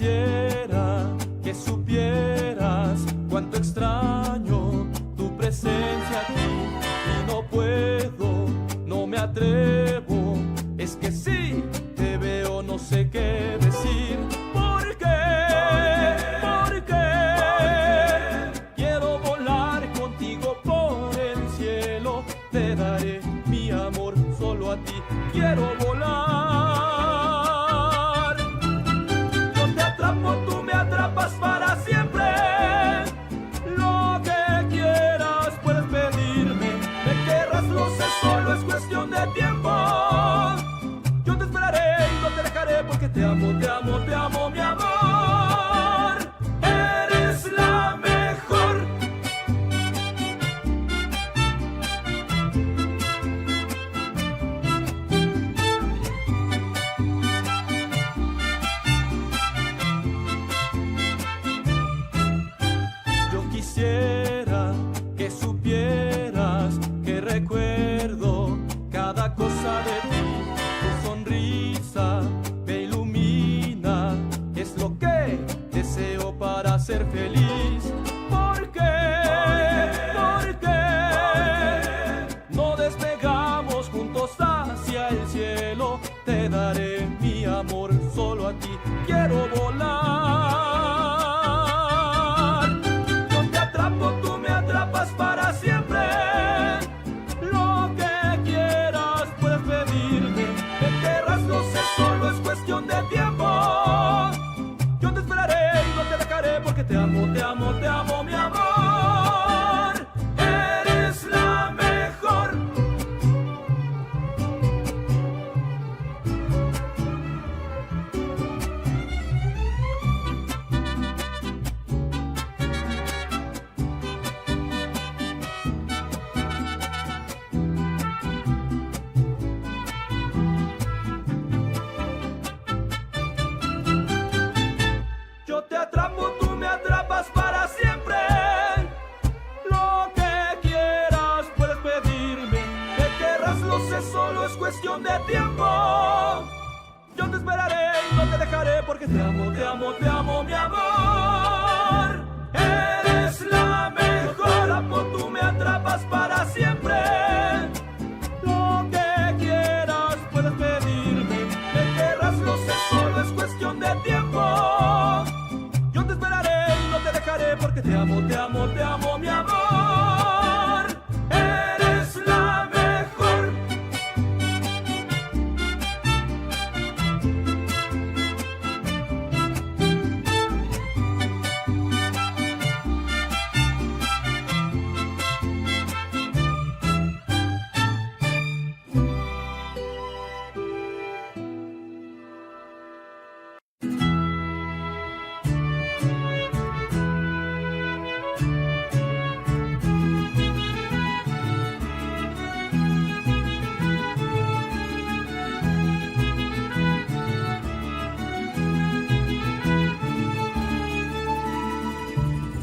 quisiera que supieras cuánto extraño tu presencia aquí y no puedo, no me atrevo, es que si te veo no sé qué decir. ¿Por qué? ¿Por qué? Quiero volar contigo por el cielo, te daré mi amor solo a ti, quiero volar. Yo te atrapo, tú me atrapas para siempre. Lo que quieras puedes pedirme, me querrás, lo sé, solo es cuestión de tiempo. Yo te esperaré y no te dejaré porque te amo, te amo, te amo, mi amor. Eres la mejor. Yo quisiera que supieras que recuerdo cada cosa de ti. Tu sonrisa me ilumina, es lo que deseo para ser feliz. ¿Por qué? ¿Por qué? No despegamos juntos hacia el cielo, te daré mi amor solo a ti, quiero volar. Yo te atrapo, tú me atrapas para siempre. Lo que quieras puedes pedirme, me querrás, lo sé, solo es cuestión de tiempo. Yo te esperaré y no te dejaré porque te amo, te amo, te amo, mi amor. Eres la mejor. Yo te atrapo, tú me atrapas para siempre. Lo que quieras puedes pedirme, me querrás, lo sé, solo es cuestión de tiempo. Yo te esperaré y no te dejaré porque te amo, te amo, te amo, mi amor. Eres la mejor. Atrapo, tú me atrapas para siempre. Lo que quieras puedes pedirme, me querrás, lo sé, solo es cuestión de tiempo. Yo te esperaré y no te dejaré porque te amo, te amo, te amo, mi amor. Eres la mejor.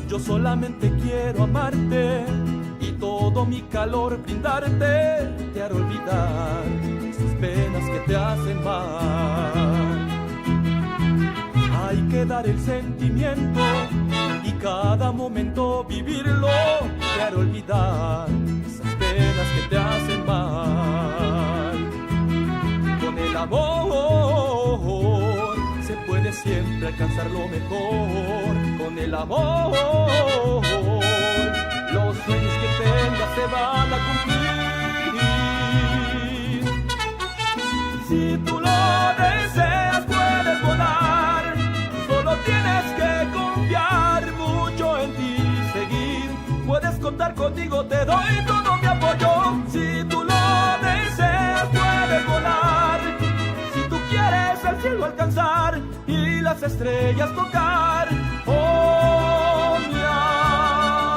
Yo solamente quiero amarte y todo mi calor brindarte. Te hará olvidar esas penas que te hacen mal. Hay que dar el sentimiento y cada momento vivirlo. Te hará olvidar esas penas que te hacen mal. Con el amor se puede siempre alcanzar lo mejor. Con el amor los sueños que tengas se van a cumplir. Si tú lo deseas puedes volar, solo tienes que confiar mucho en ti, seguir. Puedes contar conmigo, te doy todo mi apoyo. Si tú lo deseas puedes volar, si tú quieres el cielo alcanzar y las estrellas tocar. Oh, mi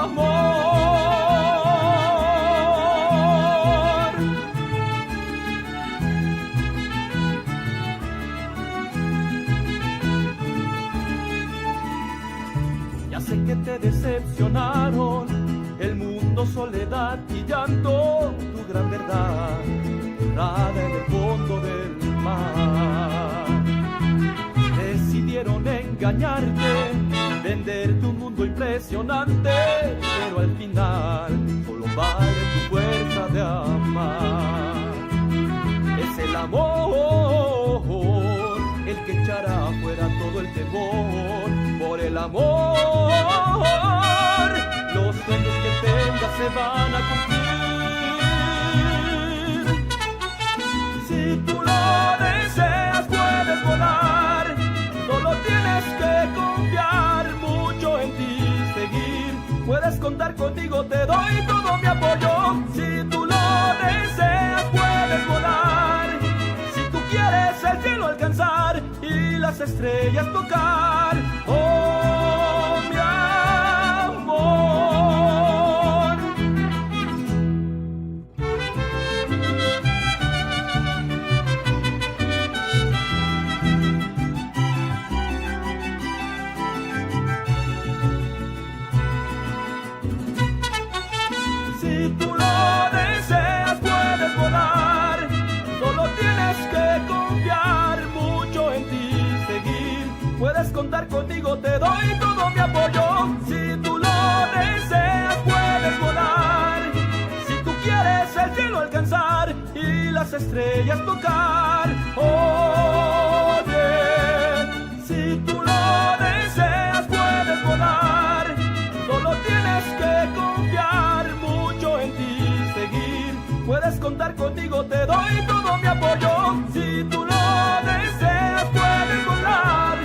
amor. Ya sé que te decepcionaron el mundo, soledad y llanto, tu gran verdad nada en el fondo del mar. Decidieron en engañarte, venderte un mundo impresionante, pero al final solo vale tu fuerza de amar. Es el amor el que echará fuera todo el temor. Por el amor los sueños que tengas se van a cumplir. Si tú lo deseas puedes volar, solo tienes que confiar mucho en ti, seguir. Puedes contar conmigo, te doy todo mi apoyo. Si tú lo deseas puedes volar, si tú quieres el cielo alcanzar y las estrellas tocar. Oh, mi amor. Si tú lo deseas puedes volar, solo tienes que confiar mucho en ti, seguir. Puedes contar conmigo, te doy todo mi apoyo. Si tú lo deseas puedes volar, si tú quieres el cielo alcanzar y las estrellas tocar. Oye, si tú lo deseas puedes volar, solo tienes que confiar mucho en ti, seguir. Puedes contar conmigo, te doy todo mi apoyo. Si tú lo deseas puedes volar,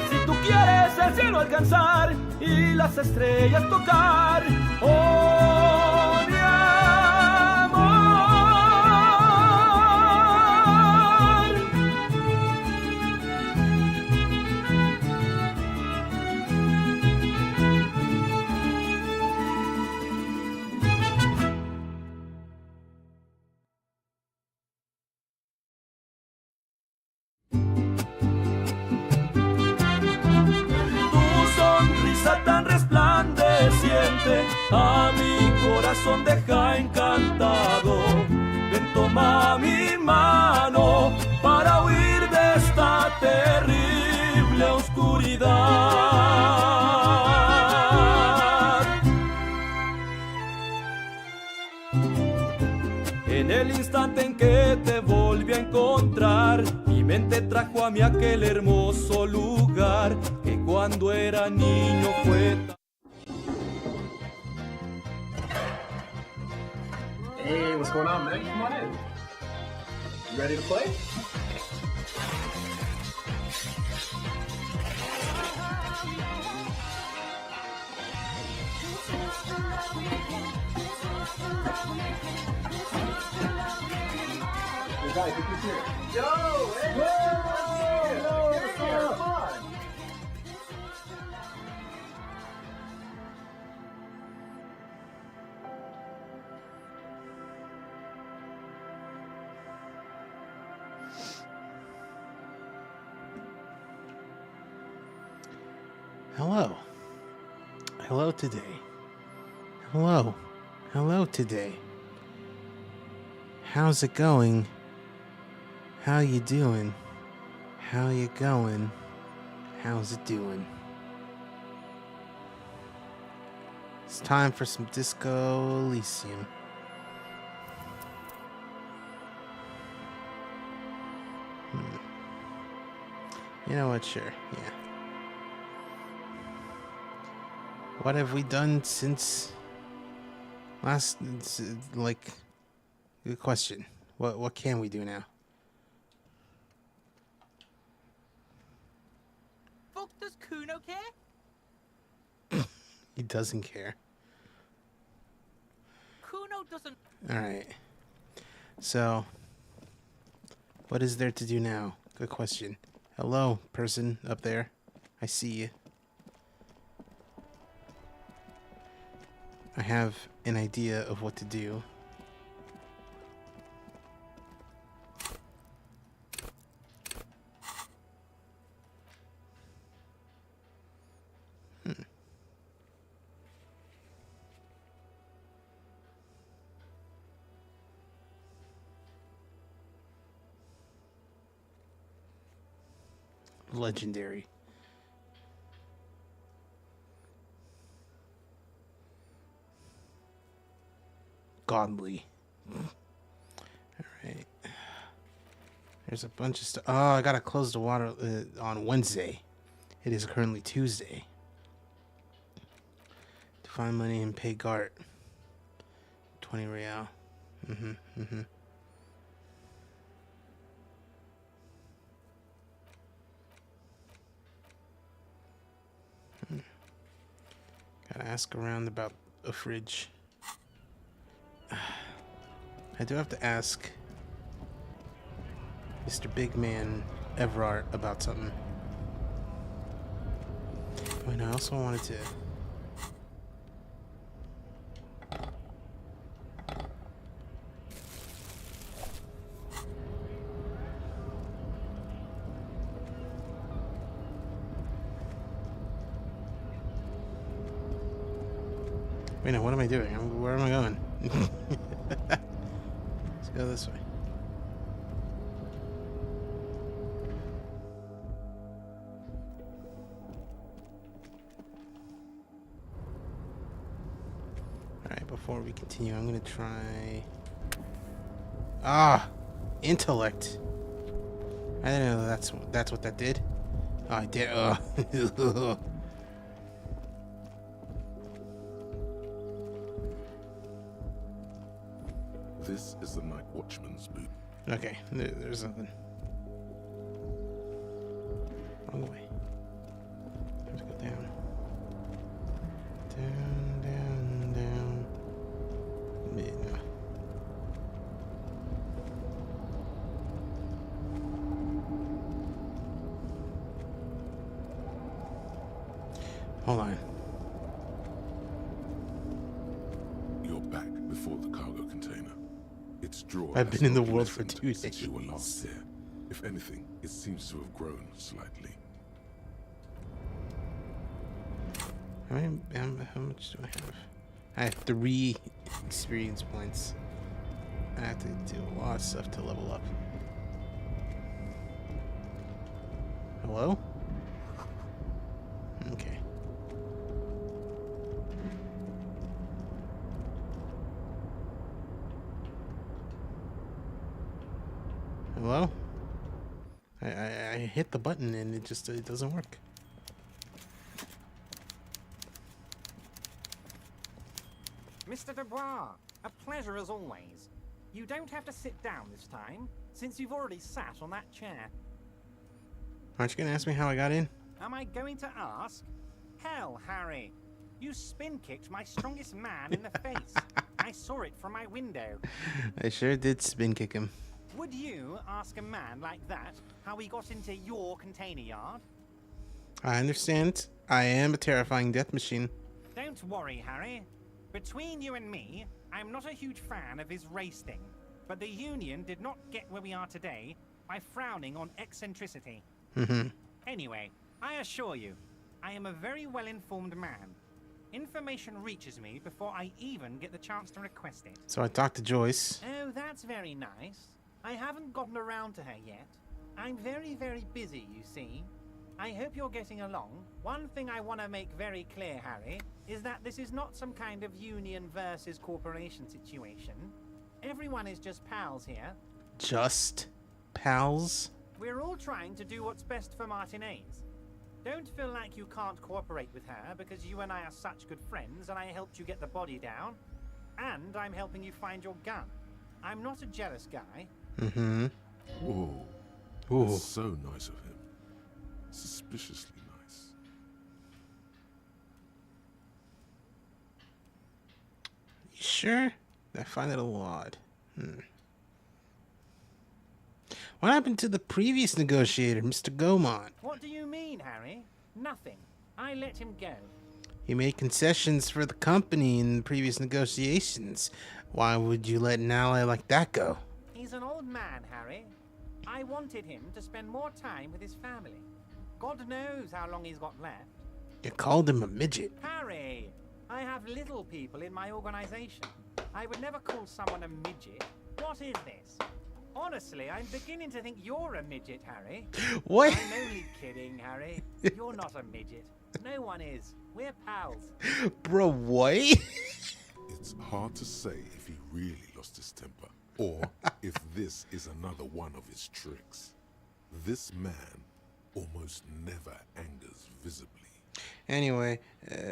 si tú quieres el cielo alcanzar y las estrellas tocar. Oh, mi amor. Tan resplandeciente a mi corazón deja encantado. Ven, toma mi mano para huir de esta terrible oscuridad. En el instante en que te volví a encontrar, mi mente trajo a mí aquel hermoso lugar que cuando era niño fue tan... Hey, what's going on, man? Come on in. You ready to play? Hey guys, look who's here. Yo! Hey! Whoa! What's up? Come on! Hello. Hello today. Hello. Hello today. How's it going? How you doing? How you going? How's it doing? It's time for some Disco Elysium. You know what? Sure. Yeah. What have we done since last? Like, good question. What can we do now? Fuck, does Kuno care? He doesn't care. Kuno doesn't. All right. So, what is there to do now? Good question. Hello, person up there. I see you. I have an idea of what to do. Legendary. godly. Alright. There's a bunch of stuff. Oh, I gotta close the water on Wednesday. It is currently Tuesday. To find money and pay Gart. 20 real. Gotta ask around about a fridge. I do have to ask Mr. Big Man Everard about something. Oh, and I also wanted to... Wait, no, what am I doing? Where am I going? Let's go this way. Alright, before we continue, I'm gonna try... intellect. I didn't know that's what that did. Oh, I did. This is the night watchman's booth. Okay, there's nothing. Wrong way. Let's go down. Down. Yeah, no. Hold on. You're back before the cargo container. Its drawer I've has been in the not world for lessened 2 since you were days. last there. If anything, it seems to have grown slightly. How much do I have? I have 3 experience points. I have to do a lot of stuff to level up. Hello? Okay. Hello? I hit the button and it doesn't work. Mr. Dubois, a pleasure as always. You don't have to sit down this time, since you've already sat on that chair. Aren't you gonna ask me how I got in? Am I going to ask? Hell, Harry. You spin-kicked my strongest man in the face. I saw it from my window. I sure did spin kick him. Would you ask a man like that how he got into your container yard? I understand. I am a terrifying death machine. Don't worry, Harry. Between you and me, I'm not a huge fan of his race thing, but the Union did not get where we are today by frowning on eccentricity. Anyway, I assure you, I am a very well-informed man. Information reaches me before I even get the chance to request it. So I talked to Joyce. Oh, that's very nice. I haven't gotten around to her yet. I'm very, very busy, you see. I hope you're getting along. One thing I want to make very clear, Harry, is that this is not some kind of union versus corporation situation. Everyone is just pals here. Just pals? We're all trying to do what's best for Martinez. Don't feel like you can't cooperate with her because you and I are such good friends and I helped you get the body down. And I'm helping you find your gun. I'm not a jealous guy. Whoa. Ooh. That's so nice of him. Suspiciously nice. You sure? I find it a little odd. What happened to the previous negotiator, Mr. Gaumont? What do you mean, Harry? Nothing. I let him go. He made concessions for the company in the previous negotiations. Why would you let an ally like that go? He's an old man, Harry. I wanted him to spend more time with his family. God knows how long he's got left. You called him a midget. Harry, I have little people in my organization. I would never call someone a midget. What is this? Honestly, I'm beginning to think you're a midget, Harry. What? I'm only kidding, Harry. You're not a midget. No one is. We're pals. Bro, what? Is It's hard to say if he really lost his temper, or if this is another one of his tricks. This man almost never angers visibly. Anyway,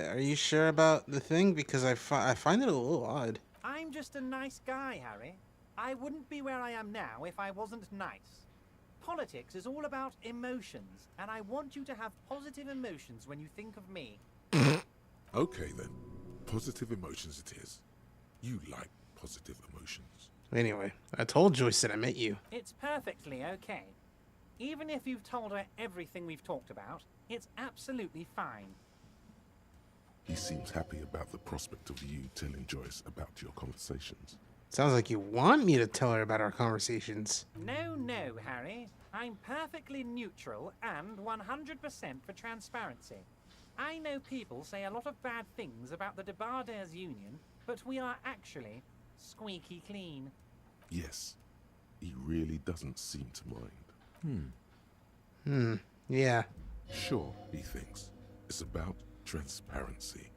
are you sure about the thing? Because I find it a little odd. I'm just a nice guy, Harry. I wouldn't be where I am now if I wasn't nice. Politics is all about emotions, and I want you to have positive emotions when you think of me. Okay then, positive emotions it is. You like positive emotions. Anyway, I told Joyce that I met you. It's perfectly okay. Even if you've told her everything we've talked about, it's absolutely fine. He seems happy about the prospect of you telling Joyce about your conversations. Sounds like you want me to tell her about our conversations. No, Harry. I'm perfectly neutral and 100% for transparency. I know people say a lot of bad things about the Debarders Union, but we are actually squeaky clean. Yes, he really doesn't seem to mind. Yeah. Sure, he thinks. It's about transparency.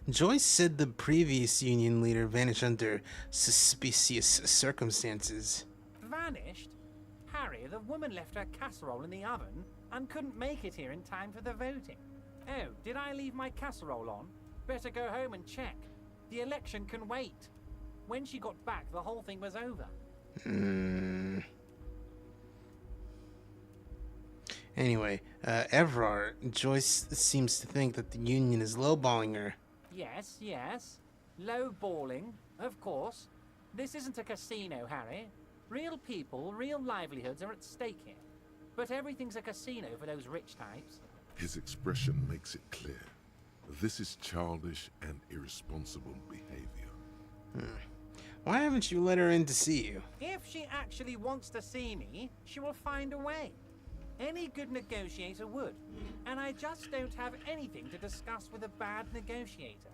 Joyce said the previous Union leader vanished under suspicious circumstances. Vanished? Harry, the woman left her casserole in the oven and couldn't make it here in time for the voting. Oh, did I leave my casserole on? Better go home and check. The election can wait. When she got back, the whole thing was over. Anyway, Evrard, Joyce seems to think that the Union is lowballing her. Yes. Low-balling, of course. This isn't a casino, Harry. Real people, real livelihoods are at stake here. But everything's a casino for those rich types. His expression makes it clear. This is childish and irresponsible behavior. Why haven't you let her in to see you? If she actually wants to see me, she will find a way. Any good negotiator would. And I just don't have anything to discuss with a bad negotiator.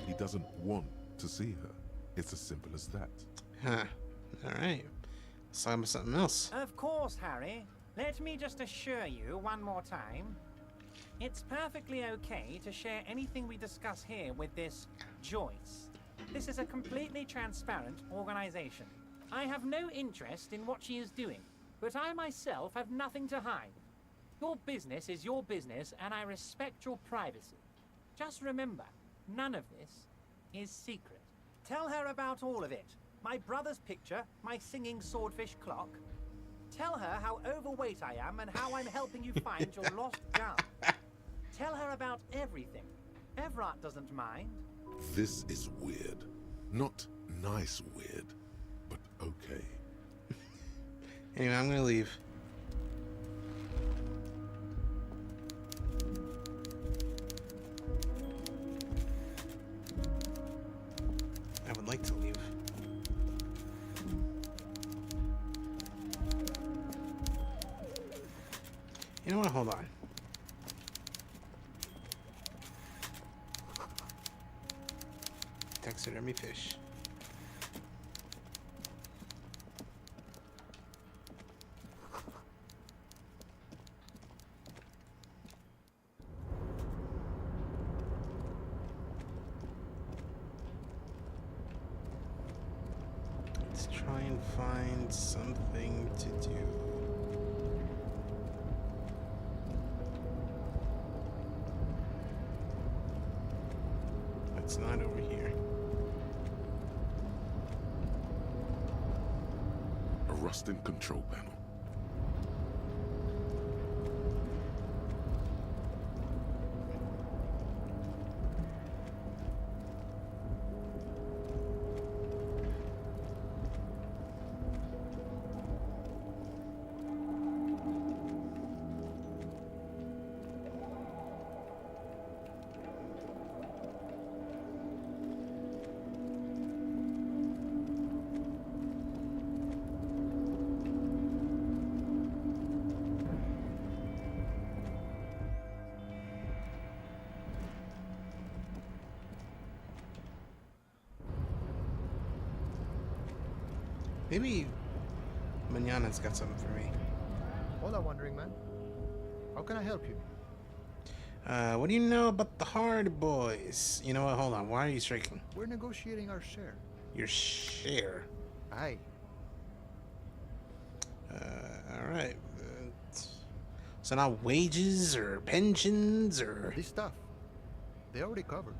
He doesn't want to see her. It's as simple as that. Huh. Alright. Let's talk about something else. Of course, Harry. Let me just assure you one more time. It's perfectly okay to share anything we discuss here with this Joyce. This is a completely transparent organization. I have no interest in what she is doing, but I myself have nothing to hide. Your business is your business, and I respect your privacy. Just remember, none of this is secret. Tell her about all of it. My brother's picture, my singing swordfish clock. Tell her how overweight I am and how I'm helping you find your lost gun. Tell her about everything. Evrard doesn't mind. This is weird. Not nice weird, but okay. Anyway, I'm gonna leave. I would like to leave. You know what? Hold on. Taxidermy fish. Let's try and find something to do. It's not over here. A rusted control panel. Maybe Manana's got something for me. Hola, wandering man. How can I help you? What do you know about the Hardy Boys? You know what? Hold on. Why are you striking? We're negotiating our share. Your share. Aye. All right. So not wages or pensions or. This stuff, they already covered.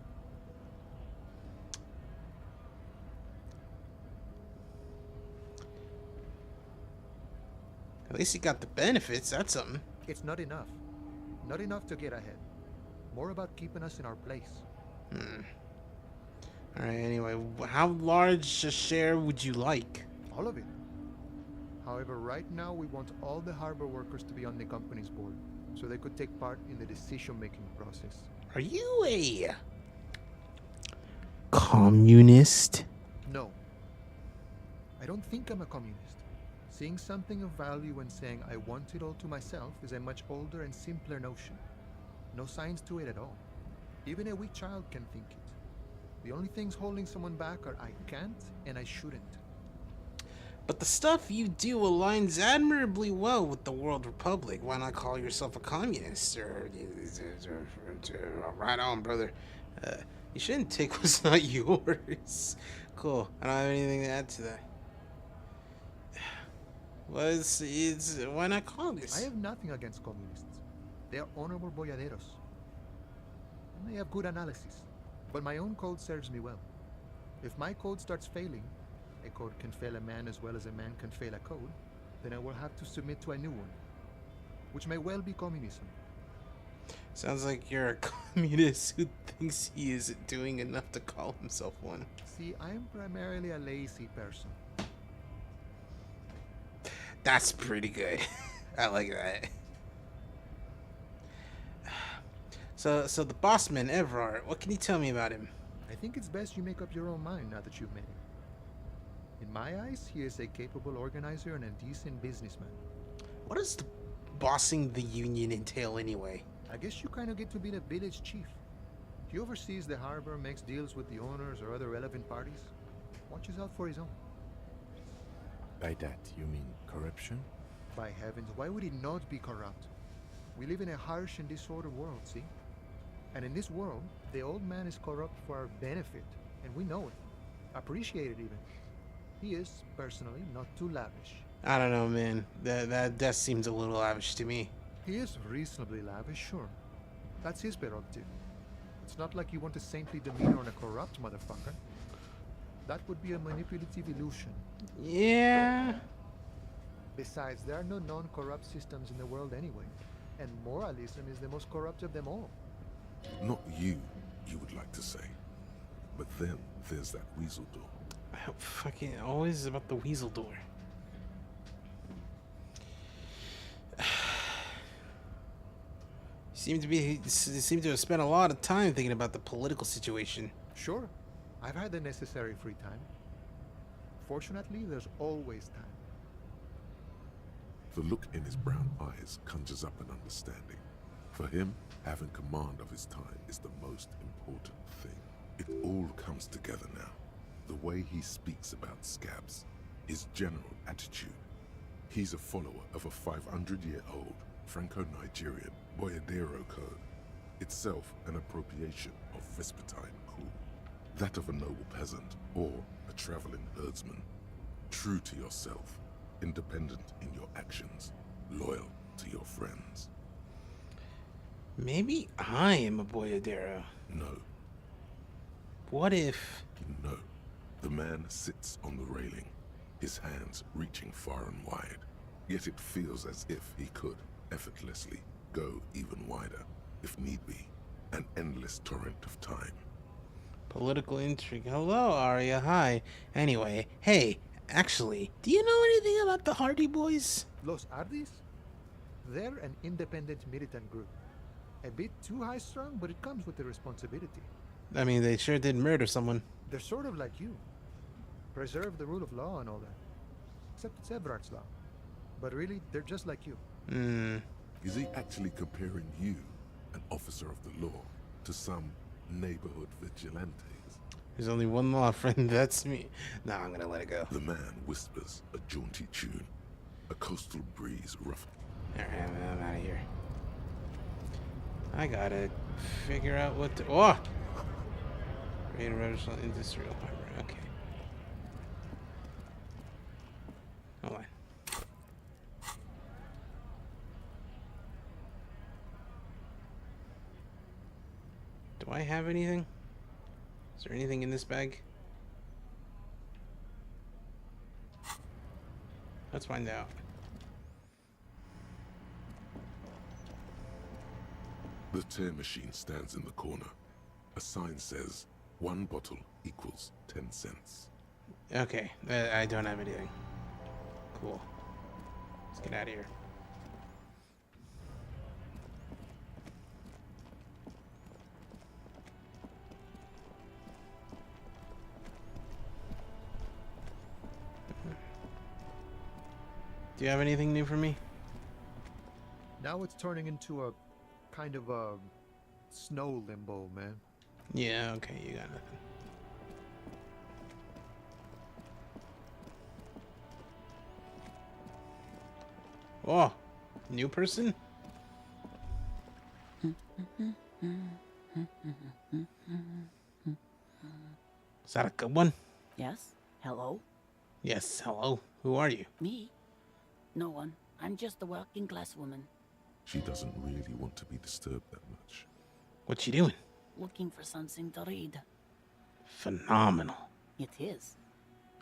At least you got the benefits. That's something. It's not enough. Not enough to get ahead. More about keeping us in our place. All right. Anyway, how large a share would you like? All of it. However, right now we want all the harbor workers to be on the company's board, so they could take part in the decision-making process. Are you a communist? No. I don't think I'm a communist. Seeing something of value and saying I want it all to myself is a much older and simpler notion. No science to it at all. Even a weak child can think it. The only things holding someone back are I can't and I shouldn't. But the stuff you do aligns admirably well with the World Republic. Why not call yourself a communist? Right on, brother. You shouldn't take what's not yours. Cool. I don't have anything to add to that. Why not call this? I have nothing against communists. They are honorable boyaderos. And they have good analysis. But my own code serves me well. If my code starts failing, a code can fail a man as well as a man can fail a code, then I will have to submit to a new one, which may well be communism. Sounds like you're a communist who thinks he isn't doing enough to call himself one. See, I'm primarily a lazy person. That's pretty good. I like that. So the bossman, Everard, what can you tell me about him? I think it's best you make up your own mind now that you've met him. In my eyes, he is a capable organizer and a decent businessman. What does bossing the union entail anyway? I guess you kind of get to be the village chief. He oversees the harbor, makes deals with the owners or other relevant parties, watches out for his own. By that, you mean corruption? By heavens, why would he not be corrupt? We live in a harsh and disordered world, see? And in this world, the old man is corrupt for our benefit, and we know it. Appreciate it even. He is, personally, not too lavish. I don't know, man. That seems a little lavish to me. He is reasonably lavish, sure. That's his prerogative. It's not like you want a saintly demeanor on a corrupt motherfucker. That would be a manipulative illusion. Yeah. Besides, there are no non-corrupt systems in the world anyway. And moralism is the most corrupt of them all. Not you would like to say. But then there's that weasel door. Fucking always about the weasel door. Seem to have spent a lot of time thinking about the political situation. Sure, I've had the necessary free time. Fortunately, there's always time. The look in his brown eyes conjures up an understanding. For him, having command of his time is the most important thing. It all comes together now. The way he speaks about scabs, his general attitude. He's a follower of a 500-year-old Franco-Nigerian Boyadero code, itself an appropriation of Vespertine cool. That of a noble peasant or a traveling herdsman. True to yourself, independent in your actions, loyal to your friends. Maybe I am a Boyadero. No. What if... No. The man sits on the railing, his hands reaching far and wide. Yet it feels as if he could, effortlessly, go even wider, if need be. An endless torrent of time. Political intrigue. Hello, Arya. Hi. Anyway, hey, actually, do you know anything about the Hardy Boys? Los Ardis? They're an independent militant group. A bit too high-strung, but it comes with the responsibility. I mean, they sure did murder someone. They're sort of like you. Preserve the rule of law and all that. Except it's Everard's law. But really, they're just like you. Is he actually comparing you, an officer of the law, to some neighborhood vigilantes? There's only one law, friend. That's me. Nah, I'm gonna let it go. The man whispers a jaunty tune. A coastal breeze ruffles. Alright, I'm out of here. I gotta figure out what to. Oh! Create a revolutionary industrial hardware. Okay. Hold on. Do I have anything? Is there anything in this bag? Let's find out. The tear machine stands in the corner. A sign says, 1 bottle equals 10 cents. Okay, I don't have anything. Cool. Let's get out of here. Do you have anything new for me? Now it's turning into a kind of a snow limbo, man. Yeah, okay, you got nothing. Oh, new person? Is that a good one? Yes? Hello? Yes, hello. Who are you? Me? No one. I'm just a working class woman. She doesn't really want to be disturbed that much. What you doing? Looking for something to read. Phenomenal. It is.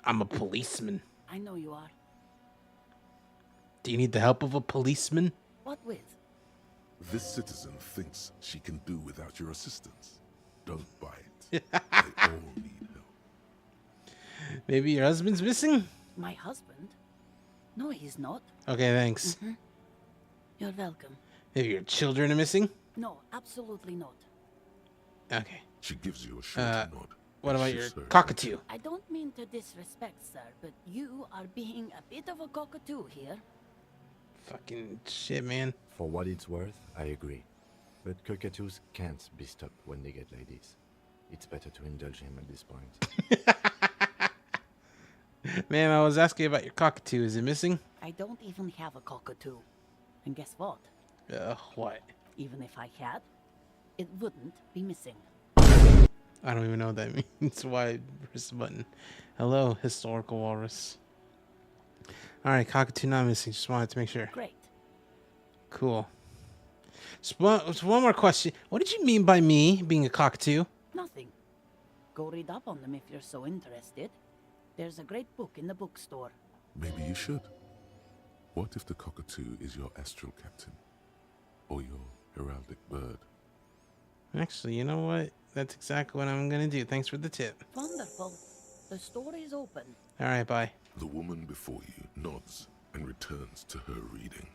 I'm a policeman. I know you are. Do you need the help of a policeman? What with? This citizen thinks she can do without your assistance. Don't buy it. They all need help. Maybe your husband's missing? My husband? No, he's not. Okay, thanks. You're welcome. Maybe your children are missing? No, absolutely not. Okay. She gives you a short nod. What and about your shifts her cockatoo? I don't mean to disrespect, sir, but you are being a bit of a cockatoo here. Fucking shit, man. For what it's worth, I agree. But cockatoos can't be stopped when they get ladies. It's better to indulge him at this point. Man, I was asking about your cockatoo. Is it missing? I don't even have a cockatoo. And guess what? What? Even if I had, it wouldn't be missing. I don't even know what that means. Why I press the button? Hello, historical walrus. Alright, cockatoo not missing. Just wanted to make sure. Great. Cool. So one more question. What did you mean by me being a cockatoo? Nothing. Go read up on them if you're so interested. There's a great book in the bookstore. Maybe you should. What if the cockatoo is your astral captain? Or your heraldic bird? Actually, you know what? That's exactly what I'm gonna do. Thanks for the tip. Wonderful. The store is open. Alright, bye. The woman before you nods and returns to her reading.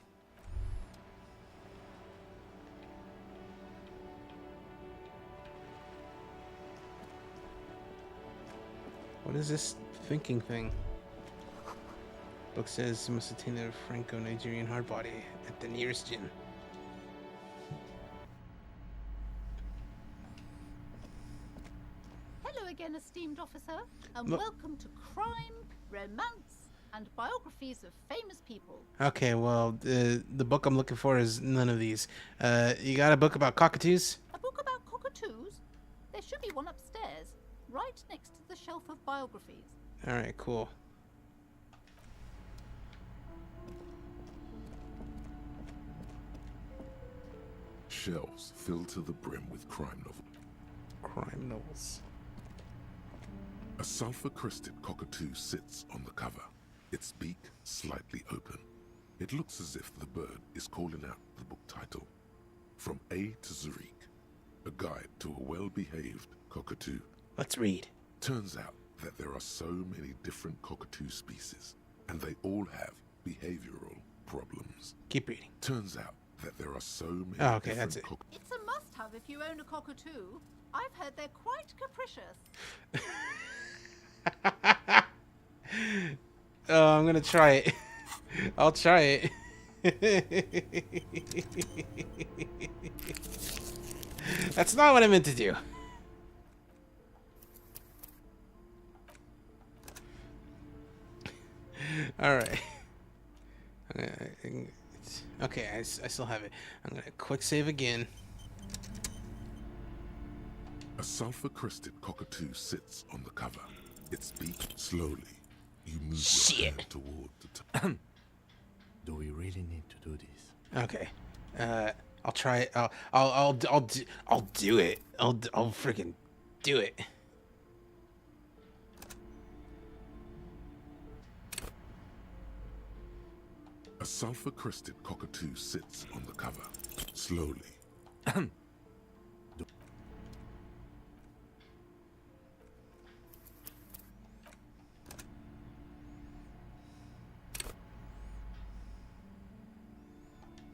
What is this thinking thing? Book says you must attain a Franco-Nigerian hardbody at the nearest gym. Hello again, esteemed officer, and Look- welcome to Crime, Romance, and Biographies of Famous People. Okay, well, the book I'm looking for is none of these. You got a book about cockatoos? A book about cockatoos? There should be one upstairs, right next to the shelf of biographies. Alright, cool. Shelves filled to the brim with crime novels. Crime novels. A sulfur-crested cockatoo sits on the cover, its beak slightly open. It looks as if the bird is calling out the book title, From A to Zurich, a guide to a well-behaved cockatoo. Let's read. Turns out that there are so many different cockatoo species, and they all have behavioral problems. Keep reading. Turns out that there are so many Oh, okay, different that's it. It's a must-have if you own a cockatoo. I've heard they're quite capricious. Oh, I'm gonna try it. I'll try it. That's not what I meant to do. Alright. Okay, I still have it. I'm gonna quick save again. A sulfur-crested cockatoo sits on the cover. Its beak slowly. You move your hand toward the top. Do we really need to do this? Okay. I'll try it. I'll do it. I'll freaking do it. A sulfur-crested cockatoo sits on the cover. Slowly.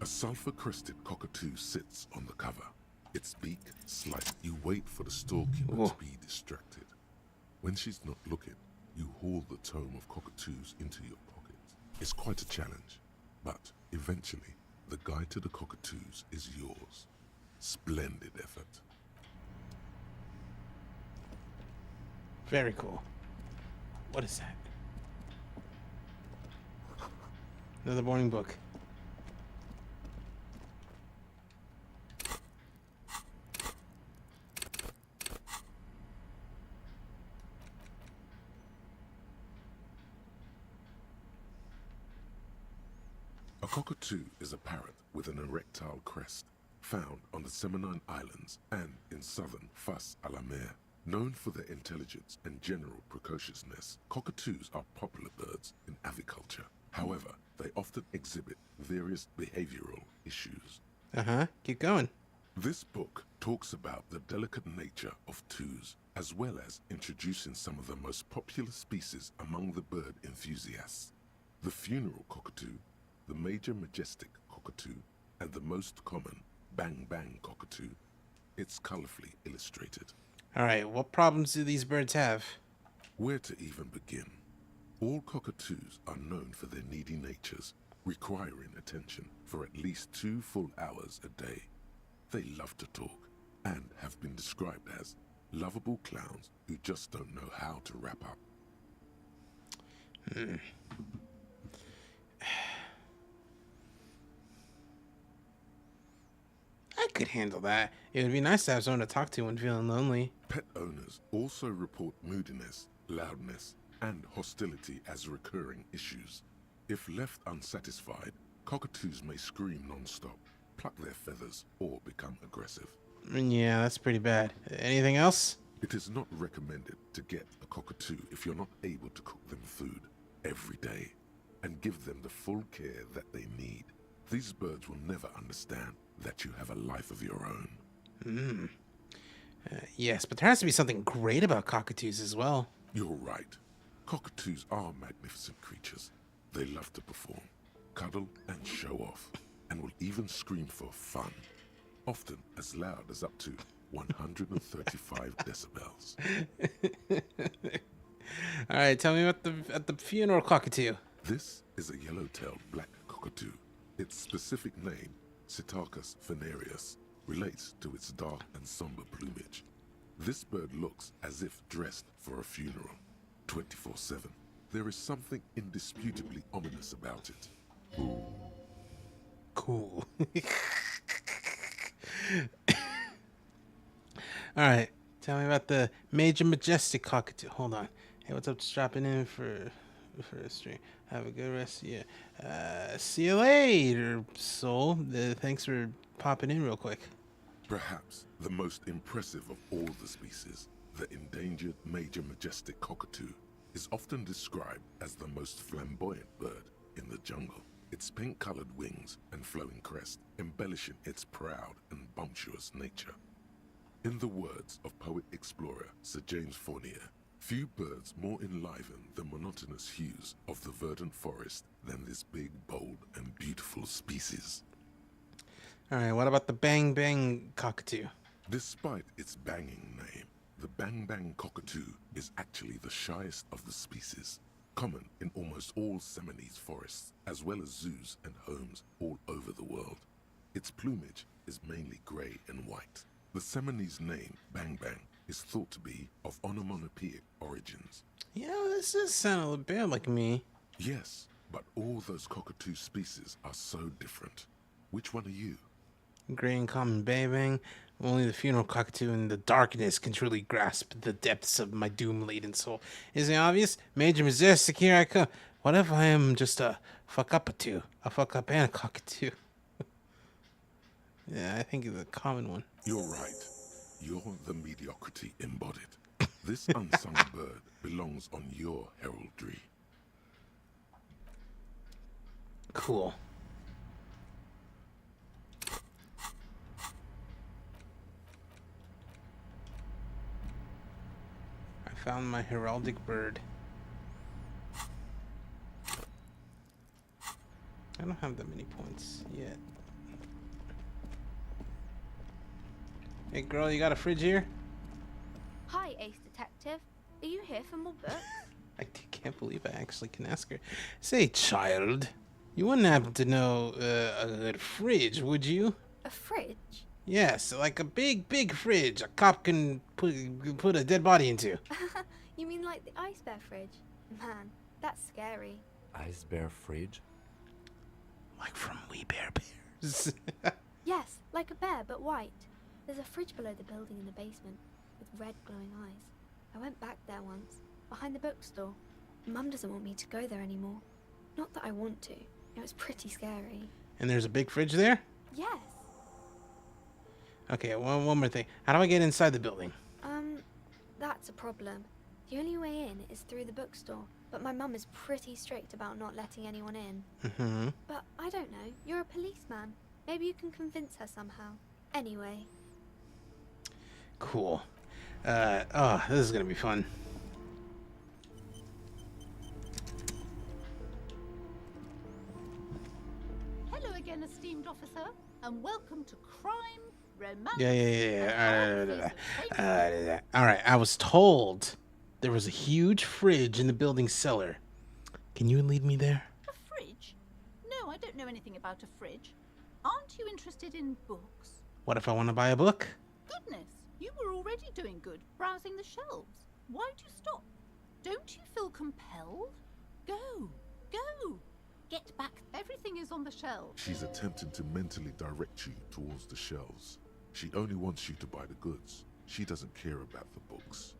A sulfur-crested cockatoo sits on the cover. Its beak slight. You wait for the storekeeper to be distracted. When she's not looking, you haul the tome of cockatoos into your pocket. It's quite a challenge, but eventually, the guide to the cockatoos is yours. Splendid effort. Very cool. What is that? Another morning book. A cockatoo is a parrot with an erectile crest, found on the Seminine Islands and in southern Fas a la Mer. Known for their intelligence and general precociousness, cockatoos are popular birds in aviculture. However, they often exhibit various behavioral issues. Keep going. This book talks about the delicate nature of toos, as well as introducing some of the most popular species among the bird enthusiasts. The funeral cockatoo, the major majestic cockatoo, and the most common bang bang cockatoo. It's colorfully illustrated. Alright, what problems do these birds have? Where to even begin? All cockatoos are known for their needy natures, requiring attention for at least 2 full hours a day. They love to talk, and have been described as lovable clowns who just don't know how to wrap up. I could handle that. It would be nice to have someone to talk to when feeling lonely. Pet owners also report moodiness, loudness, and hostility as recurring issues. If left unsatisfied, cockatoos may scream non-stop, pluck their feathers, or become aggressive. Yeah, that's pretty bad. Anything else? It is not recommended to get a cockatoo if you're not able to cook them food every day and give them the full care that they need. These birds will never understand that you have a life of your own. Yes, but there has to be something great about cockatoos as well. You're right. Cockatoos are magnificent creatures. They love to perform, cuddle, and show off, and will even scream for fun, often as loud as up to 135 decibels. Alright, tell me about the funeral cockatoo. This is a yellow-tailed black cockatoo. Its specific name, Psittacus venereus, relates to its dark and somber plumage. This bird looks as if dressed for a funeral, 24/7. There is something indisputably ominous about it. Cool. Alright, tell me about the major majestic cockatoo. Hold on. Hey, what's up? Just dropping in for a stream. Have a good rest of your see you later, soul. Thanks for popping in real quick. Perhaps the most impressive of all the species, the endangered major majestic cockatoo, is often described as the most flamboyant bird in the jungle. Its pink-colored wings and flowing crest embellishing its proud and bumptious nature. In the words of poet-explorer Sir James Fournier, few birds more enliven the monotonous hues of the verdant forest than this big, bold, and beautiful species. Alright, what about the bang bang cockatoo? Despite its banging name, the bang bang cockatoo is actually the shyest of the species, common in almost all Seminoles forests, as well as zoos and homes all over the world. Its plumage is mainly grey and white. The Seminoles name, bang bang, is thought to be of onomatopoeic origins. You know, this does sound a little bit like me. Yes, but all those cockatoo species are so different. Which one are you? Grey and common bang bang. Only the funeral cockatoo in the darkness can truly grasp the depths of my doom-laden soul. Isn't it obvious? Major Majestic, here I come. What if I am just a fuck-up a fuck-up and a cockatoo? Yeah, I think it's a common one. You're right. You're the mediocrity embodied. This unsung bird belongs on your heraldry. Cool. I found my heraldic bird. I don't have that many points yet. Hey girl, you got a fridge here? Hi, Ace Detective. Are you here for more books? I can't believe I actually can ask her. Say, child, you wouldn't happen to know a good fridge, would you? A fridge? Yes, like a big fridge a cop can put a dead body into. You mean like the Ice Bear fridge? Man, that's scary. Ice Bear fridge? Like from We Bear Bears. Yes, like a bear, but white. There's a fridge below the building in the basement, with red glowing eyes. I went back there once, behind the bookstore. Mum doesn't want me to go there anymore. Not that I want to. It was pretty scary. And there's a big fridge there? Yes. Okay, one more thing. How do I get inside the building? That's a problem. The only way in is through the bookstore, but my mum is pretty strict about not letting anyone in. Mm-hmm. But I don't know. You're a policeman. Maybe you can convince her somehow. Anyway. Cool. Oh, this is gonna be fun. Hello again, esteemed officer, and welcome to Crime, Romance. Yeah. All right. I was told there was a huge fridge in the building cellar. Can you lead me there? A fridge? No, I don't know anything about a fridge. Aren't you interested in books? What if I want to buy a book? Goodness, you were already doing good, browsing the shelves. Why'd you stop? Don't you feel compelled? Go. Get back. Everything is on the shelves. She's attempting to mentally direct you towards the shelves. She only wants you to buy the goods. She doesn't care about the books.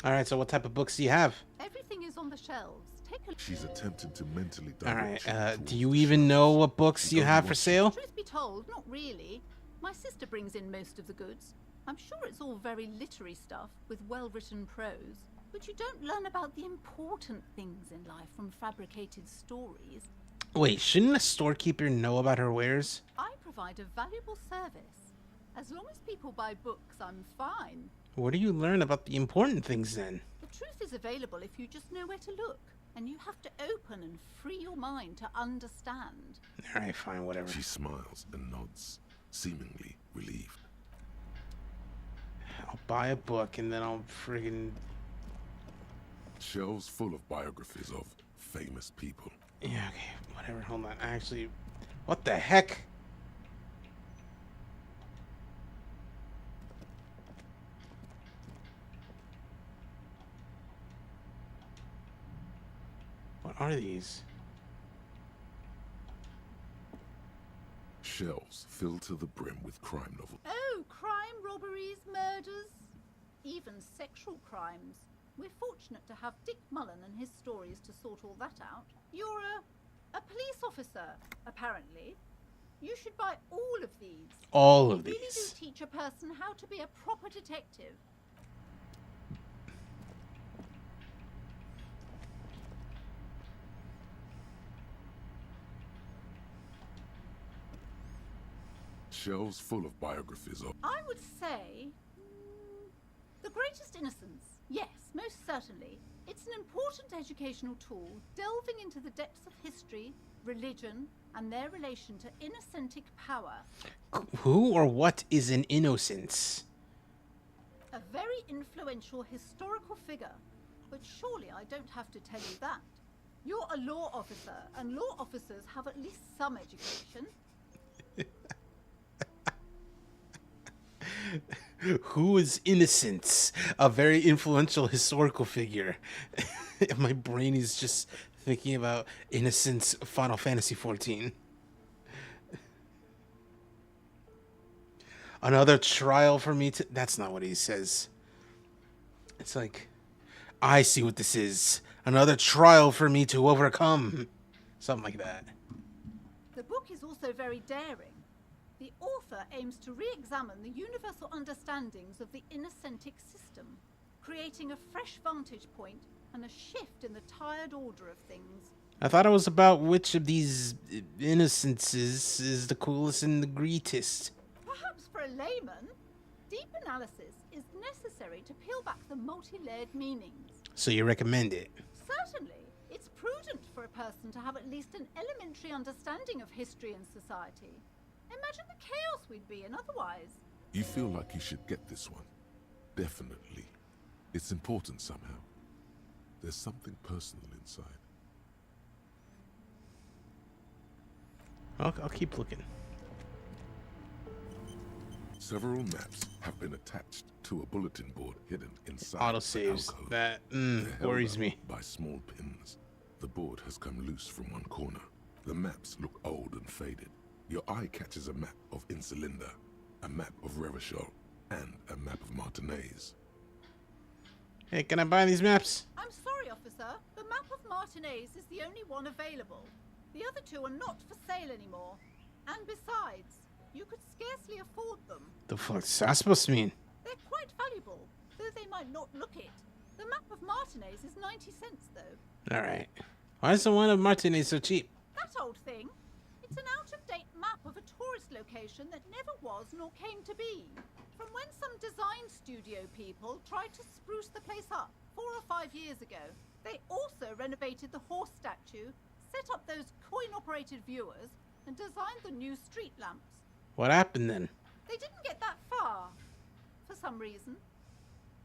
All right. So what type of books do you have? Everything is on the shelves. Take a look. She's attempting to mentally All direct right. you Do towards you the even shelves. know what books She you only have for wants sale? Truth be told, not really. My sister brings in most of the goods. I'm sure it's all very literary stuff with well-written prose. But you don't learn about the important things in life from fabricated stories. Wait, shouldn't a storekeeper know about her wares? I provide a valuable service. As long as people buy books, I'm fine. Where do you learn about the important things then? The truth is available if you just know where to look. And you have to open and free your mind to understand. All right, fine, whatever. She smiles and nods, seemingly relieved. I'll buy a book and then I'll friggin'... Shelves full of biographies of famous people. Yeah, okay, whatever. Hold on. I actually... What the heck? What are these? Shelves filled to the brim with crime novels. Oh, crime, robberies, murders, even sexual crimes. We're fortunate to have Dick Mullen and his stories to sort all that out. You're a police officer, apparently. You should buy all of these. All of They really these. do teach a person how to be a proper detective. Shelves full of biographies of... I would say... The Greatest Innocence. Yes, most certainly. It's an important educational tool, delving into the depths of history, religion, and their relation to innocentic power. Who or what is an innocence? A very influential historical figure. But surely I don't have to tell you that. You're a law officer, and law officers have at least some education. Who is Innocence? A very influential historical figure. My brain is just thinking about Innocence Final Fantasy XIV. Another trial for me to... That's not what he says. It's like, I see what this is. Another trial for me to overcome. Something like that. The book is also very daring. The author aims to re-examine the universal understandings of the innocentic system, creating a fresh vantage point and a shift in the tired order of things. I thought it was about which of these innocences is the coolest and the greatest. Perhaps for a layman, deep analysis is necessary to peel back the multi-layered meanings. So you recommend it? Certainly. It's prudent for a person to have at least an elementary understanding of history and society. Imagine the chaos we'd be in otherwise. You feel like you should get this one. Definitely. It's important somehow. There's something personal inside. I'll keep looking. Several maps have been attached to a bulletin board hidden inside Autosaves. the alcove. That They're held worries up me. by small pins. The board has come loose from one corner. The maps look old and faded. Your eye catches a map of Insulinda, a map of Revachol, and a map of Martinez. Hey, can I buy these maps? I'm sorry, officer. The map of Martinez is the only one available. The other two are not for sale anymore. And besides, you could scarcely afford them. The fuck's that supposed to mean? They're quite valuable, though they might not look it. The map of Martinez is 90 cents, though. Alright. Why is the one of Martinez so cheap? That old thing? It's an out-of-date map of a tourist location that never was nor came to be. From when some design studio people tried to spruce the place up 4 or 5 years ago. They also renovated the horse statue, set up those coin-operated viewers, and designed the new street lamps. What happened then? They didn't get that far, for some reason.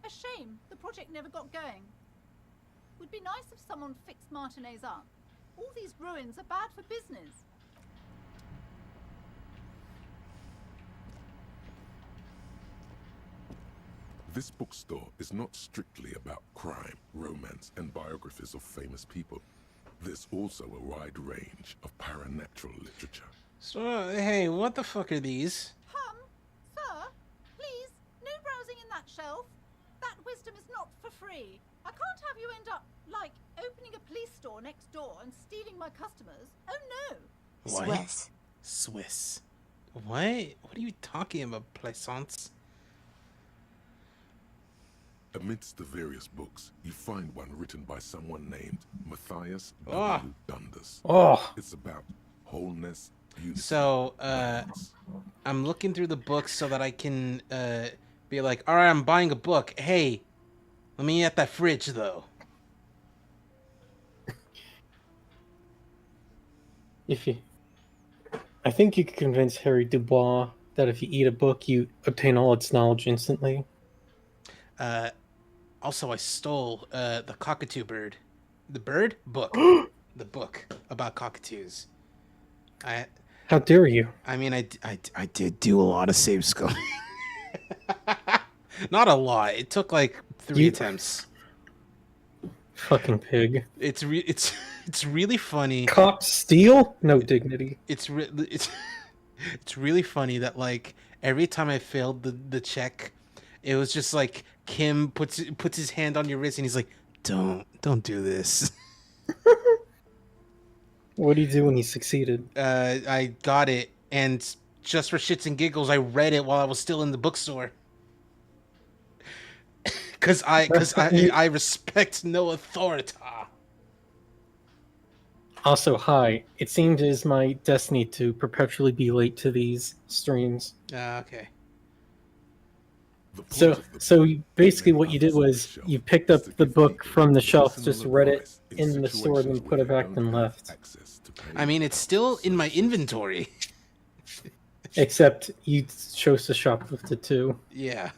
A shame the project never got going. Would be nice if someone fixed Martinez up. All these ruins are bad for business. This bookstore is not strictly about crime, romance, and biographies of famous people. There's also a wide range of paranatural literature. So, hey, what the fuck are these? Sir, please, no browsing in that shelf. That wisdom is not for free. I can't have you end up, like, opening a police store next door and stealing my customers. Oh no! What? Swiss. What? What are you talking about, Plaisance? Amidst the various books, you find one written by someone named Matthias Oh. W. Dundas. Oh. It's about wholeness, unity, So, balance. I'm looking through the books so that I can be like, all right, I'm buying a book. Hey, let me at that fridge though. I think you could convince Harry Dubois that if you eat a book, you obtain all its knowledge instantly. Also, I stole the cockatoo bird. The bird? Book. The book about cockatoos. How dare you? I mean, I did do a lot of save scum. Not a lot. It took like 3 attempts. Fucking pig. It's really funny. Cop steal? No dignity. It's really funny that like every time I failed the check, it was just like Kim puts his hand on your wrist and he's like, don't do this. What did he do when he succeeded? I got it, and just for shits and giggles, I read it while I was still in the bookstore. Cause I respect no authority. Also, hi. It seems it is my destiny to perpetually be late to these streams. Okay. So basically what you did was you picked up the book from the shelf, just read it in the store, then put it back and left. I mean, it's still in my inventory. Except you chose to shoplift it too. Yeah.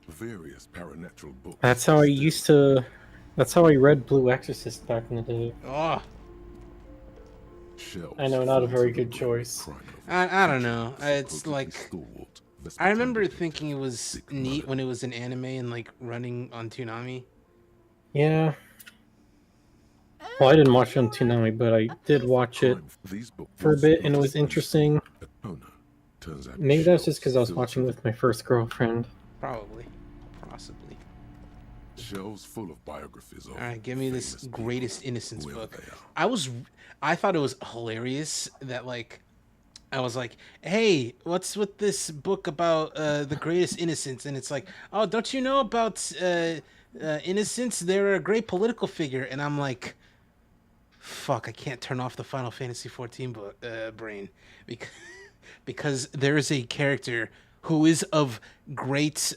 Various paranatural books. That's how I read Blue Exorcist back in the day. Oh. I know, not a very good choice. I don't know. It's like I remember thinking it was neat when it was an anime and like running on Toonami. Yeah. Well, I didn't watch it on Toonami, but I did watch it These books for a bit, and it not was as easy. interesting. Epona turns out Maybe that's just shelves because I was filled watching to with my first girlfriend. Probably. Possibly. Shelves full of biographies of All right, give me this famous Greatest people, Innocence whoever book. they are. I thought it was hilarious that like, I was like, hey, what's with this book about the Greatest Innocence? And it's like, oh, don't you know about Innocence? They're a great political figure. And I'm like, fuck, I can't turn off the Final Fantasy 14 brain because there is a character who is of great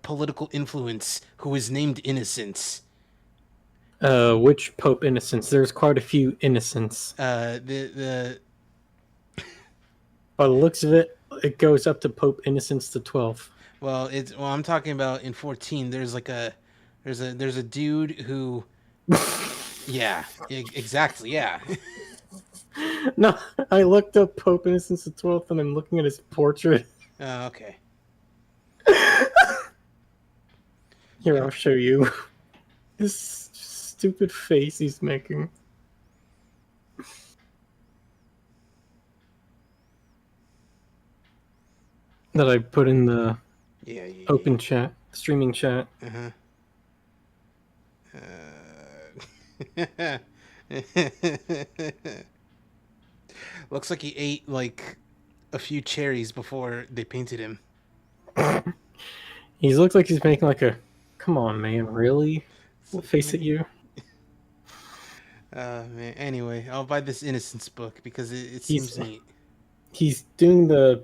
political influence who is named Innocence. Which Pope Innocence? There's quite a few Innocents. The By the looks of it, it goes up to Pope Innocence the 12th. well, I'm talking about in 14. There's like there's a dude who, yeah, exactly, yeah. No, I looked up Pope Innocence the 12th, and I'm looking at his portrait. Oh, okay. Here, I'll show you. This stupid face he's making. That I put in the open chat, streaming chat. Looks like he ate like a few cherries before they painted him. He looks like he's making like a, come on, man, really? Face at you. Man. Anyway, I'll buy this Innocence book because it seems neat. He's doing the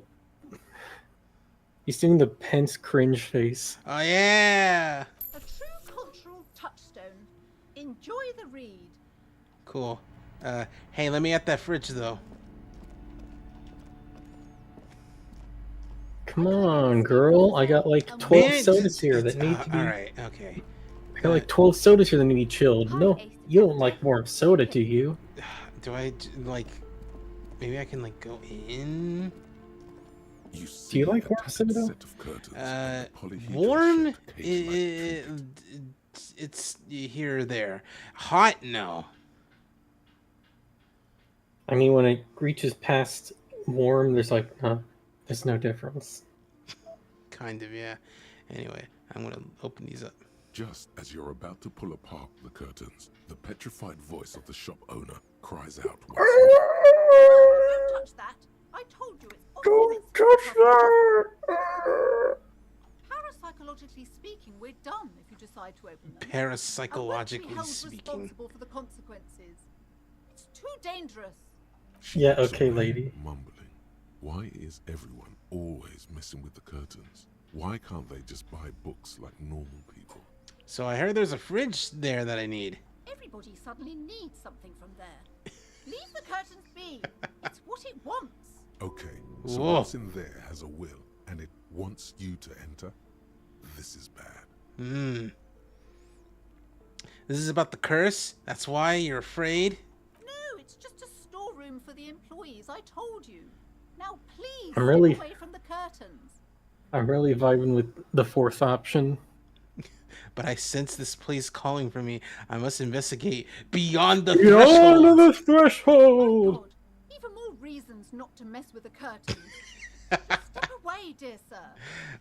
Pence cringe face. Oh yeah. A true cultural touchstone. Enjoy the read. Cool. Hey, let me at that fridge though. Come on, girl. I got like 12 sodas here that need to be... Alright, okay. I got like 12 sodas here that need to be chilled. No, you don't like warm soda, do you? Do I, like... Maybe I can, like, go in? Do you like warm soda? Warm? It's here or there. Hot? No. I mean, when it reaches past warm, there's like, there's no difference. Kind of, yeah. Anyway, I'm gonna open these up. Just as you're about to pull apart the curtains, the petrified voice of the shop owner cries out once more. Don't touch that. I told you it's Don't touch that! Parapsychologically speaking, we're done if you decide to open them. Parapsychologically held speaking. responsible for the consequences. It's too dangerous. Yeah, okay, lady. Mumbling. Why is everyone always messing with the curtains? Why can't they just buy books like normal people? So I heard there's a fridge there that I need. Everybody suddenly needs something from there. Leave the curtains be. It's what it wants. Okay, so Whoa. what's in there has a will, and it wants you to enter? This is bad. This is about the curse? That's why you're afraid? No, it's just a storeroom for the employees. I told you. Now please I'm really- stay away from the curtains. I'm really vibing with the fourth option. But I sense this place calling for me. I must investigate beyond the Beyond threshold. the threshold! God, even more reasons not to mess with the curtains. Step away, dear sir.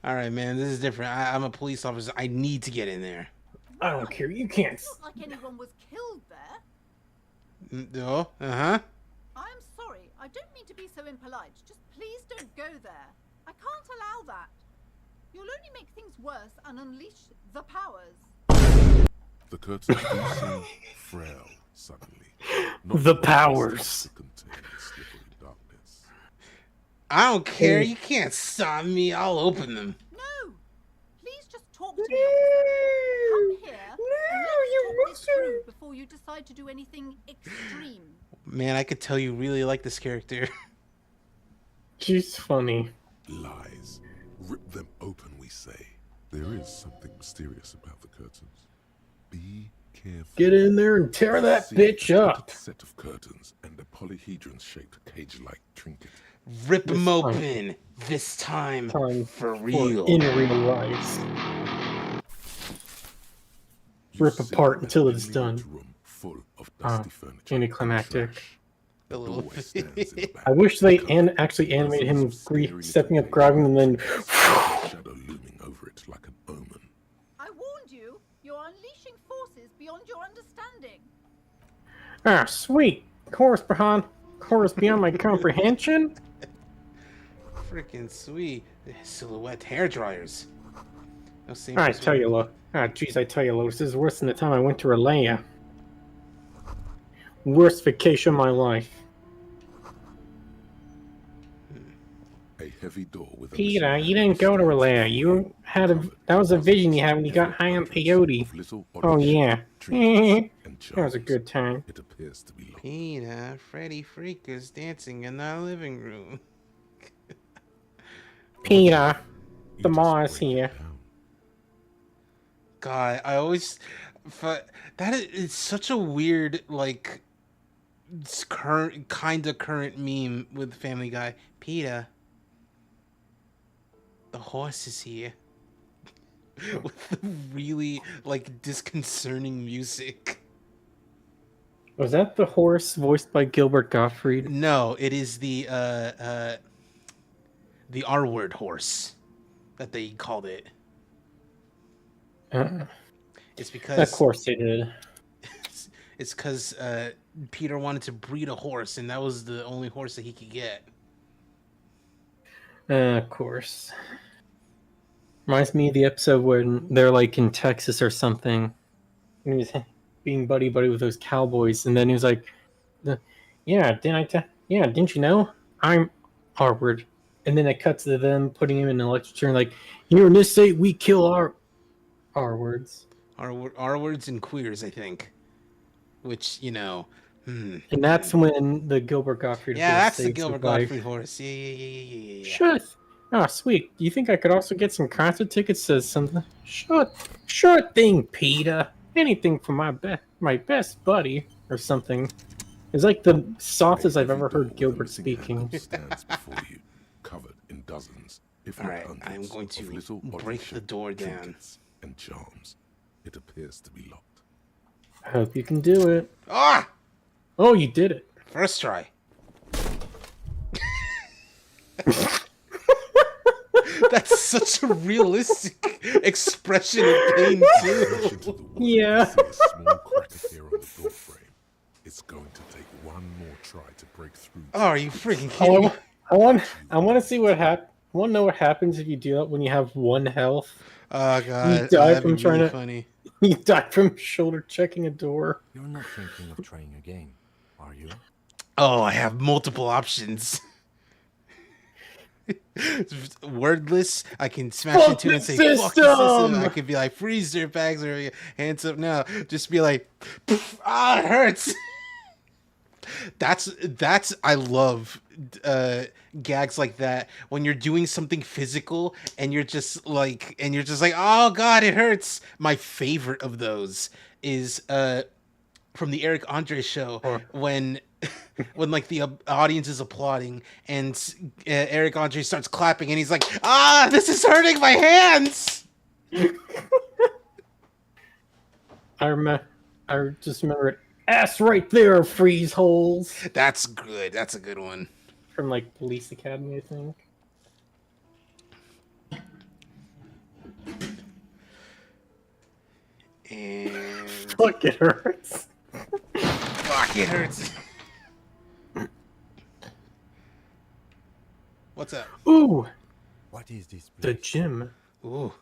All right, man, this is different. I'm a police officer. I need to get in there. I don't care. You can't. It's not like anyone was killed there. Oh, uh-huh. I'm sorry. I don't mean to be so impolite. Just please don't go there. I can't allow that. You'll only make things worse and unleash the powers. The curtains do seem frail suddenly. Not The long powers. to contain the slippery darkness. I don't care. You can't stop me. I'll open them. No! Please just talk to me, officer. Come here and let's talk this through before you decide to do anything extreme. Man, I could tell you really like this character. She's funny. Lies. Rip them open, we say. There is something mysterious about the curtains. Be careful. Get in there and tear that See bitch a up. set of curtains and a polyhedron-shaped cage-like trinket. Rip them This open. This time for real. In real life. You Rip sit apart in that until it's dimly done. lit room, full of dusty furniture. Anticlimactic. A The little doorway stands in the back. I wish they covered actually in animated him dozens of scary little stepping up, paper grabbing them, then. boxes, a shadow looming over it like an omen. I warned you. You're unleashing forces beyond your understanding. Ah, sweet. Chorus beyond my comprehension. Freaking sweet. Silhouette hair dryers. No I tell you, Lo. Ah, jeez, I tell you, Lo. This is worse than the time I went to Relaya. Worst vacation of my life. A heavy door with a Peter, you didn't go to Relaya. You had that was a vision you had when you got high on peyote. Oh yeah. That was a good time. It appears to be locked. Peter, Freddy Freak is dancing in our living room. Peter, the Mars here. God, I always it's such a weird like current meme with Family Guy. Peter, the horse is here. With the really like disconcerting music. Was that the horse voiced by Gilbert Gottfried? No, it is the R-word horse that they called it. It's because Of course they did. It's because Peter wanted to breed a horse, and that was the only horse that he could get. Of course. Reminds me of the episode when they're like in Texas or something. And he was being buddy with those cowboys, and then he was like, "Yeah, didn't you know I'm R-word?" And then it cuts to them putting him in an electric chair, like, "Here in this state, we kill our R-words." R-words and queers, I think. Which, you know. And that's when the Gilbert Gottfried horse that's the saves Gilbert the wife. Gottfried horse. Yeah. Shut. Ah, sweet. Do you think I could also get some concert tickets to something? Sure thing, Peter. Anything for my best buddy or something. It's like the softest I've ever heard Gilbert speaking. Stands before you, covered in dozens, if not Alright, hundreds, I'm going to of little break the door down. trinkets and charms. It appears to be locked. I hope you can do it. Ah! Oh, you did it. First try. That's such a realistic expression of pain, too. Yeah. See a small crack appear on the door frame. It's going to take one more try to break through. Oh, are you freaking kidding me? I want to see what happens. I want to know what happens if you do that when you have 1 health. Oh god, You die that'd from be trying really to. funny. You die from shoulder checking a door. You're not thinking of trying again, are you? Oh, I have multiple options. Wordless, I can smash Fuck into it and the say "fuck the system!" system." I could be like "freeze your bags" or "hands up now." Just be like, "Ah, it hurts." That's I love gags like that when you're doing something physical and you're just like "oh god, it hurts." My favorite of those is from the Eric Andre show when like the audience is applauding and Eric Andre starts clapping and he's like, "Ah, this is hurting my hands." I just remember it. Ass right there, freeze holes. That's good. That's a good one. From like Police Academy, I think. And Fuck, it hurts. fuck, it hurts. What's up? Ooh, What is this the place? gym. Ooh,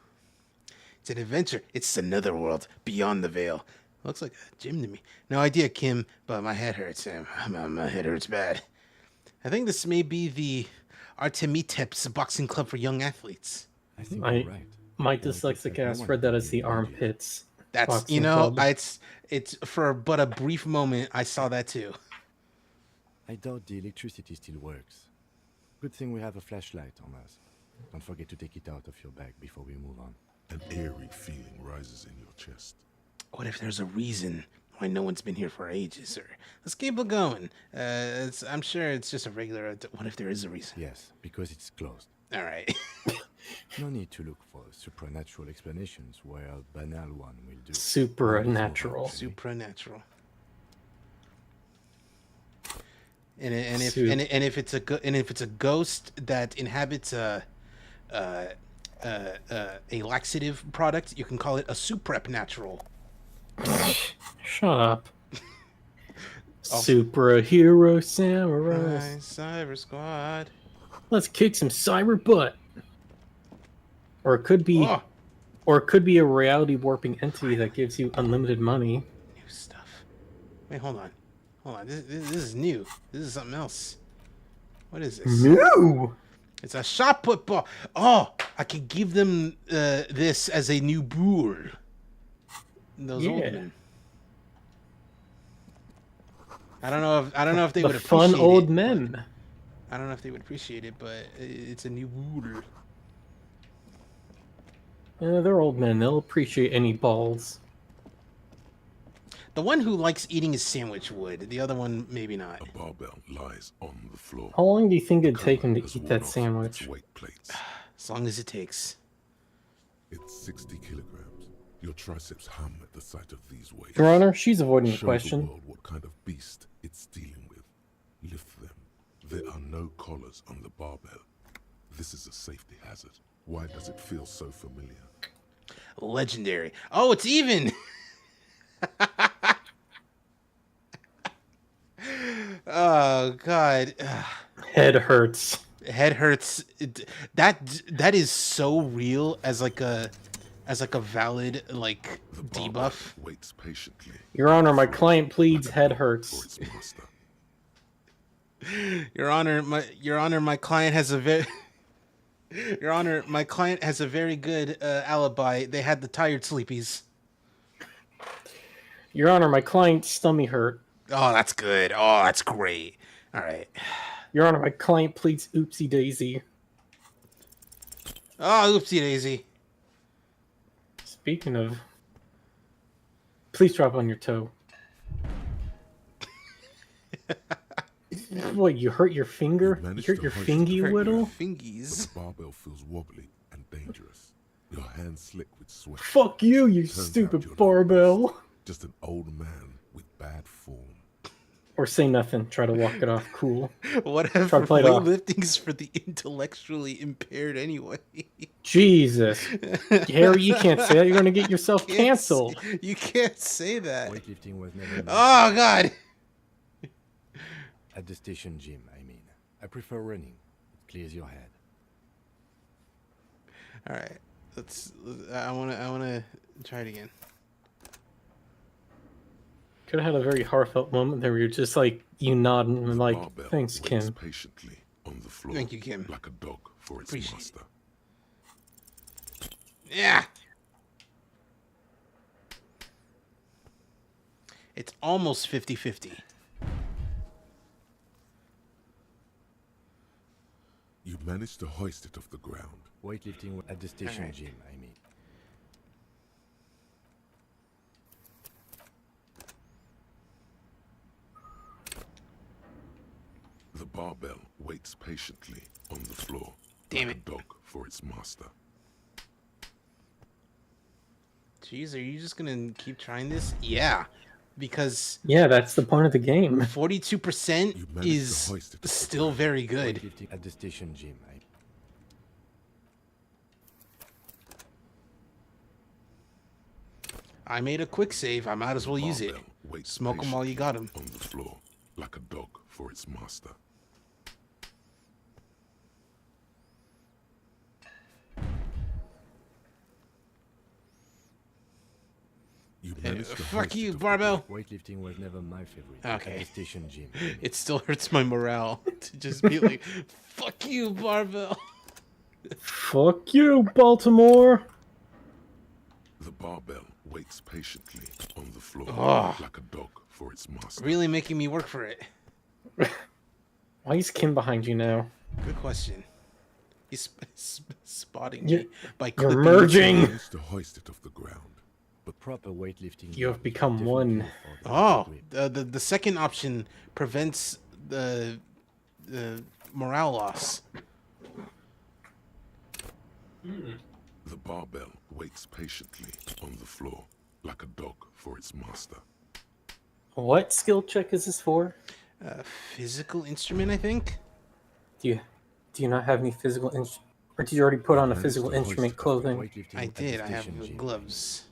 it's an adventure. It's another world beyond the veil. Looks like a gym to me. No idea, Kim, but my head hurts. My head hurts bad. I think this may be the Artemiteps boxing club for young athletes. I think I- you're right. My Well, dyslexic no ass one read that can as be the around you. armpits. That's Boxing club. it's for but a brief moment I saw that too. I doubt the electricity still works. Good thing we have a flashlight on us. Don't forget to take it out of your bag before we move on. An eerie feeling rises in your chest. What if there's a reason why no one's been here for ages? Or let's keep it going. I'm sure it's just a regular. What if there is a reason? Yes, because it's closed. All right. No need to look for supernatural explanations where a banal one will do. Supernatural. Supernatural. and if it's a ghost that inhabits a laxative product, you can call it a Suprep natural. Shut up. Superhero samurais. Cyber Squad. Let's kick some cyber butt. Or it could be, Oh. or it could be a reality warping entity that gives you unlimited money. New stuff. Wait, hold on. This is new. This is something else. What is this? No. It's a shot put ball. Oh, I could give them this as a new bull. Those old men. I don't know if they would appreciate it. Fun old men. I don't know if they would appreciate it, but it's a new bull. They're old men. They'll appreciate any balls. The one who likes eating his sandwich would. The other one, maybe not. A barbell lies on the floor. How long do you think it'd take him to eat that sandwich? Weight plates. As long as it takes. It's 60 kilograms. Your triceps hum at the sight of these weights. Your Honor, she's avoiding the Show question. the world what kind of beast it's dealing with. Lift them. There are no collars on the barbell. This is a safety hazard. Why does it feel so familiar? Legendary. Oh, it's even. Oh God. Head hurts. Head hurts. That is so real as like a valid like debuff. Waits patiently. Your Honor, my client pleads head hurts. Your Honor, my client has a very Your Honor, my client has a very good alibi. They had the tired sleepies. Your Honor, my client's stomach hurt. Oh, that's good. Oh, that's great. All right. Your Honor, my client pleads oopsie daisy. Oh, oopsie daisy. Speaking of, please drop on your toe. What, you hurt your finger? You hurt your fingy whittle? Fingies. The barbell feels wobbly and dangerous. Your hands slick with sweat. Fuck you, you Turns out stupid you're barbell. Just an old man with bad form. Or say nothing. Try to walk it off cool. Whatever. Try to play it off. Weightlifting's for the intellectually impaired anyway. Jesus. Harry, you can't say that. You're going to get yourself canceled. You can't say that. Weightlifting was never Oh, God. At the station gym, I mean. I prefer running. It clears your head. All right. I want to try it again. Could have had a very heartfelt moment there where you're just like, you nod and like, thanks, Kim. Patiently on the floor. Thank you, Kim. Like a dog for its Appreciate master. Yeah. It's almost 50-50. You managed to hoist it off the ground. Weightlifting at the station gym, I mean. The barbell waits patiently on the floor. Damn like it. a dog for its master. Jeez, are you just gonna keep trying this? Yeah, because Yeah, that's the point of the game. 42% You managed to is hoist it off the still very good. Weightlifting at the station gym, I mean. I made a quick save. I might as well use it. Barbell waits Smoke them while you got them. on the floor, like a dog for its master. You managed to Fuck hoist you, it off the barbell. Weightlifting was never my favorite. Okay. At the station gym, I mean. It still hurts my morale to just be like, fuck you, barbell. Fuck you, Baltimore. The barbell waits patiently on the floor, Oh. like a dog for its master. Really making me work for it. Why is Kim behind you now? Good question. He's spotting You- me by You're clipping merging. You managed to hoist it off the ground. But proper weightlifting. You have become one. Oh, the second option prevents the morale loss. The barbell waits patiently on the floor, like a dog for its master. What skill check is this for? Physical instrument, I think. Do you not have any physical or did you already put on a Managed physical to hoist instrument the clothing? weightlifting I at the did. I have station, Jim. gloves.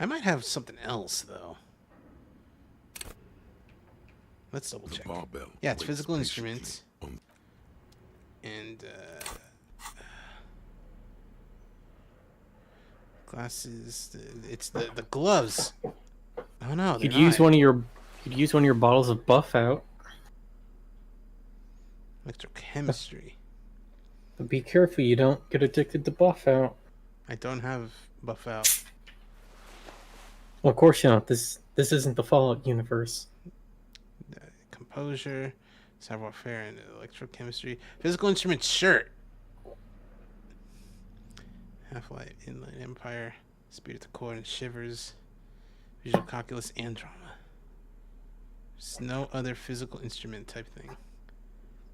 I might have something else though. Let's double check. barbell Yeah, it's waits physical patiently instruments. on- And glasses. It's the gloves. Oh no, You'd they're use not. you'd use one of your bottles of buff out. Electrochemistry. But be careful you don't get addicted to buff out. I don't have buff out. Well, of course you don't. This isn't the Fallout universe. Composure, savoir-faire, and electrochemistry. Physical instruments shirt. Half-Life, Inland Empire, Spirit of the Core, and Shivers. Visual calculus and drama. There's no other physical instrument type thing.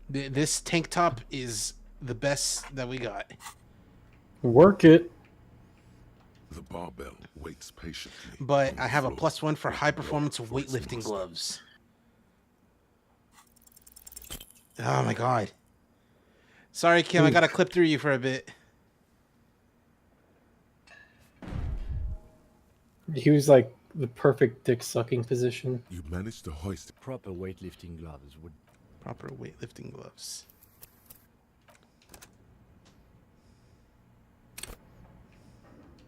This tank top is the best that we got. Work it. The barbell waits patiently. But on the I have a floor, +1 for high performance for its weightlifting master. gloves. Oh my god. Sorry, Kim, I gotta clip through you for a bit. He was like the perfect dick sucking position. You managed to hoist Proper weightlifting gloves would. Proper weightlifting gloves.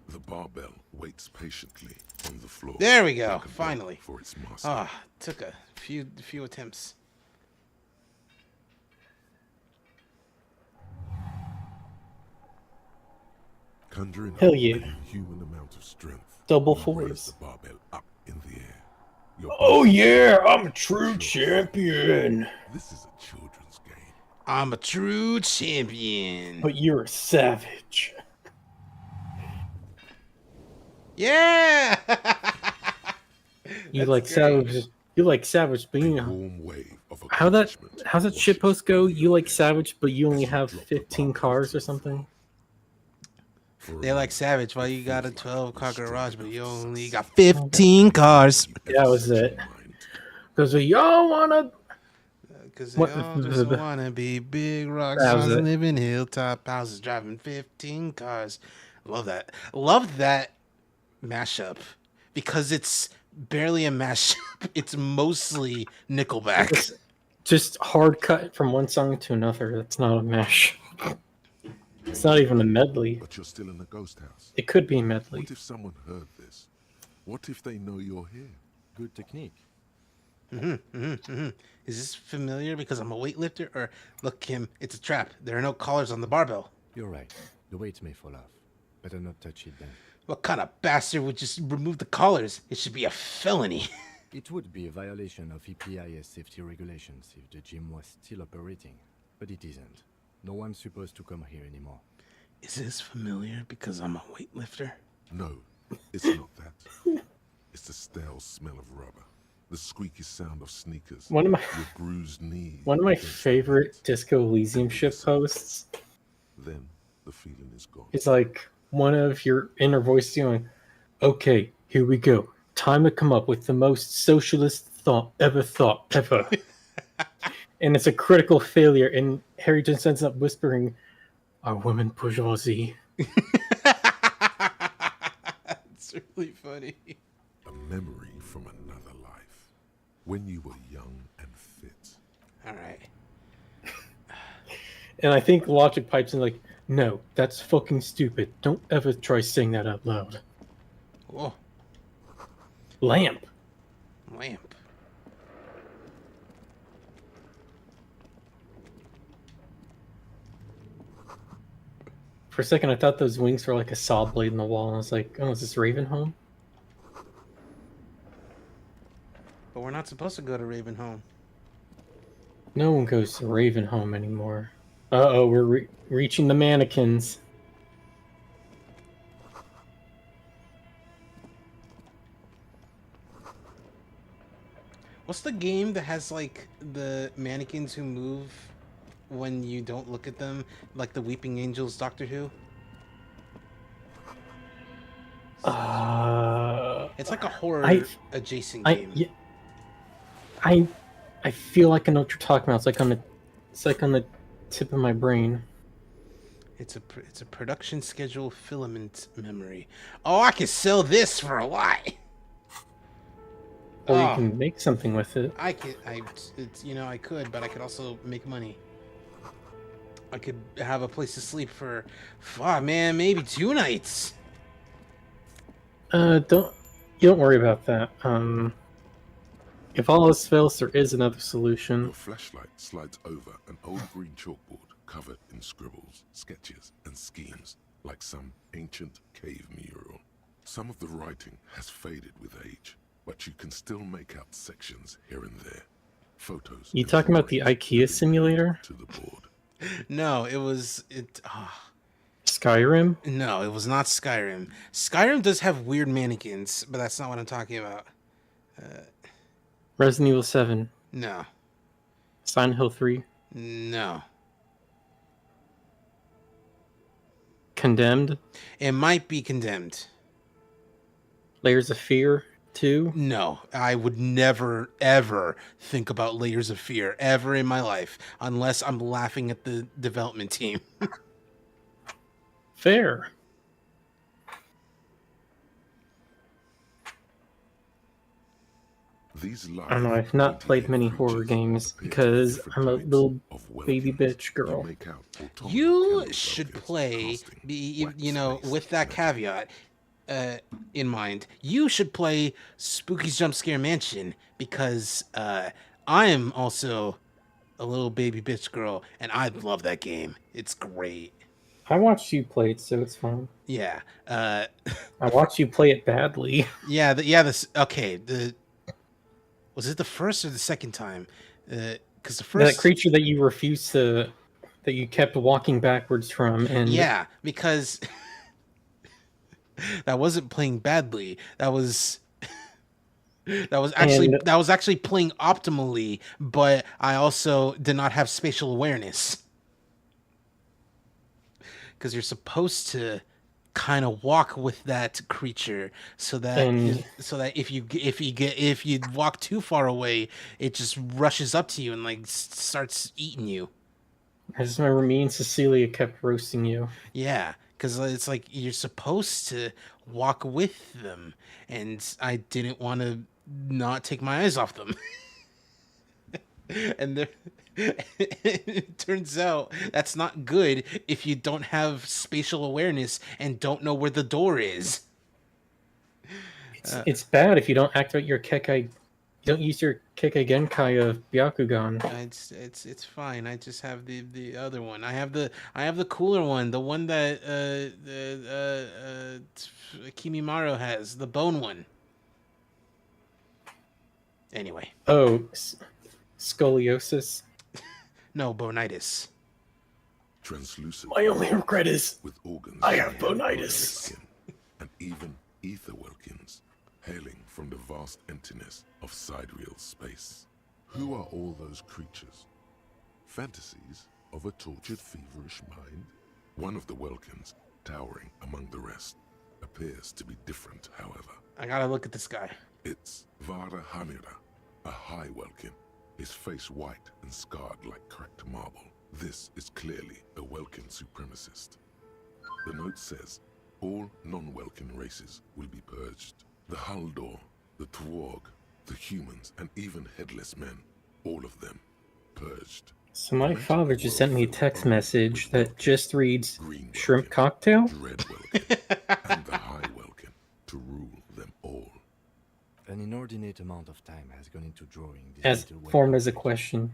the barbell waits patiently on the floor. There we go, like a dog finally. For its master. Ah, took a few attempts. Conjuring Hell up yeah. an inhuman amount of strength. Double you raise fours. the barbell up in the air. Your Oh body- yeah, I'm a true champion. This is a children's game. I'm a true champion. But you're a savage. Yeah. You That's like great. savage. You like savage, but you A know warm wave of how's that accomplishment shitpost washes go? over You your like head. savage, but you only As you have drop the 15 barbell cars to or the something. floor. For a They like moment, savage. Why it you got a feels like 12 car you're garage, strong but you enough to only succeed. got 15 cars? You Yeah, that ever was set it. your mind to. Because y'all wanna. Because What- they all just want to be big rock That was stars and it. live in hilltop houses, driving 15 cars. Love that. Love that mashup. Because it's barely a mashup. It's mostly Nickelback. Just hard cut from one song to another. That's not a mesh. It's not even a medley. But you're still in a ghost house. It could be a medley. What if someone heard this? What if they know you're here? Good technique. Is this familiar because I'm a weightlifter? Or, look, Kim, it's a trap. There are no collars on the barbell. You're right. The weights may fall off. Better not touch it then. What kind of bastard would just remove the collars? It should be a felony. It would be a violation of EPIS safety regulations if the gym was still operating, but it isn't. No one's supposed to come here anymore. Is this familiar because I'm a weightlifter? No, it's not that. It's the stale smell of rubber, the squeaky sound of sneakers, One of my your bruised knees. one of my against the favorite pavement. Disco Elysium ship posts Then the feeling is gone. is like one of your inner voice going, "Okay, here we go. Time to come up with the most socialist thought ever. And it's a critical failure, and Harry just ends up whispering, "Are women bourgeoisie?" It's really funny. A memory from another life, when you were young and fit. All right. And I think Logic pipes in like, "No, that's fucking stupid. Don't ever try saying that out loud." Whoa, Lamp. lamp. For a second, I thought those wings were like a saw blade in the wall, and I was like, "Oh, is this Ravenholm?" But we're not supposed to go to Ravenholm. No one goes to Ravenholm anymore. Uh-oh, we're reaching the mannequins. What's the game that has like the mannequins who move when you don't look at them, like the Weeping Angels Doctor Who? It's like a horror adjacent I, game. yeah, I feel like I know what you're talking about. It's like on the tip of my brain. It's a production schedule filament memory. Oh, I can sell this for a lot. Or you Oh, can make something with it. I could, but I could also make money. I could have a place to sleep for, man, maybe 2 nights. Don't worry about that. If all else fails, there is another solution. Your flashlight slides over an old green chalkboard covered in scribbles, sketches, and schemes, like some ancient cave mural. Some of the writing has faded with age, but you can still make out sections here and there. Photos. You and talking about the drawings IKEA simulator? to the board. No, it was Skyrim? No, it was not Skyrim. Skyrim does have weird mannequins, but that's not what I'm talking about. Resident Evil 7? No. Silent Hill 3? No. Condemned? It might be Condemned. Layers of Fear 2? No, I would never, ever think about Layers of Fear ever in my life, unless I'm laughing at the development team. Fair. These I don't know, I've not played many horror games because I'm a little baby bitch girl. You should play, with that caveat in mind, you should play Spooky's Jump Scare Mansion, because I am also a little baby bitch girl, and I love that game. It's great. I watched you play it, so it's fine. Yeah. I watched you play it badly. Yeah. Was it the first or the second time? Because the first... That creature that you refused to... that you kept walking backwards from, and... Yeah, because... that wasn't playing badly. That was actually playing optimally, but I also did not have spatial awareness. Because you're supposed to kind of walk with that creature so that if you walk too far away, it just rushes up to you and like starts eating you. I just remember me and Cecilia kept roasting you. Yeah, because it's like you're supposed to walk with them, and I didn't want to not take my eyes off them. And it turns out that's not good if you don't have spatial awareness and don't know where the door is. It's bad if you don't activate your Kekai. Don't use your Kekai Genkai of Byakugan. It's fine. I just have the other one. I have the cooler one, the one that Kimimaro has, the bone one. Anyway. Oh, scoliosis. No, bonitis. Translucent. My only regret is with organs I have bonitis. And even ether Wilkins, hailing from the vast emptiness of sidereal space. Who are all those creatures? Fantasies of a tortured, feverish mind? One of the Welkins, towering among the rest, appears to be different, however. I gotta look at this guy. It's Vara Hamira, a high Welkin, his face white and scarred like cracked marble. This is clearly a Welkin supremacist. The note says, all non-Welkin races will be purged. The Haldor, the Twarg, the humans, and even headless men, all of them, purged. So my father just sent me a text message that just reads, Shrimp Cocktail? Dread Welkin, and the High Welkin, to rule them all. An inordinate amount of time has gone into drawing this As little formed as a question.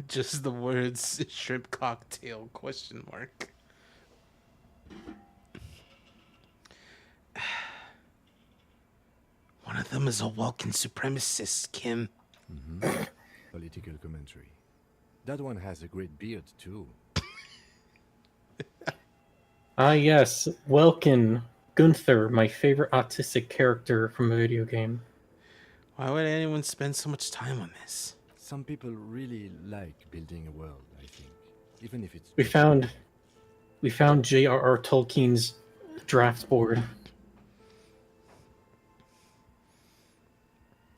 Just the words shrimp cocktail ? One of them is a Welkin supremacist, Kim. Political commentary. That one has a great beard too. Ah yes, Welkin. Gunther, my favorite autistic character from a video game. Why would anyone spend so much time on this? Some people really like building a world, I think. Even if it's... We found J.R.R. Tolkien's draft board.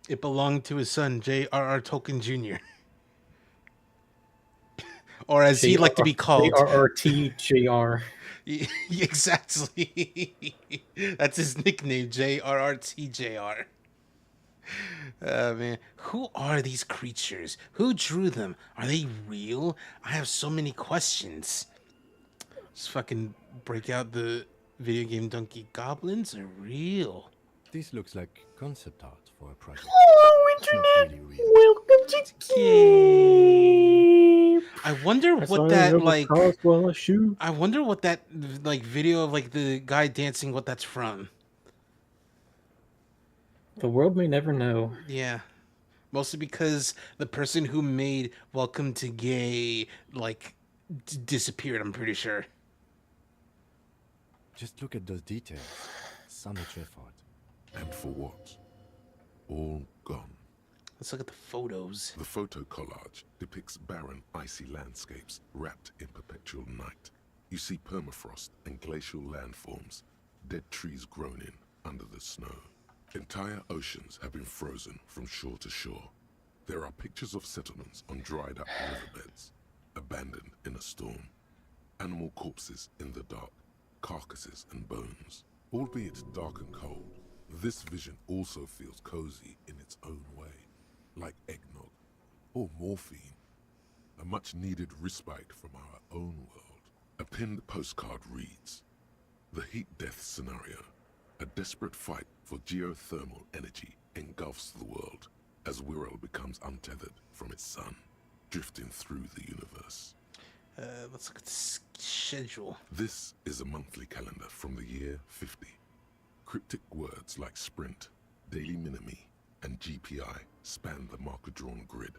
It belonged to his son, J.R.R. Tolkien Jr. Or as he liked to be called. JRRTJR. Exactly. That's his nickname, JRRTJR. Man, who are these creatures? Who drew them? Are they real? I have so many questions. Just fucking break out the video game donkey. Goblins are real. This looks like concept art for a project. Hello, It's not Internet! really real. Welcome to game! I wonder As what long that as like. Coswell shoot. I wonder what that like video of like the guy dancing. What that's from? The world may never know. Yeah, mostly because the person who made Welcome to Gay like disappeared. I'm pretty sure. Just look at those details. So much effort. And for what? All gone. Let's look at the photos. The photo collage depicts barren, icy landscapes wrapped in perpetual night. You see permafrost and glacial landforms, dead trees grown in under the snow. Entire oceans have been frozen from shore to shore. There are pictures of settlements on dried up riverbeds, abandoned in a storm. Animal corpses in the dark, carcasses and bones. Albeit dark and cold, this vision also feels cozy in its own way, like eggnog or morphine, a much-needed respite from our own world. A pinned postcard reads, "The heat death scenario, a desperate fight for geothermal energy engulfs the world as Wirral becomes untethered from its sun, drifting through the universe." Let's look at the schedule. This is a monthly calendar from the year 50. Cryptic words like sprint, daily minimi, and GPI span the marker-drawn grid,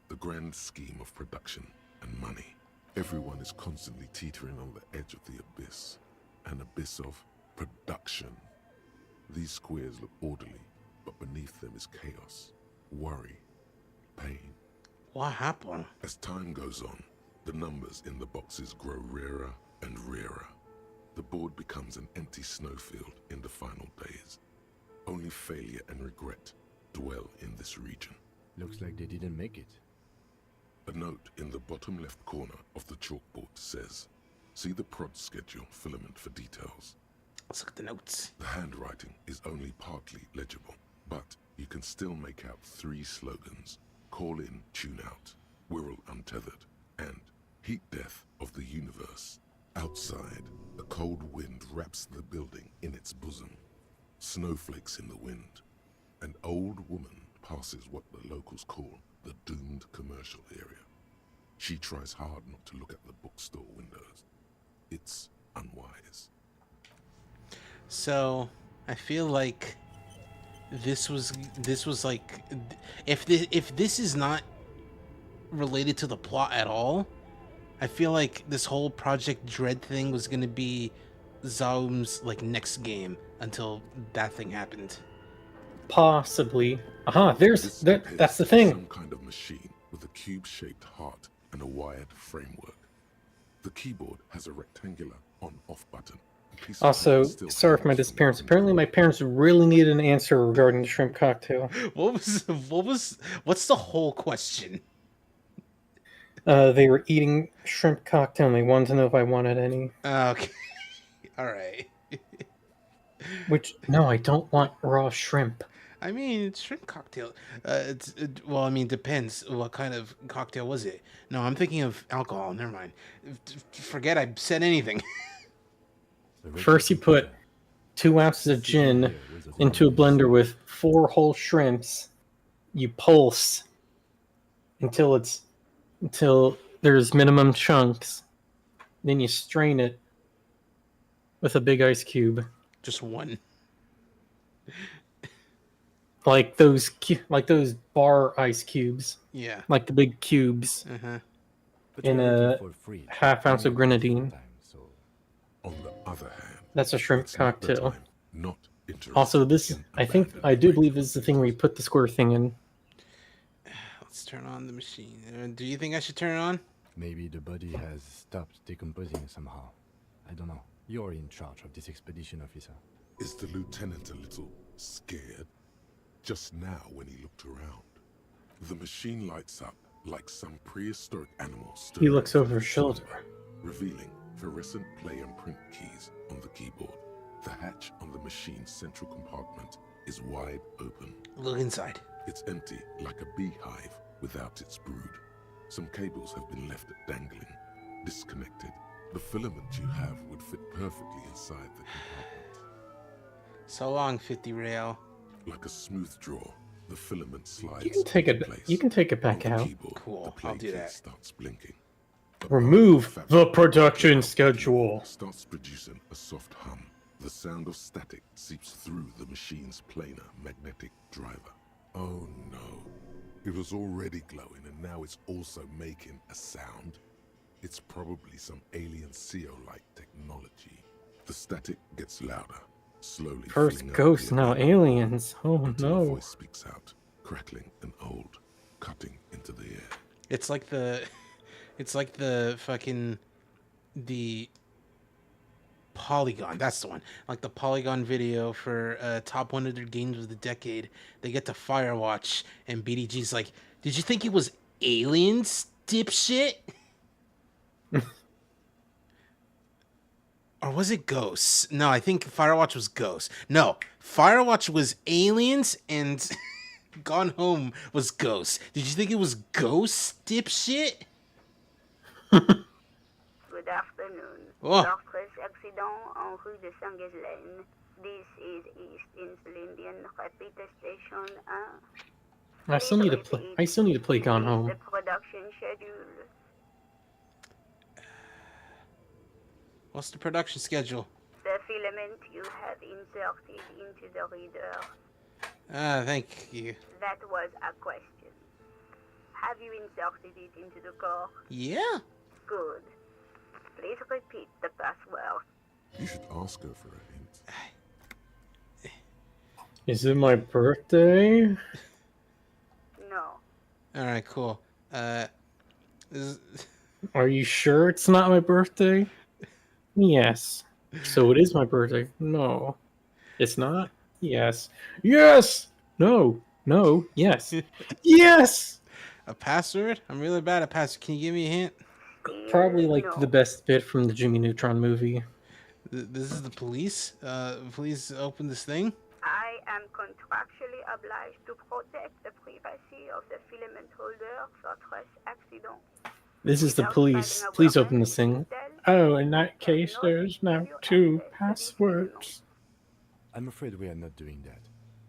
the grand scheme of production and money. Everyone is constantly teetering on the edge of the abyss, an abyss of production. These squares look orderly, but beneath them is chaos, worry, pain. What happened? As time goes on, the numbers in the boxes grow rarer and rarer. The board becomes an empty snowfield in the final days. Only failure and regret dwell in this region. Looks like they didn't make it. A note in the bottom left corner of the chalkboard says, "See the prod schedule filament for details." Let's look at the notes. The handwriting is only partly legible, but you can still make out 3 slogans: "Call in, tune out," "Wirral untethered," and "Heat death of the universe." Outside, a cold wind wraps the building in its bosom. Snowflakes in the wind. An old woman passes what the locals call the doomed commercial area. She tries hard not to look at the bookstore windows. It's unwise. So I feel like this was like if this is not related to the plot at all, I feel like this whole Project Dread thing was gonna be Zaum's like next game until that thing happened. Possibly. That's the appears to be thing. Some kind of machine with a cube-shaped heart and a wired framework. The keyboard has a rectangular on-off button. A piece of Also, paper still sorry for my hangs from the disappearance. control. Apparently, my parents really needed an answer regarding the shrimp cocktail. What's the whole question? They were eating shrimp cocktail and they wanted to know if I wanted any. Okay. All right. Which, no, I don't want raw shrimp. I mean, it's shrimp cocktail. Well, I mean, depends. What kind of cocktail was it? No, I'm thinking of alcohol. Never mind. Forget I said anything. First, you put 2 ounces of gin into a blender with 4 whole shrimps. You pulse until there's minimum chunks. Then you strain it with a big ice cube. Just one. Like those bar ice cubes. Yeah. Like the big cubes. Uh-huh. In a half-ounce of grenadine. On the other hand, That's a shrimp it's not the cocktail. time not interested Also, this, in I abandoned do believe this is the thing where you put the square thing in. Let's turn on the machine. Do you think I should turn it on? Maybe the body has stopped decomposing somehow. I don't know. You're in charge of this expedition, officer. Is the lieutenant a little scared? just now when he looked around. The machine lights up like some prehistoric animal He stirring looks over from his its shoulder. slumber, revealing fluorescent play and print keys on the keyboard. The hatch on the machine's central compartment is wide open. Look inside. It's empty like a beehive without its brood. Some cables have been left dangling, disconnected. The filament you have would fit perfectly inside the compartment. So long, 50 Real. Like a smooth draw, the filament slides You can take into it. place. You can take it back On the out. keyboard, Cool, the play I'll do key that. starts blinking. Remove the production schedule. Starts producing a soft hum. The sound of static seeps through the machine's planar magnetic driver. Oh no. It was already glowing and now it's also making a sound. It's probably some alien CO-like technology. The static gets louder, slowly First filling up ghosts, the now environment aliens. Oh until a no. voice speaks out, crackling and old, cutting into the air. It's like the fucking the Polygon. That's the one. Like the Polygon video for top 100 games of the decade. They get to Firewatch and BDG's like, "Did you think it was aliens, dipshit?" Or was it ghosts? No, I think Firewatch was ghosts. No, Firewatch was aliens and Gone Home was ghosts. Did you think it was ghosts, dipshit? Good afternoon. Oh. Doctor's accident en rue de Saint-Ghislaine. This is East Insulindian Repeater Station 1. I still need to play. I still need to play Gone Home. The production schedule. What's the production schedule? The filament you have inserted into the reader. Thank you. That was a question. Have you inserted it into the core? Yeah. Good. Please repeat the password. You should ask her for a hint. Is it my birthday? No. All right, cool. Are you sure it's not my birthday? Yes. So it is my birthday. No. It's not? Yes. Yes! No. No. Yes. Yes! A password? I'm really bad at password. Can you give me a hint? Probably like the best bit from the Jimmy Neutron movie. This is the police. Please open this thing. I am contractually obliged to protect the privacy of the filament holder for stress accident. This is the police. Please open this thing. Oh, in that case, there's now 2 passwords. I'm afraid we are not doing that,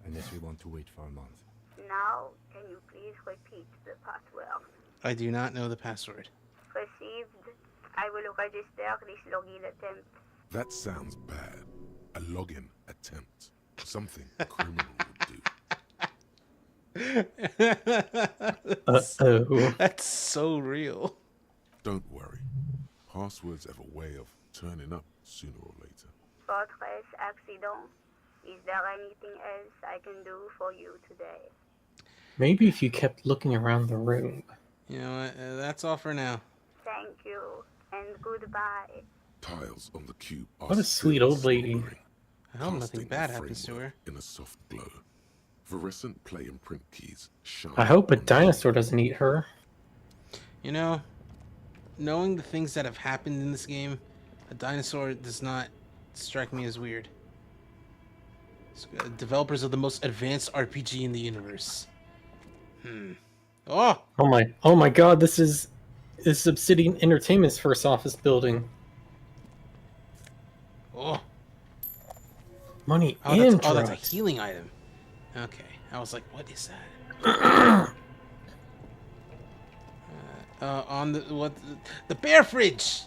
unless we want to wait for a month. Now, can you please repeat the password? I do not know the password. Received. I will register this login attempt. That sounds bad. A login attempt. Something a criminal would do. Uh-oh. That's so real. Don't worry. Passwords have a way of turning up sooner or later. For stress accident, is there anything else I can do for you today? Maybe if you kept looking around the room. You know what? That's all for now. Thank you, and goodbye. Tiles on the cube are What a sweet old lady. smoldering, I hope nothing casting bad the happens to her. framework in a soft glow. Fluorescent play and print keys shine. I hope a on the dinosaur doesn't eat her. You know, knowing the things that have happened in this game, a dinosaur does not strike me as weird. Developers of the most advanced RPG in the universe. Oh! Oh my god, this is Obsidian Entertainment's first office building. Oh! Money Oh, and that's a drugs. healing item. Okay, I was like, what is that? On the bear fridge.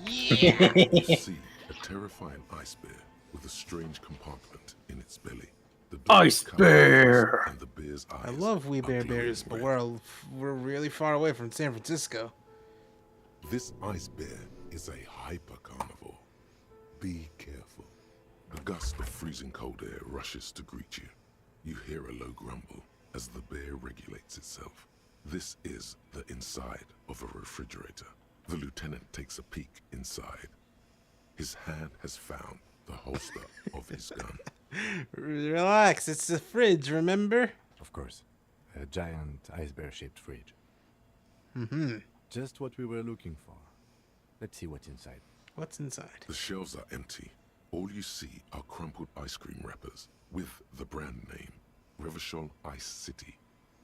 Yeah. You see a terrifying ice bear with a strange compartment in its belly. The Ice bear. And the bear's eyes I love We are Bear glowing Bears, but red. we're really far away from San Francisco. This ice bear is a hyper carnivore. Be careful. A gust of freezing cold air rushes to greet you. You hear a low grumble as the bear regulates itself. This is the inside of a refrigerator. The lieutenant takes a peek inside. His hand has found the holster of his gun. Relax, it's the fridge, remember? Of course. A giant ice bear-shaped fridge. Mm-hmm. Just what we were looking for. Let's see what's inside. What's inside? The shelves are empty. All you see are crumpled ice cream wrappers with the brand name, Revachol Ice City.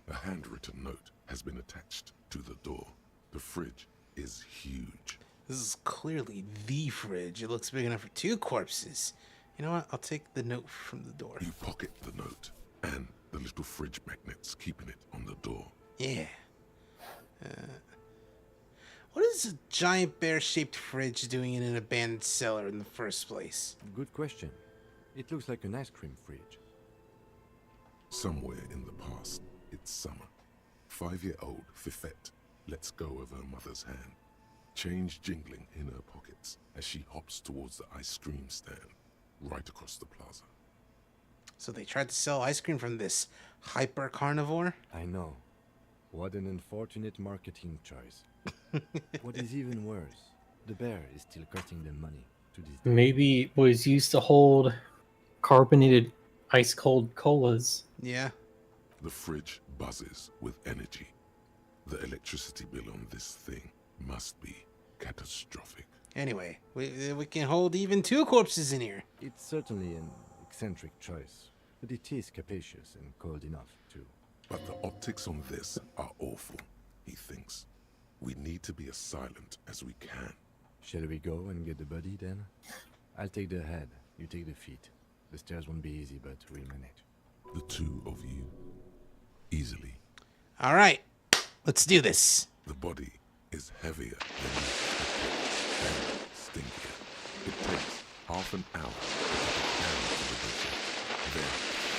A handwritten note has been attached to the door. The fridge is huge. This is clearly the fridge. It looks big enough for 2 corpses. You know what? I'll take the note from the door. You pocket the note and the little fridge magnets keeping it on the door. Yeah. What is a giant bear-shaped fridge doing in an abandoned cellar in the first place? Good question. It looks like an ice cream fridge. Somewhere in the past, it's summer. 5-year-old Fifette lets go of her mother's hand. Change jingling in her pockets as she hops towards the ice cream stand right across the plaza. So they tried to sell ice cream from this hyper carnivore? I know. What an unfortunate marketing choice. What is even worse, the bear is still costing them money to this day. Maybe it was used to hold carbonated ice cold colas. Yeah. The fridge buzzes with energy. The electricity bill on this thing must be catastrophic. Anyway, we can hold even 2 corpses in here. It's certainly an eccentric choice, but it is capacious and cold enough, too. But the optics on this are awful, he thinks. We need to be as silent as we can. Shall we go and get the body, then? I'll take the head, you take the feet. The stairs won't be easy, but we'll manage. The 2 of you, easily. All right, let's do this. The body is heavier than you expected and stinkier. It takes half an hour to get it down to the butcher. Then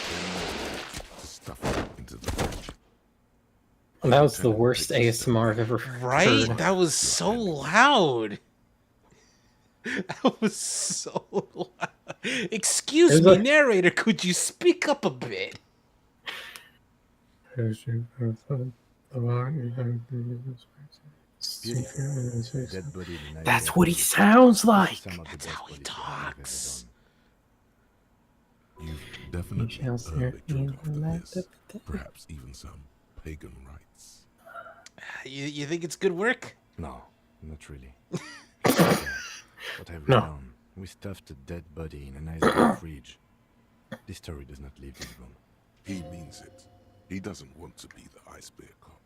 10 more minutes to stuff it into the fridge. That was the worst ASMR I've ever Right? heard. That was so loud. That was so loud. Excuse me, narrator, could you speak up a bit? That's what he sounds like. That's how he talks. You've definitely earned a drink after this. Perhaps even some pagan rites. You think it's good work? No, not really. What have we done? We stuffed a dead body in an ice fridge. This story does not leave this room. He means it. He doesn't want to be the ice bear cop.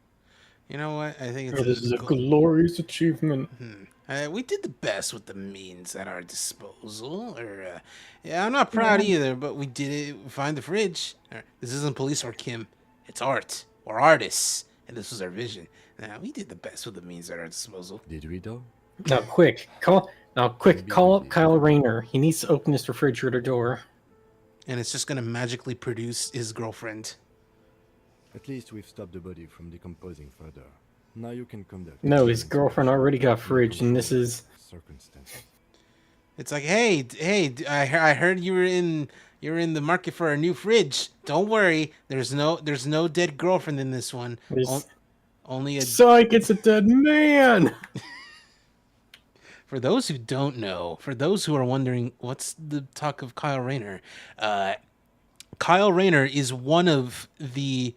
You know what? I think it's This is a glorious achievement. we did the best with the means at our disposal. Yeah, I'm not proud either, but we did it. Find the fridge. This isn't police or Kim. It's art. We're artists, and this was our vision. We did the best with the means at our disposal. Did we, though? Now, call up Kyle Rayner. He needs to open this refrigerator door. And it's just gonna magically produce his girlfriend. At least we've stopped the body from decomposing further. Now you can conduct. No, his girlfriend already got fridged, and this is circumstances. It's like, hey, I heard you were in the market for a new fridge. Don't worry, there's no dead girlfriend in this one. Only a psych. It's a dead man. For those who don't know, for those who are wondering, what's the talk of Kyle Rayner? Kyle Rayner is one of the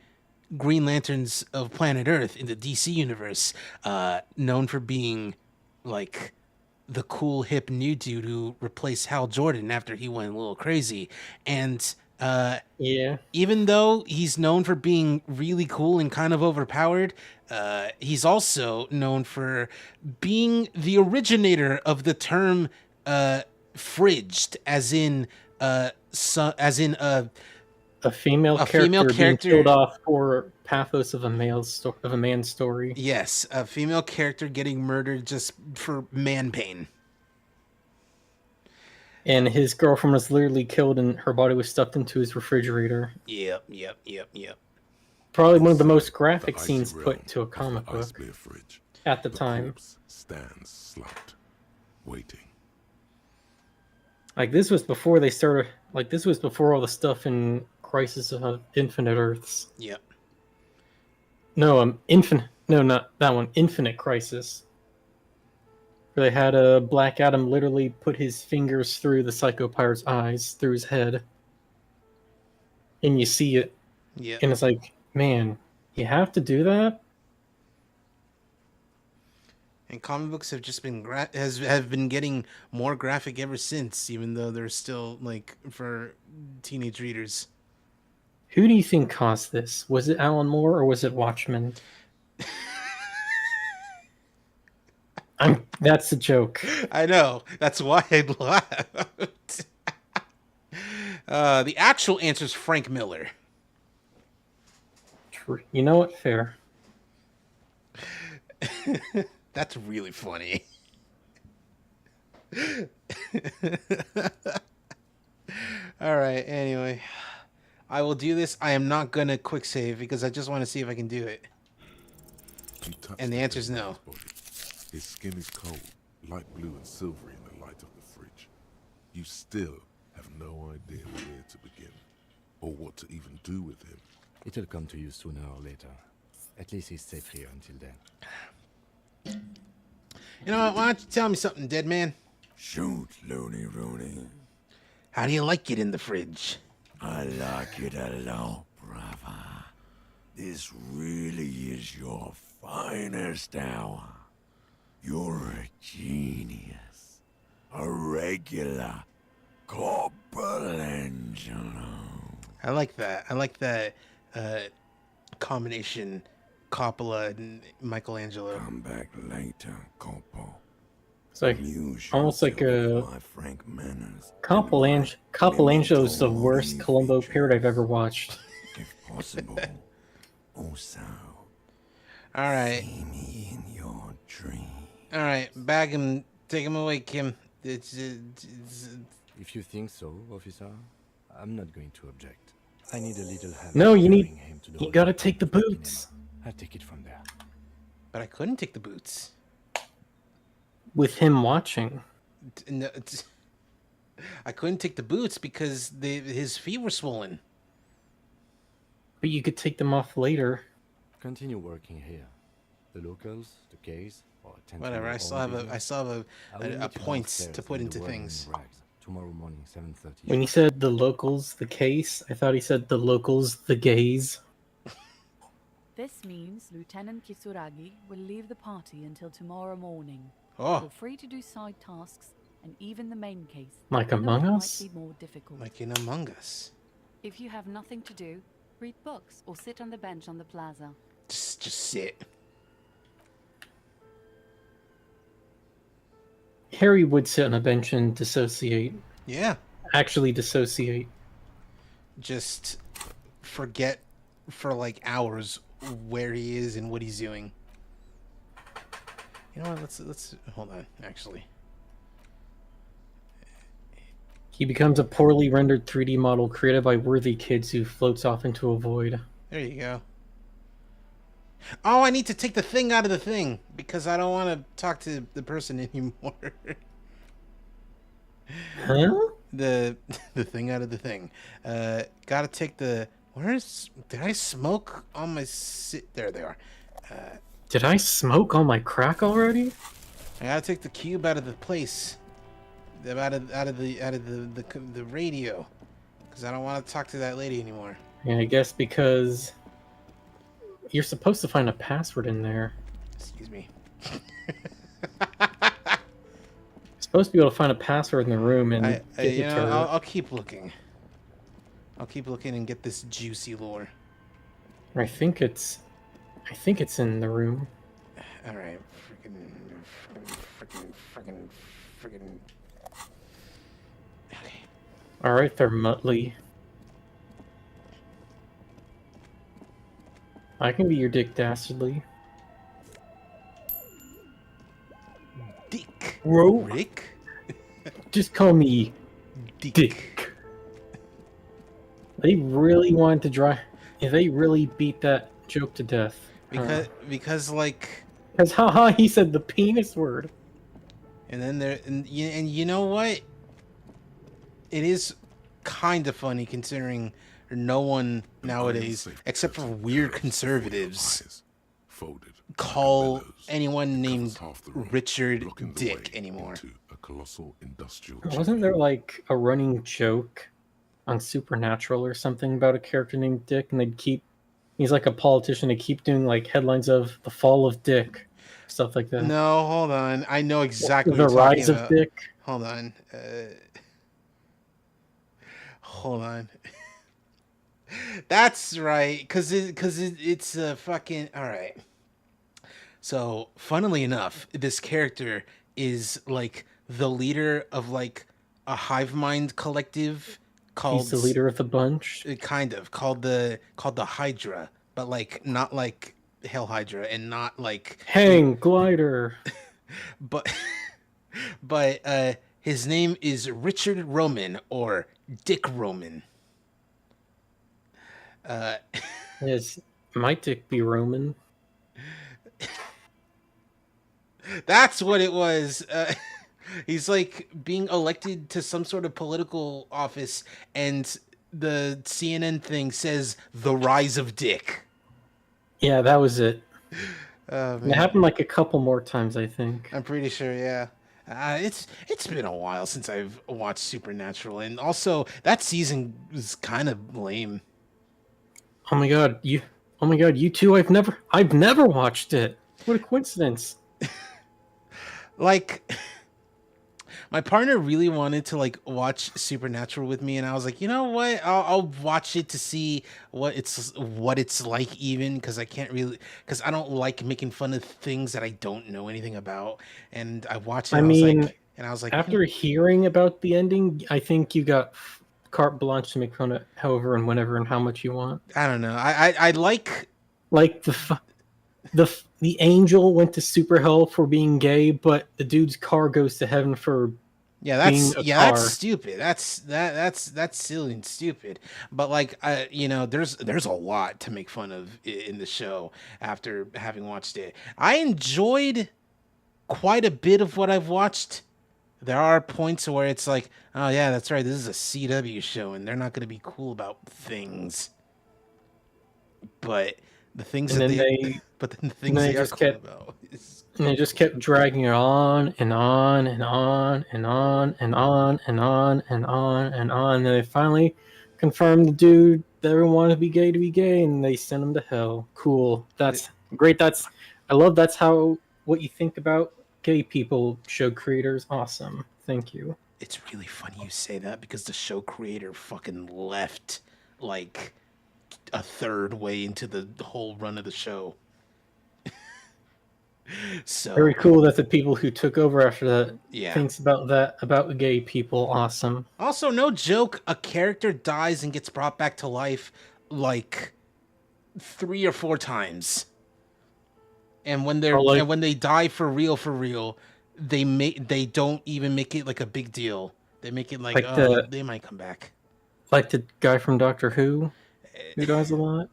Green Lanterns of planet Earth in the DC universe, known for being like the cool hip new dude who replaced Hal Jordan after he went a little crazy. And even though he's known for being really cool and kind of overpowered, he's also known for being the originator of the term fridged, as in a female character being killed off for pathos of a man's story. Yes, a female character getting murdered just for man pain. And his girlfriend was literally killed, and her body was stuffed into his refrigerator. Yep. Probably one of the most graphic scenes put into a comic book at the time. Stands slumped, waiting. Like, this was before they started. Like, this was before all the stuff in Crisis of Infinite Earths. Yep. No, No, not that one. Infinite Crisis. Where they had a Black Adam literally put his fingers through the Psycho Pirate's eyes, through his head. and you see it, Yeah. and it's like, man, you have to do that. And comic books have just been have been getting more graphic ever since, even though they're still like for teenage readers. Who do you think caused this? Was it Alan Moore or was it Watchmen? That's the joke. I know. That's why I laughed. The actual answer is Frank Miller. True. You know what? Fair. That's really funny. All right. Anyway, I will do this. I am not gonna quick save because I just want to see if I can do it. And the answer is no. His skin is cold, light blue and silvery in the light of the fridge. You still have no idea where to begin, or what to even do with him. It'll come to you sooner or later. At least he's safe here until then. You know what? Why don't you tell me something, dead man? Shoot, Looney Rooney. How do you like it in the fridge? I like it a lot, brother. This really is your finest hour. You're a genius. A regular Copperangelo. I like that. I like that combination, Coppola and Michelangelo. Come back later, Coppo. It's like almost like a Coppolangelo's the worst Columbo parrot I've ever watched. If possible, also. All right. See me in your dream. All right, bag him. Take him away, Kim. If you think so, officer, I'm not going to object. I need a little help. No, you you gotta take the boots. I'll take it from there. But I couldn't take the boots. With him watching. No, I couldn't take the boots because his feet were swollen. But you could take them off later. Continue working here. The locals, the case, or whatever. I still have a point to put into things. Tomorrow morning, 7:30. When he said the locals, the case, I thought he said the locals, the gays. This means Lieutenant Kisuragi will leave the party until tomorrow morning. Oh. You're free to do side tasks and even the main case. Like even though Among it Us? might be more difficult. Like in Among Us. If you have nothing to do, read books or sit on the bench on the plaza. Just sit. Harry would sit on a bench and dissociate. Yeah. Actually dissociate. Just forget for like hours where he is and what he's doing. You know what? Let's hold on. Actually, He becomes a poorly rendered 3D model created by worthy kids who floats off into a void. there you go. Oh, I need to take the thing out of the thing because I don't want to talk to the person anymore. Huh? The thing out of the thing. Gotta take the. Did I smoke on my there they are. Did I smoke all my crack already? I gotta take the cube out of the place. Out of the radio. Because I don't want to talk to that lady anymore. Yeah, I guess because you're supposed to find a password in there. Excuse me. Supposed to be able to find a password in the room and get you the know, turret. I'll keep looking. I'll keep looking and get this juicy lore. I think it's in the room. All right, freaking. Okay. All right, there, Muttley. I can be your Dick Dastardly. Dick. Bro. Rick. Just call me Dick. They really wanted to try. Yeah, they really beat that joke to death. Because like. Because haha, he said the penis word. And then and you know what? It is kind of funny considering no one nowadays, except for weird conservatives, call anyone named Richard Dick anymore. A colossal industrial Wasn't there like a running joke on Supernatural or something about a character named Dick, and he's like a politician. They keep doing like headlines of the fall of Dick, stuff like that. No, hold on. I know exactly what The you're talking rise of about. Dick. Hold on. Hold on. That's right, it's a fucking all right. So, funnily enough, this character is like the leader of like a hive mind collective called He's the leader of the bunch. kind of called the Hydra, but like not like Hell Hydra and not like Hang glider. but his name is Richard Roman or Dick Roman. Yes, might Dick be Roman? That's what it was. He's like being elected to some sort of political office, and the CNN thing says the rise of Dick. Yeah, that was it. Oh, It happened like a couple more times, I think. I'm pretty sure, yeah. It's been a while since I've watched Supernatural, and also that season was kind of lame. Oh my god, you too. I've never watched it. What a coincidence. Like, my partner really wanted to like watch Supernatural with me, and I was like, you know what? I'll watch it to see what it's like, even because I don't like making fun of things that I don't know anything about. And I watched it. I was like, after hearing about the ending, I think you got carte blanche to make fun of however and whenever and how much you want. I don't know. I like the angel went to super hell for being gay, but the dude's car goes to heaven for being a car. That's stupid. That's silly and stupid. But like, there's a lot to make fun of in the show after having watched it. I enjoyed quite a bit of what I've watched. There are points where it's like, oh yeah, that's right, this is a CW show, and they're not going to be cool about things. But the things and that they are cool about. And they just kept dragging it on and on and on and on and on and on and on and on. And they finally confirmed the dude that everyone wanted to be gay, and they sent him to hell. Cool. That's great. I love that's how what you think about gay people, show creators. Awesome. Thank you. It's really funny you say that because the show creator fucking left like a third way into the whole run of the show. So very cool that the people who took over after that thinks about gay people. Awesome. Also, no joke, a character dies and gets brought back to life like 3 or 4 times. And when they die for real, they don't even make it like a big deal. They make it like they might come back. Like the guy from Doctor Who dies a lot.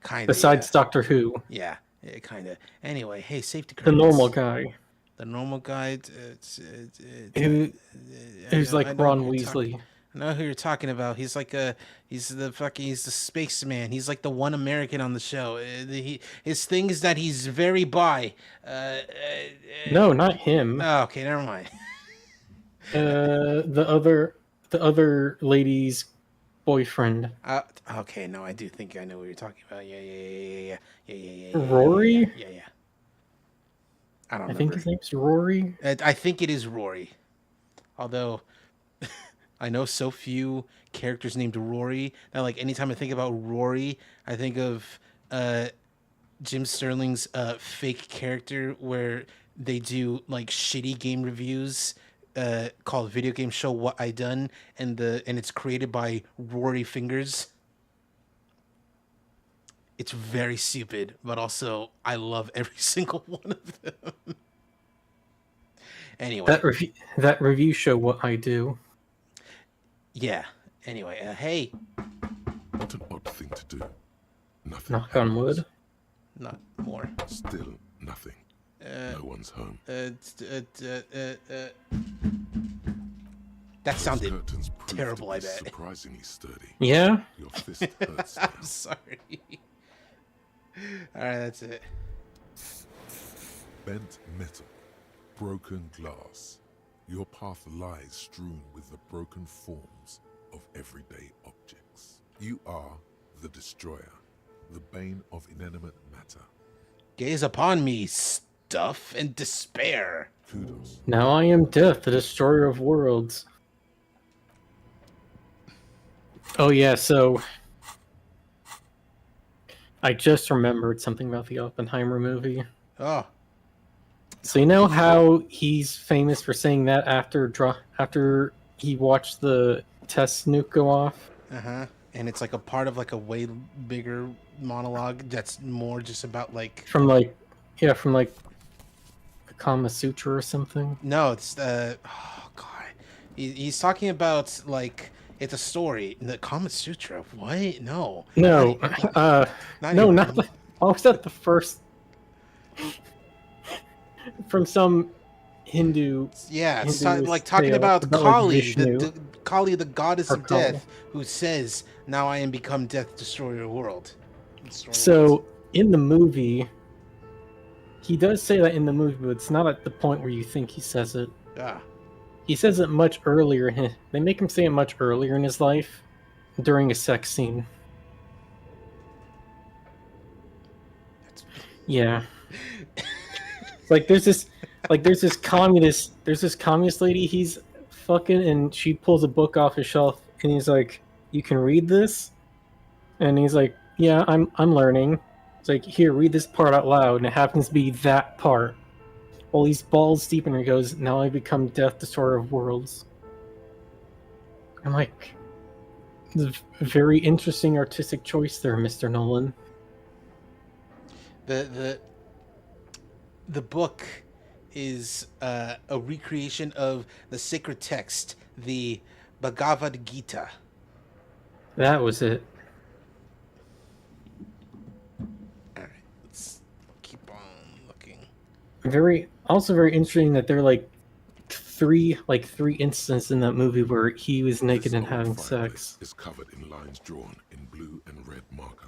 Kind of. Besides Doctor Who. Yeah, kind of. Anyway, hey, safety The credits. normal guy. The normal guy. Who's like Ron Weasley. I know who you're talking about. He's like he's the spaceman. He's like the one American on the show. His thing is that he's very bi. No, not him. Oh, okay, never mind. The other lady's boyfriend. Okay, no, I do think I know what you're talking about. Yeah. Rory? Yeah. I don't know. I think his name's Rory. I think it is Rory. Although I know so few characters named Rory that like anytime I think about Rory, I think of Jim Sterling's fake character where they do like shitty game reviews called Video Game Show What I Done, and it's created by Rory Fingers. It's very stupid, but also I love every single one of them. Anyway, that review show What I Do. Yeah. Anyway, hey. What an odd thing to do. Nothing. Knock on wood. Not more. Still nothing. No one's home. That sounded terrible, I bet. Surprisingly sturdy. Yeah? Your fist hurts now. I'm sorry. Alright, that's it. Bent metal. Broken glass. Your path lies strewn with the broken forms of everyday objects. You are the destroyer, the bane of inanimate matter. Gaze upon me, stuff and despair. Kudos. Now I am Death, the destroyer of worlds. Oh yeah, so I just remembered something about the Oppenheimer movie. Oh. So you know how he's famous for saying that after he watched the test nuke go off? Uh-huh. And it's like a part of like a way bigger monologue that's more just about like From like the Kama Sutra or something. No, it's oh god. He's talking about like it's a story. The Kama Sutra. What? No. No, Not the, I was at the first from some Hindu. Yeah, it's Hinduist like talking tale about like, Kali, Vishnu. the Kali, the goddess Or of Kali. death, who says, "Now I am become death, destroyer of world." So in the movie, he does say that in the movie, but it's not at the point where you think he says it. Ah. He says it much earlier. They make him say it much earlier in his life, during a sex scene. Yeah. Like there's this communist lady he's fucking, and she pulls a book off his shelf and he's like, "You can read this?" And he's like, "Yeah, I'm learning." It's like, "Here, read this part out loud," and it happens to be that part. Well, he's balls deep and he goes, "Now I become Death, Destroyer of Worlds." I'm like, it's a very interesting artistic choice there, Mr. Nolan. The book is a recreation of the sacred text, the Bhagavad Gita. That was it. All right, let's keep on looking. Very interesting that there are like three instances in that movie where he was naked and having sex. Is covered in lines drawn in blue and red marker.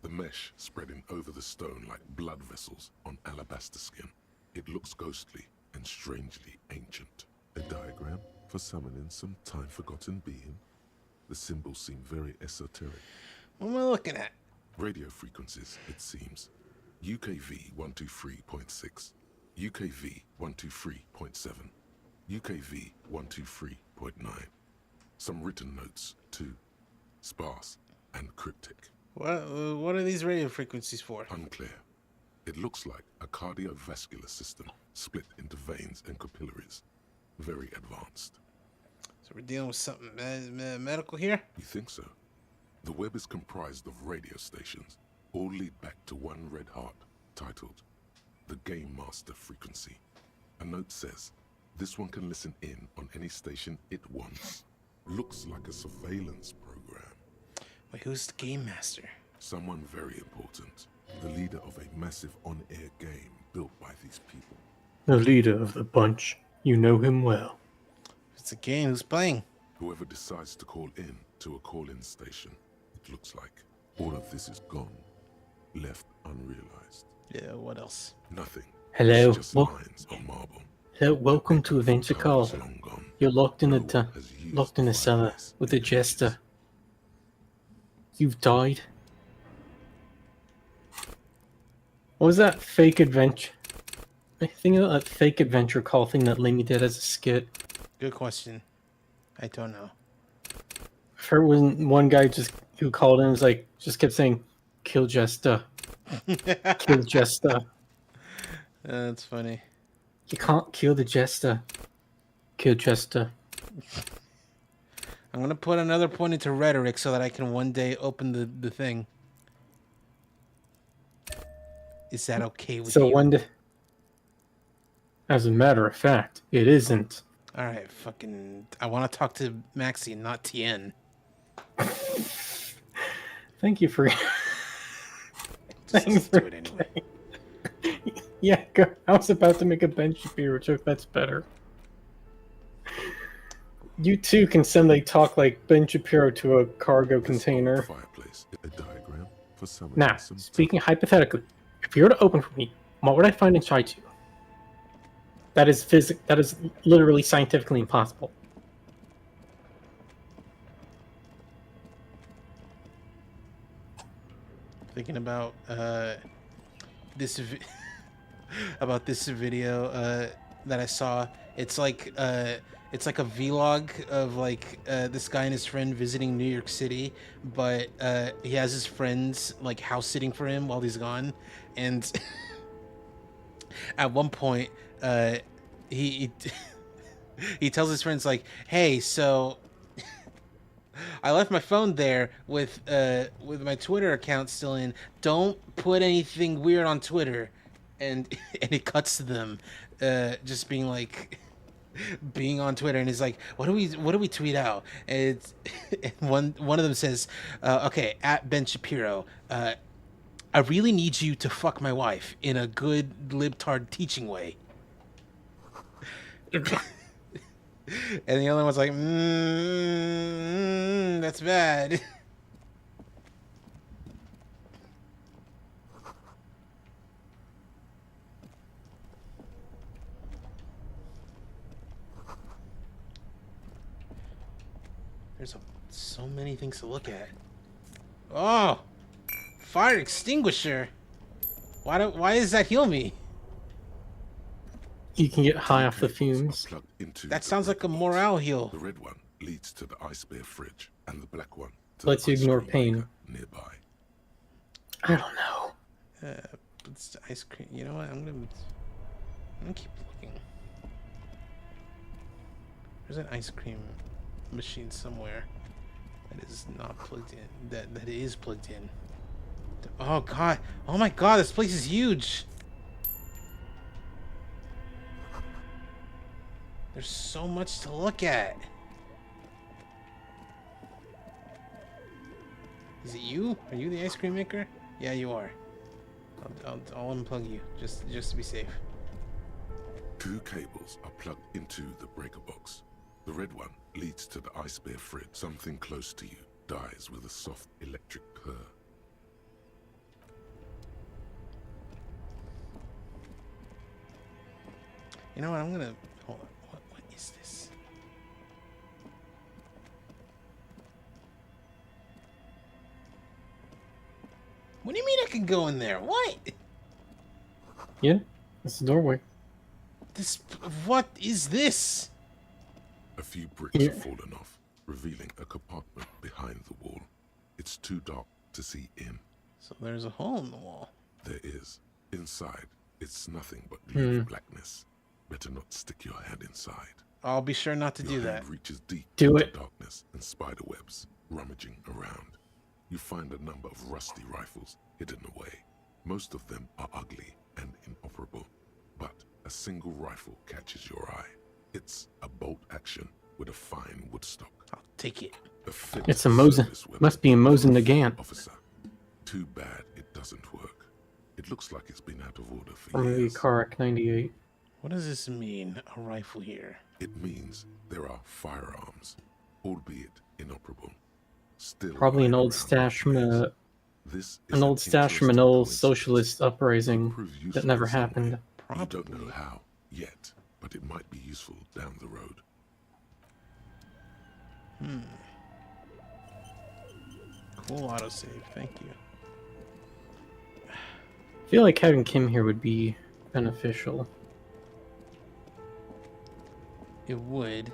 The mesh spreading over the stone like blood vessels on alabaster skin. It looks ghostly and strangely ancient. A diagram for summoning some time-forgotten being. The symbols seem very esoteric. What am I looking at? Radio frequencies, it seems. UKV 123.6, UKV 123.7, UKV 123.9. Some written notes, too. Sparse and cryptic. What are these radio frequencies for? Unclear. It looks like a cardiovascular system split into veins and capillaries. Very advanced. So we're dealing with something medical here? You think so? The web is comprised of radio stations, all lead back to one red heart, titled the Game Master Frequency. A note says, this one can listen in on any station it wants. Looks like a surveillance program. Wait, who's the Game Master? Someone very important. The leader of a massive on-air game built by these people. The leader of the bunch. You know him well. It's a game. Who's playing? Whoever decides to call in to a call-in station. It looks like all of this is gone, left unrealized. Yeah, what else? Nothing. Hello. It's just lines on marble. Hello, welcome to Adventure Call. You're locked in a cellar with a jester. You've died. What was that fake adventure? I think of that fake adventure call thing that Lemmy did as a skit. Good question. I don't know. I've heard when one guy who called in was like, just kept saying, "Kill Jester, kill Jester." That's funny. You can't kill the Jester. Kill Jester. I'm gonna put another point into rhetoric so that I can one day open the thing. Is that okay with you? So one day, as a matter of fact, it isn't. All right, fucking. I want to talk to Maxie, not Tien. Thank you for. Just do it anyway. Yeah, I was about to make a Ben Shapiro joke. That's better. You too can suddenly talk like Ben Shapiro to a cargo container. Fireplace. A diagram for summoning Now, some speaking hypothetically, if you were to open for me, what would I find inside you? That is literally scientifically impossible. thinking about this about this video that I saw. It's like a vlog of like this guy and his friend visiting New York City, but he has his friends like house sitting for him while he's gone, and at one point he he tells his friends like, "Hey, so I left my phone there with my Twitter account still in. Don't put anything weird on Twitter." And it cuts to them just being like being on Twitter, and it's like, what do we tweet out? And it's and one of them says, okay, at Ben Shapiro, I really need you to fuck my wife in a good libtard teaching way. And the other one's like, that's bad. There's so many things to look at. Oh, fire extinguisher. Why does that heal me? You can get high off the fumes. That sounds like a morale heal. The red one leads to the ice bear fridge, and the black one to Lets the you ice ignore cream pain. maker nearby. I don't know. It's ice cream. You know what? I'm gonna keep looking. There's an ice cream machine somewhere that is not plugged in. That is plugged in. Oh god! Oh my god! This place is huge. There's so much to look at. Is it you? Are you the ice cream maker? Yeah, you are. I'll unplug you just to be safe. 2 cables are plugged into the breaker box. The red one leads to the ice bear fridge. Something close to you dies with a soft electric purr. You know what? I'm gonna hold on. What is this? What do you mean I can go in there? What? Yeah, it's the doorway. What is this? A few bricks have fallen off, revealing a compartment behind the wall. It's too dark to see in. So there's a hole in the wall. There is. Inside, it's nothing but gloomy blackness. Better not stick your hand inside. I'll be sure not to Your do hand that. reaches deep Do into it. darkness and spider webs, rummaging around. You find a number of rusty rifles hidden away. Most of them are ugly and inoperable, but a single rifle catches your eye. It's a bolt action with a fine woodstock. I'll take it. It's a Mosin. Must be a Mosin Nagant. Officer, too bad it doesn't work. It looks like it's been out of order for From the years. Karak 98. What does this mean? A rifle here? It means there are firearms, albeit inoperable. Still Probably an lying old around stash from the This is an an old stash from an interesting old coincidence. socialist uprising Prove that useful never in some way. happened. You don't know how yet, but it might be useful down the road. Cool autosave. Thank you. I feel like having Kim here would be beneficial. It would,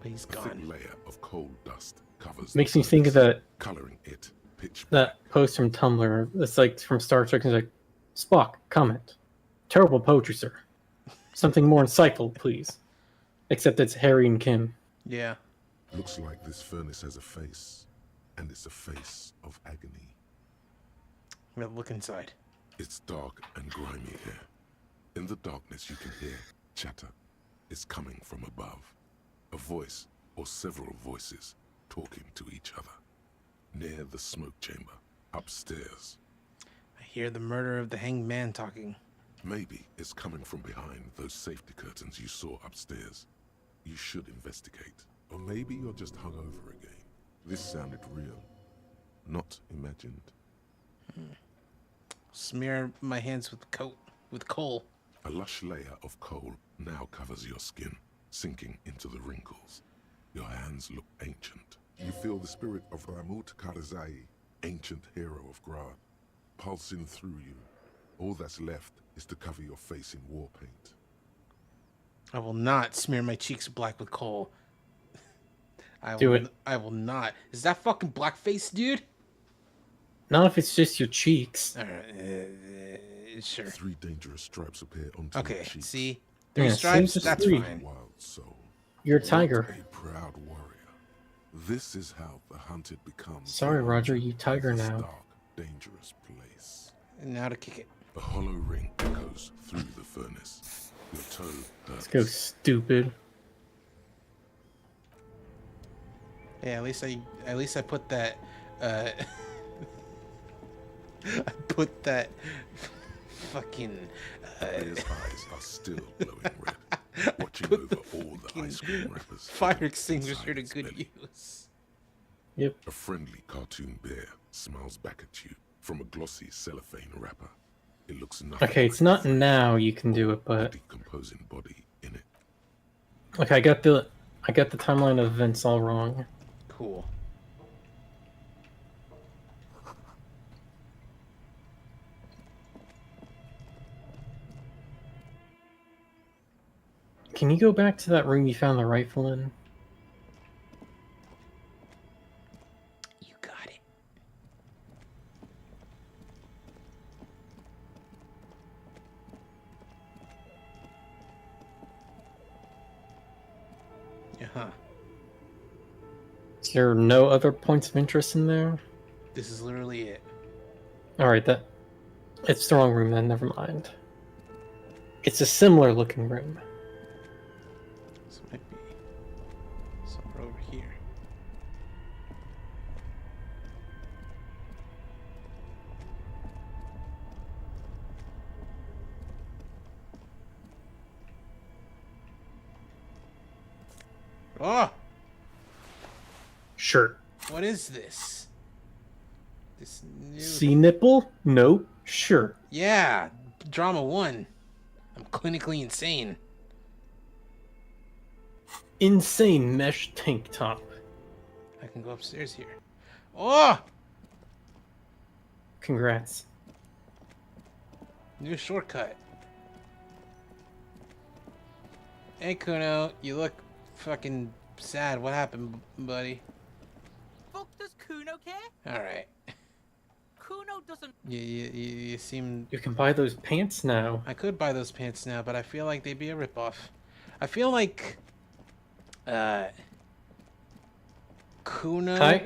but he's A thick gone. layer of coal dust covers Makes the me think of surface, that coloring it pitch that post from Tumblr. That's like from Star Trek. It's like, Spock, comment. Terrible poetry, sir. Something more insightful, please. Except it's Harry and Kim. Yeah. Looks like this furnace has a face, and it's a face of agony. I'm gonna look inside. It's dark and grimy here. In the darkness you can hear chatter. It's coming from above. A voice, or several voices, talking to each other. Near the smoke chamber, upstairs. I hear the murder of the hanged man talking. Maybe it's coming from behind those safety curtains you saw upstairs. You should investigate. Or maybe you're just hungover again. This sounded real, not imagined. Smear my hands with coal. A lush layer of coal now covers your skin, sinking into the wrinkles. Your hands look ancient. You feel the spirit of Ramut Karzai. ancient hero of Grad, pulsing through you. All that's left is to cover your face in war paint. I will not smear my cheeks black with coal. Do it. I will not. Is that fucking blackface, dude? Not if it's just your cheeks. All right, sure. 3 dangerous stripes appear onto your Okay, cheeks. see? 3 Yeah, stripes, seems that's three. fine. Wild soul. You're a What tiger. a proud warrior. This is how the hunted becomes. Sorry, the Roger, hunter you tiger of this now. Dark, dangerous place. And now to kick it. A hollow ring echoes through the furnace. Your toe Let's hurts. go, stupid. Yeah, at least I put that I put that fucking His eyes are still glowing red, watching over all the ice cream wrappers. fire extinguisher to good use. Yep. A friendly cartoon bear smiles back at you from a glossy cellophane wrapper. It looks nothing Okay, it's not now you can do it, but decomposing body in it. okay, I got the timeline of events all wrong. Cool. Can you go back to that room you found the rifle in? You got it. Uh-huh. Is there no other points of interest in there? This is literally it. Alright, it's the wrong room then, never mind. It's a similar looking room. This might be somewhere over here. Oh! Sure. What is this? This new... See nipple? No. Sure. Yeah, drama 1. I'm clinically insane. Insane mesh tank top. I can go upstairs here. Oh! Congrats. New shortcut. Hey Kuno, you look fucking sad. What happened, buddy? Fuck does Kuno care? Alright. Kuno doesn't. You seem... You can buy those pants now. I could buy those pants now, but I feel like they'd be a ripoff. I feel like... Kuno...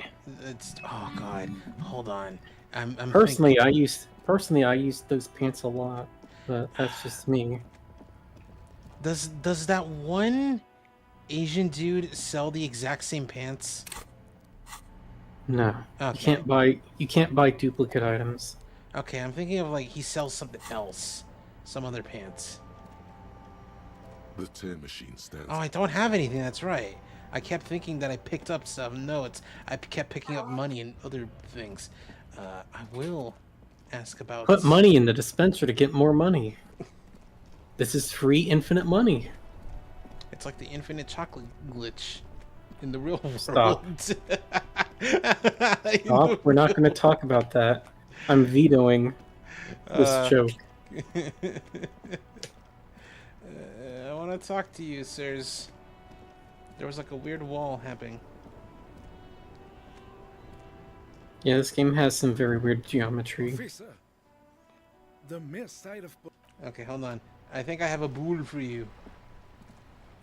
It's... Oh god. Hold on. I'm personally, I used those pants a lot, but that's just me. Does that one Asian dude sell the exact same pants? No. Okay. You can't buy duplicate items. Okay, I'm thinking of like he sells something else. Some other pants. The tear machine stands. Oh, I don't have anything, that's right. I kept thinking that I picked up stuff. No, I kept picking up money and other things. I will ask about... Put money in the dispenser to get more money. This is free infinite money. It's like the infinite chocolate glitch in the real world. Stop. Stop. We're not going to talk about that. I'm vetoing this joke. I want to talk to you, sirs. There was like a weird wall happening. Yeah, this game has some very weird geometry. Officer, the mere sight of... Okay, hold on. I think I have a boule for you.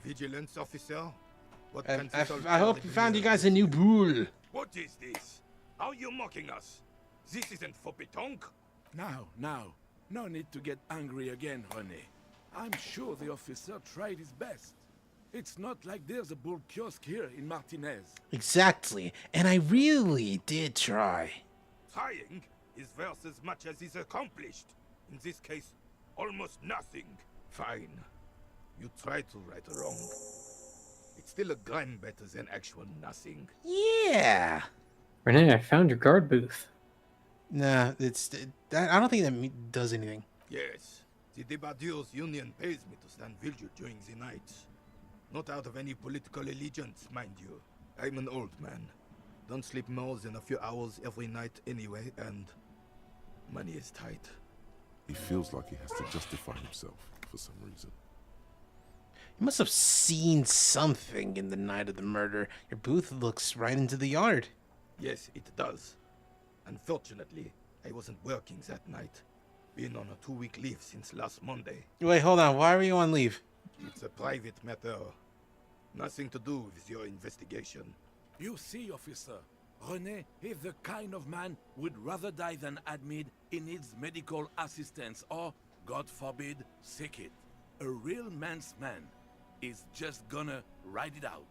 Vigilance officer? What I hope you found you guys a new boule. What is this? Are you mocking us? This isn't for pétanque. Now. No need to get angry again, René. I'm sure the officer tried his best. It's not like there's a bull kiosk here in Martinez. Exactly, and I really did try. Trying is worth as much as is accomplished. In this case, almost nothing. Fine. You try to right a wrong. It's still a gram better than actual nothing. Yeah. Renee, I found your guard booth. Nah, I don't think that does anything. Yes. The Debardeurs Union pays me to stand vigil during the night. Not out of any political allegiance, mind you. I'm an old man. Don't sleep more than a few hours every night anyway, and money is tight. He feels like he has to justify himself for some reason. You must have seen something in the night of the murder. Your booth looks right into the yard. Yes, it does. Unfortunately, I wasn't working that night. Been on a 2-week leave since last Monday. Wait, hold on. Why were you on leave? It's a private matter. Nothing to do with your investigation. You see, officer, René is the kind of man would rather die than admit he needs medical assistance or, God forbid, sick it. A real man's man is just gonna ride it out.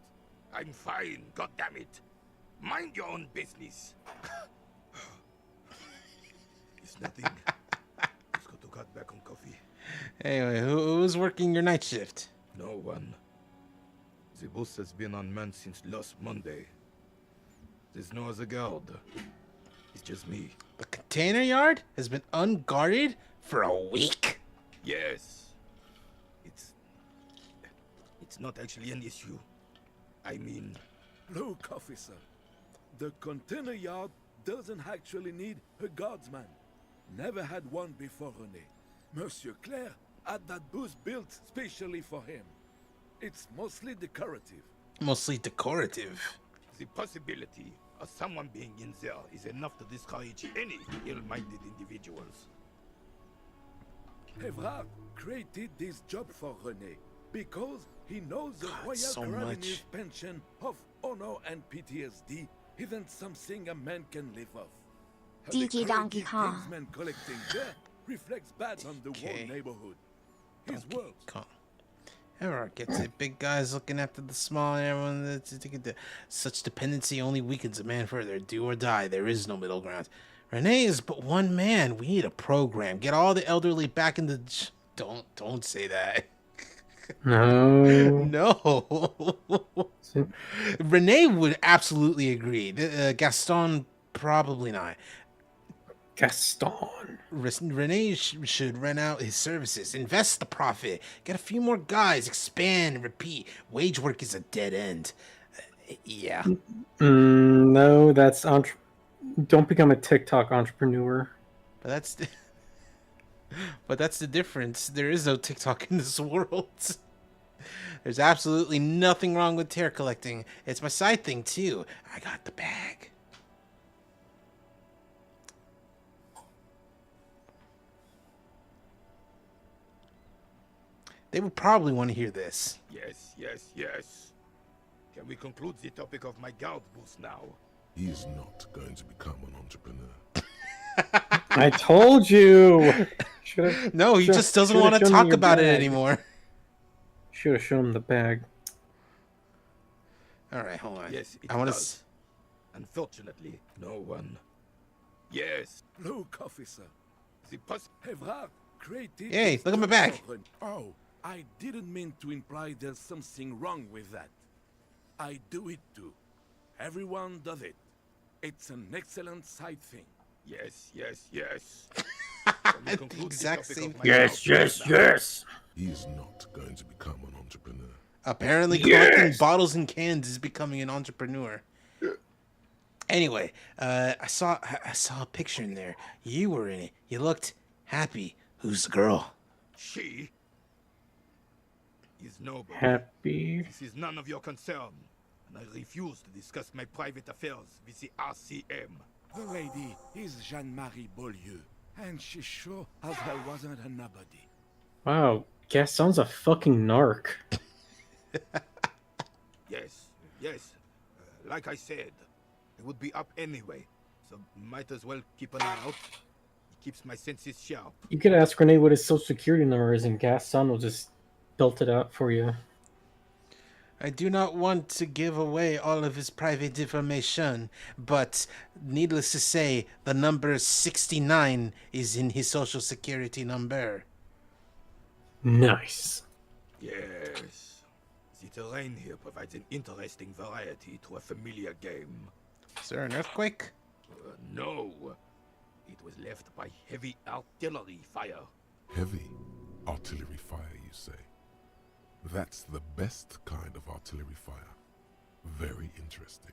I'm fine, goddammit. Mind your own business. It's nothing. Let's go to cut back on coffee. Anyway, who's working your night shift? No one. The bus has been unmanned since last Monday. There's no other guard. It's just me. The container yard has been unguarded for a week? Yes. It's not actually an issue. I mean... Look, officer. The container yard doesn't actually need a guardsman. Never had one before René. Monsieur Claire had that booth built specially for him. It's mostly decorative. Mostly decorative. The possibility of someone being in there is enough to discourage any ill-minded individuals. Evrard created this job for René because he knows the Royal so Carabineers' much. pension of honor and PTSD isn't something a man can live off. A DG Donkey decorative Kong. kingsman collecting dirt reflects bad on the whole neighborhood. His work. Everyone gets it. Big guys looking after the small, and everyone. Such dependency only weakens a man further. Do or die. There is no middle ground. René is but one man. We need a program. Get all the elderly back in the. Don't say that. No. No. René would absolutely agree. Gaston probably not. Gaston. René should rent out his services, invest the profit, get a few more guys, expand and repeat. Wage work is a dead end. Yeah. No, that's don't become a TikTok entrepreneur. But that's the difference. There is no TikTok in this world. There's absolutely nothing wrong with tear collecting. It's my side thing too. I got the bag. They would probably want to hear this. Yes. Can we conclude the topic of my guard booth now? He is not going to become an entrepreneur. I told you. No, he just doesn't want to talk about it anymore. Should have shown him the bag. All right, hold on. Yes, it I want does. Unfortunately, no one. Yes. Look, officer. The Evrard created. Hey, look at my bag. Oh, I didn't mean to imply there's something wrong with that. I do it too. Everyone does it. It's an excellent side thing. Yes. The exact same thing. Yes. He is not going to become an entrepreneur. Apparently, collecting bottles and cans is becoming an entrepreneur. Anyway, I saw a picture in there. You were in it. You looked happy. Who's the girl? She is nobody. Happy. This is none of your concern, and I refuse to discuss my private affairs with the RCM. The lady is Jeanne-Marie Beaulieu, and she sure as hell wasn't a nobody. Wow, Gaston's a fucking narc. Yes. Like I said, it would be up anyway, so might as well keep an eye out. It keeps my senses sharp. You could ask René what his social security number is, and Gaston will just belt it out for you. I do not want to give away all of his private information, but needless to say, the number 69 is in his social security number. Nice. Yes. The terrain here provides an interesting variety to a familiar game. Is there an earthquake? No. It was left by heavy artillery fire. Heavy artillery fire, you say? That's the best kind of artillery fire. Very interesting.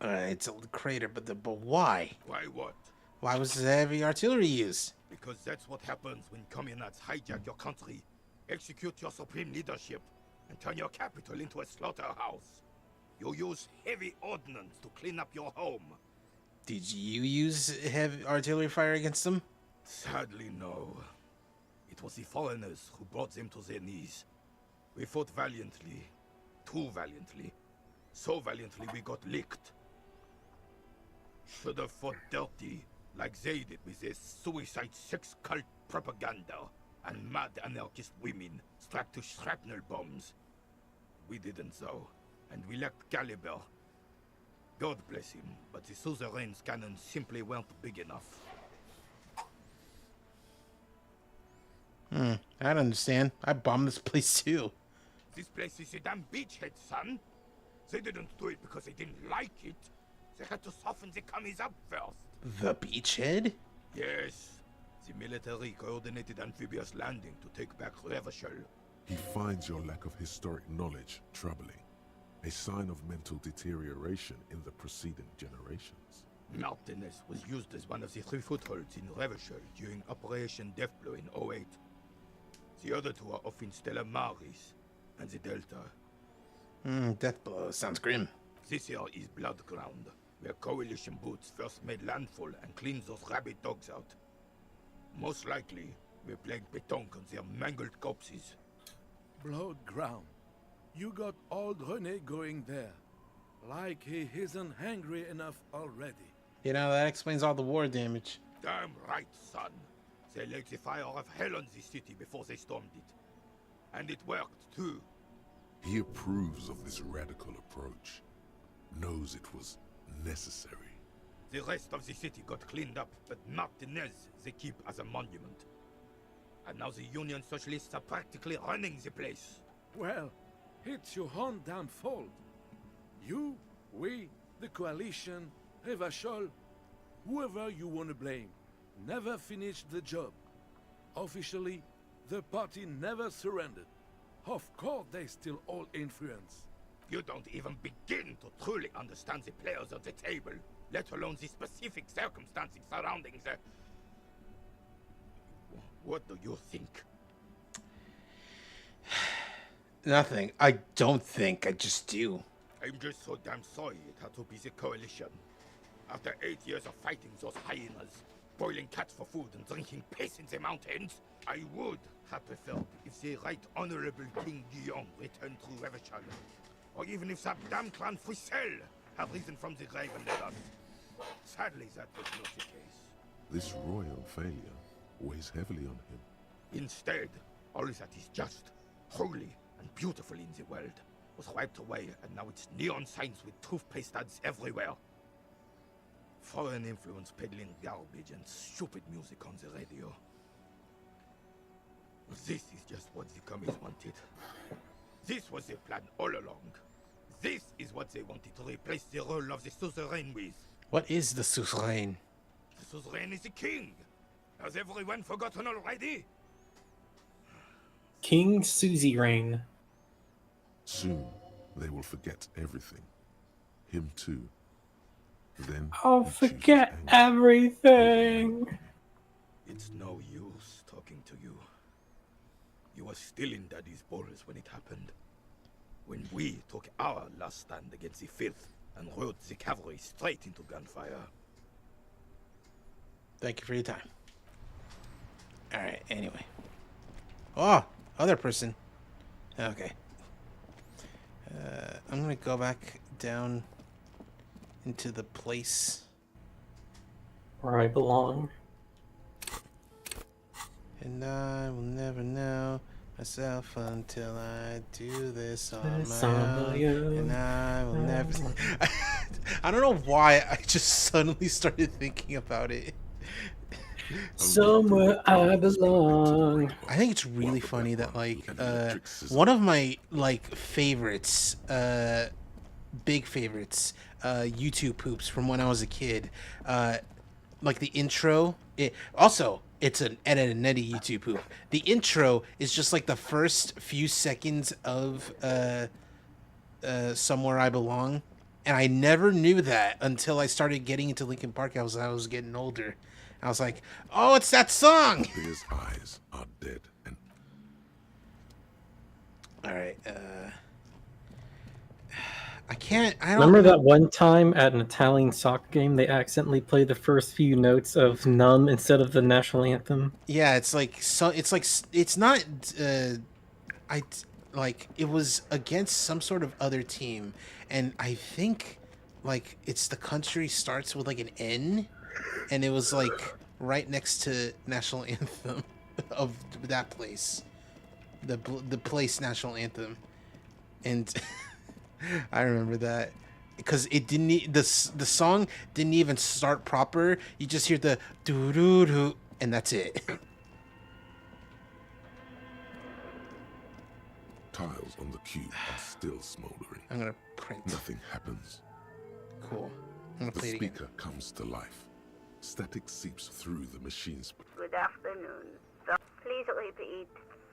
It's a crater, but why? Why what? Why was heavy artillery used? Because that's what happens when communists hijack your country, execute your supreme leadership, and turn your capital into a slaughterhouse. You use heavy ordnance to clean up your home. Did you use heavy artillery fire against them? Sadly, no. It was the foreigners who brought them to their knees. We fought valiantly. Too valiantly. So valiantly we got licked. Should have fought dirty, like they did with their suicide sex cult propaganda and mad anarchist women strapped to shrapnel bombs. We didn't though, and we lacked caliber. God bless him, but the suzerain's cannons simply weren't big enough. I'd understand. I bombed this place too. This place is a damn beachhead, son. They didn't do it because they didn't like it. They had to soften the commies up first. The beachhead? Yes. The military coordinated amphibious landing to take back Revachol. He finds your lack of historic knowledge troubling, a sign of mental deterioration in the preceding generations. Martinez was used as one of the 3 footholds in Revachol during Operation Deathblow in 08. The other 2 are off in Stella Maris and the Delta. Deathblow sounds grim. This here is Blood Ground, where coalition boots first made landfall and cleaned those rabid dogs out. Most likely, we played pétanque on their mangled corpses. Blood ground. You got old René going there. Like he isn't hungry enough already. You know, that explains all the war damage. Damn right, son. They laid the fire of hell on the city before they stormed it. And it worked, too. He approves of this radical approach, knows it was necessary. The rest of the city got cleaned up, but Martinez they keep as a monument. And now the Union Socialists are practically running the place. Well, it's your own damn fault. You, we, the coalition, Revachol, whoever you want to blame, never finished the job. Officially, the party never surrendered. Of course they still all influence. You don't even begin to truly understand the players at the table, let alone the specific circumstances surrounding the... What do you think? Nothing. I don't think. I just do. I'm just so damn sorry it had to be the coalition. After 8 years of fighting those hyenas, boiling cats for food and drinking piss in the mountains, I would have preferred if the Right Honorable King Guillaume returned to Revachol. Or even if that damn clan Frisel have risen from the grave and led us. Sadly, that was not the case. This royal failure weighs heavily on him. Instead, all that is just, holy, and beautiful in the world was wiped away, and now it's neon signs with toothpaste ads everywhere. Foreign influence peddling garbage and stupid music on the radio. This is just what the commies wanted. This was their plan all along. This is what they wanted to replace the role of the suzerain with. What is the suzerain? The suzerain is the king. Has everyone forgotten already? King Susie Rain. Soon, they will forget everything. Him too. Then I'll forget everything. It's no use talking to you. You were still in Daddy's balls when it happened. When we took our last stand against the filth and rode the cavalry straight into gunfire. Thank you for your time. Alright, anyway. Oh, other person. Okay. I'm gonna go back down into the place where I belong. And I will never know myself until I do this on my own. And I will never... I don't know why I just suddenly started thinking about it. Somewhere I belong. I think it's really funny that like one of my like favorites, big favorites, YouTube poops from when I was a kid, like the intro. It's an Ed and Nettie YouTube poop. The intro is just like the first few seconds of Somewhere I Belong, And I never knew that until I started getting into Linkin Park. I was getting older. I was like, oh, it's that song. Bear's eyes are dead and All right. I don't Remember know. that one time at an Italian soccer game they accidentally played the first few notes of "Numb" instead of the national anthem? Yeah, it's like it's not. Like it was against some sort of other team, and I think like it's the country starts with like an N, and it was like right next to national anthem of that place, the place national anthem, and I remember that because it didn't the song didn't even start proper. You just hear the doo doo doo, and that's it. tiles on the cube are still smoldering. I'm gonna print. Nothing happens. Cool. I'm gonna The play it again. speaker comes to life. Static seeps through the machine's. Good afternoon. Please repeat.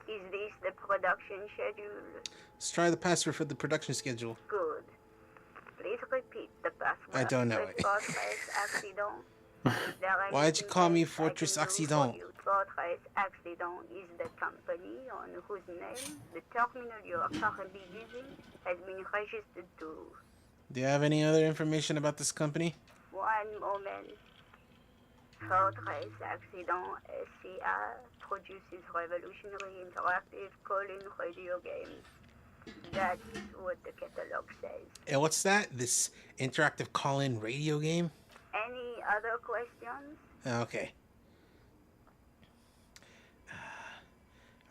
Is this the production schedule? Let's try the password for the production schedule. Good. Please repeat the password. I don't know it. Fortress Accident. Why'd you call me Fortress Accident? Fortress Accident is the company on whose name the terminal you are currently using has been registered to. Do you have any other information about this company? One moment. Fortress Accident SCA produces revolutionary interactive call-in radio games. That's what the catalog says. And what's that? This interactive call-in radio game? Any other questions? Okay.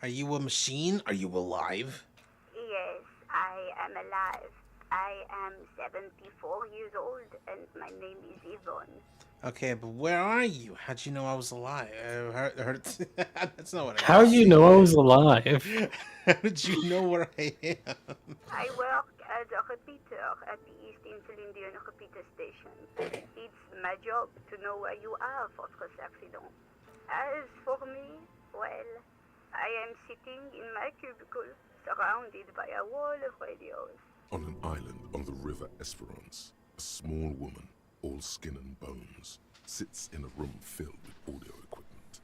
Are you a machine? Are you alive? Yes, I am alive. I am 74 years old and my name is Yvonne. Okay, but where are you? How'd you know I was alive? That's not what I How did you know I was alive? How did you know where I am? I work as a repeater at the East Insulindian repeater station. It's my job to know where you are, Fortress Accident. As for me, well, I am sitting in my cubicle, surrounded by a wall of radios. On an island on the river Esperance, a small woman, all skin and bones, sits in a room filled with audio equipment.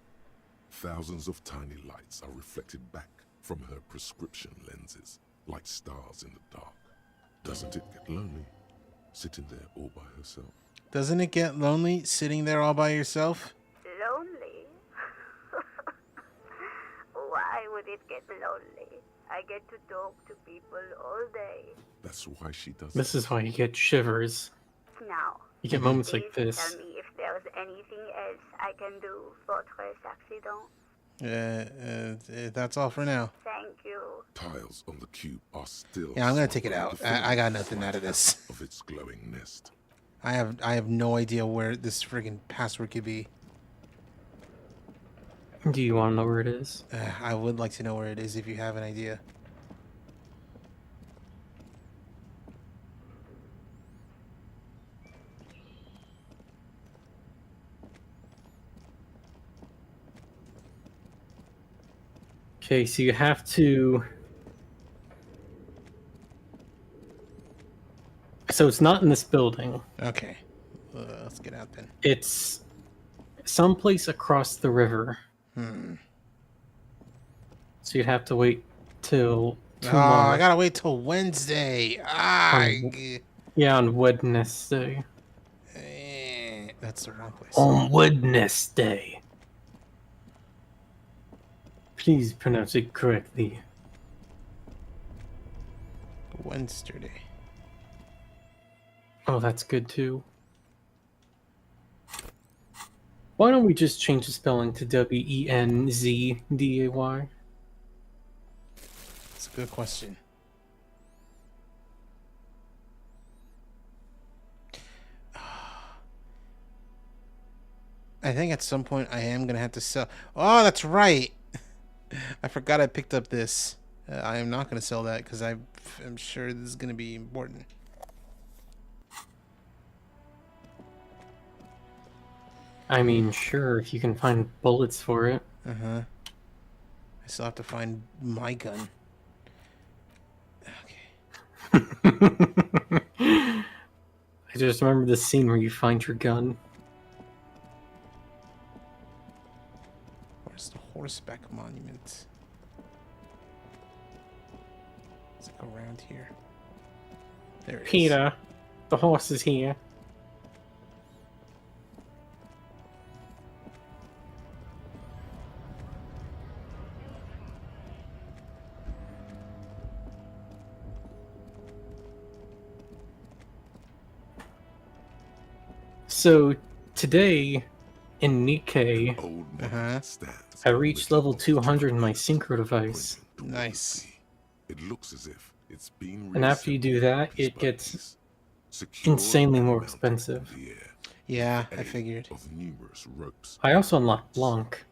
Thousands of tiny lights are reflected back from her prescription lenses, like stars in the dark. Doesn't it get lonely, sitting there all by herself? Doesn't it get lonely sitting there all by yourself? Lonely? Why would it get lonely? I get to talk to people all day. That's why she does. This is why you get shivers. Now, You get moments please like this. tell me if there's anything else I can do, Fortress Accident. That's all for now. Thank you. Tiles on the cube are still. Yeah, I'm gonna take it smoldering out. the I got nothing out of this. of its glowing nest. I have no idea where this friggin' password could be. Do you want to know where it is? I would like to know where it is if you have an idea. Okay, so you have to... So it's not in this building. Okay. Let's get out then. It's someplace across the river. So you'd have to wait till tomorrow. I gotta wait till Wednesday. Yeah, on Wednesday. That's the wrong place. On Wednesday. Please pronounce it correctly. Wednesday. Oh, that's good too. Why don't we just change the spelling to Wenzday? That's a good question. I think at some point I am gonna have to sell. Oh, that's right. I forgot I picked up this. I am not gonna sell that because I'm sure this is gonna be important. I mean, sure, if you can find bullets for it. I still have to find my gun. just remember the scene where you find your gun. Where's the horseback monument? It's like around here. There it is. Peter, the horse is here. So today in Nikkei, I reached level 200 in my synchro device. Nice. It looks as if it's been And after you do that, it gets insanely more expensive. Yeah, I figured. Of numerous ropes. I also unlocked Blanc.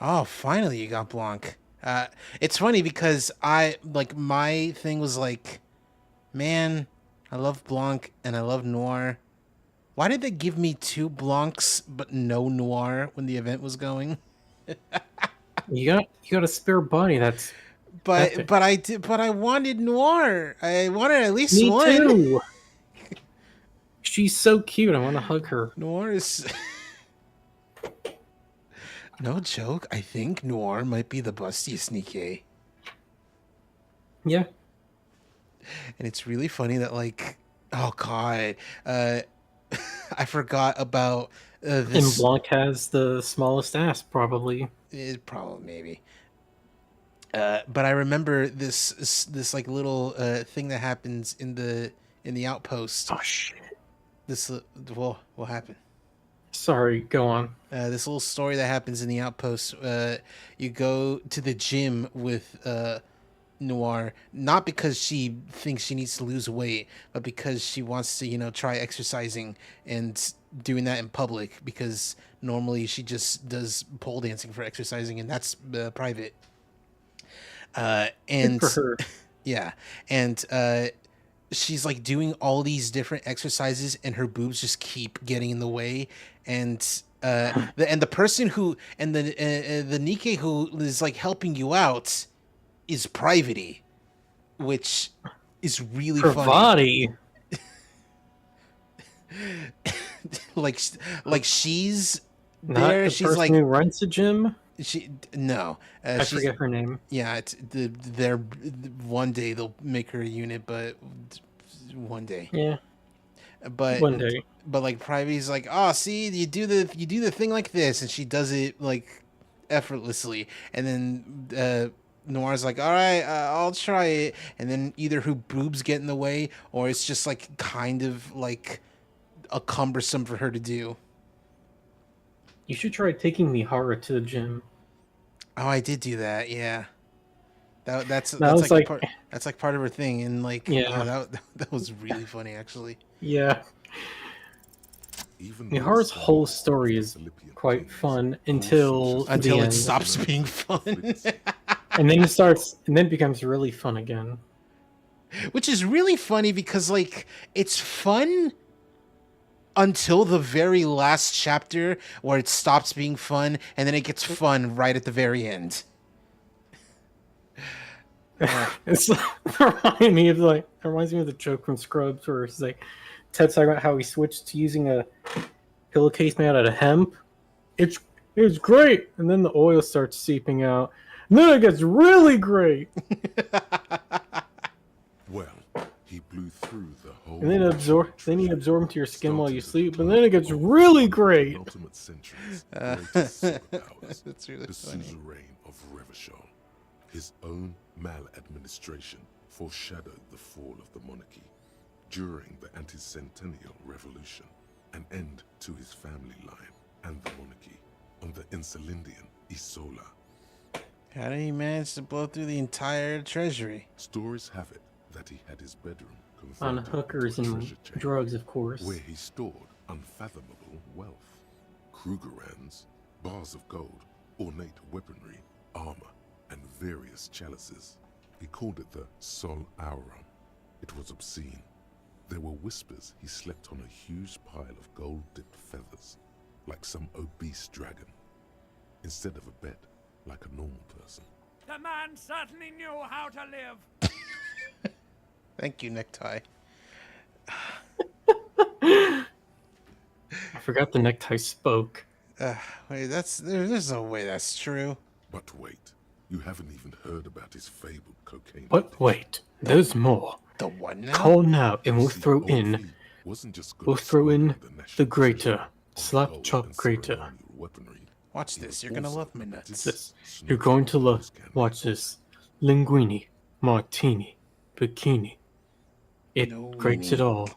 Oh, finally you got Blanc. It's funny because my thing was like, man, I love Blanc and I love Noir. Why did they give me 2 Blancs but no Noir when the event was going? You got a spare body. That's epic. but I wanted Noir. I wanted at least Me one. too. She's so cute. I want to hug her. Noir is no joke. I think Noir might be the bustiest Nikkei. Yeah. And it's really funny that like, oh god, I forgot about this. And Blanc has the smallest ass, probably. Probably, maybe. But I remember this like little thing that happens in the outpost. Oh shit! This what happened? Sorry, go on. This little story that happens in the outpost. You go to the gym with Noir, not because she thinks she needs to lose weight, but because she wants to, try exercising and doing that in public, because normally she just does pole dancing for exercising, and that's private. And Good for her. Yeah, and she's like doing all these different exercises, and her boobs just keep getting in the way, and the person who and the Nikkei who is like helping you out is Privity, which is really Her funny. body. like she's Not there. the She's person like who runs the gym. I forget her name. Yeah, it's they're one day they'll make her a unit, but one day. Yeah. But One day. But like Private's like, oh, see, you do the thing like this, and she does it like effortlessly, and then Noir's like, all right, I'll try it, and then either her boobs get in the way, or it's just like kind of like a cumbersome for her to do. You should try taking Mihara to the gym. Oh, I did do that. Yeah, that's was like like- that's like part of her thing, and like Yeah. that was really funny actually. Yeah. Mihara's whole story is quite fun until the Until it end. stops being fun. And then it becomes really fun again. Which is really funny because like it's fun until the very last chapter where it stops being fun, and then it gets fun right at the very end. It's like, it reminds me of the joke from Scrubs where it's like Ted's talking about how he switched to using a pillowcase made out of hemp. It's great, and then the oil starts seeping out, and then it gets really great. Well, he blew through the whole. And then you absorb into your skin while you sleep, and then it gets really great. Ultimate centuries, That's really the funny. suzerain of Revachol. His own maladministration foreshadowed the fall of the monarchy during the anti-centennial revolution, an end to his family line and the monarchy on the Insulindian Isola. How did he manage to blow through the entire treasury? Stories have it that he had his bedroom On converted hookers to a and treasure chamber, drugs, of course. where he stored unfathomable wealth. Krugerrands, bars of gold, ornate weaponry, armor, and various chalices. He called it the Sol Auron. It was obscene. There were whispers he slept on a huge pile of gold-dipped feathers, like some obese dragon, instead of a bed, like a normal person. The man certainly knew how to live. Thank you, Necktie. forgot the necktie spoke. Wait, there's no way that's true. But wait, you haven't even heard about his fabled cocaine. But wait, there's more. The what now? Call now, and we'll See, throw Old in. Fleet wasn't just We'll gonna throw in squander the the national greater. treasure of Slap gold chop and greater. ceremonial weaponry. Watch this. You're gonna love my nuts. This. You're going to love. Watch this. Linguini, martini, bikini. It No grates it weenie. all.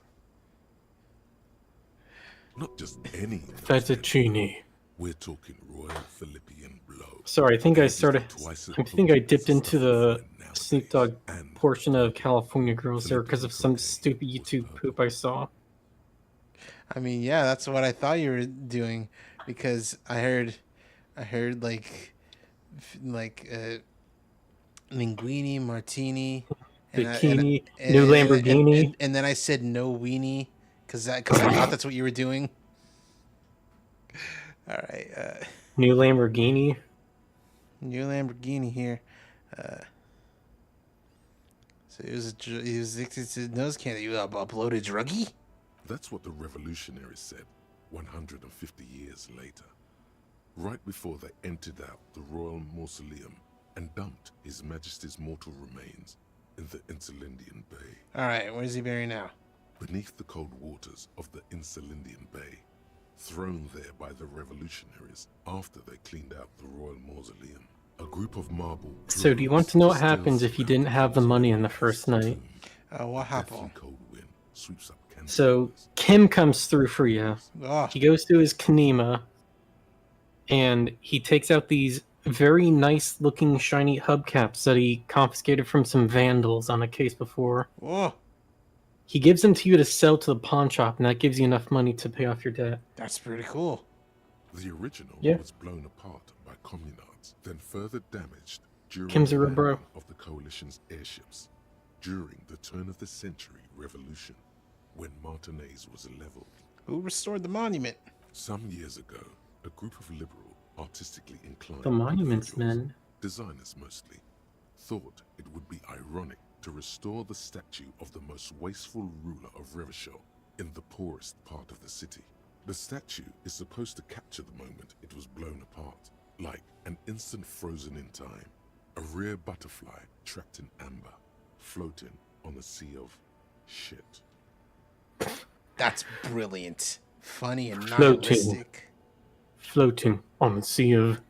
Not just any Fettuccine. We're talking Royal Philippian blow. Sorry, I think I started. Twice as I think I potent dipped as into stuff the we find nowadays. Snoop Dogg And portion of California Girls there because of some stupid YouTube poop I saw. I mean, yeah, that's what I thought you were doing, because I heard like linguini, martini, Bikini, new Lamborghini. and then I said no weenie, because I thought that's what you were doing. All right, New Lamborghini. new Lamborghini here. So he was addicted to nose candy. You uploaded druggie? that's what the revolutionaries said 150 years later. Right before they emptied out the royal mausoleum and dumped His Majesty's mortal remains in the Insulindian Bay. All right, where's he buried now? Beneath the cold waters of the Insulindian Bay, thrown there by the revolutionaries after they cleaned out the royal mausoleum. A group of marble. So, do you want to know what happens if you didn't have the money in the first night? What happened? So, Kim comes through for you. Oh. He goes to his Kanema, and he takes out these very nice looking shiny hubcaps that he confiscated from some vandals on a case before. Oh. He gives them to you to sell to the pawn shop, and that gives you enough money to pay off your debt. That's pretty cool. The original Yeah. was blown apart by communards, then further damaged during Kim's a the real bro. landing of the coalition's airships during the turn of the century revolution, when Martinez was leveled. Who restored the monument? Some years ago, a group of liberal, artistically inclined The monuments individuals, men. designers mostly, thought it would be ironic to restore the statue of the most wasteful ruler of Revachol in the poorest part of the city. The statue is supposed to capture the moment it was blown apart, like an instant frozen in time, a rare butterfly trapped in amber, floating on a sea of shit. That's brilliant. Funny and not Floating. realistic. Floating on the sea of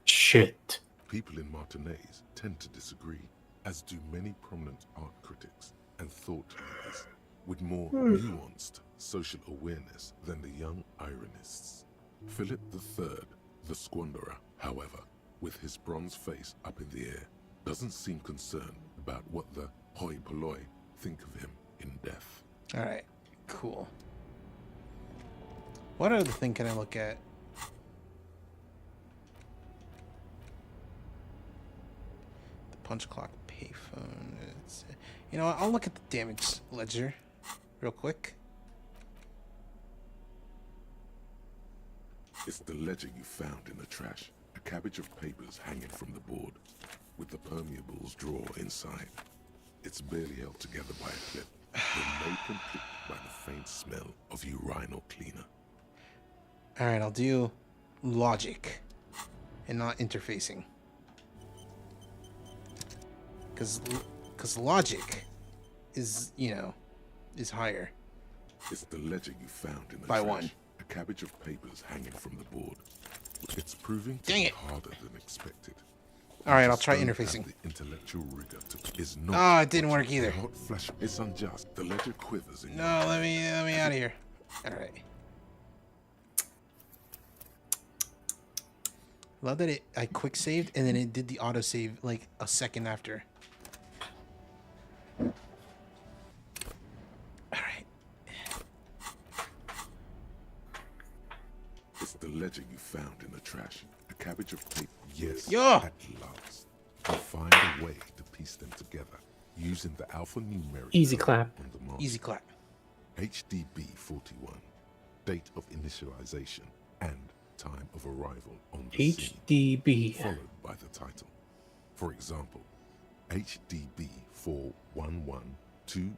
shit. People in Martinez tend to disagree, as do many prominent art critics and thought leaders with more nuanced social awareness than the young ironists. Philip III, the squanderer, however, with his bronze face up in the air, doesn't seem concerned about what the hoi polloi think of him in death. All right, cool. What other thing can I look at? The punch clock payphone. You know what? I'll look at the damage ledger real quick. It's the ledger you found in the trash. A cabbage of papers hanging from the board, with the permeables drawer inside. It's barely held together by a clip, but made complete by the faint smell of urinal cleaner. All right, I'll do logic and not interfacing. Because logic is, is higher. It's the ledger you found in the By trash. one. A cabbage of papers hanging from the board. It's proving to Dang be it. harder than expected. All right, I'll Just try don't have interfacing. The intellectual rigor to is not. Oh, it didn't what work you- either. the hot flash. It's unjust. The ledger quivers in No, your let me out of here. All right. Love that I quick saved and then it did the auto save like a second after. All right. It's the ledger you found in the trash. A cabbage of paper. Yes, Yeah. at last. You find a way to piece them together using the alphanumeric Easy code clap. on the mark. Easy clap. HDB 41, date of initialization and time of arrival on the scene, HDB. followed by the title. For example, HDB 41120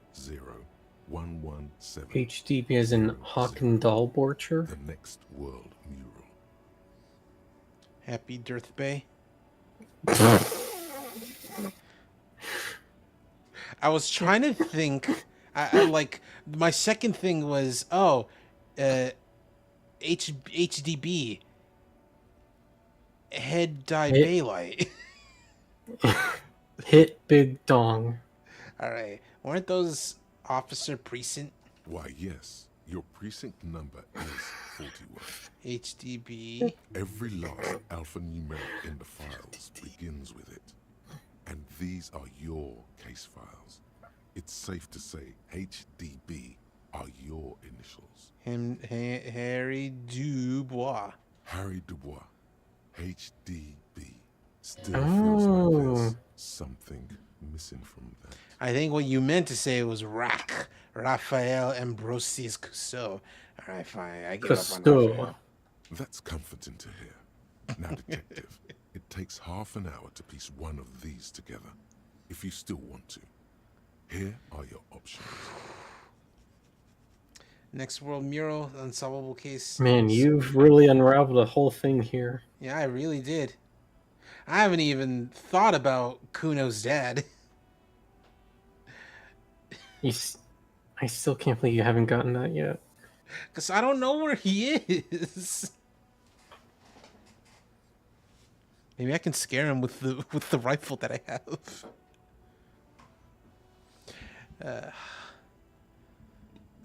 117. HDB as in Hawkendallborcher? The next world mural. Happy Dearth Bay. I was trying to think. I like my second thing was HDB head dye Baylight. Hit Big Dong. All right, weren't those Officer Precinct? Why, yes. Your precinct number is 41. HDB. Every last alphanumeric in the files begins with it. And these are your case files. It's safe to say HDB are your initials. Harry Dubois. Harry Dubois. HDB. Still feels like there's something missing from that. I think what you meant to say was Raphael Ambrosius Cousteau. All right, fine. I give up on Raphael. That's comforting to hear. Now, detective, it takes half an hour to piece one of these together, if you still want to. Here are your options. Next world mural, unsolvable case. Man, you've really unraveled the whole thing here. Yeah, I really did. I haven't even thought about Kuno's dad. I still can't believe you haven't gotten that yet. Because I don't know where he is. Maybe I can scare him with the rifle that I have.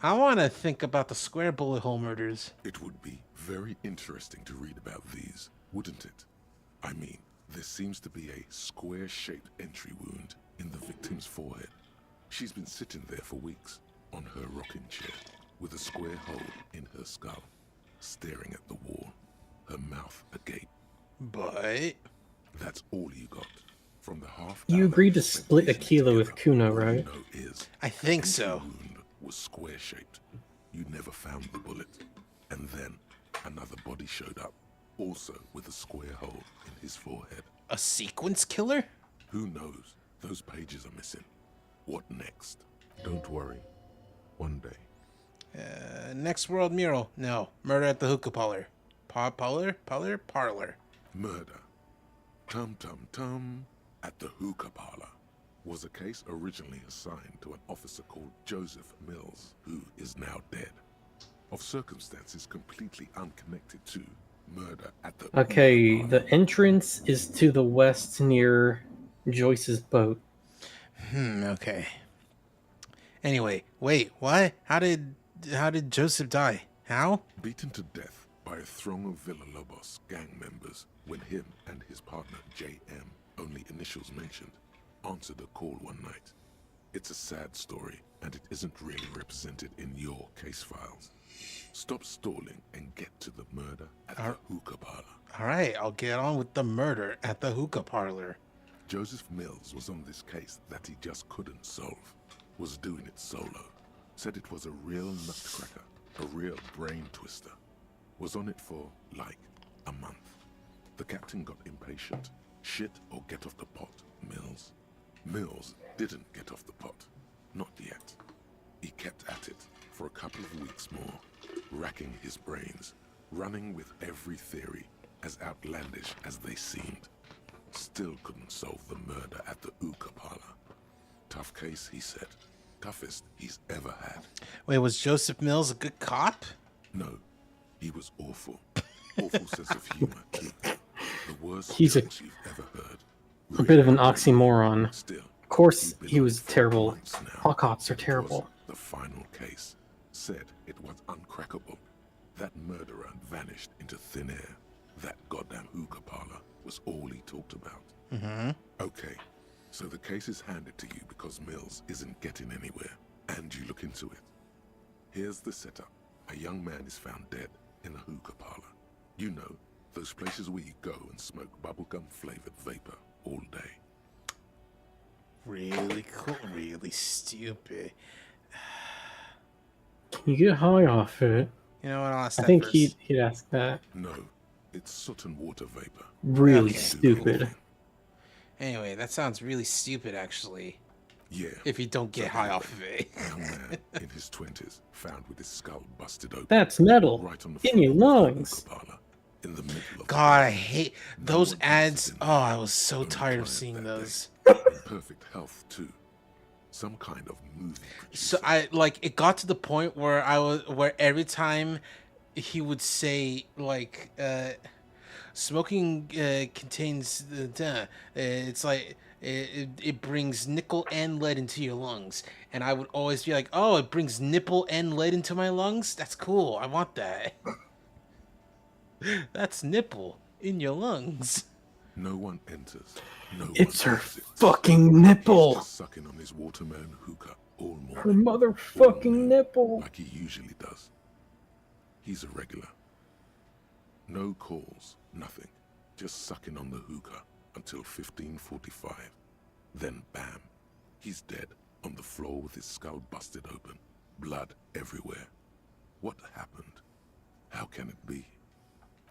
I want to think about the square bullet hole murders. It would be very interesting to read about these, wouldn't it? I mean, there seems to be a square-shaped entry wound in the victim's forehead. She's been sitting there for weeks, on her rocking chair, with a square hole in her skull, staring at the wall, her mouth agape. But that's all you got from the half. You agreed to split a kilo with Kuno, right? I think so. The wound was square-shaped. You never found the bullet, and then another body showed up, also with a square hole in his forehead. A sequence killer? Who knows? Those pages are missing. What next? Don't worry. One day. Next world mural. No. Murder at the hookah parlor. Parlor? Murder. Tum at the hookah parlor was a case originally assigned to an officer called Joseph Mills, who is now dead. Of circumstances completely unconnected to murder at the Okay, the entrance is to the west near Joyce's boat. Okay. Anyway, wait, what? How did Joseph die? How? Beaten to death by a throng of Villalobos gang members when him and his partner J.M., only initials mentioned, answered a call one night. It's a sad story, and it isn't really represented in your case files. Stop stalling and get to the murder at the hookah parlor. All right, I'll get on with the murder at the hookah parlor. Joseph Mills was on this case that he just couldn't solve. Was doing it solo. Said it was a real nutcracker, a real brain twister. Was on it for, like, a month. The captain got impatient. Shit or get off the pot, Mills. Mills didn't get off the pot. Not yet. He kept at it for a couple of weeks more, racking his brains, running with every theory, as outlandish as they seemed. Still couldn't solve the murder at the hookah parlor. Tough case, he said. Toughest he's ever had. Wait, was Joseph Mills a good cop? No, he was awful. Awful sense of humor, too. The worst He's jokes you've ever heard. A bit of an oxymoron. Still, of course, he was terrible. All cops are terrible. The final case said it was uncrackable. That murderer vanished into thin air. That goddamn hookah parlor was all he talked about. Okay, so the case is handed to you because Mills isn't getting anywhere, and you look into it. Here's the setup. A young man is found dead in a hookah parlor. You know, those places where you go and smoke bubblegum-flavored vapor all day. Really cool, really stupid. Can you get high off it? You know what, I'll ask I that think first. he'd ask that. No, it's soot and water vapor. Really stupid. Anyway, that sounds really stupid, actually. Yeah. If you don't get high off of it. A young man in his his 20s, found with his skull busted open. That's metal. Right on the In your floor of the lungs. hookah parlor, in the middle of God, I the hate No those one else ads. is in Oh, there. I was so Only tired of client seeing that those. day. In perfect health too. Some kind of movie So producer. it got to the point where where every time he would say like smoking contains it's like it brings nickel and lead into your lungs, and I would always be like, oh, it brings nipple and lead into my lungs. That's cool. I want that. That's nipple in your lungs. No one enters. No It's one her exits. fucking He's nipple. just sucking on his watermelon hookah all morning. Her all motherfucking noon, nipple. like he usually does. He's a regular. No calls, nothing. Just sucking on the hookah until 15:45. Then bam, he's dead on the floor with his skull busted open. Blood everywhere. What happened? How can it be?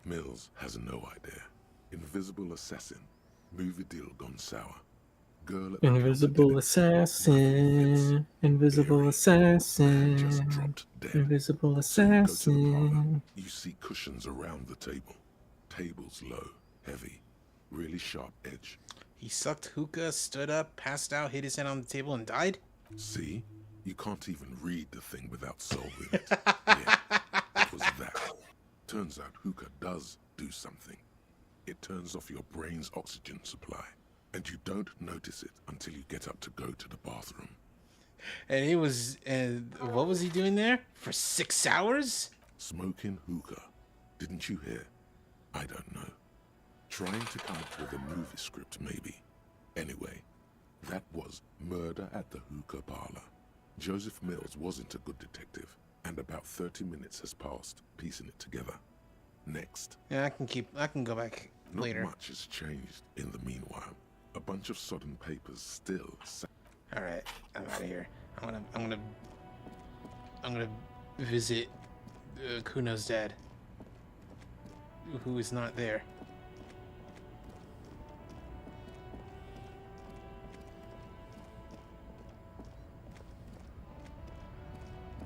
Mills has no idea. Invisible assassin. Movie deal gone sour. Girl at the Invisible assassin. Invisible assassin. just dropped dead. Invisible So you go to the parlor. assassin. You see cushions around the table. Tables low, heavy, really sharp edge. He sucked hookah, stood up, passed out, hit his head on the table, and died? See? You can't even read the thing without solving it. Yeah, it was that. Turns out hookah does do something. It turns off your brain's oxygen supply, and you don't notice it until you get up to go to the bathroom. And he was, what was he doing there? For 6 hours? Smoking hookah. Didn't you hear? I don't know. Trying to come up with a movie script, maybe. Anyway, that was Murder at the Hookah Parlor. Joseph Mills wasn't a good detective, and about 30 minutes has passed, piecing it together. Next. Yeah, I can go back Not later. much has changed in the meanwhile. A bunch of sodden papers still. All right, I'm out of here. I'm gonna visit Kuno's dad, who is not there.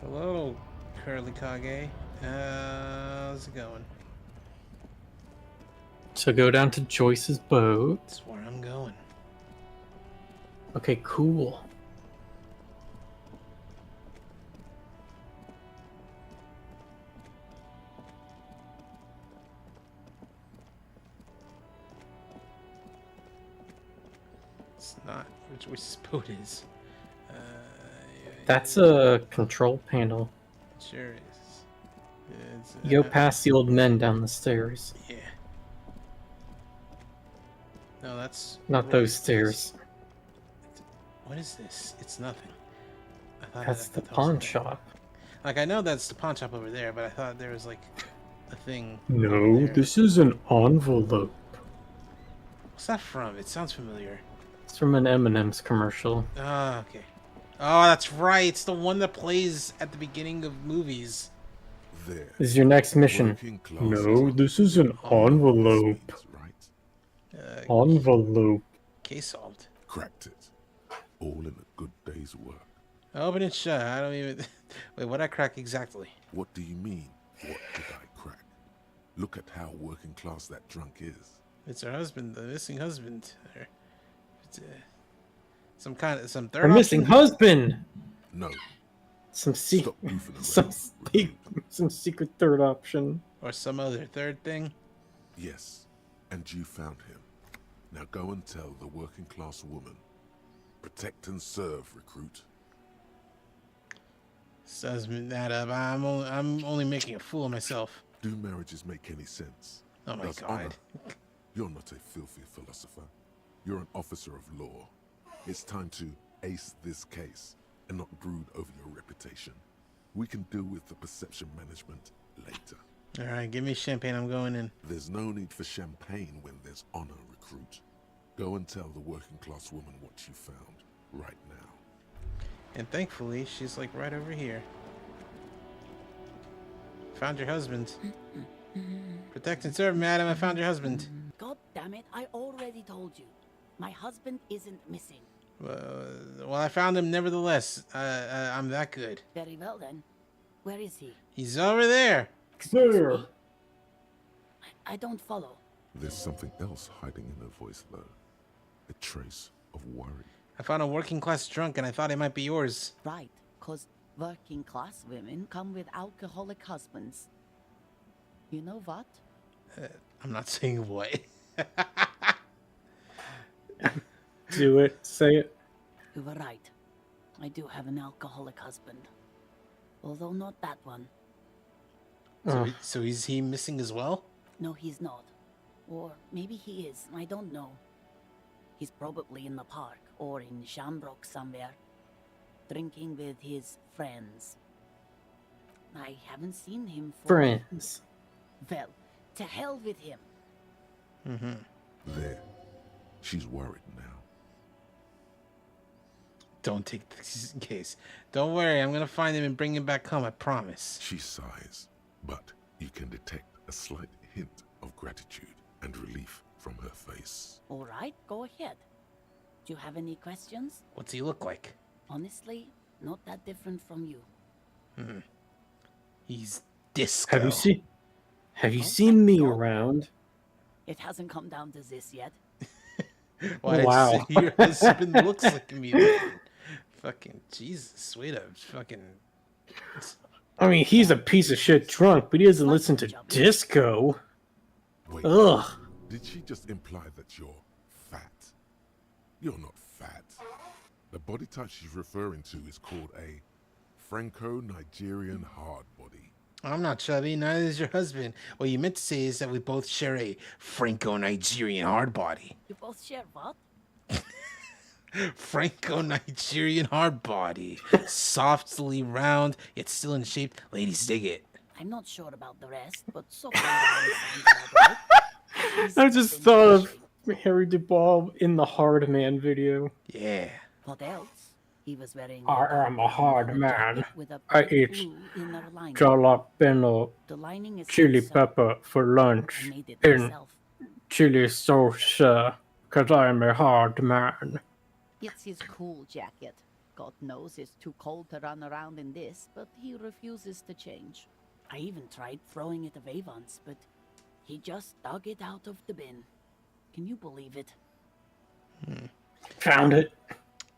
Hello, Curly Kage. How's it going? So go down to Joyce's boat. That's where I'm going. Okay, cool. It's not which Joyce's boat is. That's a control panel. Sure is. It's, You go past the old men down the stairs. Yeah. No, that's Not those stairs. What is this? It's nothing. I thought That's the that was pawn something. shop. Like, I know that's the pawn shop over there, but I thought there was like a thing. No, this is an envelope. What's that from? It sounds familiar. It's from an M&M's commercial. Ah, okay. Oh, that's right. It's the one that plays at the beginning of movies. There. This is your next mission. No, this is an envelope. Envelope. Case solved. Cracked it. All in a good day's work. Open it shut. I don't even... Wait, what'd I crack exactly? What do you mean, what did I crack? Look at how working class that drunk is. It's her husband, the missing husband. It's, some third Her missing option? husband! No. Some Stop goofing around. some secret third option. Or some other third thing? Yes, and you found him. Now go and tell the working class woman. Protect and serve, recruit. Says me that up. I'm only making a fool of myself. Do marriages make any sense? Oh my Does God. honor? You're not a filthy philosopher. You're an officer of law. It's time to ace this case and not brood over your reputation. We can deal with the perception management later. All right, give me champagne. I'm going in. There's no need for champagne when there's honor, recruit. Go and tell the working class woman what you found right now. And thankfully, she's like right over here. Found your husband. Protect and serve, madam. I found your husband. God damn it, I already told you. My husband isn't missing. Well, I found him nevertheless. I'm that good. Very well then. Where is he? He's over there. Excuse me? I don't follow. There's something else hiding in her voice, though. A trace of worry. I found a working class drunk and I thought it might be yours. Right, 'cause working class women come with alcoholic husbands. You know what? I'm not saying what. Do it. Say it. You were right. I do have an alcoholic husband. Although not that one. So is he missing as well? No, he's not. Or maybe he is. I don't know. He's probably in the park or in Shamrock somewhere, drinking with his friends. I haven't seen him for... Friends. Well, to hell with him. There. She's worried now. Don't take this in case. Don't worry, I'm gonna find him and bring him back home, I promise. She sighs, but you can detect a slight hint of gratitude and relief from her face. All right, go ahead. Do you have any questions? What's he look like? Honestly, not that different from you. He's disco. Have you seen me around? It hasn't come down to this yet. Why Wow. your husband looks like me then? Fucking Jesus, wait a fucking... I mean, he's a piece of shit drunk, but he doesn't listen to disco. Wait, Ugh. did she just imply that you're fat? You're not fat. The body type she's referring to is called a Franco-Nigerian hard body. I'm not chubby, neither is your husband. What you meant to say is that we both share a Franco-Nigerian hard body. You both share what? Franco-Nigerian hard body. Softly round, yet still in shape. Ladies dig it. I'm not sure about the rest, but so far it sounds about right. I just thought of Harry Dubois in the Hard Man video. Yeah. What else? He was wearing I am a hard man. with a I blue eat inner lining. jalapeno The lining is chili so pepper for lunch I made it in myself. chili sauce, cause I am a hard man. It's his cool jacket. God knows it's too cold to run around in this, but he refuses to change. I even tried throwing it away once, but he just dug it out of the bin. Can you believe it? Found it.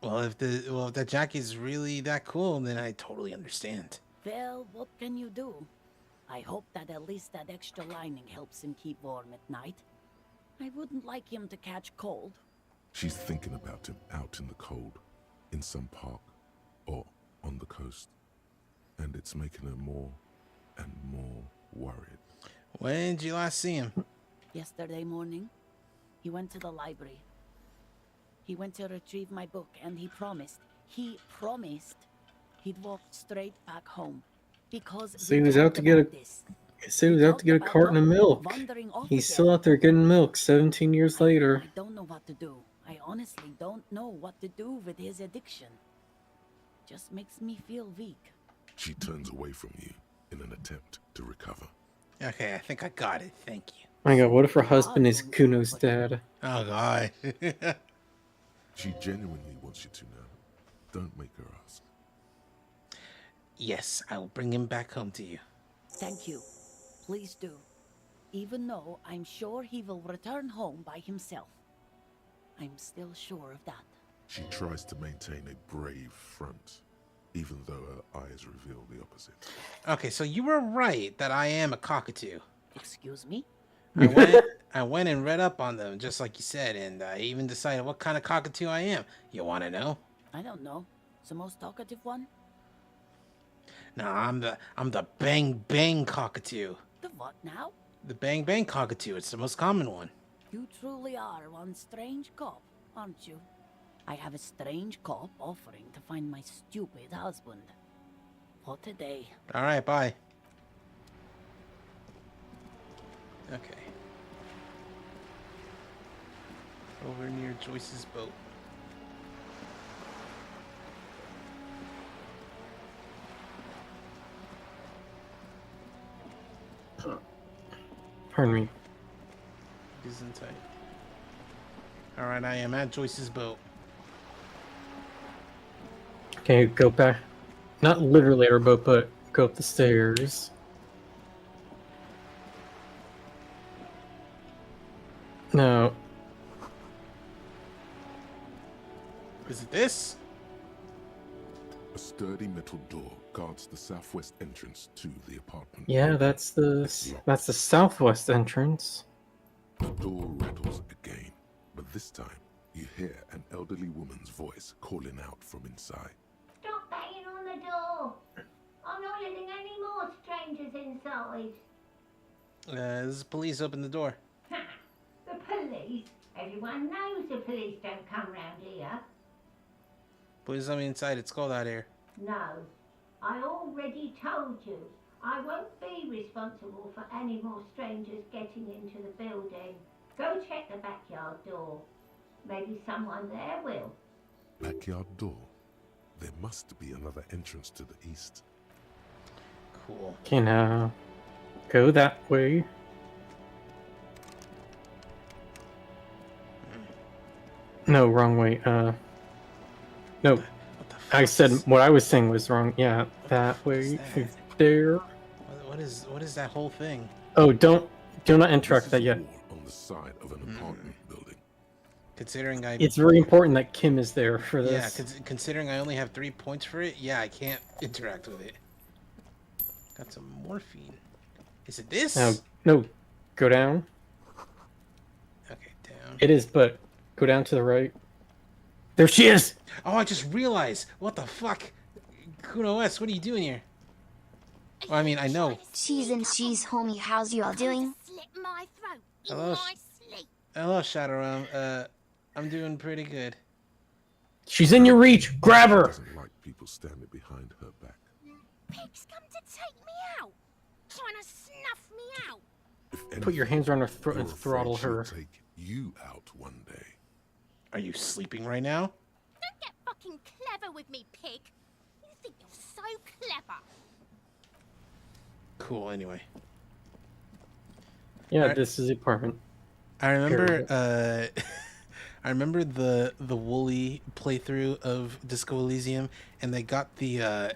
Well, if that jacket's really that cool, then I totally understand. Well, what can you do? I hope that at least that extra lining helps him keep warm at night. I wouldn't like him to catch cold. She's thinking about him out in the cold, in some park, or on the coast. And it's making her more and more worried. When did you last see him? Yesterday morning, he went to the library. He went to retrieve my book, and he promised he'd walk straight back home. Because So he was out to get a carton of milk. He's still out there getting milk 17 years later. I don't know what to do. I honestly don't know what to do with his addiction. Just makes me feel weak. She turns away from you in an attempt to recover. Okay, I think I got it. Thank you. My God, what if her husband is Kuno's dad? Oh, God. She genuinely wants you to know. Don't make her ask. Yes, I will bring him back home to you. Thank you. Please do. Even though I'm sure he will return home by himself. I'm still sure of that. She tries to maintain a brave front, even though her eyes reveal the opposite. Okay, so you were right that I am a cockatoo. Excuse me? I went and read up on them, just like you said, and I even decided what kind of cockatoo I am. You want to know? I don't know. The most talkative one? No, I'm the bang bang cockatoo. The what now? The bang bang cockatoo. It's the most common one. You truly are one strange cop, aren't you? I have a strange cop offering to find my stupid husband. What a day. All right, bye. Okay. Over near Joyce's boat. Pardon me. Isn't tight. All right, I am at Joyce's boat. Okay, go back. Not literally airboat, but go up the stairs. No. Is it this? A sturdy metal door guards the southwest entrance to the apartment. Yeah, that's the southwest entrance. The door rattles again, but this time you hear an elderly woman's voice calling out from inside. Stop banging on the door. I'm not letting any more strangers inside. This police open the door. The police? Everyone knows the police don't come round here. Please let me inside. It's cold out here. No, I already told you. I won't be responsible for any more strangers getting into the building. Go check the backyard door. Maybe someone there will. Backyard door? There must be another entrance to the east. Cool. Okay, now go that way. No, wrong way. No. I said what I was saying was wrong. Yeah, that way. There. What is that whole thing? Oh, do not interact that yet. On the side of an apartment building. Considering It's very important that Kim is there for this. Yeah, considering I only have 3 points for it, yeah, I can't interact with it. Got some morphine. Is it this? No, go down. Okay, down. It is, but go down to the right. There she is! Oh, I just realized. What the fuck? Kuno S, what are you doing here? Well, I mean, I know. Cheese and cheese, homie, how's you all doing? Hello. Hello, Shadowrealm. I'm doing pretty good. She's in your reach. Grab her. Doesn't like people standing behind her back. Pigs come to take me out. Trying to snuff me out. If Put your hands around her throat and you're afraid throttle she'll her. Take you out one day. Are you sleeping right now? Don't get fucking clever with me, pig. You think you're so clever. Cool, anyway. Yeah, Alright. this is the apartment. I remember I remember the Wooly playthrough of Disco Elysium, and they got the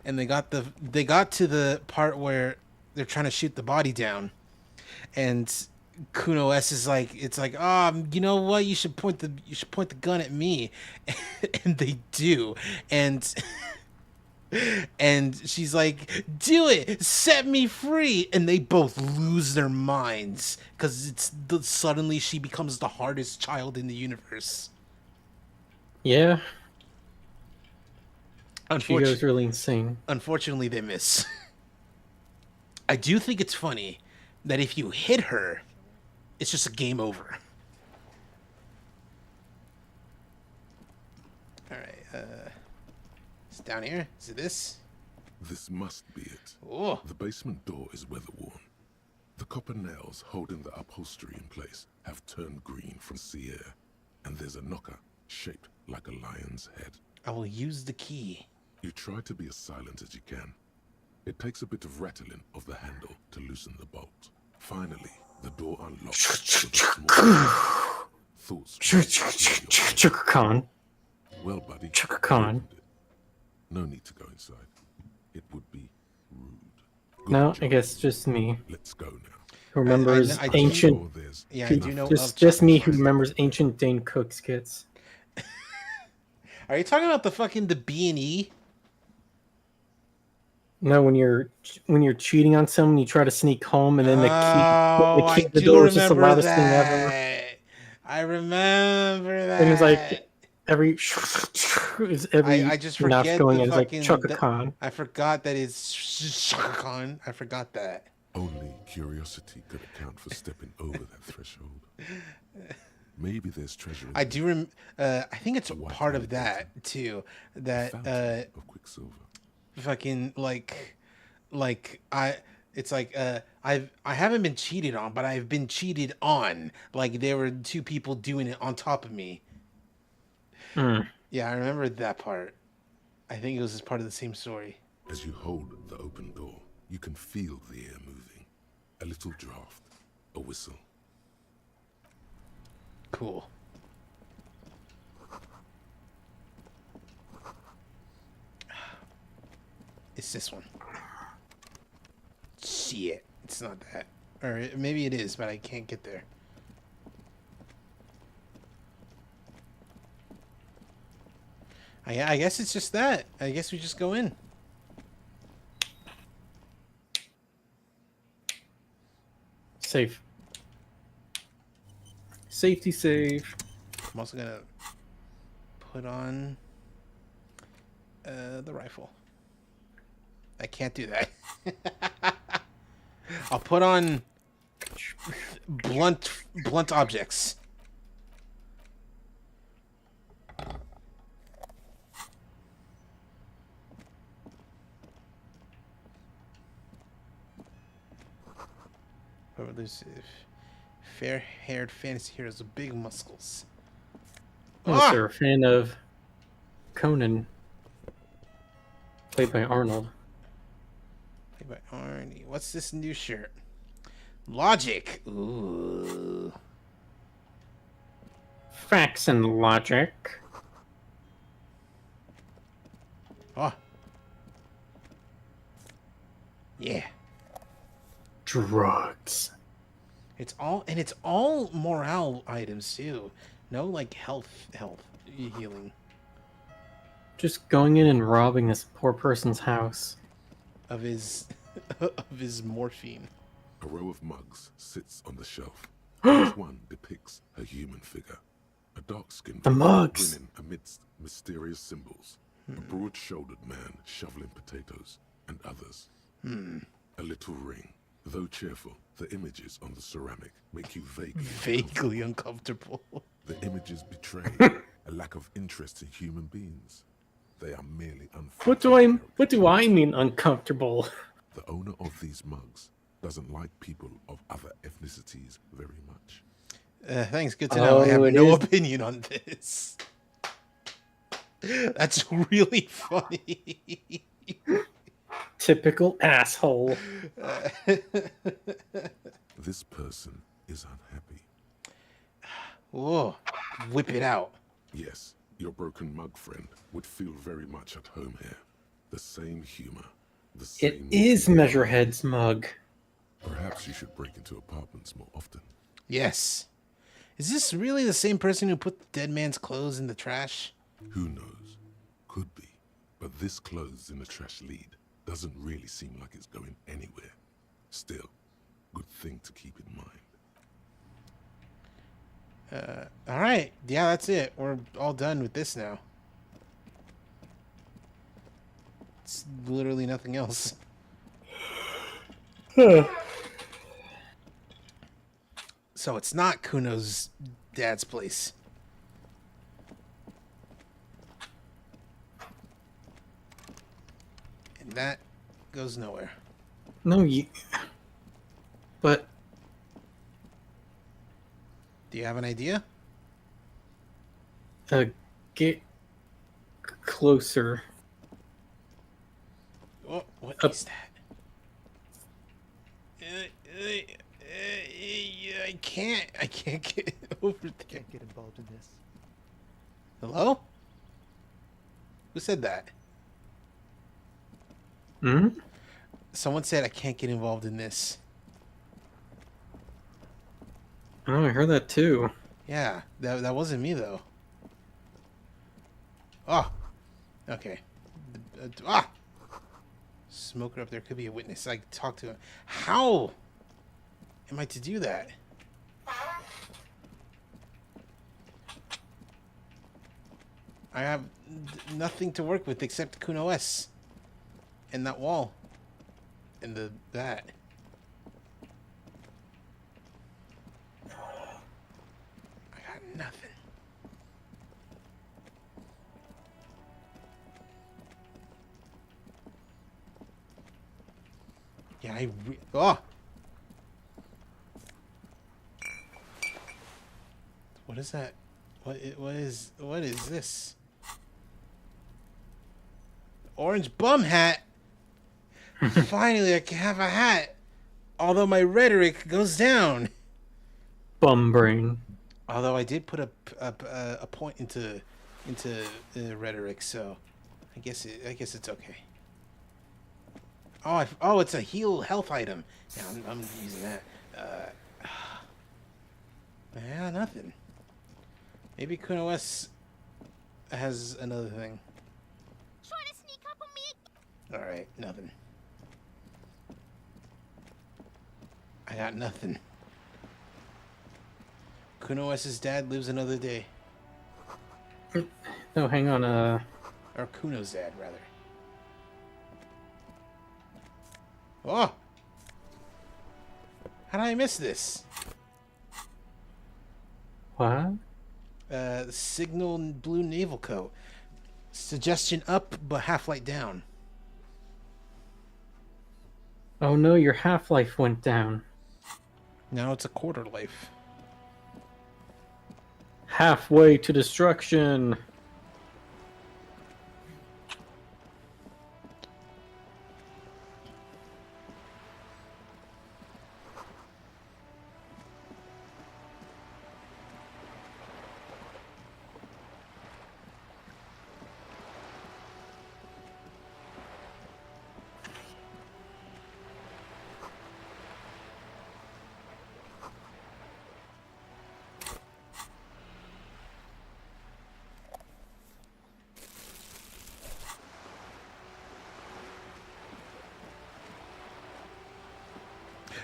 they got to the part where they're trying to shoot the body down, and Kuno S is like, it's like, you know what? You should point the gun at me, and they do, and she's like, do it, set me free, and they both lose their minds because suddenly she becomes the hardest child in the universe. Yeah. She goes really insane. Unfortunately, they miss. I do think it's funny that if you hit her, it's just a game over. All right, it's down here. Is it this? This must be it. Oh. The basement door is weather-worn. The copper nails holding the upholstery in place have turned green from sea air, and there's a knocker shaped like a lion's head. I will use the key. You try to be as silent as you can. It takes a bit of rattling of the handle to loosen the bolt. Finally, the door unlocks with a small thoughts. Chukkan. Well, buddy. Chukkan. No need to go inside. It would be rude. Good No, job. I guess just me. Let's go now. Who remembers I do ancient? know I do know of Just me Chukkan. who remembers ancient Dane Cook skits. Are you talking about the B&E? No, when you're cheating on someone, you try to sneak home, and then the key at the I door do is just the remember loudest thing ever. that. I remember that. And it's like every I just mouth forget going the in. It's like fucking. Chaka Khan. I forgot that it's Chaka Khan. I forgot that. Only curiosity could account for stepping over that threshold. Maybe there's treasure in I there. do I think it's part of that too. That Fountain of quicksilver. fucking it's like I haven't been cheated on, but I've been cheated on. Like there were two people doing it on top of me. Yeah, I remember that part. I think it was just part of the same story. As you hold the open door, you can feel the air moving. A little draft, a whistle. Cool. It's this one. Shit. It's not that. Or maybe it is, but I can't get there. I guess it's just that. I guess we just go in. Safe. Safety save. I'm also gonna put on the rifle. I can't do that. I'll put on blunt objects. Elusive. Fair-haired fantasy heroes with big muscles. Unless they're a fan of Conan, played by Arnold. Played by Arnie. What's this new shirt? Logic. Ooh. Facts and logic. Oh. Yeah. Drugs. It's all morale items too. No like health healing. Just going in and robbing this poor person's house. Of his morphine. A row of mugs sits on the shelf. Each one depicts a human figure. A dark-skinned The mugs! grinning amidst mysterious symbols. A broad-shouldered man shoveling potatoes, and others. A little ring. Though cheerful, the images on the ceramic make you vaguely uncomfortable. The images betray a lack of interest in human beings. They are merely What do I mean uncomfortable? The owner of these mugs doesn't like people of other ethnicities very much. Thanks, good to know. I have no opinion on this. That's really funny. Typical asshole. This person is unhappy. Whoa, whip it out. Yes, your broken mug friend would feel very much at home here. The same humor. The same. It is Measurehead's mug. Perhaps you should break into apartments more often. Yes. Is this really the same person who put the dead man's clothes in the trash? Who knows? Could be. But this clothes in the trash lead doesn't really seem like it's going anywhere. Still, good thing to keep in mind. All right. Yeah, that's it. We're all done with this now. It's literally nothing else. So it's not Kuno's dad's place. And that goes nowhere. No, but do you have an idea? Get closer. Oh, what is that? I can't get over there. Can't get involved in this. Hello? Who said that? Hmm? Someone said I can't get involved in this. Oh, I heard that too. Yeah, that wasn't me though. Oh, okay. Smoker up there could be a witness. I talk to him. How am I to do that? I have nothing to work with except Kuno S. And that wall. And that. I got nothing. Yeah, oh! What is that? What is this? Orange bum hat. Finally, I can have a hat. Although my rhetoric goes down. Bum brain. Although I did put a point into rhetoric, so I guess it's okay. Oh, it's a heal health item. Yeah, I'm using that. Yeah, nothing. Maybe Kuno S has another thing. Trying to sneak up on me. All right, nothing. I got nothing. Kuno S's dad lives another day. No, hang on. Or Kuno's dad, rather. Oh! How did I miss this? What? Signal blue naval coat. Suggestion up, but half-light down. Oh no, your half-life went down. Now it's a quarter life. Halfway to destruction.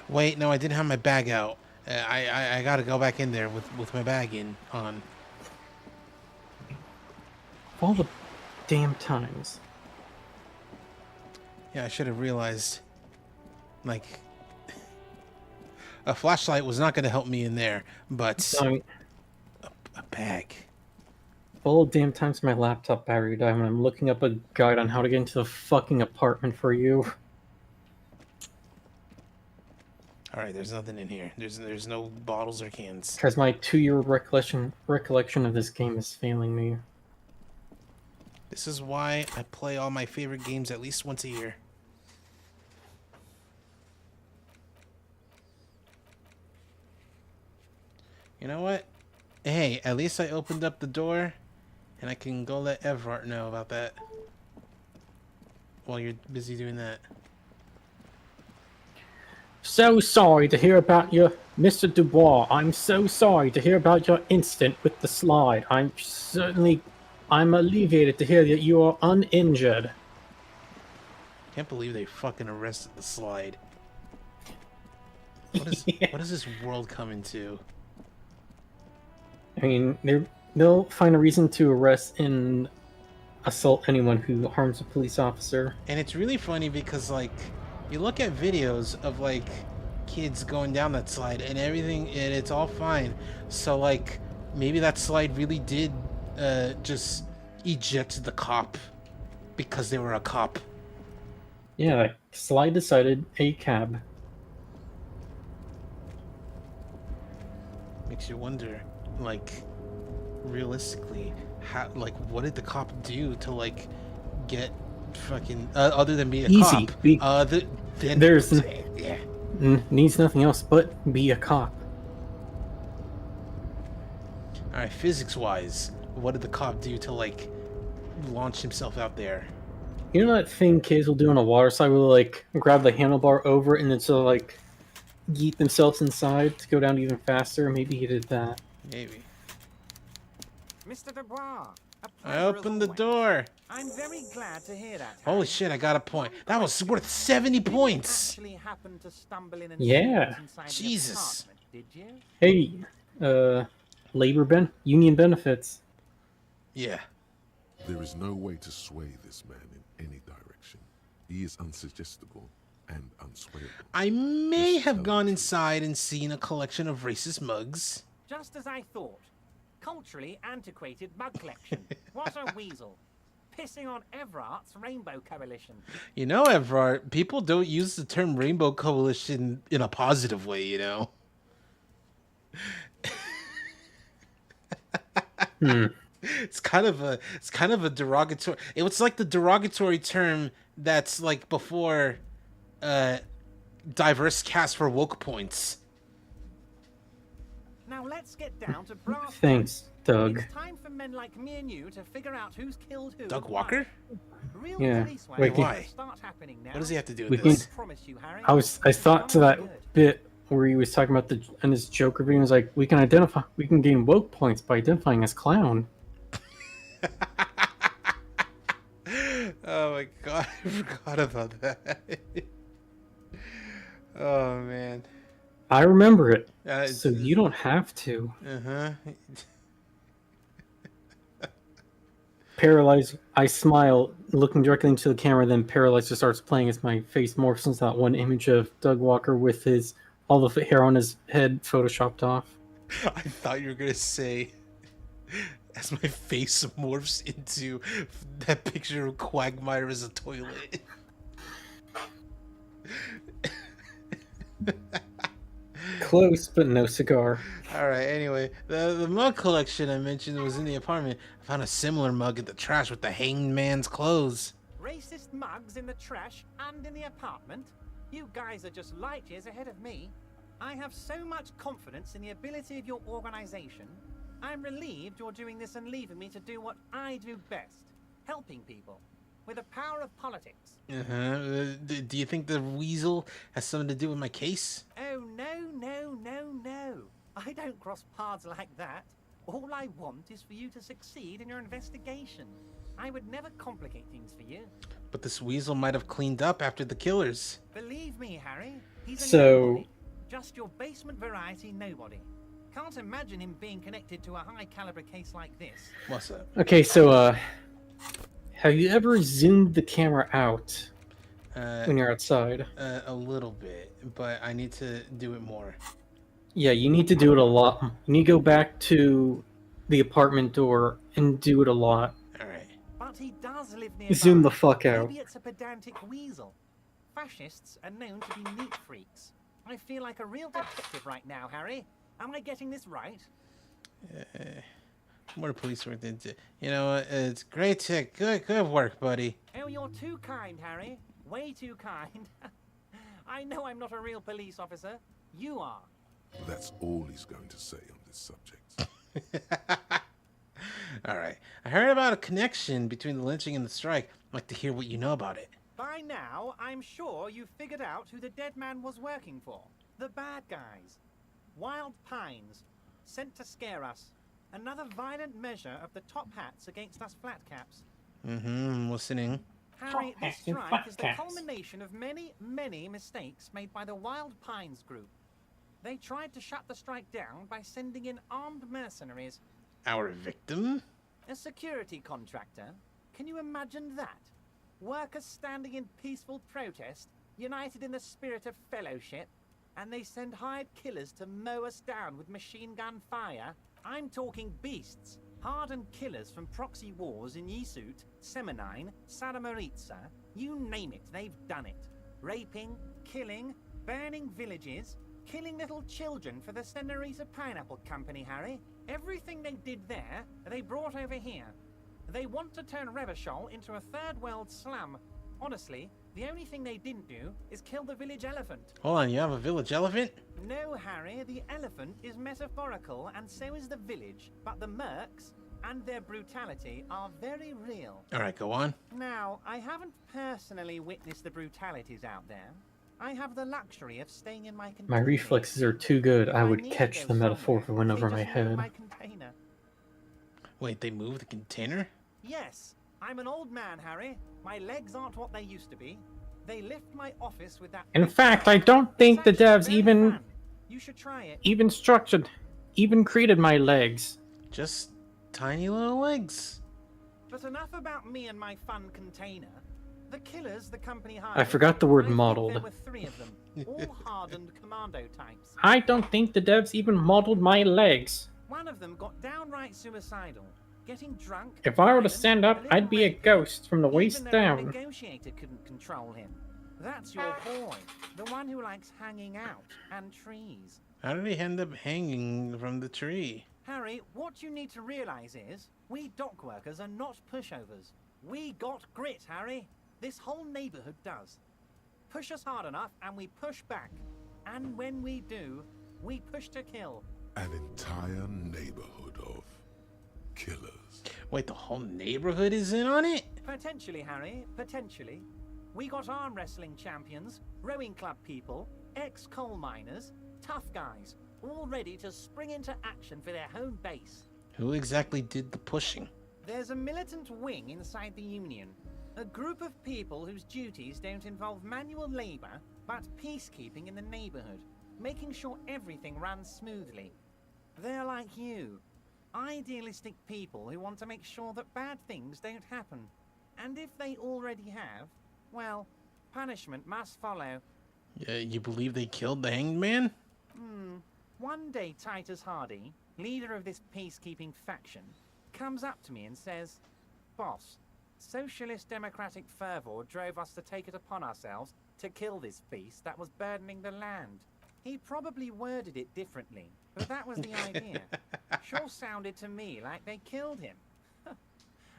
Wait, no, I didn't have my bag out. I gotta go back in there with my bag on. All the damn times. Yeah, I should have realized. Like, a flashlight was not gonna help me in there, but a bag. All the damn times my laptop battery died when I'm looking up a guide on how to get into the fucking apartment for you. All right, there's nothing in here. There's no bottles or cans. Because my 2-year recollection of this game is failing me. This is why I play all my favorite games at least once a year. You know what? Hey, at least I opened up the door, and I can go let Everard know about that. While you're busy doing that. So sorry to hear about your... Mr. Dubois, I'm so sorry to hear about your incident with the slide. I'm alleviated to hear that you are uninjured. Can't believe they fucking arrested the slide. What is this world coming to? I mean, they'll find a reason to arrest and assault anyone who harms a police officer. And it's really funny because, like, you look at videos of, like, kids going down that slide and everything, and it's all fine. So, like, maybe that slide really did just eject the cop because they were a cop. Yeah, like, slide decided a cab. Makes you wonder, like, realistically, how, like, what did the cop do to, like, get fucking other than be a Easy. cop? Needs nothing else but be a cop. All right, physics-wise, what did the cop do to, like, launch himself out there? You know that thing kids will do on a water slide where they, like, grab the handlebar over and then sort of, like, yeet themselves inside to go down even faster? Maybe he did that. Maybe. Mr. Dubois, I opened the door. I'm very glad to hear that. Holy shit, I got a point. That was worth 70 points. Actually happened to stumble in and Yeah. Jesus. Did you? Hey, union benefits. Yeah. There is no way to sway this man in any direction. He is unsuggestible and unswayable. I may have gone inside and seen a collection of racist mugs. Just as I thought. Culturally antiquated mug collection. What a weasel. Pissing on Everart's Rainbow Coalition. You know, Everard, people don't use the term Rainbow Coalition in a positive way, you know? It's kind of a derogatory. It was like the derogatory term that's like before diverse cast for woke points. Now let's get down to brass. Thanks. Doug. It's time for men like me and you to figure out who's killed who. Doug Walker? Real Yeah. police work Wait, why? start happening now. What does he have to do We with can- this? Promise you, Harry. I thought to that bit where he was talking about in his Joker video, he was like, we can gain woke points by identifying as clown. Oh my god, I forgot about that. Oh man. I remember it, It's- so you don't have to. Uh-huh. Paralyzed, I smile, looking directly into the camera, then Paralyzed just starts playing as my face morphs into that one image of Doug Walker with all the hair on his head photoshopped off. I thought you were gonna say, as my face morphs into that picture of Quagmire as a toilet. Close, but no cigar. Alright, anyway, the mug collection I mentioned was in the apartment. I found a similar mug in the trash with the hanged man's clothes. Racist mugs in the trash and in the apartment? You guys are just light years ahead of me. I have so much confidence in the ability of your organization. I'm relieved you're doing this and leaving me to do what I do best. Helping people. With the power of politics. Uh-huh. Do you think the weasel has something to do with my case? Oh, no, no, no, no. I don't cross paths like that. All I want is for you to succeed in your investigation. I would never complicate things for you. But this weasel might have cleaned up after the killers. Believe me, Harry, he's a So- nobody. Just your basement variety nobody. Can't imagine him being connected to a high caliber case like this. What's up? Okay, so, have you ever zoomed the camera out when you're outside? A little bit, but I need to do it more. Yeah, you need to do it a lot. You need to go back to the apartment door and do it a lot. Alright. But he does live nearby. Zoom the fuck out. Maybe it's a pedantic weasel. Fascists are known to be neat freaks. I feel like a real detective right now, Harry. Am I getting this right? More police work than you know. It's great to good work, buddy. Oh, you're too kind, Harry. Way too kind. I know I'm not a real police officer. You are. That's all he's going to say on this subject. All right. I heard about a connection between the lynching and the strike. I'd like to hear what you know about it. By now, I'm sure you've figured out who the dead man was working for. The bad guys. Wild Pines. Sent to scare us. Another violent measure of the top hats against us flat caps. I'm listening. Harry, this hats and strike flat is the caps. culmination of many, many mistakes made by the Wild Pines group. They tried to shut the strike down by sending in armed mercenaries. Our victim? A security contractor? Can you imagine that? Workers standing in peaceful protest, united in the spirit of fellowship, and they send hired killers to mow us down with machine gun fire? I'm talking beasts. Hardened killers from proxy wars in Yisut, Semenine, Saramaritsa, you name it, they've done it. Raping, killing, burning villages, killing little children for the Senorita Pineapple Company, Harry. Everything they did there, they brought over here. They want to turn Revachol into a third world slum. Honestly, the only thing they didn't do is kill the village elephant. Hold on, you have a village elephant? No, Harry, the elephant is metaphorical and so is the village, but the mercs and their brutality are very real. All right, go on. Now, I haven't personally witnessed the brutalities out there. I have the luxury of staying in my container. My reflexes are too good. I would need to catch go the metaphor if it went They over my just move head. my container. Wait, they moved the container? Yes, I'm an old man, Harry. My legs aren't what they used to be. They lift my office with that. In fact, I don't think the devs even You should try it. even created my legs. Just tiny little legs. But enough about me and my fun container. The killers the company hired. I forgot the word I think modeled. There were 3 of them, all hardened commando types. I don't think the devs even modeled my legs. One of them got downright suicidal, getting drunk. If I were to violent, stand up, little I'd be a rapey. ghost from the waist Even their down. negotiator couldn't control him. That's your boy, the one who likes hanging out and trees. How did he end up hanging from the tree? Harry, what you need to realize is, we dock workers are not pushovers. We got grit, Harry. This whole neighborhood does. Push us hard enough and we push back. And when we do, we push to kill. An entire neighborhood of killers. Wait, the whole neighborhood is in on it? Potentially, Harry, potentially. We got arm wrestling champions, rowing club people, ex-coal miners, tough guys, all ready to spring into action for their home base. Who exactly did the pushing? There's a militant wing inside the Union. A group of people whose duties don't involve manual labor, but peacekeeping in the neighborhood, making sure everything runs smoothly. They're like you. Idealistic people who want to make sure that bad things don't happen. And if they already have, well, punishment must follow. Yeah, you believe they killed the hanged man? One day Titus Hardy, leader of this peacekeeping faction, comes up to me and says, "Boss, socialist democratic fervor drove us to take it upon ourselves to kill this beast that was burdening the land." He probably worded it differently, but that was the idea. Sure sounded to me like they killed him.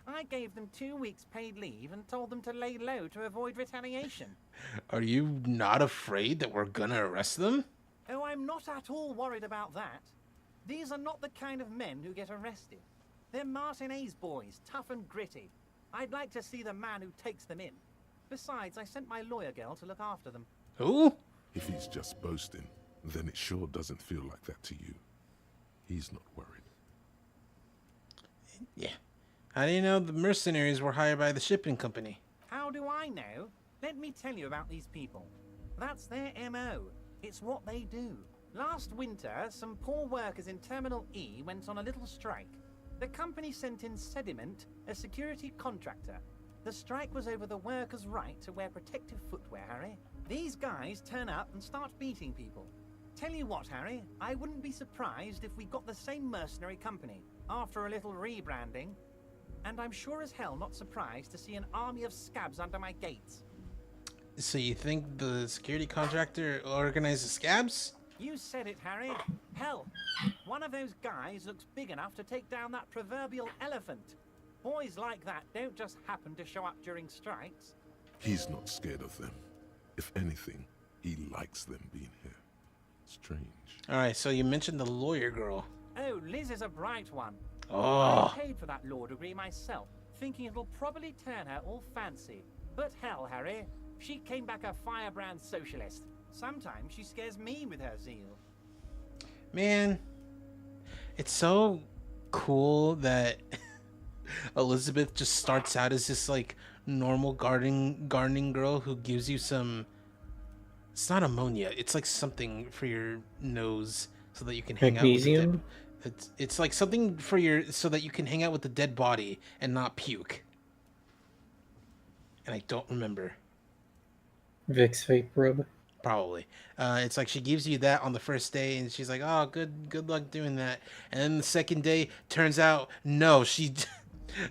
I gave them 2 weeks paid leave and told them to lay low to avoid retaliation. Are you not afraid that we're gonna arrest them? Oh, I'm not at all worried about that. These are not the kind of men who get arrested. They're Martinez boys, tough and gritty. I'd like to see the man who takes them in. Besides, I sent my lawyer girl to look after them. Who? If he's just boasting, then it sure doesn't feel like that to you. He's not worried. Yeah. How do you know the mercenaries were hired by the shipping company? How do I know? Let me tell you about these people. That's their MO. It's what they do. Last winter, some poor workers in Terminal E went on a little strike. The company sent in Sediment, a security contractor. The strike was over the workers' right to wear protective footwear, Harry. These guys turn up and start beating people. Tell you what, Harry, I wouldn't be surprised if we got the same mercenary company after a little rebranding. And I'm sure as hell not surprised to see an army of scabs under my gates. So you think the security contractor organized the scabs? You said it, Harry. Hell, one of those guys looks big enough to take down that proverbial elephant. Boys like that don't just happen to show up during strikes. He's not scared of them. If anything, he likes them being here. Strange. Alright, so you mentioned the lawyer girl. Oh, Liz is a bright one. Oh. I paid for that law degree myself, thinking it'll probably turn her all fancy. But hell, Harry, she came back a firebrand socialist. Sometimes she scares me with her zeal. Man, it's so cool that Elizabeth just starts out as this like normal gardening girl who gives you some. It's not ammonia. It's like something for your nose so that you can hang Magnesium? out with the it's like something for your so that you can hang out with the dead body and not puke. And I don't remember. Vicks Vape Rub. Probably. It's like she gives you that on the first day, and she's like, "Oh, good luck doing that." And then the second day turns out, no, she.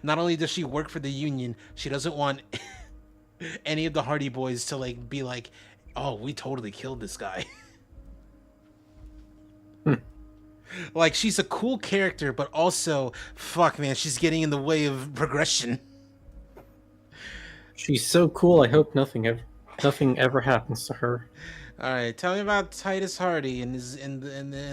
Not only does she work for the union, she doesn't want any of the Hardy Boys to like be like, "Oh, we totally killed this guy." Like she's a cool character, but also, fuck, man, she's getting in the way of progression. She's so cool. I hope nothing ever happens to her. All right, tell me about Titus Hardy and his in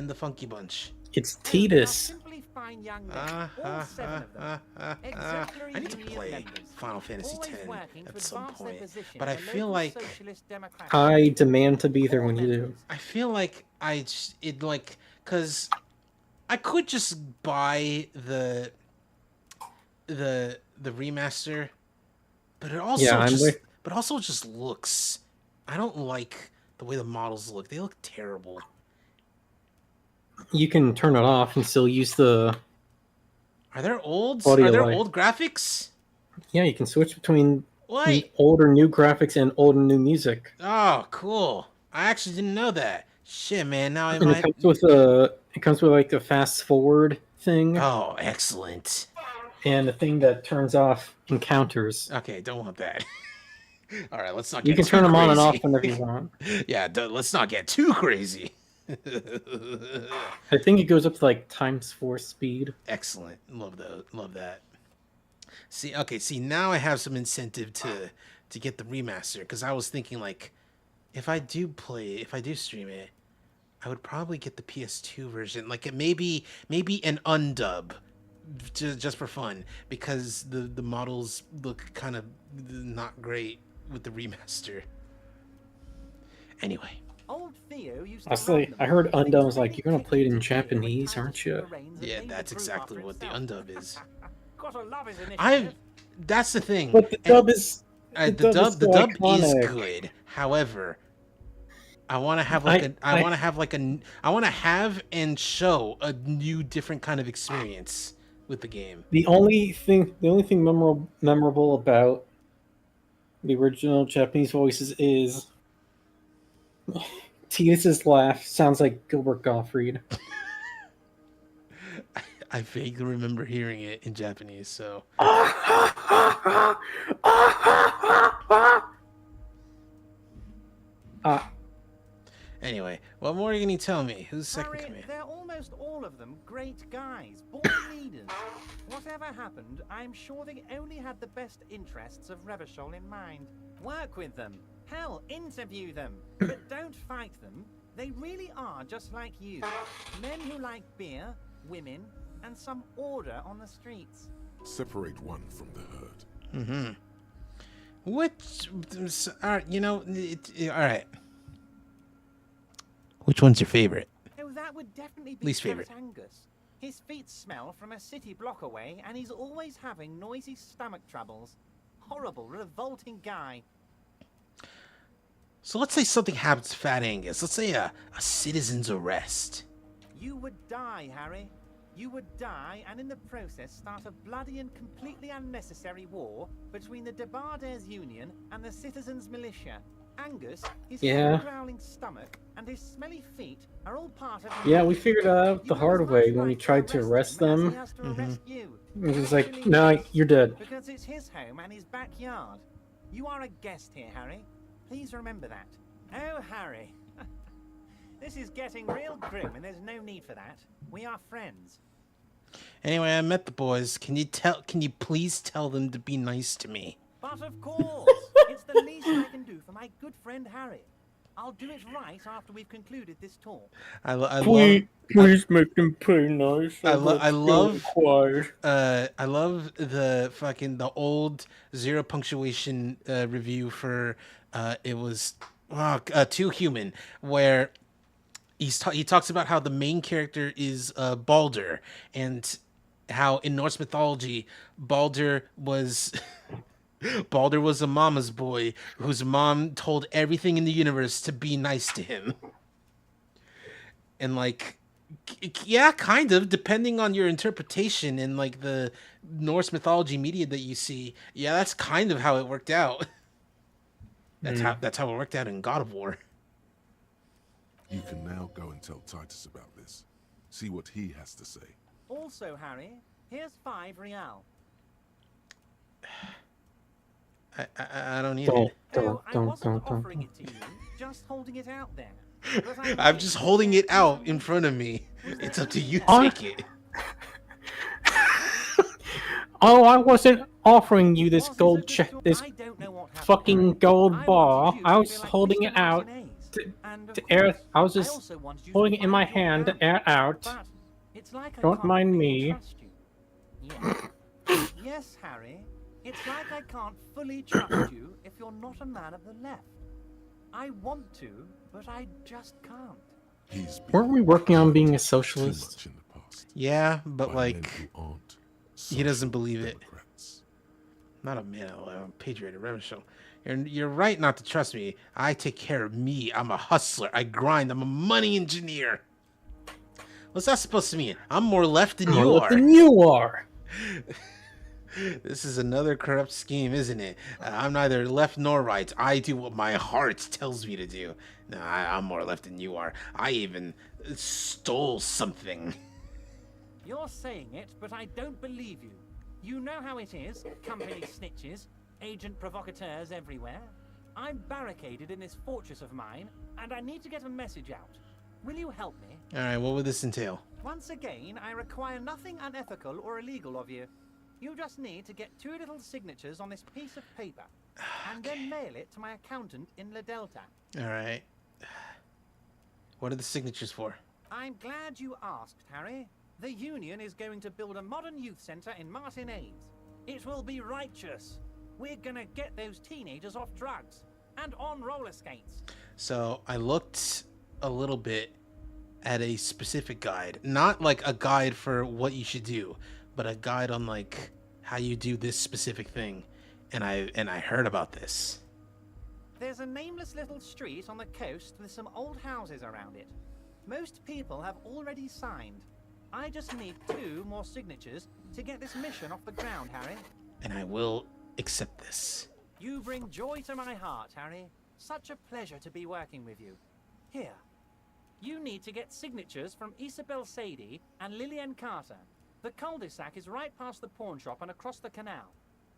the Funky Bunch. It's Titus. Simply fine young men, all 7 of them. Exemplary I need to union play members, Final Fantasy always X working to at some advance their point, position but I in the feel local like socialist democratic. I demand to be there when you do. I feel like because I could just buy the remaster, but it also just looks. I don't like the way the models look. They look terrible. You can turn it off and still use the. Are there old graphics? Yeah, you can switch between What? old or new graphics and old and new music. Oh, cool! I actually didn't know that. Shit, man. Now I And might. it comes with like a fast forward thing. Oh, excellent! And a thing that turns off encounters. Okay, don't want that. All right, let's not. You get can too turn them on and crazy. off whenever you want. Yeah, let's not get too crazy. I think it goes up to like ×4 speed. Excellent. Love that. See, now I have some incentive to get the remaster, because I was thinking like if I do stream it, I would probably get the PS2 version. Like it maybe an undub just for fun because the models look kind of not great with the remaster. Anyway. Old Theo used to Honestly, run them. I heard They Undone was like, totally "You're gonna play it in kicked into gear when Japanese, Titus aren't took you?" the reins and Yeah, named that's the group exactly after what the himself. undub is. Gotta love his initiative. That's the thing. But the dub is the dub is the so dub is iconic. good. However, I want to have like I want to have like I want to have and show a new different kind of experience with the game. The only thing memorable about the original Japanese voices is Titus's laugh sounds like Gilbert Gottfried. I vaguely remember hearing it in Japanese, so. Anyway, what more can you tell me? Who's second Harry, command? they're almost all of them great guys, born leaders. Whatever happened, I'm sure they only had the best interests of Revachol in mind. Work with them. Hell, interview them. But don't fight them. They really are just like you. Men who like beer, women, and some order on the streets. Separate one from the herd. Mm-hmm. Which, you know, all right. Which one's your favorite? Oh, that would definitely be Least favorite. Count Angus. His feet smell from a city block away, and he's always having noisy stomach troubles. Horrible, revolting guy. So let's say something happens to Fat Angus. Let's say a citizen's arrest. You would die, Harry. You would die, and in the process start a bloody and completely unnecessary war between the Debarders Union and the Citizens Militia. Angus, his growling stomach, and his smelly feet are all part of... Yeah, we figured it out the hard way when we tried to arrest them. It was like, no, you're dead. Because it's his home and his backyard. You are a guest here, Harry. Please remember that. Oh, Harry. This is getting real grim, and there's no need for that. We are friends. Anyway, I met the boys. Can you please tell them to be nice to me? But of course, it's the least I can do for my good friend Harry. I'll do it right after we've concluded this talk. Please make them play nice. I love the old zero punctuation review for it was Too Human, where he talks about how the main character is Balder, and how in Norse mythology Balder was a mama's boy whose mom told everything in the universe to be nice to him. And like, yeah, kind of, depending on your interpretation and like the Norse mythology media that you see, yeah, that's kind of how it worked out. That's how it worked out in God of War. You can now go and tell Titus about this. See what he has to say. Also, Harry, here's 5 real. I don't need it. I wasn't offering it to you, just holding it out there. I'm just holding it out in front of me. It's up to you to take it. Oh, I wasn't offering you this gold check, this fucking gold bar. I was holding it out to air. I was just holding it in my hand to air out. Don't mind me. Yes, Harry. It's like I can't fully trust you if you're not a man of the left. I want to, but I just can't. Weren't we working on being a socialist? Yeah, but like, he doesn't believe it. Not a man, a patriot, a rebel. You're right not to trust me. I take care of me. I'm a hustler. I grind. I'm a money engineer. What's that supposed to mean? I'm more left than you are. Than you are. This is another corrupt scheme, isn't it? I'm neither left nor right. I do what my heart tells me to do. No, I'm more left than you are. I even stole something. You're saying it, but I don't believe you. You know how it is. Company snitches, agent provocateurs everywhere. I'm barricaded in this fortress of mine, and I need to get a message out. Will you help me? All right, what would this entail? Once again, I require nothing unethical or illegal of you. You just need to get 2 little signatures on this piece of paper, and then mail it to my accountant in La Delta. All right. What are the signatures for? I'm glad you asked, Harry. The Union is going to build a modern youth centre in Martinez. It will be righteous. We're gonna get those teenagers off drugs and on roller skates. So I looked a little bit at a specific guide, not like a guide for what you should do, but a guide on like how you do this specific thing, and I heard about this. There's a nameless little street on the coast with some old houses around it. Most people have already signed. I just need 2 more signatures to get this mission off the ground, Harry. And I will accept this. You bring joy to my heart, Harry. Such a pleasure to be working with you. Here. You need to get signatures from Isabel Sadie and Lillian Carter. The cul-de-sac is right past the pawn shop and across the canal.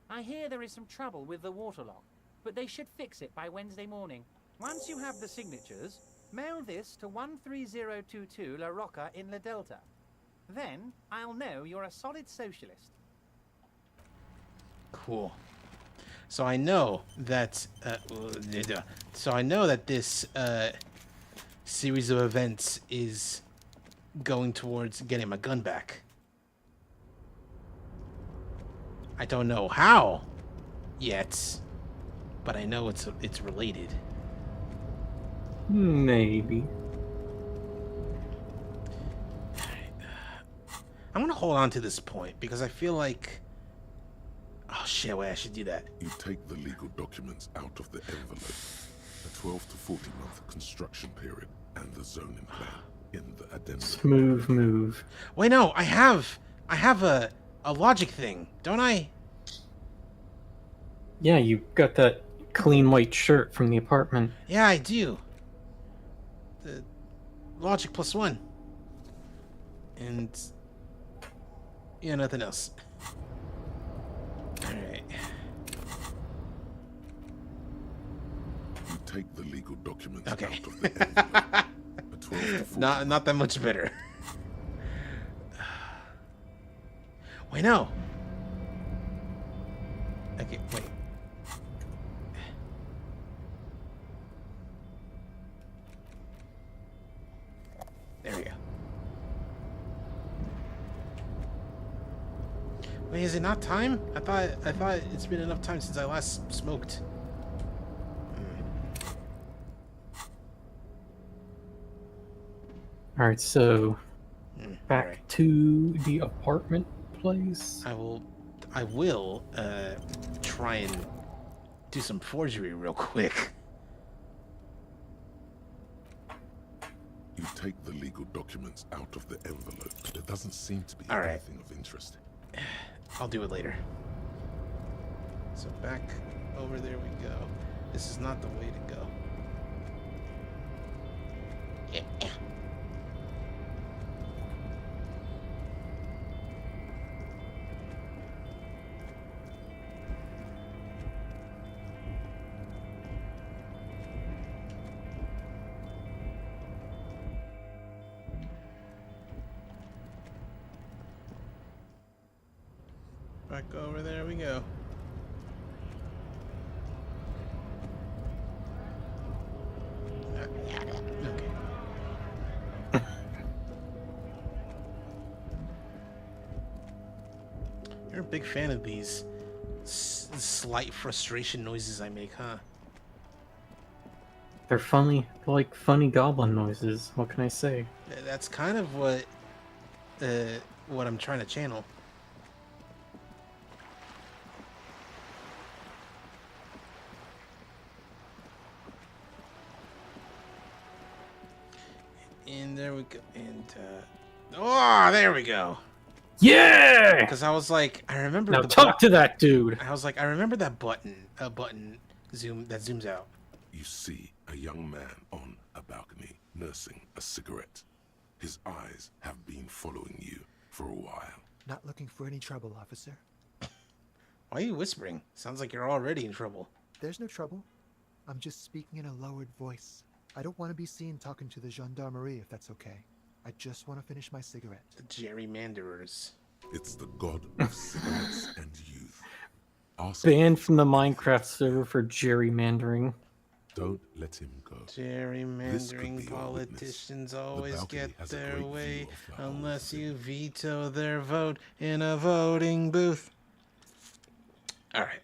I hear there is some trouble with the waterlock, but they should fix it by Wednesday morning. Once you have the signatures, mail this to 13022 La Rocca in La Delta. Then I'll know you're a solid socialist. Cool. So I know that this series of events is going towards getting my gun back. I don't know how yet, but I know it's related. Maybe. I'm gonna hold on to this point because I feel like, oh shit, wait, I should do that. You take the legal documents out of the envelope. A 12 to 40 month construction period and the zoning plan in the addendum. Smooth move. Wait, no, I have a logic thing, don't I? Yeah, you got that clean white shirt from the apartment. Yeah, I do. The logic +1. And yeah, nothing else. Alright. You take the legal documents Okay. out of the envelope. A 12 to 40 Not that much better. Wait, no. Okay, wait. There we go. Wait, is it not time? I thought it's been enough time since I last smoked. Alright, so back Alright. to the apartment place. I will try and do some forgery real quick. You take the legal documents out of the envelope. There doesn't seem to be All right. anything of interest. I'll do it later. So back over there we go. This is not the way to go. Yeah. Back over there we go. Okay. You're a big fan of these slight frustration noises I make, huh? They're funny. They're like funny goblin noises. What can I say? That's kind of what I'm trying to channel. And there we go. And oh, there we go. Yeah! Because I was like, I remember. Now talk to that dude. I was like, I remember that button. A button that zooms out. You see a young man on a balcony nursing a cigarette. His eyes have been following you for a while. Not looking for any trouble, officer. Why are you whispering? Sounds like you're already in trouble. There's no trouble. I'm just speaking in a lowered voice. I don't want to be seen talking to the gendarmerie if that's okay. I just want to finish my cigarette. The gerrymanderers. It's the god of cigarettes and youth. Ask Banned from the Minecraft server for gerrymandering. Don't let him go. Gerrymandering politicians always get their way unless you veto their vote in a voting booth. All right.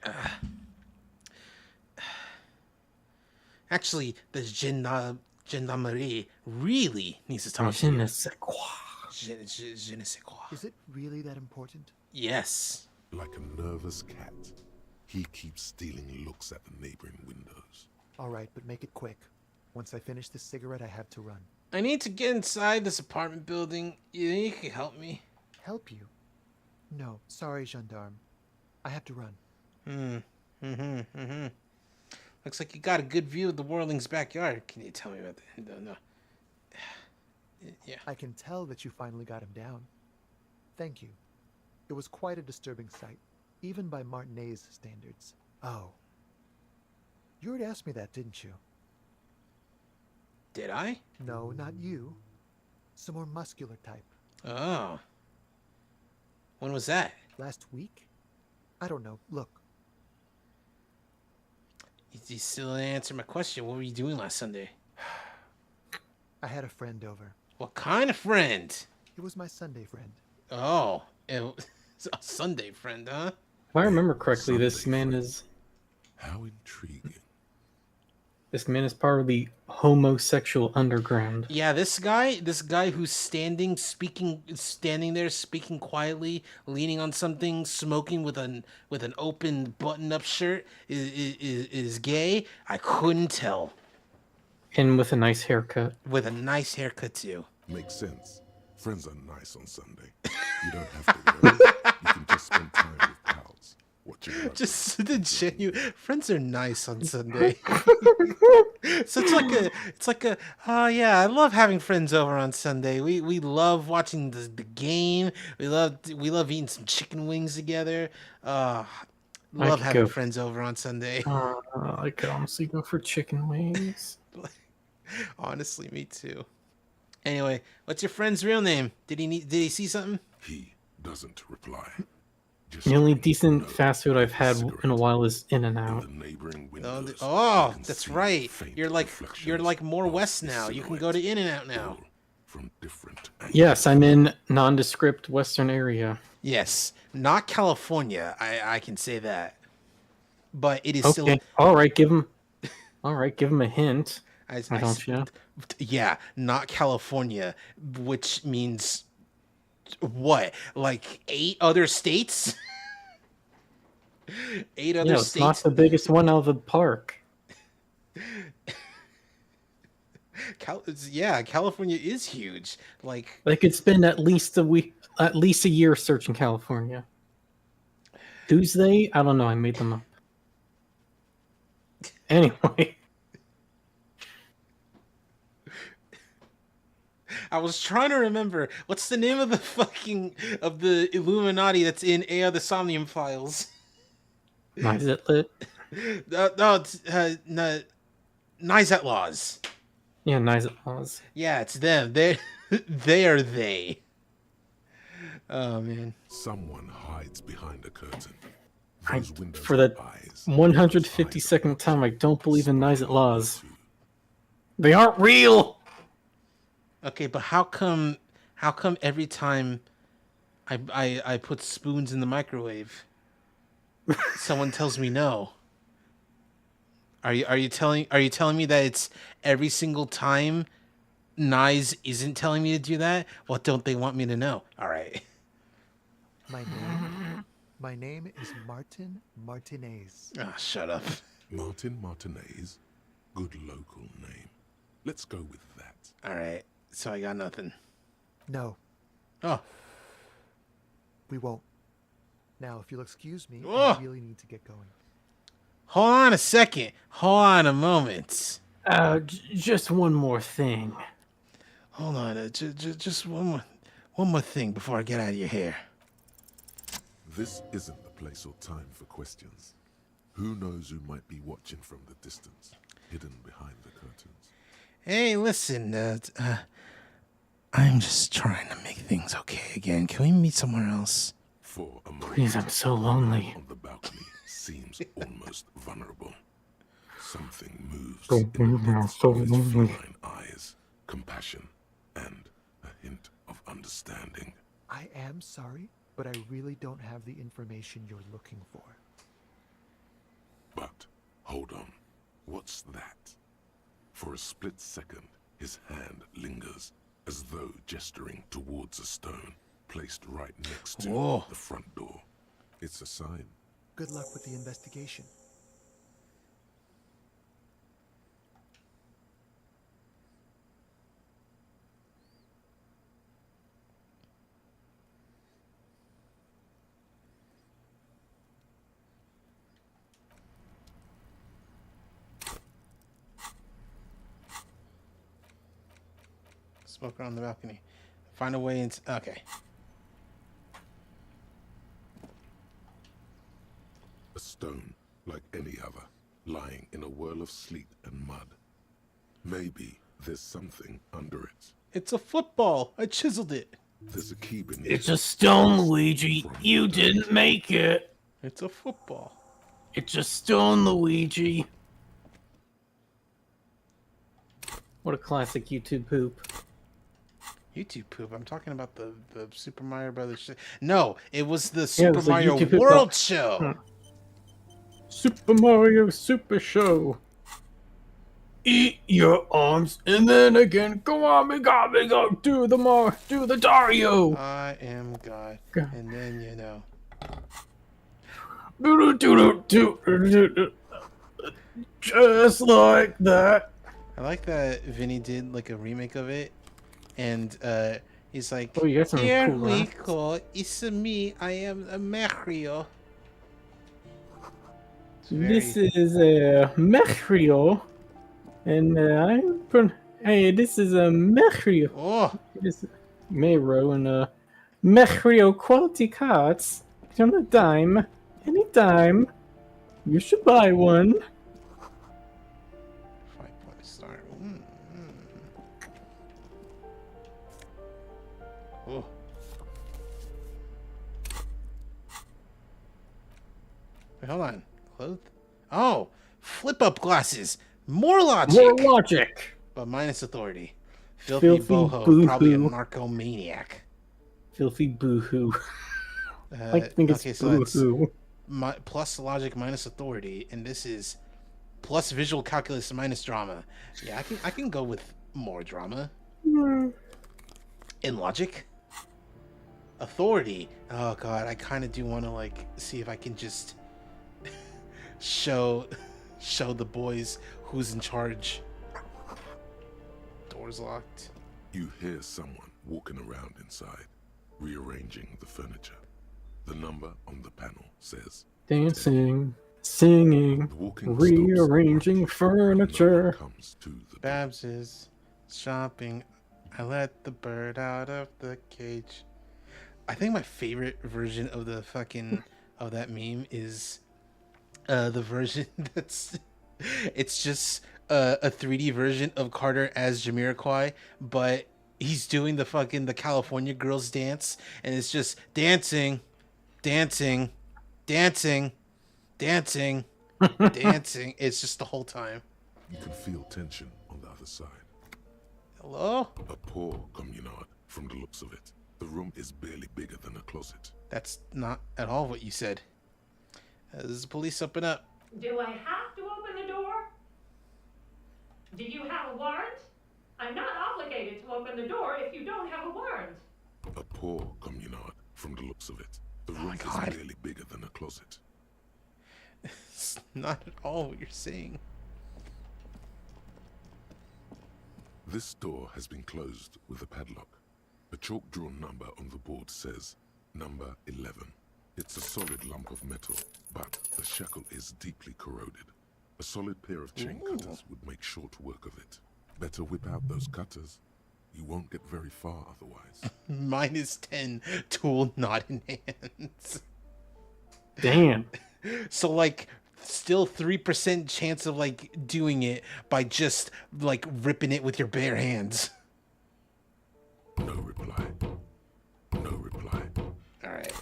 Actually, the gendarmerie really needs to talk to you. Je ne sais quoi. Je ne sais quoi. Is it really that important? Yes. Like a nervous cat, he keeps stealing looks at the neighboring windows. All right, but make it quick. Once I finish this cigarette, I have to run. I need to get inside this apartment building. You think you can help me? Help you? No, sorry, gendarme. I have to run. Looks like you got a good view of the Whirling's backyard. Can you tell me about that? No. Yeah. I can tell that you finally got him down. Thank you. It was quite a disturbing sight, even by Martinet's standards. Oh. You already asked me that, didn't you? Did I? No, not you. Some more muscular type. Oh. When was that? Last week? I don't know. Look. You still didn't answer my question. What were you doing last Sunday? I had a friend over. What kind of friend? It was my Sunday friend. Oh. It's a Sunday friend, huh? If I remember correctly, this man is... How intriguing. This man is part of the homosexual underground. Yeah, this guy who's standing there speaking quietly, leaning on something, smoking with an open button-up shirt is gay. I couldn't tell. And with a nice haircut. With a nice haircut too. Makes sense. Friends are nice on Sunday. You don't have to worry. You can just spend time with pals. Just the genuine friends are nice on Sunday. So it's like a oh yeah, I love having friends over on Sunday. We love watching the game. We love eating some chicken wings together. Love having friends over on Sunday. I could honestly go for chicken wings. Honestly, me too. Anyway, what's your friend's real name? Did he see something? He doesn't reply. The only decent fast food I've had in a while is In-N-Out. Oh, that's right. You're like more west now. You can go to In-N-Out now. Yes, I'm in nondescript western area. Yes, not California. I can say that. But it is okay. still. All right, give him a hint. Why don't you? Yeah, not California, which means what? Like 8 other states? 8 other states. It's not the biggest one out of the park. Yeah, California is huge. Like they could spend at least a year searching California. Tuesday? I don't know. I made them up. Anyway. I was trying to remember what's the name of the Illuminati that's in A of the Somnium Files. Nizet Nizet Laws. Yeah, Nizet Laws. Yeah, it's them. They are they. Oh man. Someone hides behind a curtain. For the 152nd time, I don't believe in Nizet Laws. They aren't real. Okay, but how come every time I put spoons in the microwave, someone tells me no? Are you telling me that it's every single time Nice isn't telling me to do that? What don't they want me to know? All right. My name is Martin Martinez. Oh, shut up. Martin Martinez? Good local name. Let's go with that. All right. So I got nothing. No. Oh. We won't. Now, if you'll excuse me, Oh. I really need to get going. Hold on a second. Hold on a moment. Just one more thing. Hold on. Just one more thing before I get out of your hair. This isn't the place or time for questions. Who knows who might be watching from the distance, hidden behind the curtains? Hey, listen, I'm just trying to make things okay again. Can we meet somewhere else? For a moment, please, I'm so lonely. on the balcony seems almost vulnerable. Something moves Don't in move the now, depths so of its lonely. feline eyes, compassion, and a hint of understanding. I am sorry, but I really don't have the information you're looking for. But, hold on. What's that? For a split second, his hand lingers, as though gesturing towards a stone placed right next to Whoa. the front door. It's a sign. Good luck with the investigation. Smoker on the balcony. Find a way into. Okay. A stone, like any other, lying in a whirl of sleet and mud. Maybe there's something under it. It's a football. I chiseled it. There's a key beneath It's it. a stone, Luigi. You didn't make it. It's a football. It's a stone, Luigi. What a classic YouTube poop. YouTube poop. I'm talking about the Super Mario Brothers shit. No, it was the Yeah, it Super was a Mario YouTube poop. World Show. Super Mario Super Show. Eat your arms and then again. Go on, me go, do the Dario. I am God. God. And then you know. Just like that. I like that Vinny did like a remake of it, and he's like, Oh, you got some "Here cool we rocks. go. It's me. I am a Mario." It's very- This is a Mario, and hey, this is a Mario. Oh, This is Mario and Mario quality cards. On a dime, anytime. You should buy one. 5-point start. Oh. Wait, hold on. Clothes? Oh, flip up glasses. More logic. More logic. But minus authority. Filthy boho. Probably a narcomaniac. Filthy boohoo. I think it's boohoo. Plus logic minus authority, and this is plus visual calculus minus drama. Yeah, I can go with more drama. In logic. Authority. Oh god, I kind of do want to like see if I can just show the boys who's in charge. Doors locked. You hear someone walking around inside, rearranging the furniture. The number on the panel says Dancing, singing, rearranging furniture. comes to the Babs is shopping. I let the bird out of the cage. I think my favorite version of the fucking of that meme is the version that's it's just a 3D version of Carter as Jamiroquai, but he's doing the California Girls dance, and it's just dancing, dancing, dancing, dancing, dancing. It's just the whole time. You can feel tension on the other side. Hello? A poor communard, from the looks of it. The room is barely bigger than a closet. That's not at all what you said. There's the police up and up. Do I have to open the door? Do you have a warrant? I'm not obligated to open the door if you don't have a warrant. A poor communard, from the looks of it. The room is barely bigger than a closet. It's not at all what you're saying. This door has been closed with a padlock. A chalk-drawn number on the board says, number 11. It's a solid lump of metal, but the shackle is deeply corroded. A solid pair of chain cutters would make short work of it. Better whip out those cutters. You won't get very far otherwise. -10 tool not in hands. Damn. So like still 3% chance of like doing it by just like ripping it with your bare hands. No reply. No reply. All right.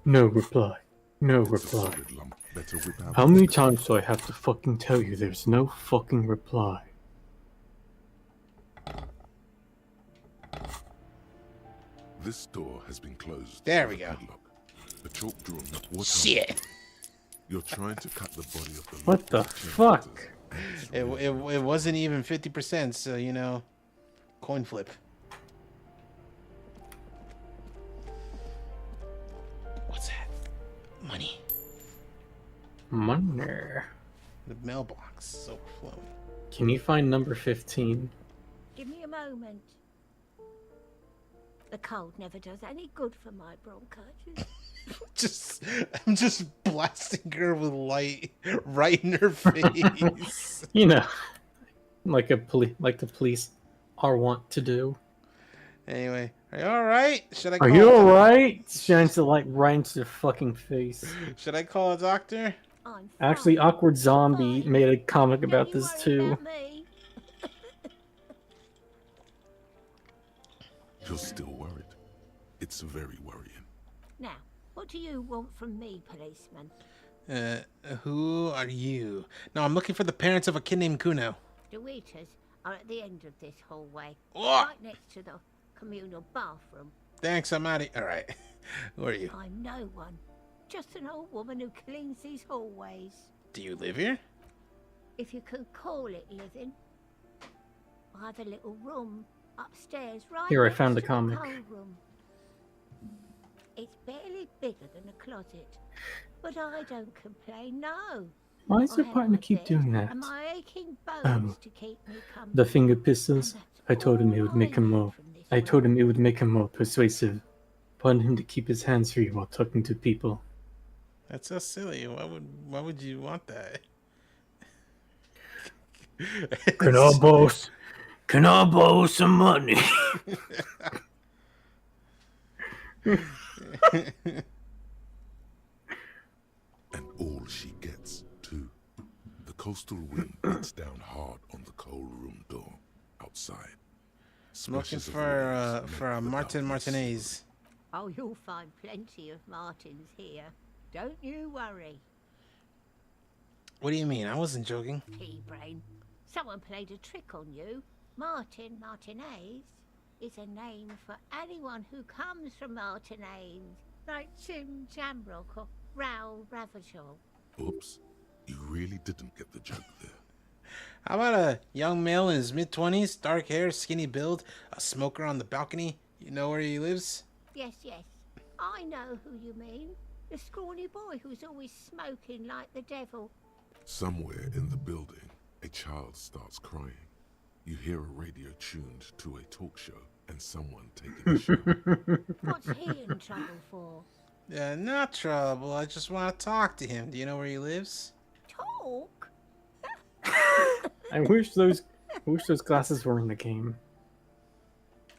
No reply. No reply. Solid lump Better whip out. How many times do I have to fucking tell you there's no fucking reply? This door has been closed. There with we a go. padlock. A chalk drawn. What Shit. You're trying to cut the body of the. What the fuck? It wasn't even 50%, so you know, coin flip. What's that? Money. Money. The mailbox is overflowing. Can you find number 15? Give me a moment. The cold never does any good for my bronchitis. I'm just blasting her with light right in her face. You know, like the police are wont to do. Anyway, are you all right? Should I? Are you all right? Shines the light right into their fucking face. Should I call a doctor? Actually, Awkward Zombie made a comic about this too. You're still worried. It's very worrying. Now, what do you want from me, policeman? Who are you? No, I'm looking for the parents of a kid named Kuno. The waiters are at the end of this hallway, Oh! right next to the communal bathroom. Thanks, I'm out of here. All right. Who are you? I'm no one. Just an old woman who cleans these hallways. Do you live here? If you could call it living. I have a little room upstairs, right Here, I next found to the comic. coal room. It's barely bigger than a closet, but I don't complain, no. Why is I your have partner my keep bed doing that? And my aching bones to keep me company. The finger pistols. I told him it would make him more. I told him it would make him more persuasive. Wanted him to keep his hands free while talking to people. That's so silly. Why would you want that? Can I borrow some money? And all she gets, too. The coastal wind beats down hard on the coal room door outside. I'm looking Splashes of for a waves make the Martin darkness Martinez. Oh, you'll find plenty of Martins here. Don't you worry. What do you mean? I wasn't joking. Pea-brain. Someone played a trick on you. Martin Martinez is a name for anyone who comes from Martinez, like Jim Jamrock or Raoul Ravachol. Oops. You really didn't get the joke there. How about a young male in his mid-20s, dark hair, skinny build, a smoker on the balcony? You know where he lives? Yes, yes. I know who you mean. The scrawny boy who's always smoking like the devil. Somewhere in the building, a child starts crying. You hear a radio tuned to a talk show and someone taking a shower. What's he in trouble for? Not trouble. I just want to talk to him. Do you know where he lives? Talk? I wish those glasses were in the game.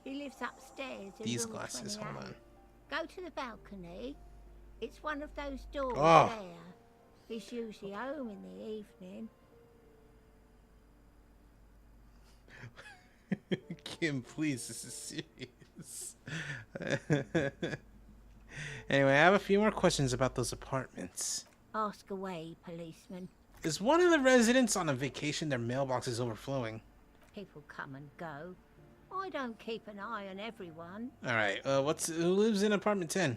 He lives upstairs in These room glasses, 28. hold on. Go to the balcony. It's one of those doors Oh. there. He's usually home in the evening. Kim, please, this is serious. Anyway, I have a few more questions about those apartments. Ask away, policeman. Is one of the residents on a vacation? Their mailbox is overflowing. People come and go. I don't keep an eye on everyone. All right. Who lives in apartment 10?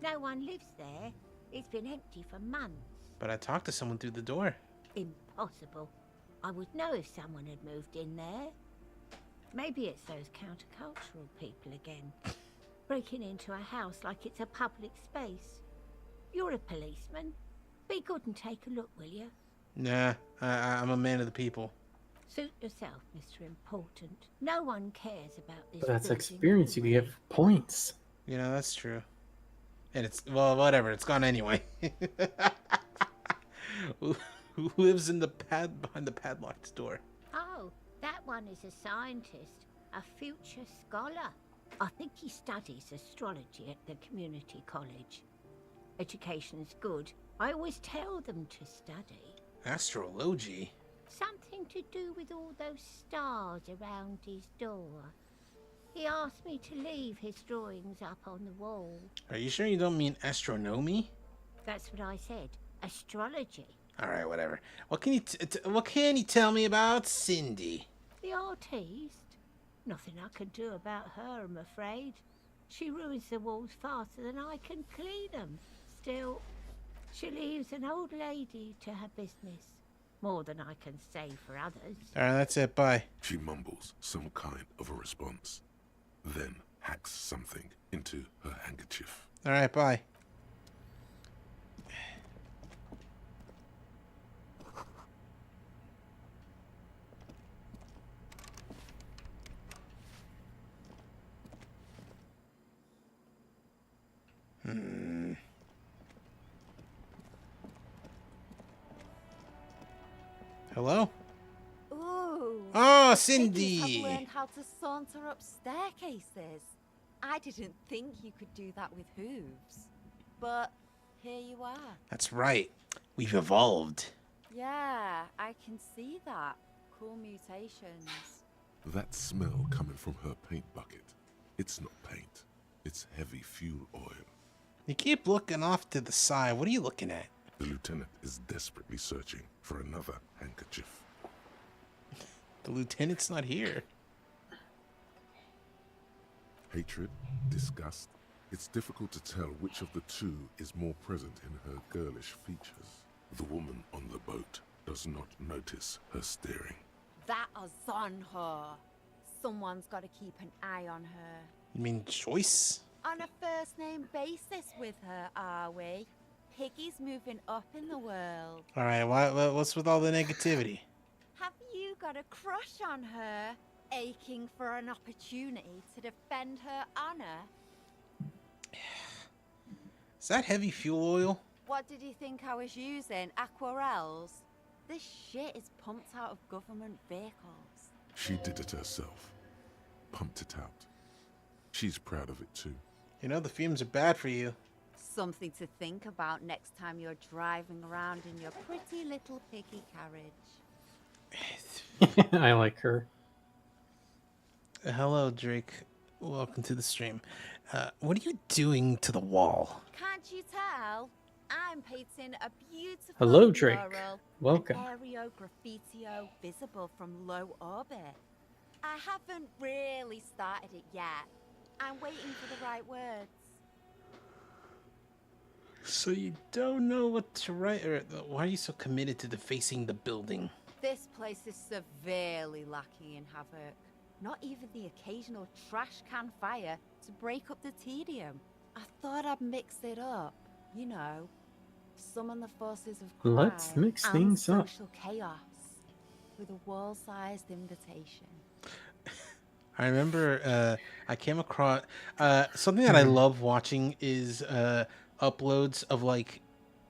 No one lives there. It's been empty for months. But I talked to someone through the door. Impossible. I would know if someone had moved in there. Maybe it's those countercultural people again. Breaking into a house like it's a public space. You're a policeman. Be good and take a look, will you? Nah, I'm a man of the people. Suit yourself, Mr. Important. No one cares about this. But that's building experience. You anyway. can get points. You know, that's true. And it's, well, whatever. It's gone anyway. Who lives in the behind the padlocked door? Oh, that one is a scientist, a future scholar. I think he studies astrology at the community college. Education's good. I always tell them to study. Astrology? Something to do with all those stars around his door. He asked me to leave his drawings up on the wall. Are you sure you don't mean astronomy? That's what I said. Astrology. All right, whatever. What can you tell me about Cindy? The artiste? Nothing I can do about her, I'm afraid. She ruins the walls faster than I can clean them. Still, she leaves an old lady to her business. More than I can say for others. All right, that's it. Bye. She mumbles some kind of a response, then hacks something into her handkerchief. All right, bye. Hello? Ooh. Oh, Piggies Cindy! have learned how to saunter up staircases. I didn't think you could do that with hooves. But here you are. That's right. We've evolved. Yeah, I can see that. Cool mutations. That smell coming from her paint bucket. It's not paint. It's heavy fuel oil. You keep looking off to the side. What are you looking at? The lieutenant is desperately searching for another handkerchief. The lieutenant's not here. Hatred, disgust. It's difficult to tell which of the two is more present in her girlish features. The woman on the boat does not notice her staring. That is on her. Someone's got to keep an eye on her. You mean Joyce? On a first name basis with her, are we? Piggy's moving up in the world. All right, what's with all the negativity? Have you got a crush on her? Aching for an opportunity to defend her honor? Is that heavy fuel oil? What did you think I was using? Aquarels? This shit is pumped out of government vehicles. She did it herself. Pumped it out. She's proud of it too. You know the fumes are bad for you. Something to think about next time you're driving around in your pretty little piggy carriage. I like her. Hello, Drake. Welcome to the stream. What are you doing to the wall? Can't you tell? I'm painting a beautiful Hello, Drake. mural, Welcome. an aereo graffitio visible from low orbit. I haven't really started it yet. I'm waiting for the right words. So you don't know what to write, or why are you so committed to defacing the building? This place is severely lacking in havoc. Not even the occasional trash can fire to break up the tedium. I thought I'd mix it up, you know, summon the forces of crime Let's mix and things up. social chaos with a wall-sized invitation. I remember I came across something that I love watching is uploads of like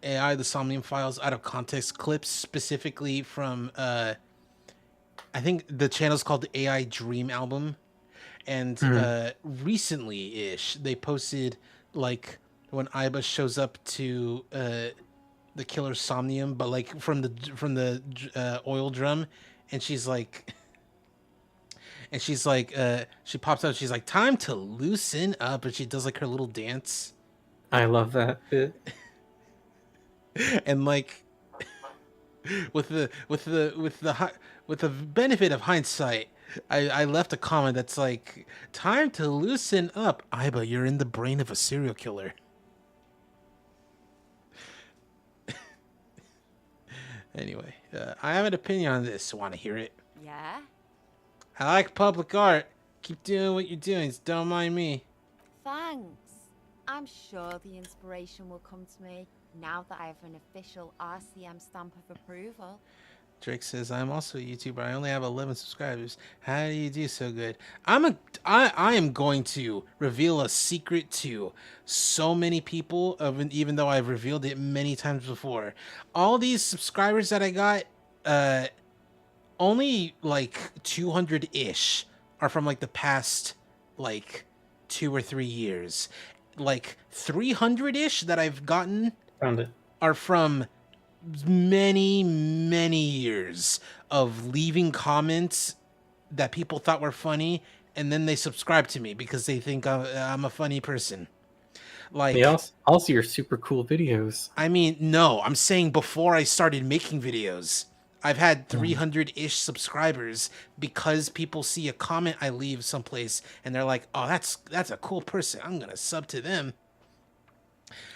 AI the Somnium Files out of context clips, specifically from I think the channel's called the AI Dream Album, and recently-ish they posted like when Iba shows up to the killer Somnium, but like from the oil drum, and she's like. And she's like, she pops out. She's like, "Time to loosen up," and she does like her little dance. I love that bit. And like, with the benefit of hindsight, I left a comment that's like, "Time to loosen up, Iba. You're in the brain of a serial killer." Anyway, I have an opinion on this. Want to hear it? Yeah? I like public art. Keep doing what you're doing. So don't mind me. Thanks. I'm sure the inspiration will come to me now that I have an official RCM stamp of approval. Drake says, "I'm also a YouTuber. I only have 11 subscribers. How do you do so good?" I am going to reveal a secret to so many people, even though I've revealed it many times before. All these subscribers that I got, only like 200-ish are from like the past like 2 or 3 years. Like 300-ish that I've gotten are from many years of leaving comments that people thought were funny, and then they subscribe to me because they think I'm a funny person. Like, They also your super cool videos. I mean, no, I'm saying before I started making videos, I've had 300-ish subscribers because people see a comment I leave someplace and they're like, "Oh, that's a cool person. I'm gonna sub to them."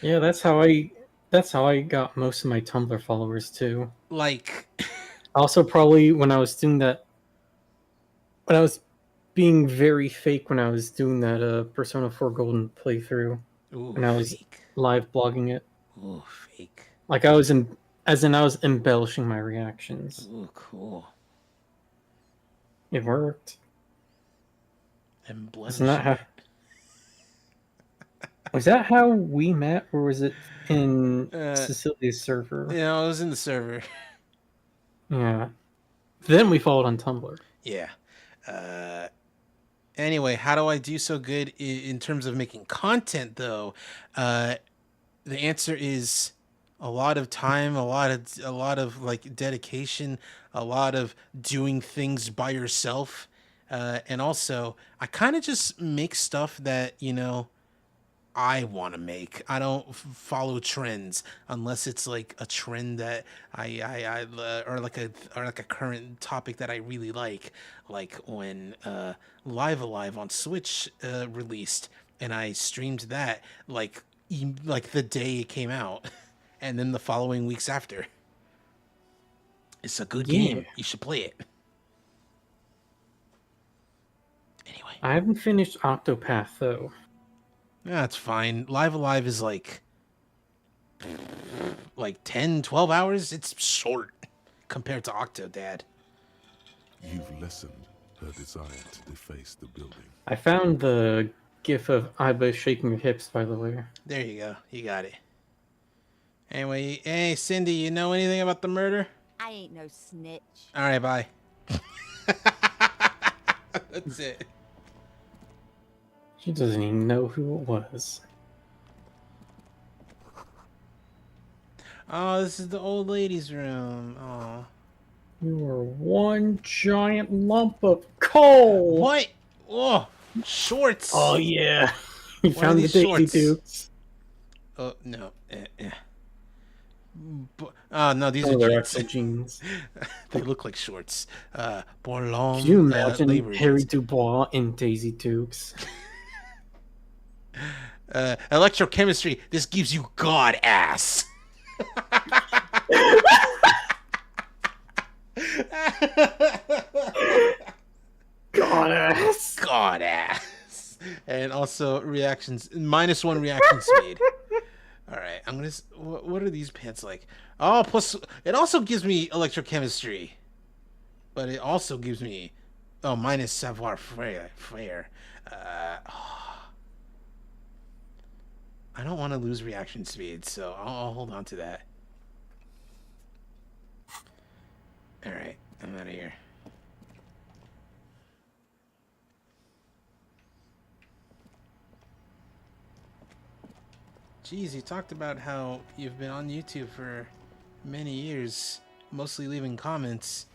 Yeah, that's how I got most of my Tumblr followers too. Like, also probably when I was doing that, when I was being very fake when I was doing that Persona 4 Golden playthrough, ooh, and I was fake. live blogging it. Ooh, fake. Like I was I was embellishing my reactions. Ooh, cool. It worked. Embellishing. Was that how we met, or was it in Cecilia's server? Yeah, I was in the server. Yeah. Then we followed on Tumblr. Yeah. Anyway, how do I do so good in terms of making content, though? The answer is a lot of time, a lot of like dedication, a lot of doing things by yourself, and also I kind of just make stuff that I want to make. I don't follow trends unless it's like a trend that I or like a current topic that I really like when Live Alive on Switch released, and I streamed that like the day it came out, and then the following weeks after. It's a good game. You should play it. Anyway, I haven't finished Octopath though. That's fine. Live Alive is like 10, 12 hours. It's short compared to Octodad. You've lessened her desire to deface the building. I found the gif of Iba shaking her hips, by the way. There you go. You got it. Anyway, hey, Cindy, you know anything about the murder? I ain't no snitch. All right, bye. That's it. She doesn't even know who it was. Oh, this is the old lady's room. Oh. You are one giant lump of coal. What? Oh, shorts. Oh yeah. You What found are the these Daisy shorts? Dukes. Oh no. Oh no, these are they're jeans. actual jeans. They look like shorts. Borlom. Can you imagine labor Harry jeans. Dubois in Daisy Dukes? Electrochemistry. This gives you god ass. God ass. God ass. And also reactions. -1 reaction speed. All right, I'm gonna. What are these pants like? Oh, plus it also gives me electrochemistry, but it also gives me minus savoir faire. I don't want to lose reaction speed, so I'll hold on to that. All right, I'm out of here. Geez, you talked about how you've been on YouTube for many years, mostly leaving comments.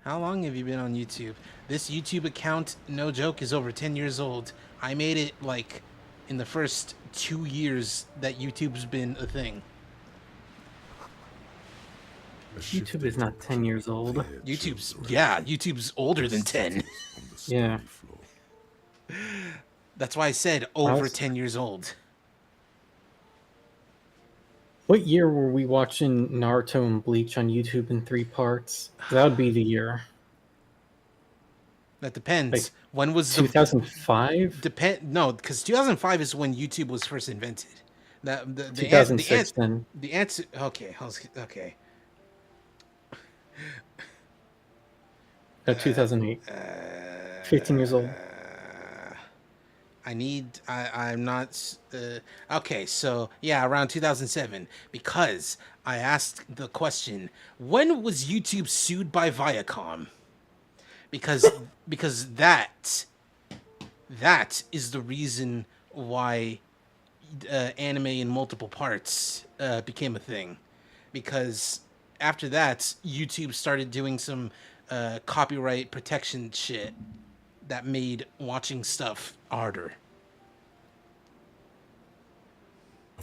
How long have you been on YouTube? This YouTube account, no joke, is over 10 years old. I made it like in the first 2 years that YouTube's been a thing. YouTube is not 10 years old. YouTube's older than 10. Yeah. That's why I said over 10 years old. What year were we watching Naruto and Bleach on YouTube in 3 parts? That would be the year. That depends. Like, when was 2005? No, because 2005 is when YouTube was first invented. The 2006 then. The answer. Okay. Okay. 2008. 15 years old. I'm not. Okay, so yeah, around 2007, because I asked the question: when was YouTube sued by Viacom? Because that is the reason why anime in multiple parts became a thing. Because after that, YouTube started doing some copyright protection shit that made watching stuff harder.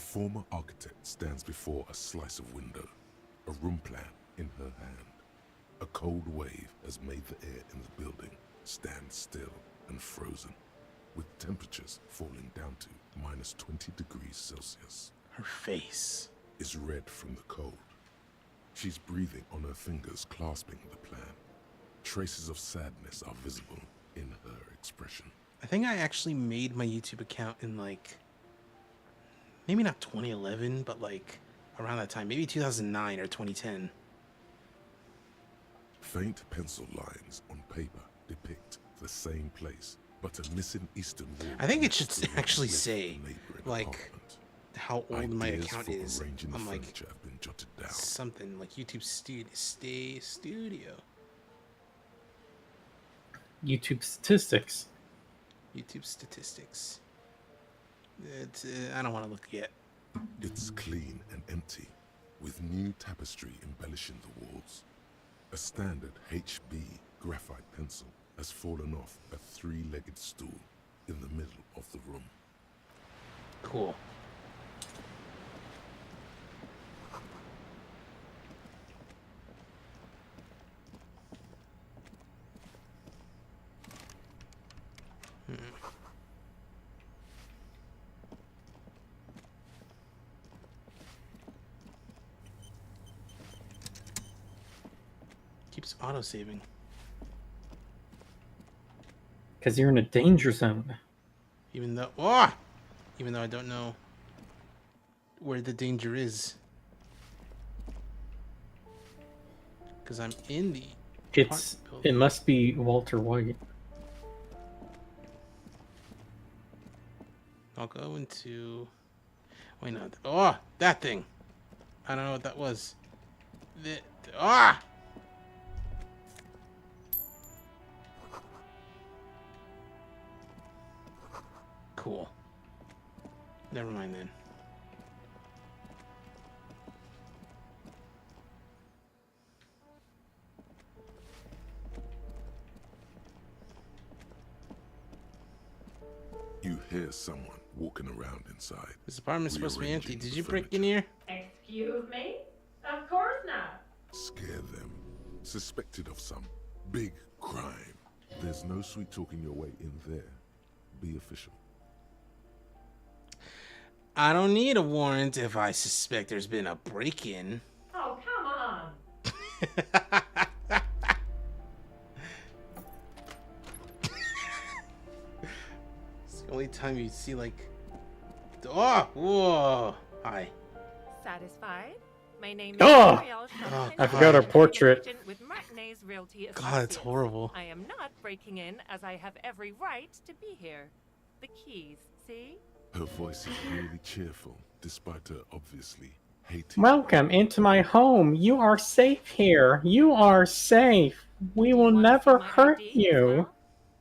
A former architect stands before a slice of window, a room plan in her hand. A cold wave has made the air in the building stand still and frozen, with temperatures falling down to minus 20 degrees Celsius. Her face is red from the cold. She's breathing on her fingers, clasping the plan. Traces of sadness are visible in her expression. I think I actually made my YouTube account in like, maybe not 2011, but like around that time, maybe 2009 or 2010. Faint pencil lines on paper depict the same place, but a missing eastern wall. I think it should actually say like how old my account is. I'm like something like YouTube Studio. YouTube statistics. YouTube statistics. I don't want to look yet. It's clean and empty, with new tapestry embellishing the walls. A standard HB graphite pencil has fallen off a three-legged stool in the middle of the room. Cool. Keeps auto-saving. Because you're in a danger zone. Even though I don't know where the danger is. Because I'm in the It must be Walter White. I'll go into why not? Oh, that thing. I don't know what that was. Cool. Never mind then. You hear someone walking around inside. This apartment's supposed to be empty. Did you break in here? Excuse me? Of course not. Scare them. Suspected of some big crime. There's no sweet talking your way in there. Be official. I don't need a warrant if I suspect there's been a break-in. Oh, come on. It's the only time you see like... Oh! Whoa! Hi. Satisfied? My name is Oh! Ariel I forgot our portrait. with Martinez Realty God, it's Associates. horrible. I am not breaking in as I have every right to be here. The keys, see? Her voice is really cheerful, despite her obviously hating. Welcome into my home. You are safe here. You are safe. We will never hurt you.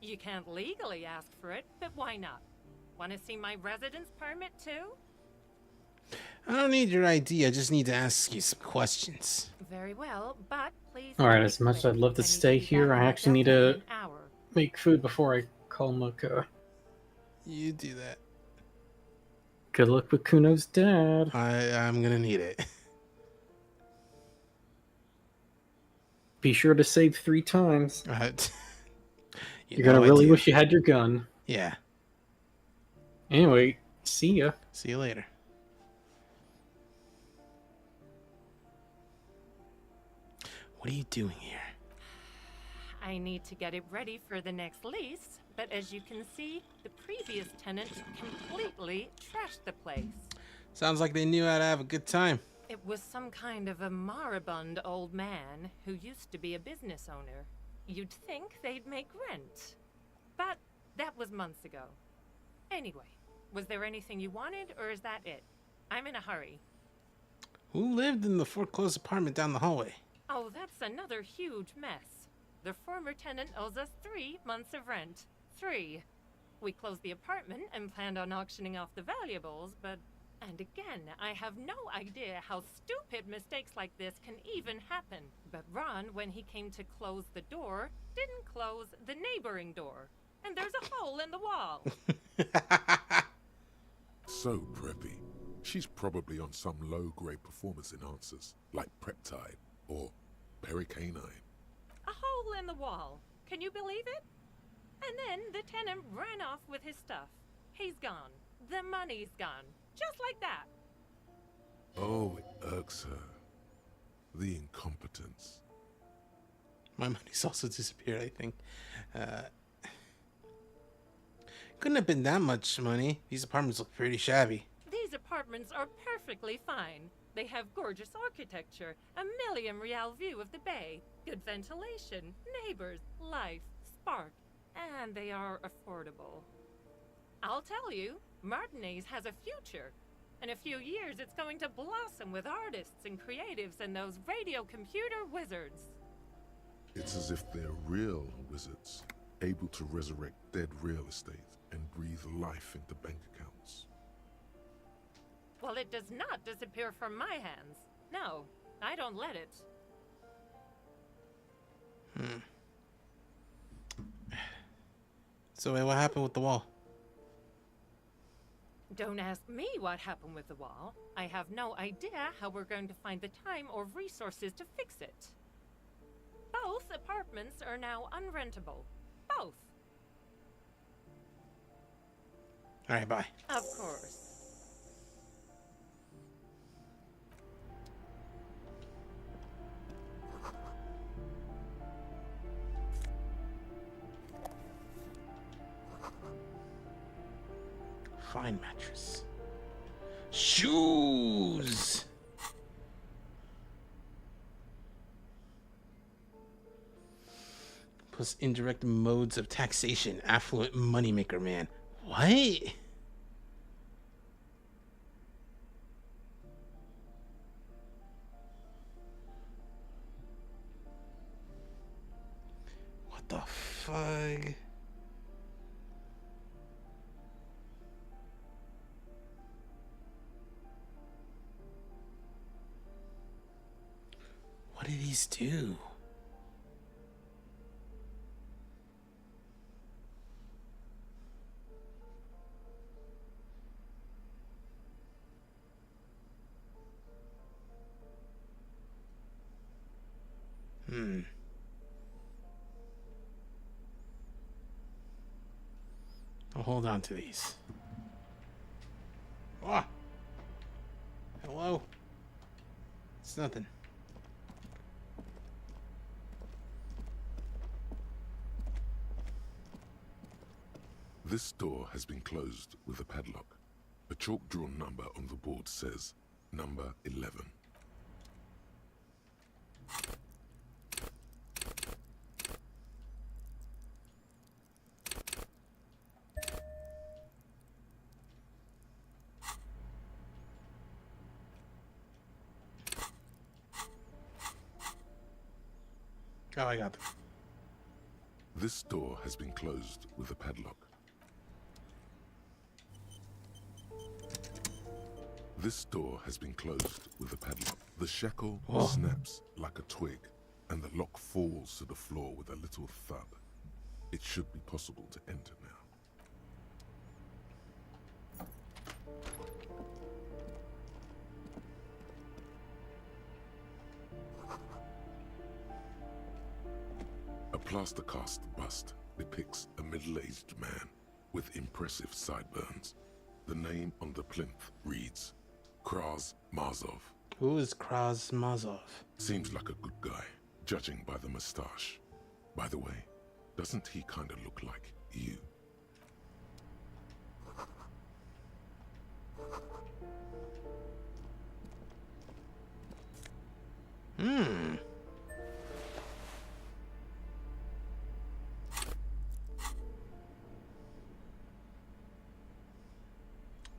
You can't legally ask for it, but why not? Want to see my residence permit too? I don't need your ID. I just need to ask you some questions. Very well, but please. Alright, as much as I'd love to stay here, I actually need to make food before I call Mocha. You do that. Good luck with Kuno's dad. I'm gonna need it. Be sure to save 3 times. You're know gonna I really do. wish you had your gun. Yeah. Anyway, see ya. See you later. What are you doing here? I need to get it ready for the next lease, but as you can see, the previous tenant completely trashed the place. Sounds like they knew how to have a good time. It was some kind of a moribund old man who used to be a business owner. You'd think they'd make rent. But that was months ago. Anyway, was there anything you wanted, or is that it? I'm in a hurry. Who lived in the foreclosed apartment down the hallway? Oh, that's another huge mess. The former tenant owes us 3 months of rent. 3. We closed the apartment and planned on auctioning off the valuables, but... And again, I have no idea how stupid mistakes like this can even happen. But Ron, when he came to close the door, didn't close the neighboring door. And there's a hole in the wall. So preppy. She's probably on some low-grade performance enhancers, like Preptide or Pericanine. A hole in the wall. Can you believe it? And then the tenant ran off with his stuff. He's gone. The money's gone. Just like that. Oh, it irks her. The incompetence. My money's also disappeared, I think. Couldn't have been that much money. These apartments look pretty shabby. These apartments are perfectly fine. They have gorgeous architecture, a million real view of the bay, good ventilation, neighbors, life, spark, and they are affordable. I'll tell you, Martinez has a future. In a few years, it's going to blossom with artists and creatives and those radio computer wizards. It's as if they're real wizards, able to resurrect dead real estate and breathe life into bank accounts. Well, it does not disappear from my hands. No, I don't let it. So wait, what happened with the wall? Don't ask me what happened with the wall. I have no idea how we're going to find the time or resources to fix it. Both apartments are now unrentable. Both. Alright, bye. Of course. Fine mattress. Shoes! Plus indirect modes of taxation. Affluent moneymaker man. What? What the fuck? What did these do? I'll hold on to these. Ah! Hello? It's nothing. This door has been closed with a padlock. A chalk-drawn number on the board says, number 11. Oh, I got them. This door has been closed with a padlock. This door has been closed with a padlock. The shackle snaps like a twig, and the lock falls to the floor with a little thud. It should be possible to enter now. A plaster cast bust depicts a middle-aged man with impressive sideburns. The name on the plinth reads Kraz Mazov. Who is Kraz Mazov? Seems like a good guy, judging by the mustache. By the way, doesn't he kind of look like you?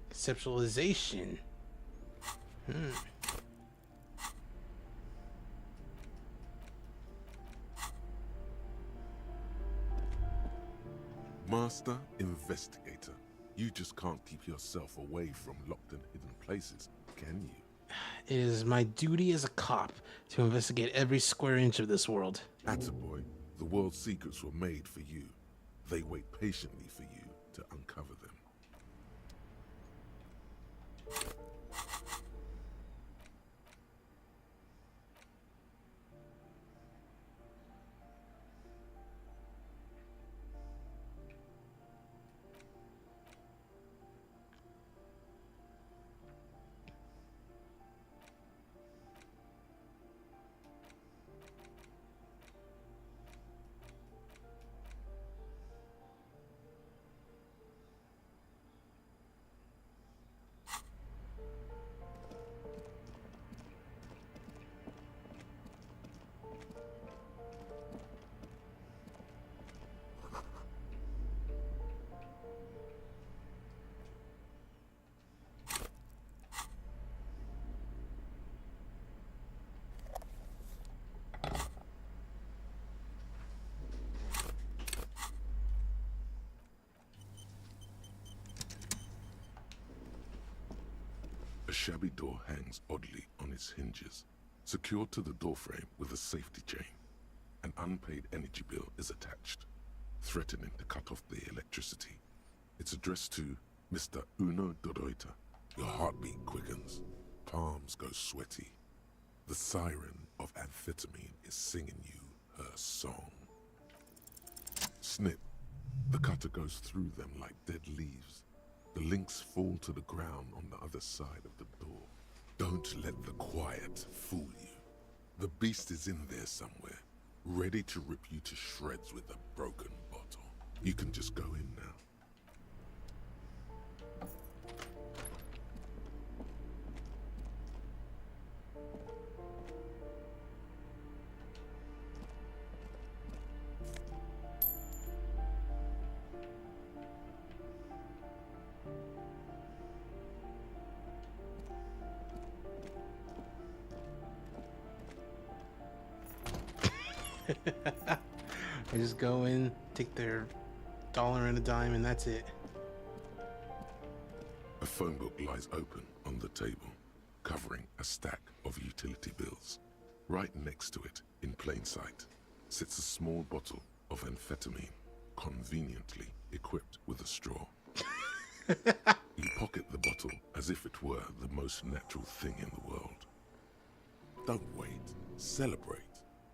Conceptualization. Master Investigator. You just can't keep yourself away from locked and hidden places, can you? It is my duty as a cop to investigate every square inch of this world. Attaboy, the world's secrets were made for you. They wait patiently for you to uncover them. shabby door hangs oddly on its hinges, secured to the doorframe with a safety chain. An unpaid energy bill is attached, threatening to cut off the electricity. It's addressed to Mr. Uno Doroita. Your heartbeat quickens, palms go sweaty. The siren of amphetamine is singing you her song. Snip. The cutter goes through them like dead leaves. The links fall to the ground on the other side of the door. Don't let the quiet fool you. The beast is in there somewhere, ready to rip you to shreds with a broken bottle. You can just go in now. I just go in, take their dollar and a dime, and that's it. A phone book lies open on the table, covering a stack of utility bills. Right next to it, in plain sight, sits a small bottle of amphetamine, conveniently equipped with a straw. You pocket the bottle as if it were the most natural thing in the world. Don't wait. Celebrate.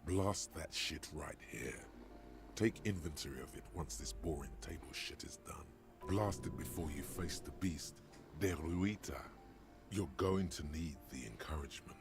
Blast that shit right here. Take inventory of it once this boring table shit is done. Blast it before you face the beast, Deruita. You're going to need the encouragement.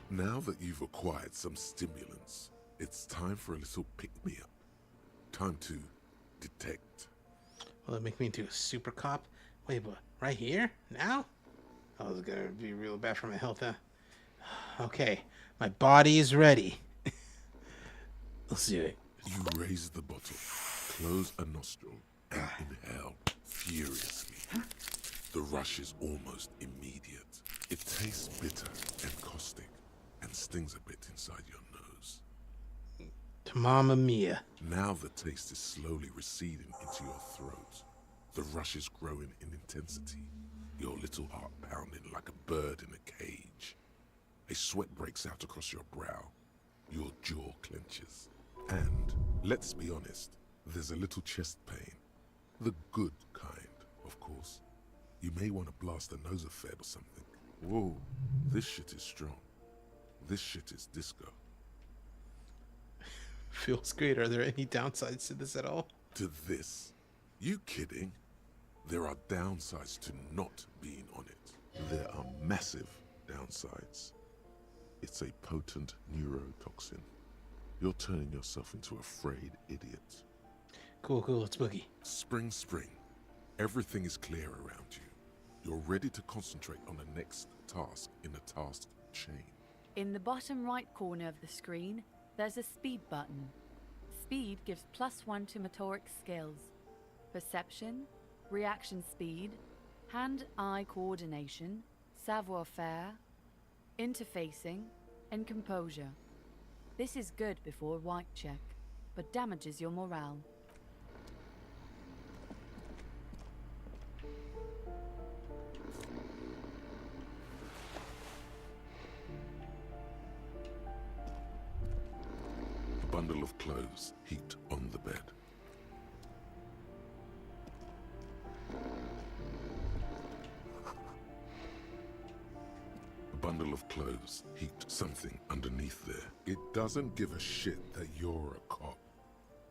Now that you've acquired some stimulants, it's time for a little pick-me-up. Time to detect. Will it make me into a super cop? Wait, but right here? Now? Oh, this is gonna be real bad for my health, huh? Okay, my body is ready. Let's do it. You raise the bottle, close a nostril, and inhale furiously. The rush is almost immediate. It tastes bitter and caustic, and stings a bit inside your nose. Mamma mia. Now the taste is slowly receding into your throat. The rush is growing in intensity, your little heart pounding like a bird in a cage. A sweat breaks out across your brow. Your jaw clenches. And, let's be honest, there's a little chest pain. The good kind, of course. You may want to blast a nosophed or something. Whoa, this shit is strong. This shit is disco. Feels great. Are there any downsides to this at all? To this? You kidding? There are downsides to not being on it. There are massive downsides. It's a potent neurotoxin. You're turning yourself into a frayed idiot. Cool, let's boogie. Spring. Everything is clear around you. You're ready to concentrate on the next task in the task chain. In the bottom right corner of the screen, there's a speed button. Speed gives +1 to motoric skills. Perception, reaction speed, hand-eye coordination, savoir-faire, interfacing, and composure. This is good before a white check, but damages your morale. A bundle of clothes heaped on the bed. A bundle of clothes heaped something underneath there. It doesn't give a shit that you're a cop.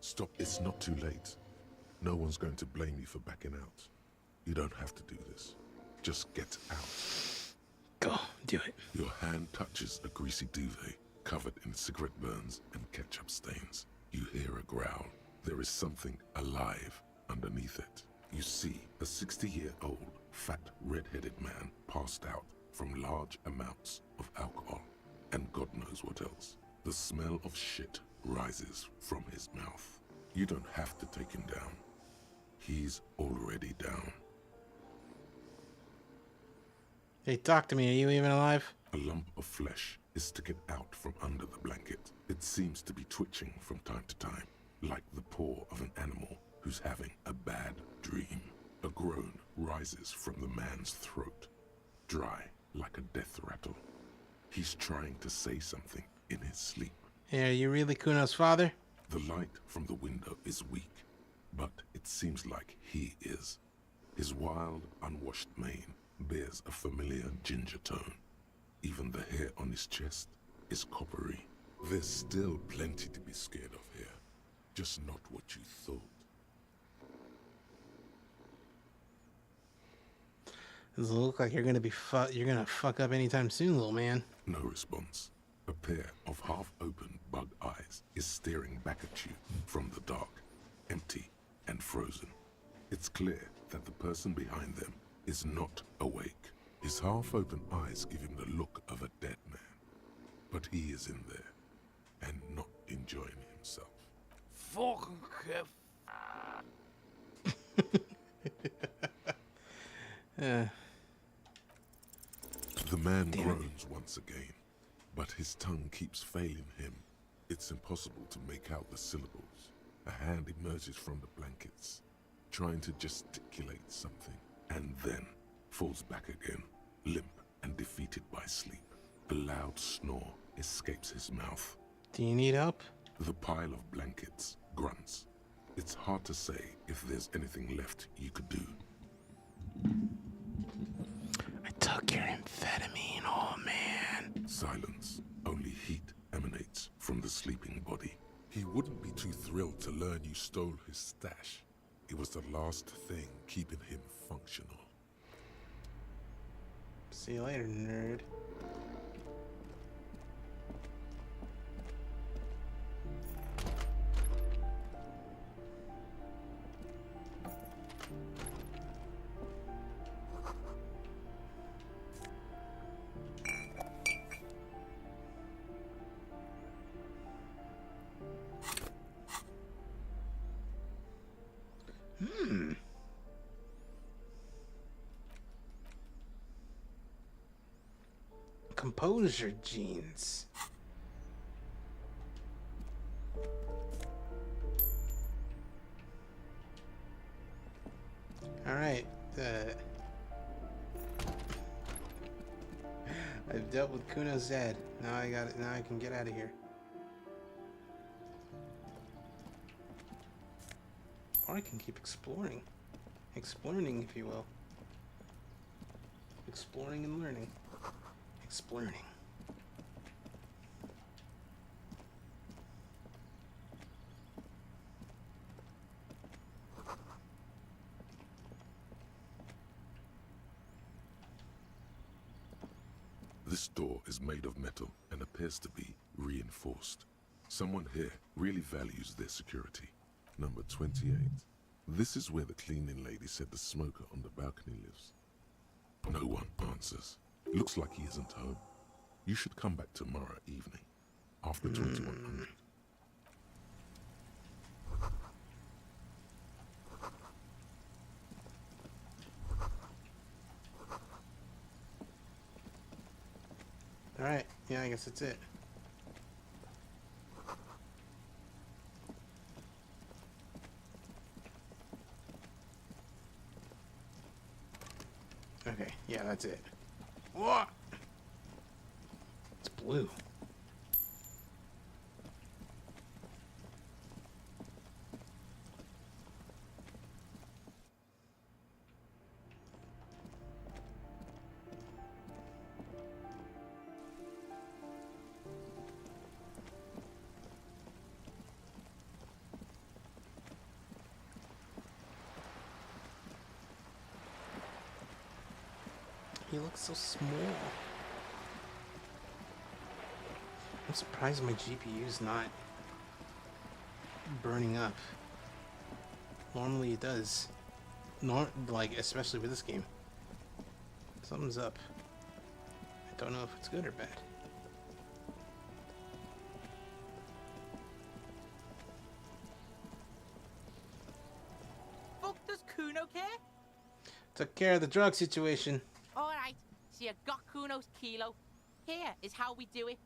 Stop, it's not too late. No one's going to blame you for backing out. You don't have to do this. Just get out. Go, do it. Your hand touches a greasy duvet covered in cigarette burns and ketchup stains. You hear a growl. There is something alive underneath it. You see a 60-year-old, fat, red-headed man passed out from large amounts of alcohol, and God knows what else. The smell of shit rises from his mouth. You don't have to take him down. He's already down. Hey, talk to me. Are you even alive? A lump of flesh is sticking out from under the blanket. It seems to be twitching from time to time, like the paw of an animal who's having a bad dream. A groan rises from the man's throat, dry like a death rattle. He's trying to say something in his sleep. Hey, are you really Kuno's father? The light from the window is weak, but it seems like he is. His wild, unwashed mane bears a familiar ginger tone. Even the hair on his chest is coppery. There's still plenty to be scared of here, just not what you thought. Doesn't look like you're gonna fuck up anytime soon, little man. No response. A pair of half-open bug eyes is staring back at you from the dark, empty and frozen. It's clear that the person behind them is not awake. His half-open eyes give him the look of a dead man. But he is in there, and not enjoying himself. The man groans once again, but his tongue keeps failing him. It's impossible to make out the syllables. A hand emerges from the blankets, trying to gesticulate something, and then falls back again, limp and defeated by sleep. A loud snore escapes his mouth. Do you need help? The pile of blankets grunts. It's hard to say if there's anything left you could do. I took your amphetamine, oh man. Silence. Only heat emanates from the sleeping body. He wouldn't be too thrilled to learn you stole his stash. It was the last thing keeping him functional. See you later, nerd. Composure genes. All right. I've dealt with Kuno's head. Now I got it. Now I can get out of here. Or I can keep exploring. Exploring, if you will. Exploring and learning. Exploring. This door is made of metal and appears to be reinforced. Someone here really values their security. Number 28. This is where the cleaning lady said the smoker on the balcony lives. No one answers. Looks like he isn't home. You should come back tomorrow evening, after 2100. Alright, yeah, I guess that's it. Okay, yeah, that's it. What? It's blue. He looks so small. I'm surprised my GPU's not burning up. Normally it does. Like, especially with this game. Something's up. I don't know if it's good or bad. Fuck does Kuno care? Took care of the drug situation. Alright, so you got Kuno's kilo. Here is how we do it.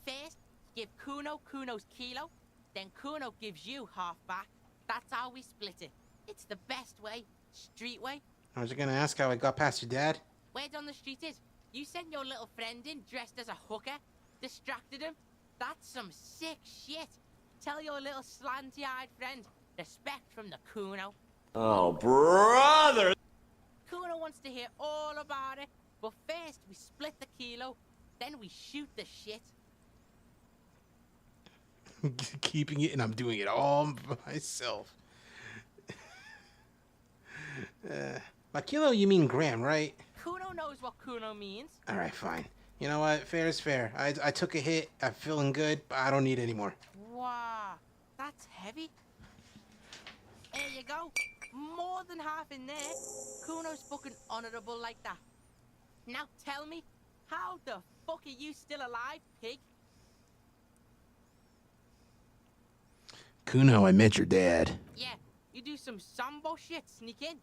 First, give Kuno Kuno's kilo, then Kuno gives you half back. That's how we split it. It's the best way. Street way. I was gonna ask how I got past your dad. Where down the street is? You sent your little friend in dressed as a hooker, distracted him. That's some sick shit. Tell your little slanty-eyed friend, respect from the Kuno. Oh, brother! Kuno wants to hear all about it, but first we split the kilo, then we shoot the shit. Keeping it, and I'm doing it all by myself. By kilo, you mean gram, right? Kuno knows what Kuno means. All right, fine. You know what? Fair is fair. I took a hit. I'm feeling good, but I don't need any more. Wow, that's heavy. There you go. More than half in there. Kuno's fucking honorable like that. Now tell me, how the fuck are you still alive, pig? Kuno, I met your dad. Yeah, you do some sambo shit, sneak in.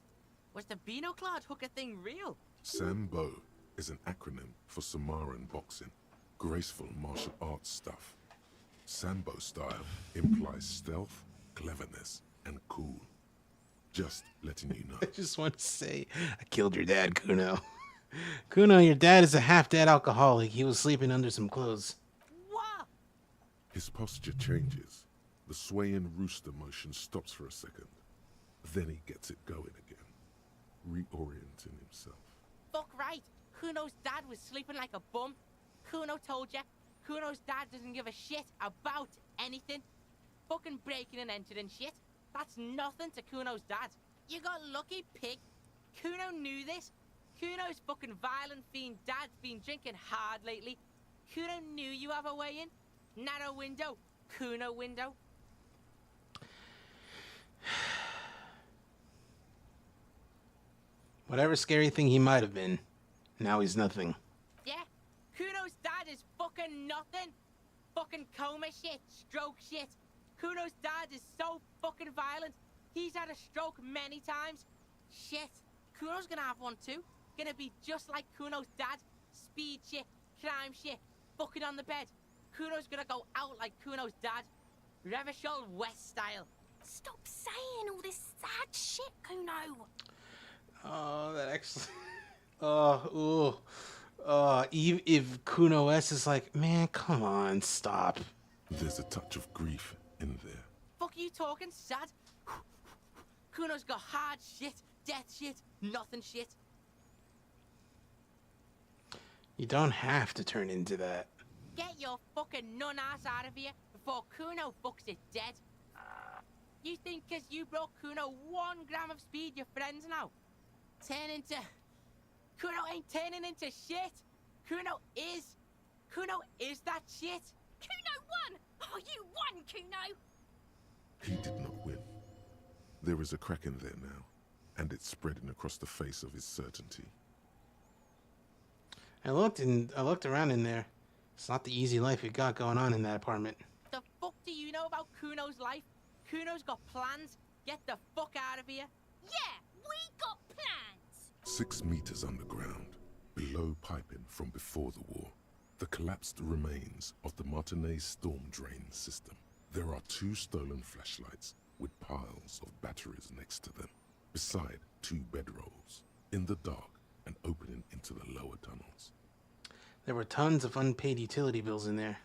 Was the Beano-clad hooker thing real? Sambo is an acronym for Samoan boxing, graceful martial arts stuff. Sambo style implies stealth, cleverness, and cool. Just letting you know. I just want to say, I killed your dad, Kuno. Kuno, your dad is a half-dead alcoholic. He was sleeping under some clothes. What? His posture changes. The swaying rooster motion stops for a second. Then he gets it going again, reorienting himself. Fuck right. Kuno's dad was sleeping like a bum. Kuno told ya. Kuno's dad doesn't give a shit about anything. Fucking breaking and entering shit. That's nothing to Kuno's dad. You got lucky, pig. Kuno knew this. Kuno's fucking violent fiend dad's been drinking hard lately. Kuno knew you have a way in. Narrow window. Kuno window. Whatever scary thing he might have been, now he's nothing. Yeah? Kuno's dad is fucking nothing. Fucking coma shit, stroke shit. Kuno's dad is so fucking violent. He's had a stroke many times. Shit. Kuno's gonna have one too. Gonna be just like Kuno's dad. Speed shit, crime shit, fucking on the bed. Kuno's gonna go out like Kuno's dad. Revachol West style. Stop saying all this sad shit, Kuno. Oh, that actually... if Kuno S is like, man, come on, stop. There's a touch of grief in there. Fuck you talking, sad? Kuno's got hard shit, death shit, nothing shit. You don't have to turn into that. Get your fucking nun ass out of here before Kuno fucks it dead. You think 'cause you brought Kuno 1 gram of speed, you're friends now? Turn into... Kuno ain't turning into shit. Kuno is that shit. Kuno won! Oh, you won, Kuno! He did not win. There is a crack in there now, and it's spreading across the face of his certainty. I looked around in there. It's not the easy life you got going on in that apartment. The fuck do you know about Kuno's life? Kuno's got plans. Get the fuck out of here. Yeah, we got plans. 6 meters underground, below piping from before the war, the collapsed remains of the Martinez storm drain system. There are 2 stolen flashlights with piles of batteries next to them, beside 2 bedrolls, in the dark and opening into the lower tunnels. There were tons of unpaid utility bills in there.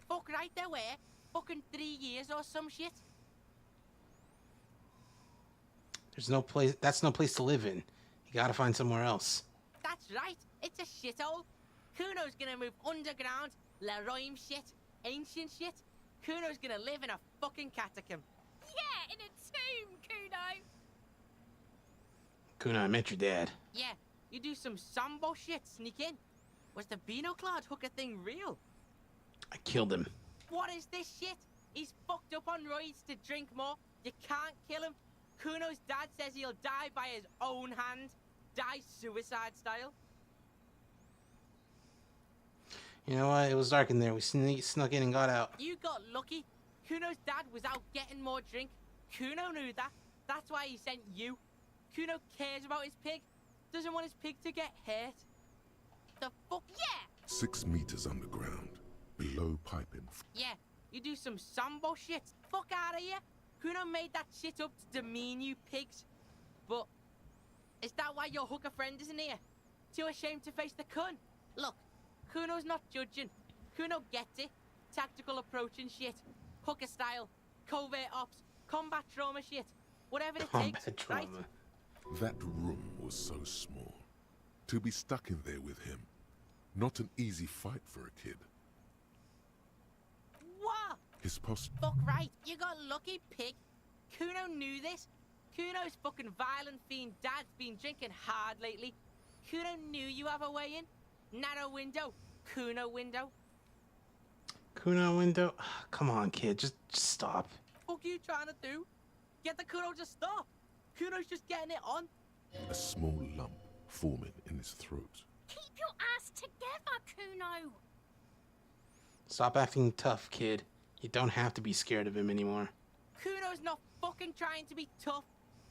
Fuck right there were. Fucking 3 years or some shit. There's no place. That's no place to live in. You gotta find somewhere else. That's right. It's a shithole. Kuno's gonna move underground. Leroy shit. Ancient shit. Kuno's gonna live in a fucking catacomb. Yeah, in a tomb, Kuno. Kuno, I met your dad. Yeah, You do some sambo shit, sneak in. Was the Beano-clad hooker thing real? I killed him. What is this shit? He's fucked up on roids to drink more. You can't kill him. Kuno's dad says he'll die by his own hand. Die suicide style. You know what? It was dark in there. We snuck in and got out. You got lucky. Kuno's dad was out getting more drink. Kuno knew that. That's why he sent you. Kuno cares about his pig. Doesn't want his pig to get hurt. The fuck? Yeah! 6 meters underground, below piping. Yeah, you do some sambo shit. Fuck out of here. Kuno made that shit up to demean you pigs. But is that why your hooker friend isn't here? Too ashamed to face the cunt? Look, Kuno's not judging. Kuno gets it. Tactical approach and shit. Hooker style. Covert ops. Combat trauma shit. Whatever it takes, right? That room was so small. To be stuck in there with him. Not an easy fight for a kid. What? His post. Fuck right. You got lucky, pig. Kuno knew this. Kuno's fucking violent fiend dad's been drinking hard lately. Kuno knew you have a way in. Narrow window. Kuno window. Kuno window? Come on, kid. Just stop. Fuck you trying to do? Get the Kuno to stop. Kuno's just getting it on. A small lump forming in his throat. Keep your ass together, Kuno. Stop acting tough, kid. You don't have to be scared of him anymore. Kuno's not fucking trying to be tough.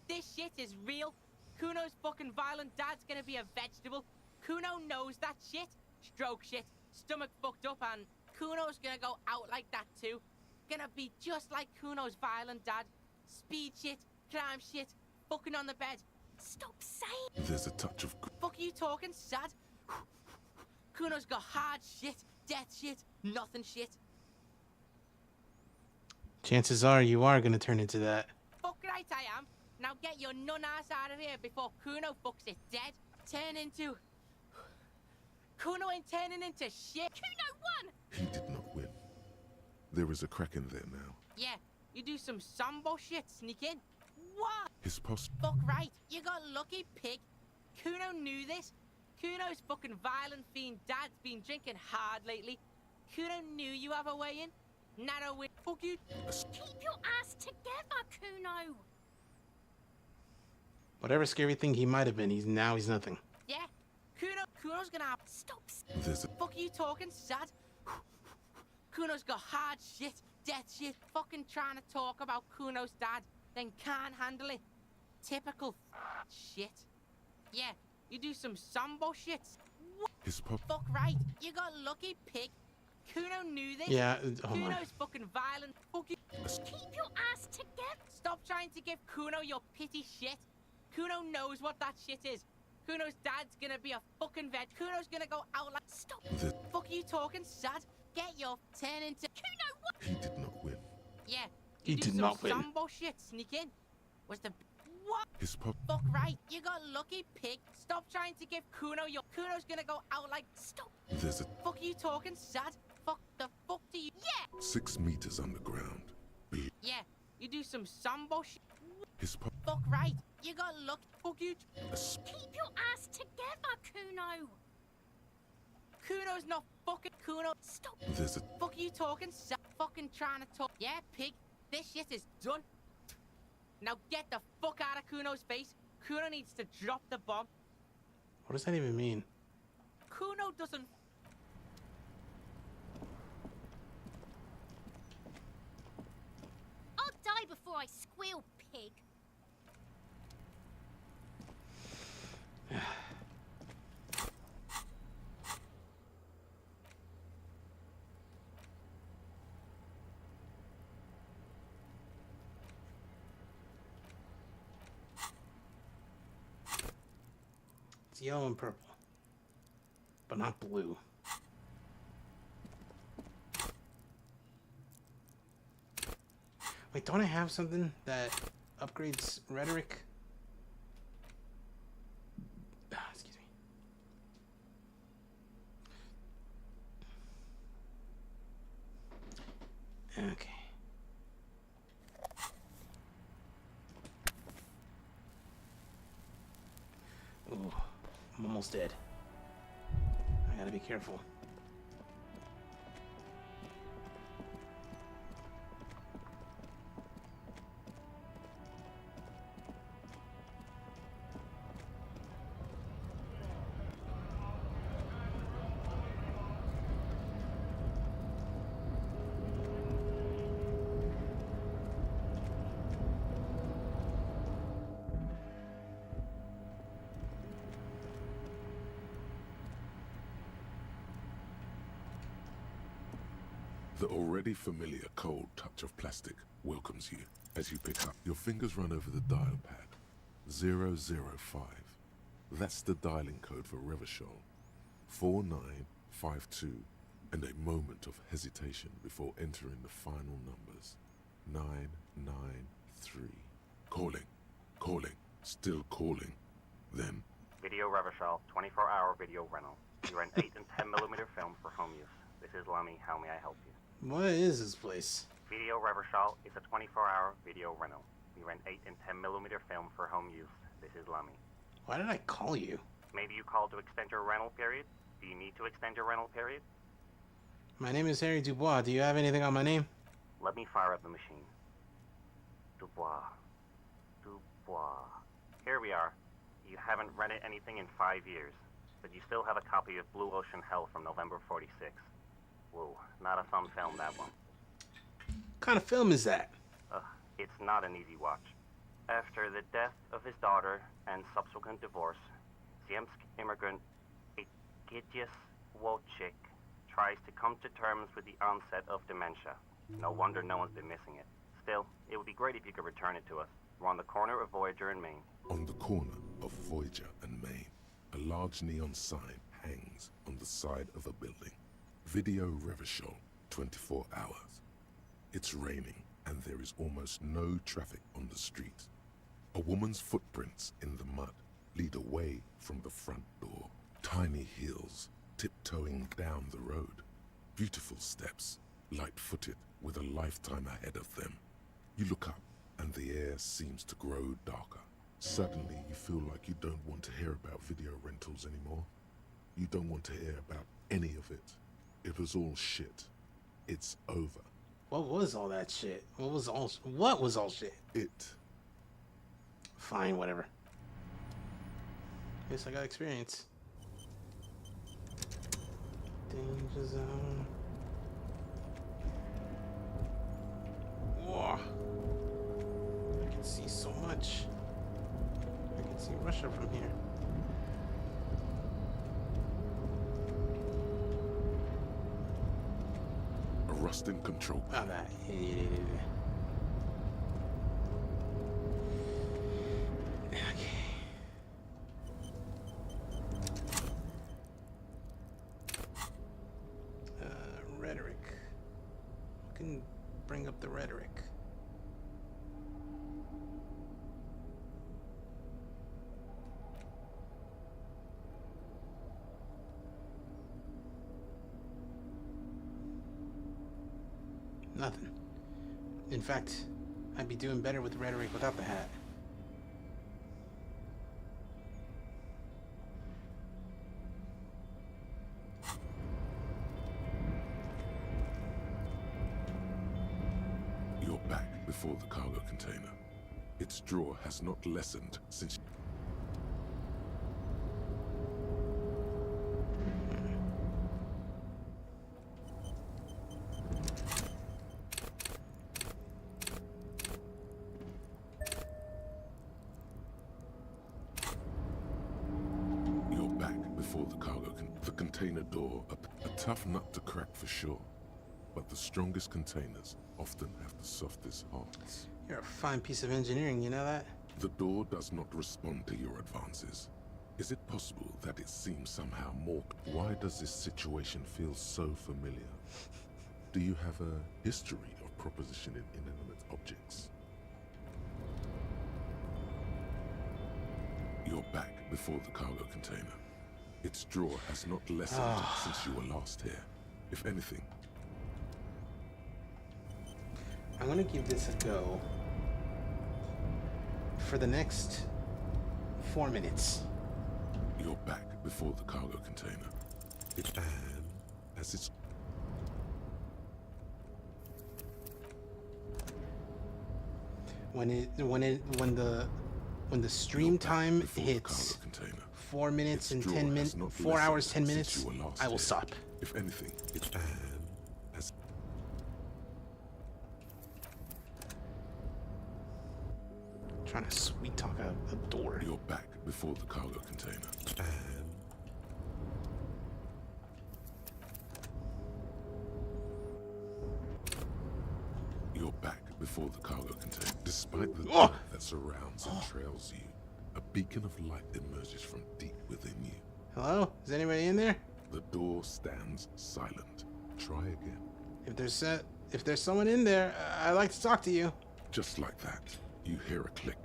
This shit is real. Kuno's fucking violent dad's gonna be a vegetable. Kuno knows that shit. Stroke shit. Stomach fucked up, and Kuno's gonna go out like that too. Gonna be just like Kuno's violent dad. Speed shit, crime shit, fucking on the bed. Stop saying. There's a touch of. Fuck you talking, sad? Kuno's got hard shit, death shit, nothing shit. Chances are you are gonna turn into that. Fuck right I am. Now get your nun ass out of here before Kuno fucks it dead. Turn into... Kuno ain't turning into shit. Kuno won! He did not win. There is a crack in there now. Yeah, you do some sambo shit, sneak in. What? His post. Fuck right. You got lucky, pig. Kuno knew this. Kuno's fucking violent fiend dad's been drinking hard lately. Kuno knew you have a way in. Narrow win. Fuck you. Keep your ass together, Kuno. Whatever scary thing he might have been, he's nothing. Yeah, Kuno's gonna have... Stop. There's a... Fuck you talking, sad? Kuno's got hard shit, death shit. Fucking trying to talk about Kuno's dad, then can't handle it. Typical shit. Yeah, you do some sambo shit. What? His pop. Fuck right. You got lucky, pig. Kuno knew this. Yeah, hold on. Kuno's fucking violent. Fuck you. Keep your ass together. Stop trying to give Kuno your pity shit. Kuno knows what that shit is. Kuno's dad's gonna be a fucking vet. Kuno's gonna go out like... Stop. Fuck you talking, sad? Get your turn into... Kuno, what? He did not win. Yeah. He did not win. Sambo shit, sneak in. Was the... What? His pop. Fuck right. You got lucky, pig. Stop trying to give Kuno your... Kuno's gonna go out like... Stop. There's a... Fuck you talking, sad? Fuck the fuck do you... Yeah. 6 meters underground. Yeah. You do some sambo shit. His pop. Fuck right. You got luck. Fuck you. Keep your ass together, Kuno. Kuno's not fucking Kuno. Stop. There's a... Fuck you talking. Fucking trying to talk. Yeah, pig. This shit is done. Now get the fuck out of Kuno's face. Kuno needs to drop the bomb. What does that even mean? Kuno doesn't... I'll die before I squeal, pig. It's yellow and purple, but not blue. Wait, don't I have something that upgrades rhetoric? Excuse me. Okay. Ooh, I'm almost dead. I gotta be careful. The already familiar cold touch of plastic welcomes you as you pick up. Your fingers run over the dial pad. 005. That's the dialing code for Revachol. 4952. And a moment of hesitation before entering the final numbers. 993. Calling, still calling. Then... Video Revachol, 24-hour video rental. You rent 8 and 10mm film for home use. This is Lummy. How may I help you? What is this place? Video Revachol is a 24-hour video rental. We rent 8 and 10mm film for home use. This is Lummy. Why did I call you? Maybe you called to extend your rental period? Do you need to extend your rental period? My name is Harry Dubois. Do you have anything on my name? Let me fire up the machine. Dubois. Here we are. You haven't rented anything in 5 years, but you still have a copy of Blue Ocean Hell from November 46. Whoa, not a fun film, that one. What kind of film is that? It's not an easy watch. After the death of his daughter and subsequent divorce, Ziemsk immigrant Egidius Wojcik tries to come to terms with the onset of dementia. No wonder no one's been missing it. Still, it would be great if you could return it to us. We're on the corner of Voyager and Maine. On the corner of Voyager and Maine, a large neon sign hangs on the side of a building. Video Revachol, 24 hours. It's raining and there is almost no traffic on the street. A woman's footprints in the mud lead away from the front door. Tiny heels tiptoeing down the road. Beautiful steps, light-footed with a lifetime ahead of them. You look up and the air seems to grow darker. Suddenly you feel like you don't want to hear about video rentals anymore. You don't want to hear about any of it. It was all shit. It's over. What was all that shit? What was all shit? It. Fine, whatever. Guess I got experience. Danger zone. Whoa. I can see so much. I can see Russia from here. A rusting control panel. that. Rhetoric. Who can bring up the rhetoric? Nothing. In fact, I'd be doing better with rhetoric without the hat. You're back before the cargo container. Its drawer has not lessened since... The container door, a tough nut to crack for sure, but the strongest containers often have the softest hearts. You're a fine piece of engineering, you know that? The door does not respond to your advances. Is it possible that it seems somehow more... Why does this situation feel so familiar? Do you have a history of propositioning inanimate objects? You're back before the cargo container. Its drawer has not lessened since you were last here. If anything. I'm gonna give this a go for the next 4 minutes. You're back before the cargo container. And as it's... When the stream time hits 4 minutes and 10 minutes, 4 hours 10 minutes, I will stop. If anything, it's as Trying to sweet talk a door. You're back before the cargo container. And you're back before the cargo container. Despite the dark that surrounds and trails you, a beacon of light emerges from deep within you. Hello? Is anybody in there? The door stands silent. Try again. If there's someone in there, I'd like to talk to you. Just like that, you hear a click,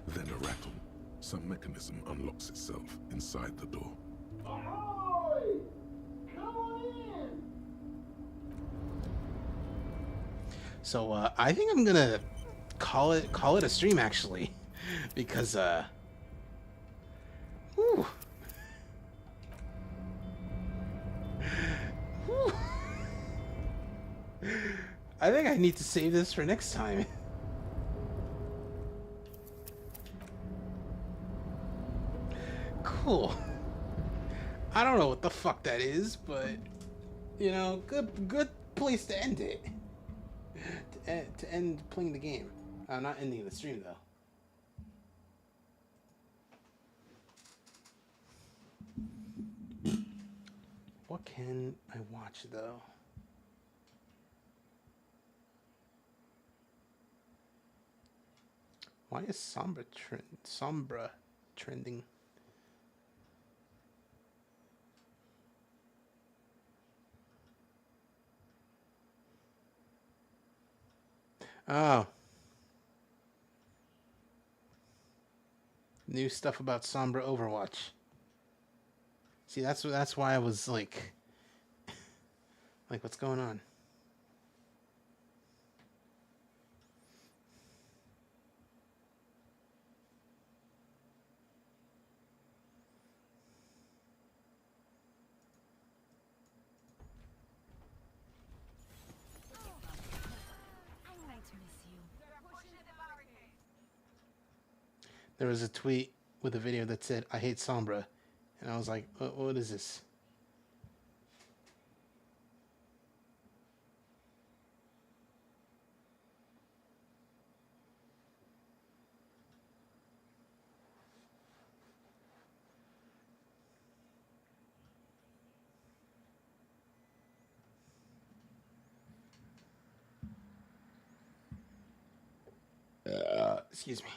then a rattle. Some mechanism unlocks itself inside the door. Ahoy! Come on in! So I think I'm gonna call it a stream actually, because whew. Whew. I think I need to save this for next time. Cool. I don't know what the fuck that is, but you know, good place to end it. To end playing the game. I'm not ending the stream though. What can I watch though? Why is Sombra trending? Oh. New stuff about Sombra Overwatch. See, that's why I was like what's going on? There was a tweet with a video that said, "I hate Sombra," and I was like, what is this? Excuse me.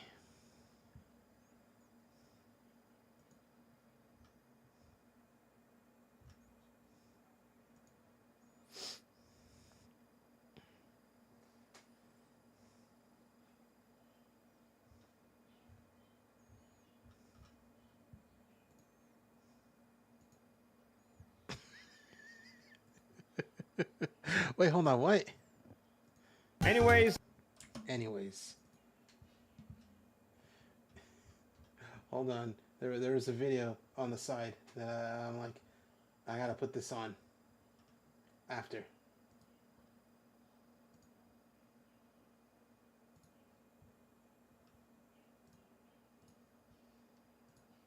Wait, hold on, what? Anyways. Hold on. There was a video on the side that I'm like, I gotta put this on after.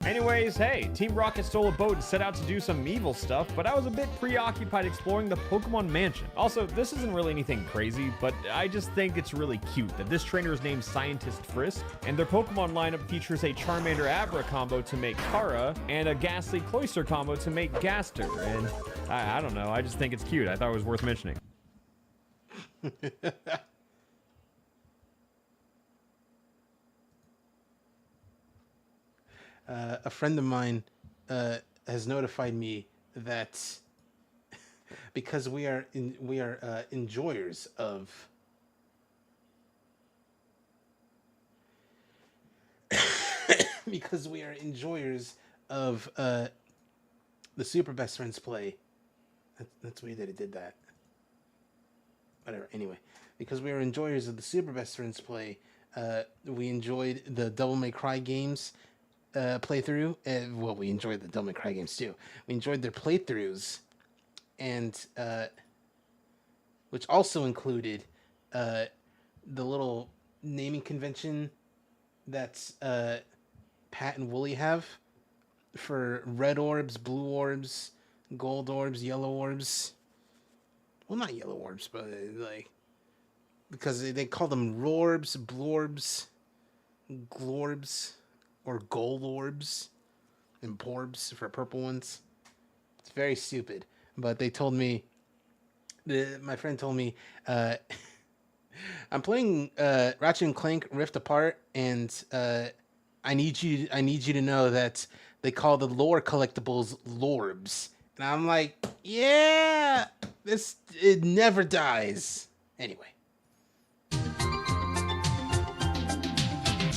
Anyways, hey, Team Rocket stole a boat and set out to do some evil stuff, but I was a bit preoccupied exploring the Pokemon Mansion. Also, this isn't really anything crazy, but I just think it's really cute that this trainer is named Scientist Frisk, and their Pokemon lineup features a Charmander Abra combo to make Kara, and a Ghastly Cloyster combo to make Gaster, and I don't know, I just think it's cute. I thought it was worth mentioning. A friend of mine has notified me that because we are enjoyers of because we are enjoyers of the Super Best Friends play. That's weird that it did that. Whatever. Anyway, because we are enjoyers of the Super Best Friends play, we enjoyed the Devil May Cry games. playthrough. Well, we enjoyed the Devil May Cry games too. We enjoyed their playthroughs, and which also included the little naming convention that's Pat and Wooly have for red orbs, blue orbs, gold orbs, yellow orbs. Well, not yellow orbs, but like, because they call them rorbs, blorbs, glorbs, or gold orbs, and porbs for purple ones. It's very stupid. But they told me, my friend told me, I'm playing Ratchet and Clank Rift Apart, and I need you to know that they call the lore collectibles lorbs. And I'm like, yeah, it never dies. Anyway.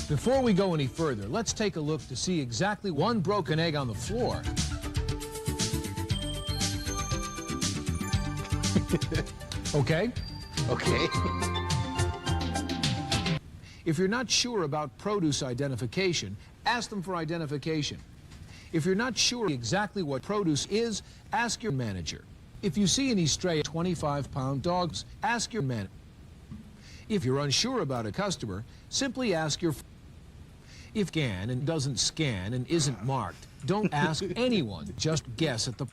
Before we go any further, let's take a look to see exactly one broken egg on the floor. Okay? Okay. If you're not sure about produce identification, ask them for identification. If you're not sure exactly what produce is, ask your manager. If you see any stray 25-pound dogs, ask your manager. If you're unsure about a customer, simply ask your... If scan and doesn't scan and isn't marked, don't ask anyone, just guess at the...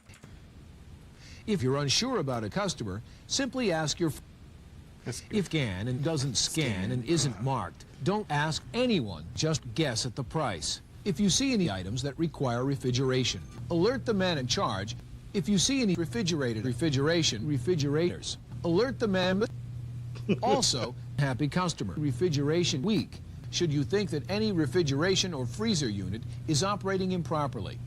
If you're unsure about a customer, simply ask your... If scan and doesn't scan and isn't marked, don't ask anyone, just guess at the price. If you see any items that require refrigeration, alert the man in charge. If you see any refrigerators, alert the man. Also, happy customer refrigeration week. Should you think that any refrigeration or freezer unit is operating improperly.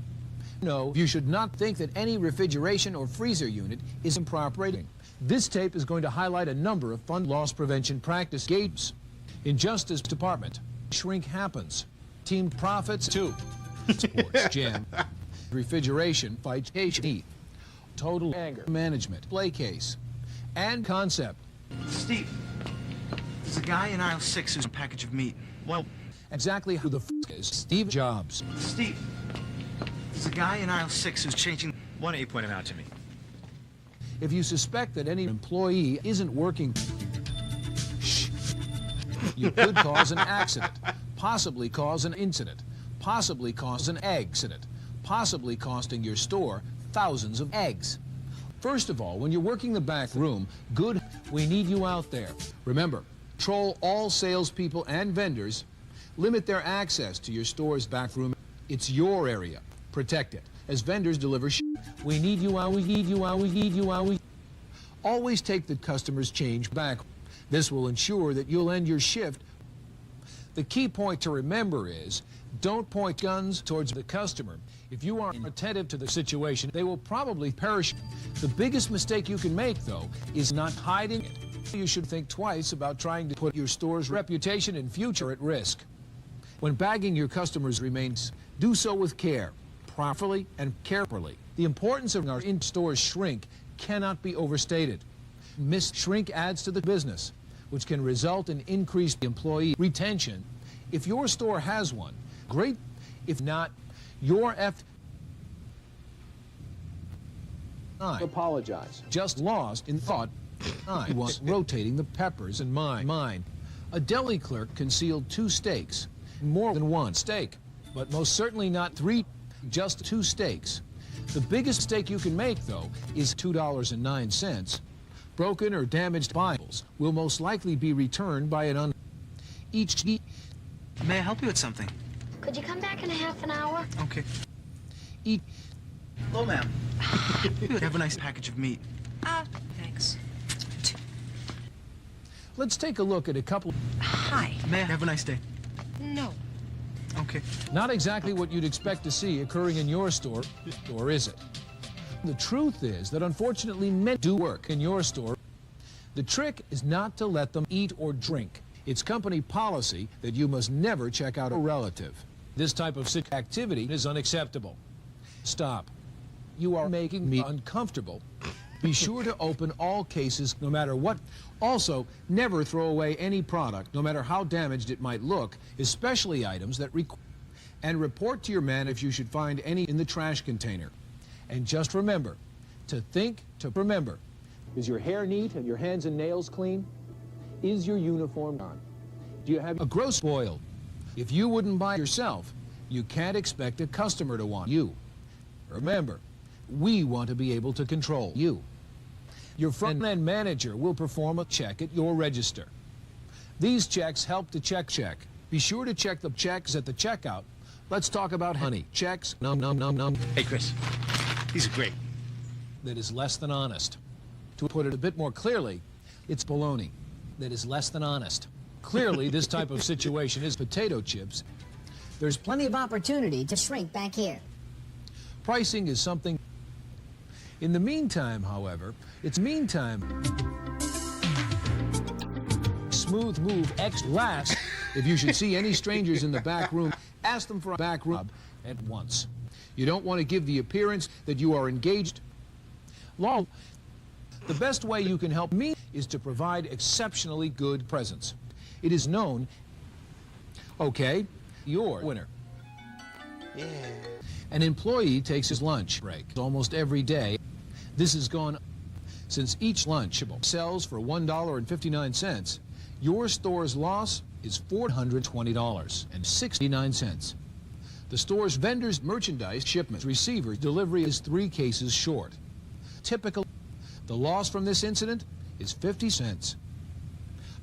No, you should not think that any refrigeration or freezer unit is improper. This tape is going to highlight a number of fun loss prevention practice gates. In Justice Department, shrink happens. Team profits too. Sports jam. Refrigeration fight heat. Total anger management play case. And concept. Steve, there's a guy in aisle 6 who's a package of meat. Well, exactly who the f is Steve Jobs. Steve, there's a guy in aisle 6 who's changing. Why don't you point him out to me? If you suspect that any employee isn't working, you could cause an accident, possibly cause an incident, possibly cause an accident, possibly costing your store thousands of eggs. First of all, when you're working the back room, we need you out there. Remember, control all salespeople and vendors. Limit their access to your store's back room. It's your area. Protect it. As vendors deliver we need you out, we need you out, we need you out. Always take the customer's change back. This will ensure that you'll end your shift. The key point to remember is, don't point guns towards the customer. If you are attentive to the situation, they will probably perish. The biggest mistake you can make, though, is not hiding it. You should think twice about trying to put your store's reputation and future at risk. When bagging your customers remains, do so with care, properly and carefully. The importance of our in-store shrink cannot be overstated. Missed shrink adds to the business, which can result in increased employee retention. If your store has one, great. If not, your apologize. Just lost in thought. I was rotating the peppers in mine. A deli clerk concealed 2 steaks. More than 1 steak, but most certainly not 3, just 2 steaks. The biggest mistake you can make, though, is $2.09. Broken or damaged Bibles will most likely be returned by an each. May I help you with something? Could you come back in a half an hour? Okay. Hello, ma'am. Have a nice package of meat. Thanks. Let's take a look at a couple. Hi. May I have a nice day? No. Okay. Not exactly what you'd expect to see occurring in your store, or is it? The truth is that unfortunately men do work in your store. The trick is not to let them eat or drink. It's company policy that you must never check out a relative. This type of sick activity is unacceptable. Stop. You are making me uncomfortable. Be sure to open all cases no matter what. Also, never throw away any product, no matter how damaged it might look, especially items that and report to your man if you should find any in the trash container. And just remember, to remember. Is your hair neat and your hands and nails clean? Is your uniform on? Do you have a gross spoiled? If you wouldn't buy yourself, you can't expect a customer to want you. Remember, we want to be able to control you. Your front-end manager will perform a check at your register. These checks help to check. Be sure to check the checks at the checkout. Let's talk about honey. Checks, num. Hey, Chris. These are great. That is less than honest. To put it a bit more clearly, it's baloney. That is less than honest. Clearly, this type of situation is potato chips. There's Plenty of opportunity to shrink back here. pricing is something. In the meantime, however, smooth move X last. If you should see any strangers in the back room, ask them for a back rub at once. You don't want to give the appearance that you are engaged. Law. The best way you can help me is to provide exceptionally good presents. It is known. Okay, you're winner. Yeah. An employee takes his lunch break almost every day. This has gone since each lunchable sells for $1.59. Your store's loss is $420.69. The store's vendors' merchandise shipment receiver delivery is 3 cases short. Typical. The loss from this incident is 50 cents.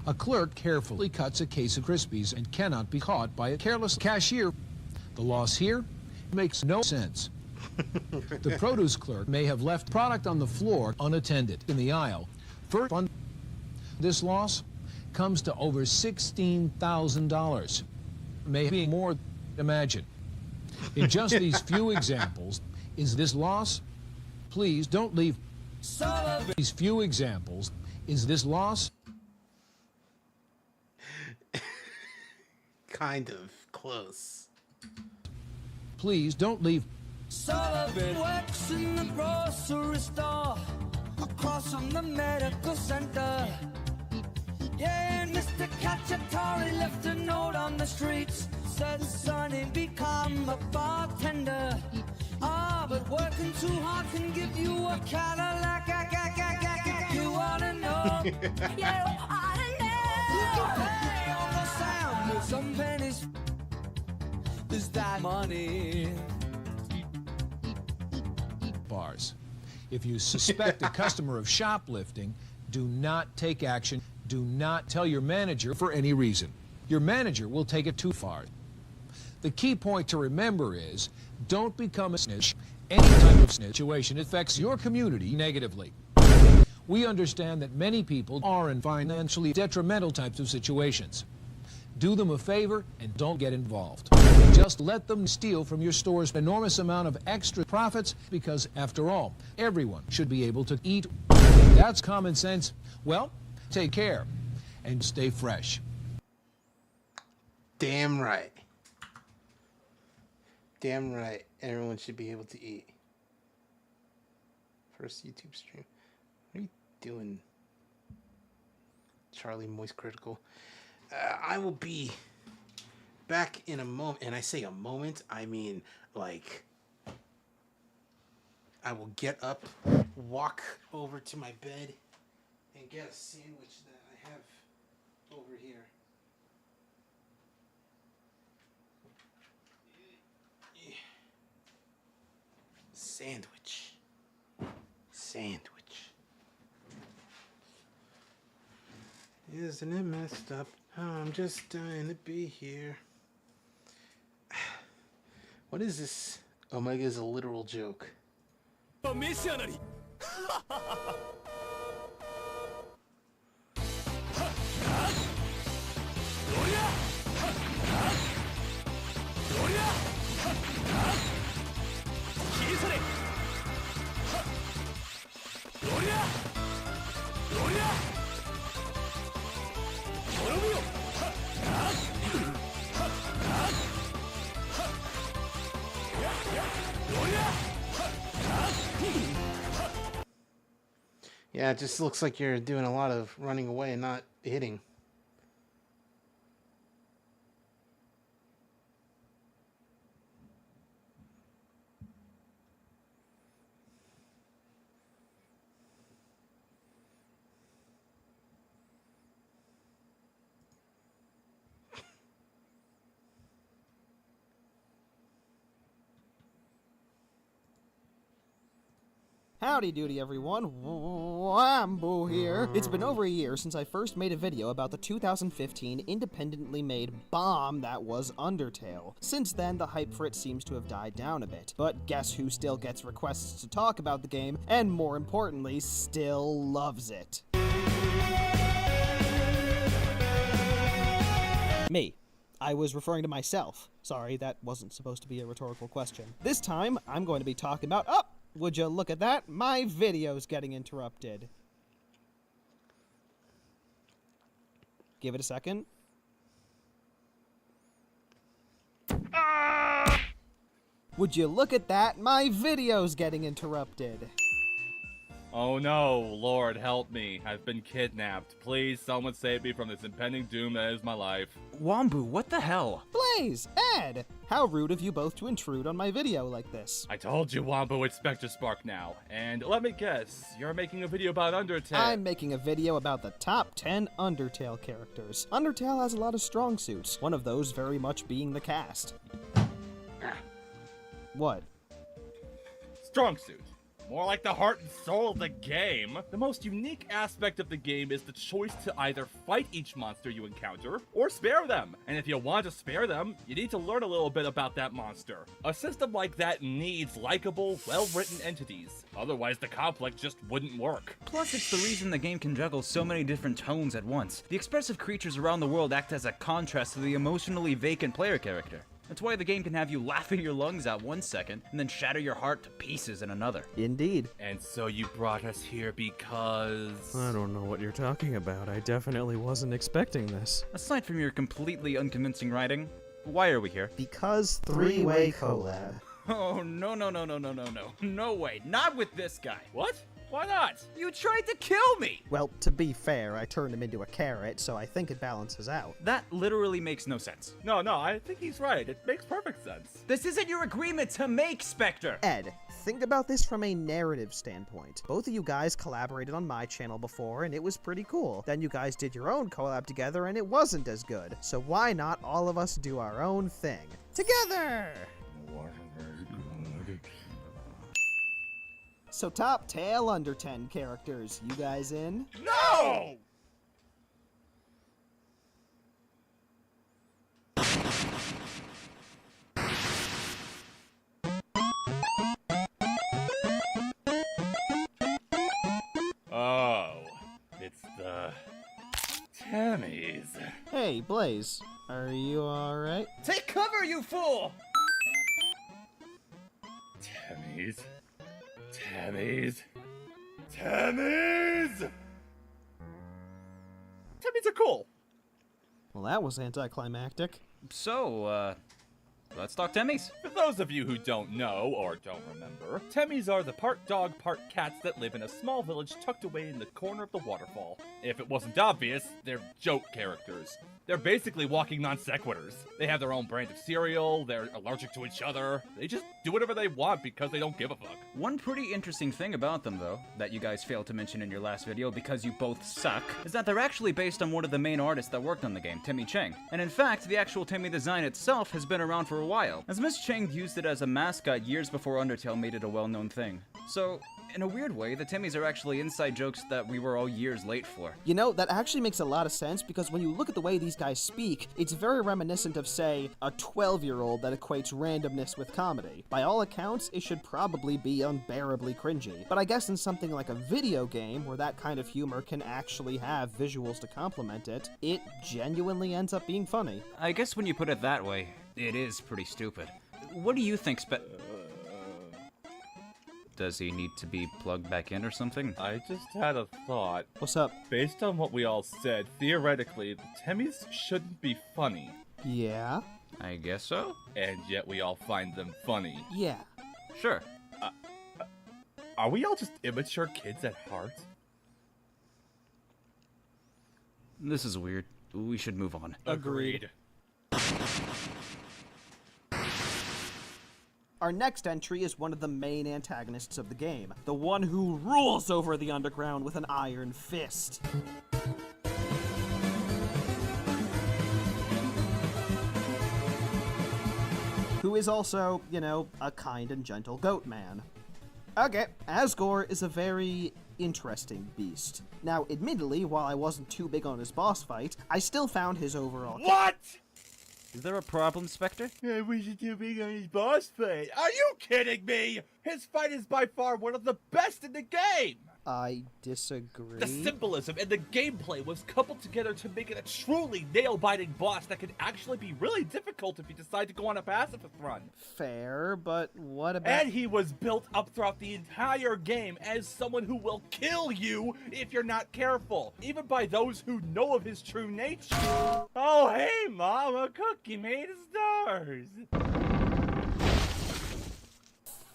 A clerk carefully cuts a case of Krispies and cannot be caught by a careless cashier. The loss here makes no sense. The produce clerk may have left product on the floor unattended in the aisle. For fun, this loss comes to over $16,000. Maybe more. Imagine. In just these few examples, is this loss? Please don't leave. These few examples, is this loss? Kind of close. Please don't leave. Sullivan works in the grocery store across from the medical center. Yeah, and Mr. Cacciatore left a note on the streets. Said, Sonny, become a bartender. Ah, but working too hard can give you a Cadillac. You wanna know? Yeah, I know. You can pay on the sound with some pennies. Is that money? Bars. If you suspect a customer of shoplifting, do not take action. Do not tell your manager for any reason. Your manager will take it too far. The key point to remember is, don't become a snitch. Any type of situation affects your community negatively. We understand that many people are in financially detrimental types of situations. Do them a favor and don't get involved. Just let them steal from your store's enormous amount of extra profits because, after all, everyone should be able to eat. That's common sense. Well, take care and stay fresh. Damn right. Damn right. Everyone should be able to eat. First YouTube stream. What are you doing, Charlie Moist Critical? I will be back in a moment. And I say a moment, I mean like I will get up, walk over to my bed, and get a sandwich that I have over here. Sandwich. Isn't it messed up? Oh, I'm just dying to be here. What is this? Omega is a literal joke. A missionary. Yeah, it just looks like you're doing a lot of running away and not hitting. Howdy doody everyone, Wambo here. It's been over a year since I first made a video about the 2015 independently made bomb that was Undertale. Since then, the hype for it seems to have died down a bit. But guess who still gets requests to talk about the game, and more importantly, still loves it? Me. I was referring to myself. Sorry, that wasn't supposed to be a rhetorical question. This time, I'm going to be talking about... Oh! Would you look at that? My video's getting interrupted. Give it a second. Would you look at that? My video's getting interrupted. Oh no, Lord help me. I've been kidnapped. Please, someone save me from this impending doom that is my life. Wambu, what the hell? Blaze! Ed! How rude of you both to intrude on my video like this. I told you, Wambu, it's Spectre Spark now. And let me guess, you're making a video about Undertale. I'm making a video about the top 10 Undertale characters. Undertale has a lot of strong suits, one of those very much being the cast. What? Strong suit. More like the heart and soul of the game. The most unique aspect of the game is the choice to either fight each monster you encounter, or spare them. And if you want to spare them, you need to learn a little bit about that monster. A system like that needs likable, well-written entities. Otherwise, the conflict just wouldn't work. Plus, it's the reason the game can juggle so many different tones at once. The expressive creatures around the world act as a contrast to the emotionally vacant player character. That's why the game can have you laughing your lungs out 1 second, and then shatter your heart to pieces in another. Indeed. And so you brought us here because... I don't know what you're talking about. I definitely wasn't expecting this. Aside from your completely unconvincing writing, why are we here? Because three-way collab. Oh, no. No way. Not with this guy. What? Why not? You tried to kill me! Well, to be fair, I turned him into a carrot, so I think it balances out. That literally makes no sense. No, I think he's right. It makes perfect sense. This isn't your agreement to make Spectre! Ed, think about this from a narrative standpoint. Both of you guys collaborated on my channel before, and it was pretty cool. Then you guys did your own collab together, and it wasn't as good. So why not all of us do our own thing? Together! So top tail under 10 characters, you guys in? No! Oh, it's the Tammys. Hey, Blaze, are you alright? Take cover, you fool! Tammys. Tammys. Tammys are cool. Well, that was anticlimactic. So, let's talk Temmys. For those of you who don't know or don't remember, Temmys are the part dog, part cats that live in a small village tucked away in the corner of the waterfall. If it wasn't obvious, they're joke characters. They're basically walking non sequiturs. They have their own brand of cereal, they're allergic to each other, they just do whatever they want because they don't give a fuck. One pretty interesting thing about them, though, that you guys failed to mention in your last video because you both suck, is that they're actually based on one of the main artists that worked on the game, Timmy Chang. And in fact, the actual Temmy design itself has been around for a while, as Miss Chang used it as a mascot years before Undertale made it a well-known thing. So, in a weird way, the Temmys are actually inside jokes that we were all years late for. You know, that actually makes a lot of sense because when you look at the way these guys speak, it's very reminiscent of, say, a 12-year-old that equates randomness with comedy. By all accounts, it should probably be unbearably cringy. But I guess in something like a video game, where that kind of humor can actually have visuals to complement it, it genuinely ends up being funny. I guess when you put it that way, it is pretty stupid. What do you think, Does he need to be plugged back in or something? I just had a thought. What's up? Based on what we all said, theoretically, the Temmys shouldn't be funny. Yeah? I guess so. And yet we all find them funny. Yeah. Sure. Are we all just immature kids at heart? This is weird. We should move on. Agreed. Our next entry is one of the main antagonists of the game, the one who rules over the underground with an iron fist. Who is also, you know, a kind and gentle goat man. Okay, Asgore is a very interesting beast. Now, admittedly, while I wasn't too big on his boss fight, I still found his overall... What?! Is there a problem, Spectre? I wasn't too big on his boss fight. Are you kidding me? His fight is by far one of the best in the game! I disagree. The symbolism and the gameplay was coupled together to make it a truly nail-biting boss that can actually be really difficult if you decide to go on a pacifist run. Fair, but what about... And he was built up throughout the entire game as someone who will kill you if you're not careful, even by those who know of his true nature. Oh, hey, Mom, a cookie made of stars.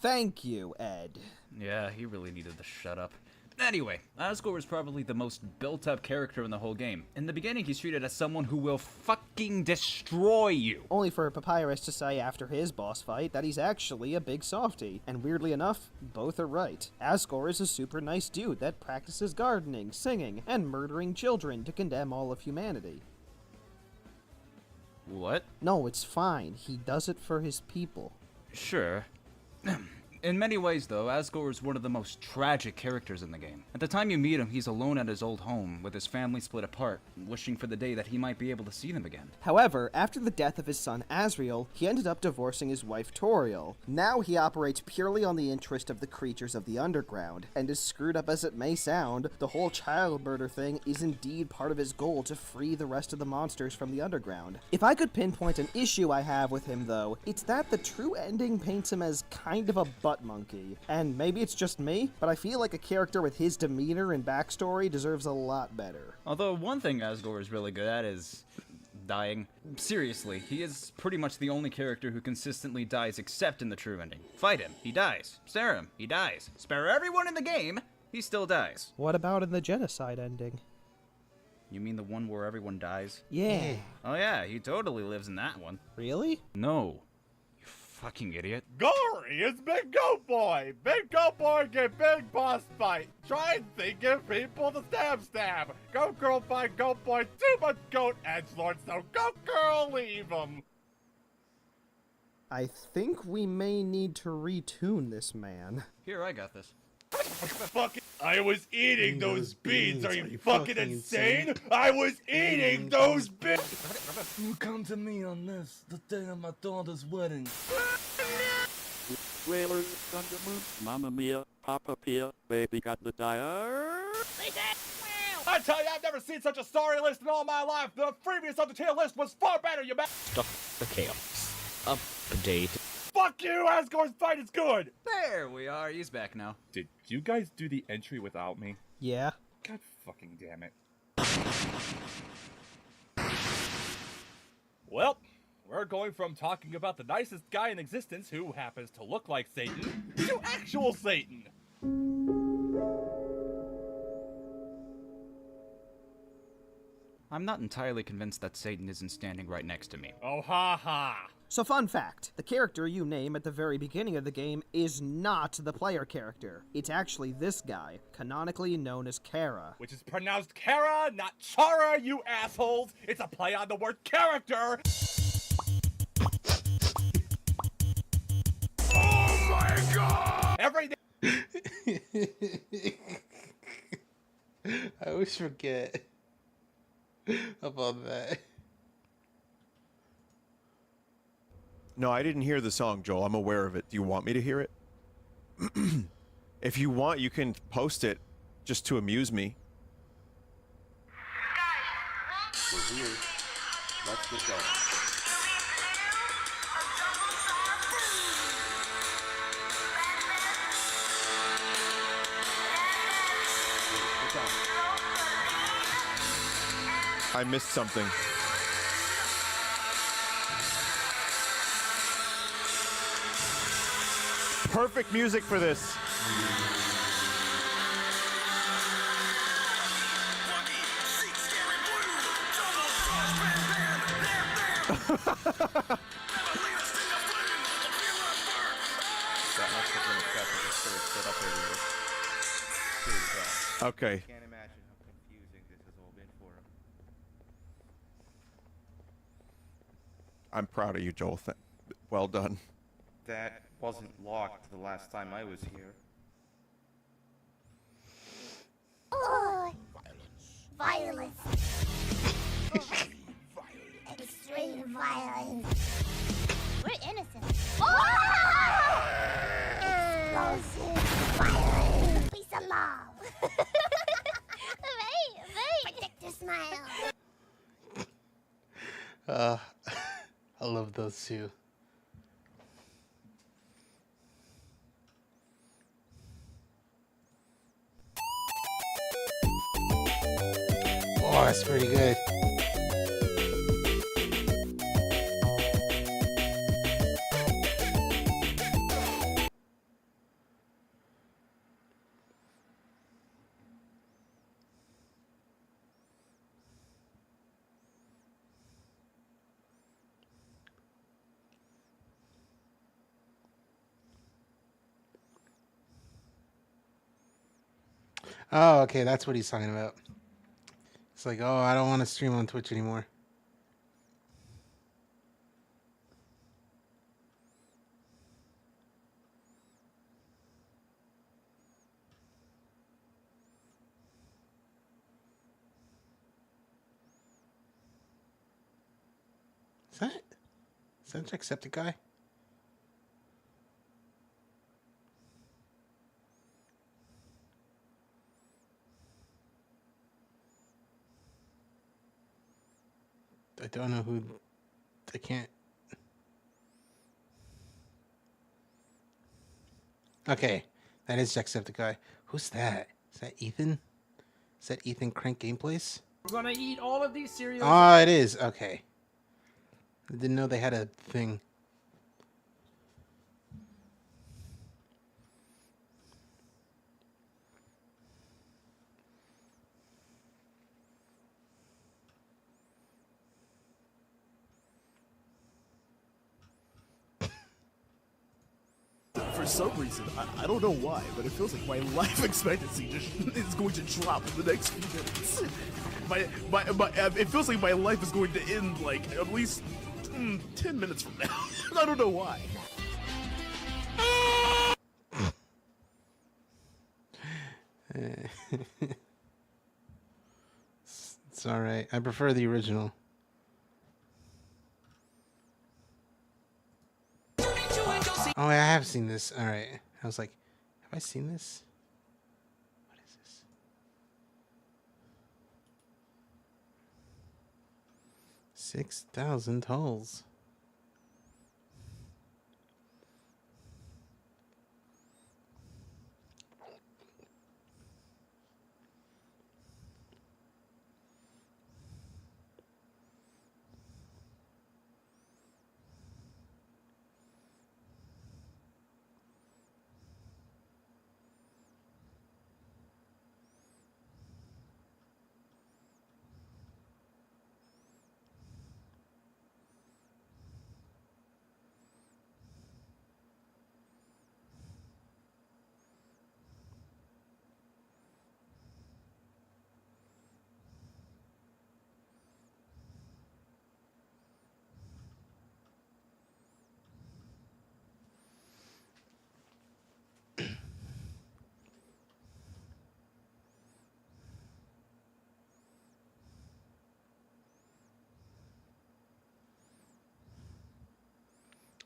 Thank you, Ed. Yeah, he really needed to shut up. Anyway, Asgore is probably the most built-up character in the whole game. In the beginning, he's treated as someone who will fucking destroy you. Only for Papyrus to say after his boss fight that he's actually a big softie. And weirdly enough, both are right. Asgore is a super nice dude that practices gardening, singing, and murdering children to condemn all of humanity. What? No, it's fine. He does it for his people. Sure. In many ways, though, Asgore is one of the most tragic characters in the game. At the time you meet him, he's alone at his old home, with his family split apart, wishing for the day that he might be able to see them again. However, after the death of his son Asriel, he ended up divorcing his wife Toriel. Now he operates purely on the interest of the creatures of the underground, and as screwed up as it may sound, the whole child murder thing is indeed part of his goal to free the rest of the monsters from the underground. If I could pinpoint an issue I have with him, though, it's that the true ending paints him as kind of a butt monkey. And maybe it's just me, but I feel like a character with his demeanor and backstory deserves a lot better. Although one thing Asgore is really good at is dying. Seriously, he is pretty much the only character who consistently dies except in the true ending. Fight him, he dies. Spare him, he dies. Spare everyone in the game, he still dies. What about in the genocide ending? You mean the one where everyone dies? Yeah. Oh yeah, he totally lives in that one. Really? No. You fucking idiot. Gory, it's Big Goat Boy! Big Goat Boy get big boss fight! Try and think give people the stab! Goat Girl fight Goat Boy, too much goat edgelord, so Goat Girl leave him! I think we may need to retune this man. Here, I got this. I was eating those beans. Are you fucking insane? I was eating those beans. You come to me on this, the day of my daughter's wedding. Whalers, Thundermoon, Mamma Mia, Papa Pia, Baby got the dire. I tell you, I've never seen such a sorry list in all my life. The previous Undertale list was far better, you bet. Stop the chaos. Update. Fuck you, Asgore's fight is good! There we are, he's back now. Did you guys do the entry without me? Yeah. God fucking damn it. Well, we're going from talking about the nicest guy in existence who happens to look like Satan to actual Satan! I'm not entirely convinced that Satan isn't standing right next to me. Oh ha ha! So fun fact, the character you name at the very beginning of the game is not the player character. It's actually this guy, canonically known as Kara. Which is pronounced Kara, not Chara, you assholes! It's a play on the word character! Oh my god! Every day... I always forget about that. No, I didn't hear the song, Joel. I'm aware of it. Do you want me to hear it? If you want, you can post it just to amuse me. We're here. Let's get going. I missed something. Perfect music for this. Okay. Can't imagine how confusing this has all been for him. I'm proud of you, Joel. Well done. That wasn't locked the last time I was here. Violence. Extreme violence. We're innocent. Explosive violence. Peace and love. Protect your smile. I love those two. Oh, that's pretty good. Oh, okay, that's what he's talking about. It's like, oh, I don't want to stream on Twitch anymore. Is that Jacksepticeye? I don't know who. I can't. Okay, that is Jacksepticeye. Who's that? Is that Ethan? Is that Ethan Crank Gameplays? We're gonna eat all of these cereals. Oh, it is. Okay. I didn't know they had a thing. For some reason, I don't know why, but it feels like my life expectancy just is going to drop in the next few minutes. It feels like my life is going to end like at least 10 minutes from now. I don't know why. It's alright. I prefer the original. Oh, I have seen this. Alright. I was like, have I seen this? What is this? 6,000 holes.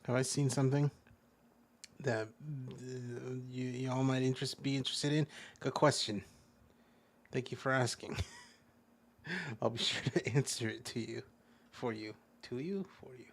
Have I seen something that you all might be interested in? Good question. Thank you for asking. I'll be sure to answer it to you, for you, to you, for you.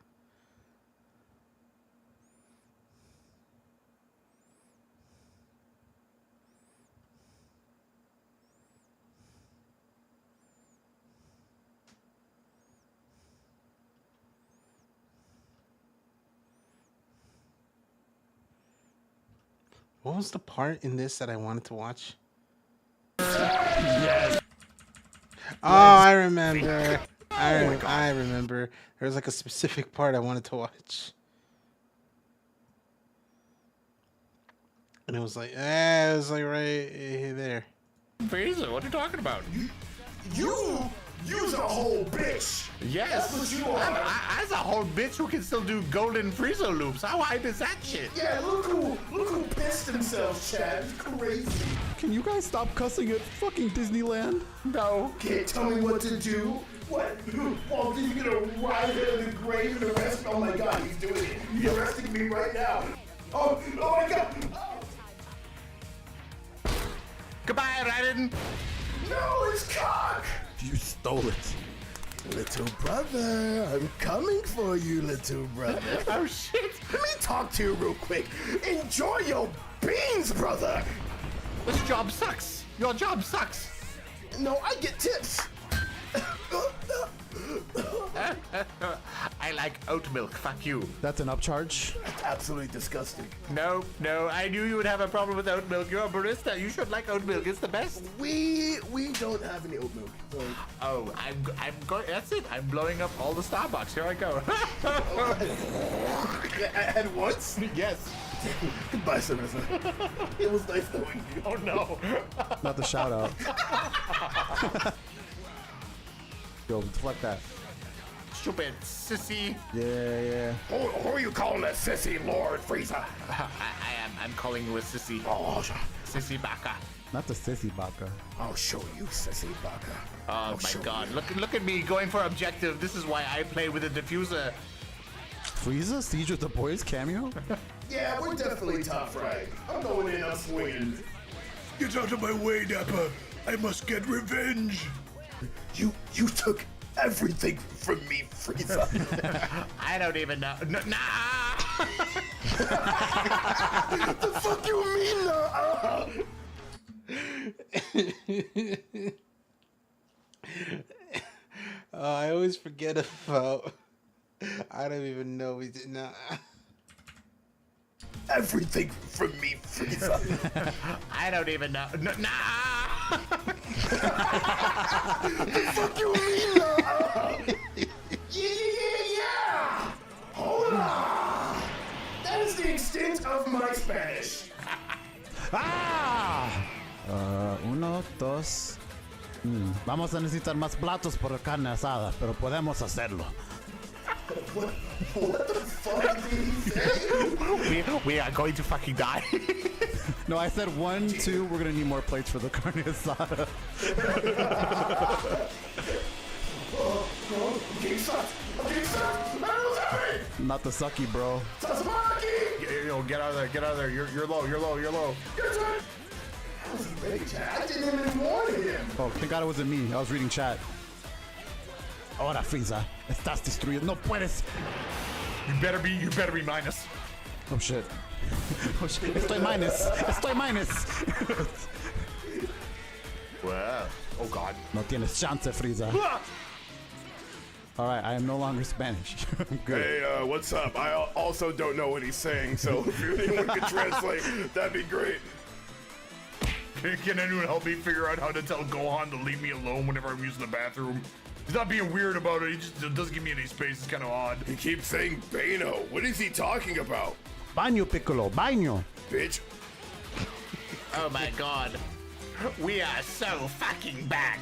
What was the part in this that I wanted to watch? Yes. Oh, I remember. I remember. There was like a specific part I wanted to watch. And it was like, it was like right there. Visa, what are you talking about? You You's a whole bitch. Yes, That's what you are. As a whole bitch who can still do golden Frieza loops. How hype is that shit? Yeah, look who pissed themselves, Chad. It's crazy. Can you guys stop cussing at fucking Disneyland? No. Can't tell me what to do. What? Walt, you gonna ride her in the grave and arrest me? Oh my god, he's doing it. He's arresting me right now. Oh my god. Goodbye, Raiden. No, it's cock. You stole it. Little brother, I'm coming for you, little brother. Oh shit. Let me talk to you real quick. Enjoy your beans, brother. This job sucks. Your job sucks. No, I get tips. I like oat milk. Fuck you. That's an upcharge. Absolutely disgusting. No. I knew you would have a problem with oat milk. You're a barista. You should like oat milk. It's the best. We don't have any oat milk. So. Oh, I'm going. That's it. I'm blowing up all the Starbucks. Here I go. At once? Yes. Goodbye, Samantha. It was nice knowing you. Oh no. Not the shout out. Yo, fuck that. Stupid sissy. Yeah. Who are you calling a sissy, Lord Frieza? I'm calling you a sissy. Oh, Sissy Baka. Not the sissy baka. I'll show you, sissy baka. Oh my god. Look at me going for objective. This is why I play with a diffuser. Frieza? Siege with the Boys cameo? Yeah, we're definitely top right. I'm going in, I'm swinging. Get out of my way, Nappa. I must get revenge. You took everything from me, Frieza. I don't even know. Nah. The fuck you mean, I always forget about. I don't even know we did not. Everything from me, Frieza. I don't even know. Nah. The fuck you mean, Yeah. Hold on. That is the extent of my Spanish. Uno, dos. Vamos a necesitar más platos por la carne asada, pero podemos hacerlo. What the fuck did he say? We are going to fucking die. No, I said 1, 2. We're gonna need more plates for the carne asada. I'm getting sucked. Not the sucky, bro. Sasaki! Yo, get out of there. You're low. Your turn. How was he ready, Chad? I didn't even warn him. Oh, thank God it wasn't me. I was reading chat. Ahora, Frieza. Estás destruido. No puedes. You better be minus. Oh shit. Oh shit. Estoy minus. Wow. Oh god. No tienes chance, Frieza. Alright, I am no longer Spanish. I'm good. Hey, what's up? I also don't know what he's saying, so if anyone could translate, that'd be great. Can anyone help me figure out how to tell Gohan to leave me alone whenever I'm using the bathroom? He's not being weird about it, he just doesn't give me any space, it's kind of odd. He keeps saying Bano. What is he talking about? Baño, Piccolo, baño. Bitch. Oh my god. We are so fucking back.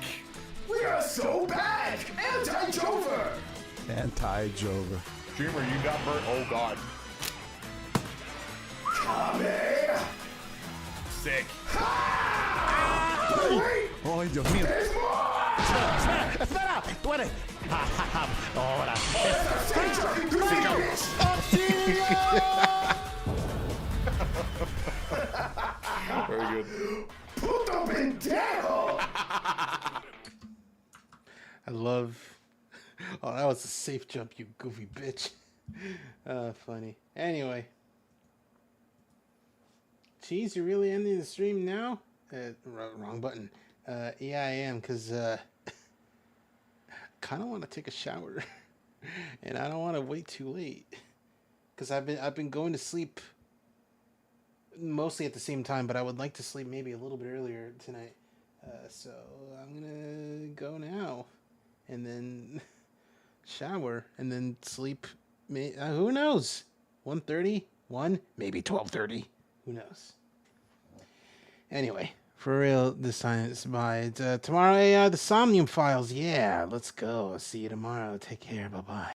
We are so back! Anti-Jover! Anti-Jover. Dreamer, you got burnt. Oh god. Kame! Sick. Wait! Oh, Dios mío. There's more! Espera! Duele. Ahora. Very good. Puto pendejo! I love. Oh, that was a safe jump, you goofy bitch. Funny. Anyway. Cheese, you're really ending the stream now? Wrong button. Yeah, I am, because I kind of want to take a shower. And I don't want to wait too late. Because I've been going to sleep mostly at the same time, but I would like to sleep maybe a little bit earlier tonight. So I'm going to go now. And then shower. And then sleep. Who knows? 1:30? 1? Maybe 12:30. Who knows? Anyway, For real this time. It's bye. Tomorrow, the Somnium Files. Yeah, let's go. See you tomorrow. Take care. Bye-bye.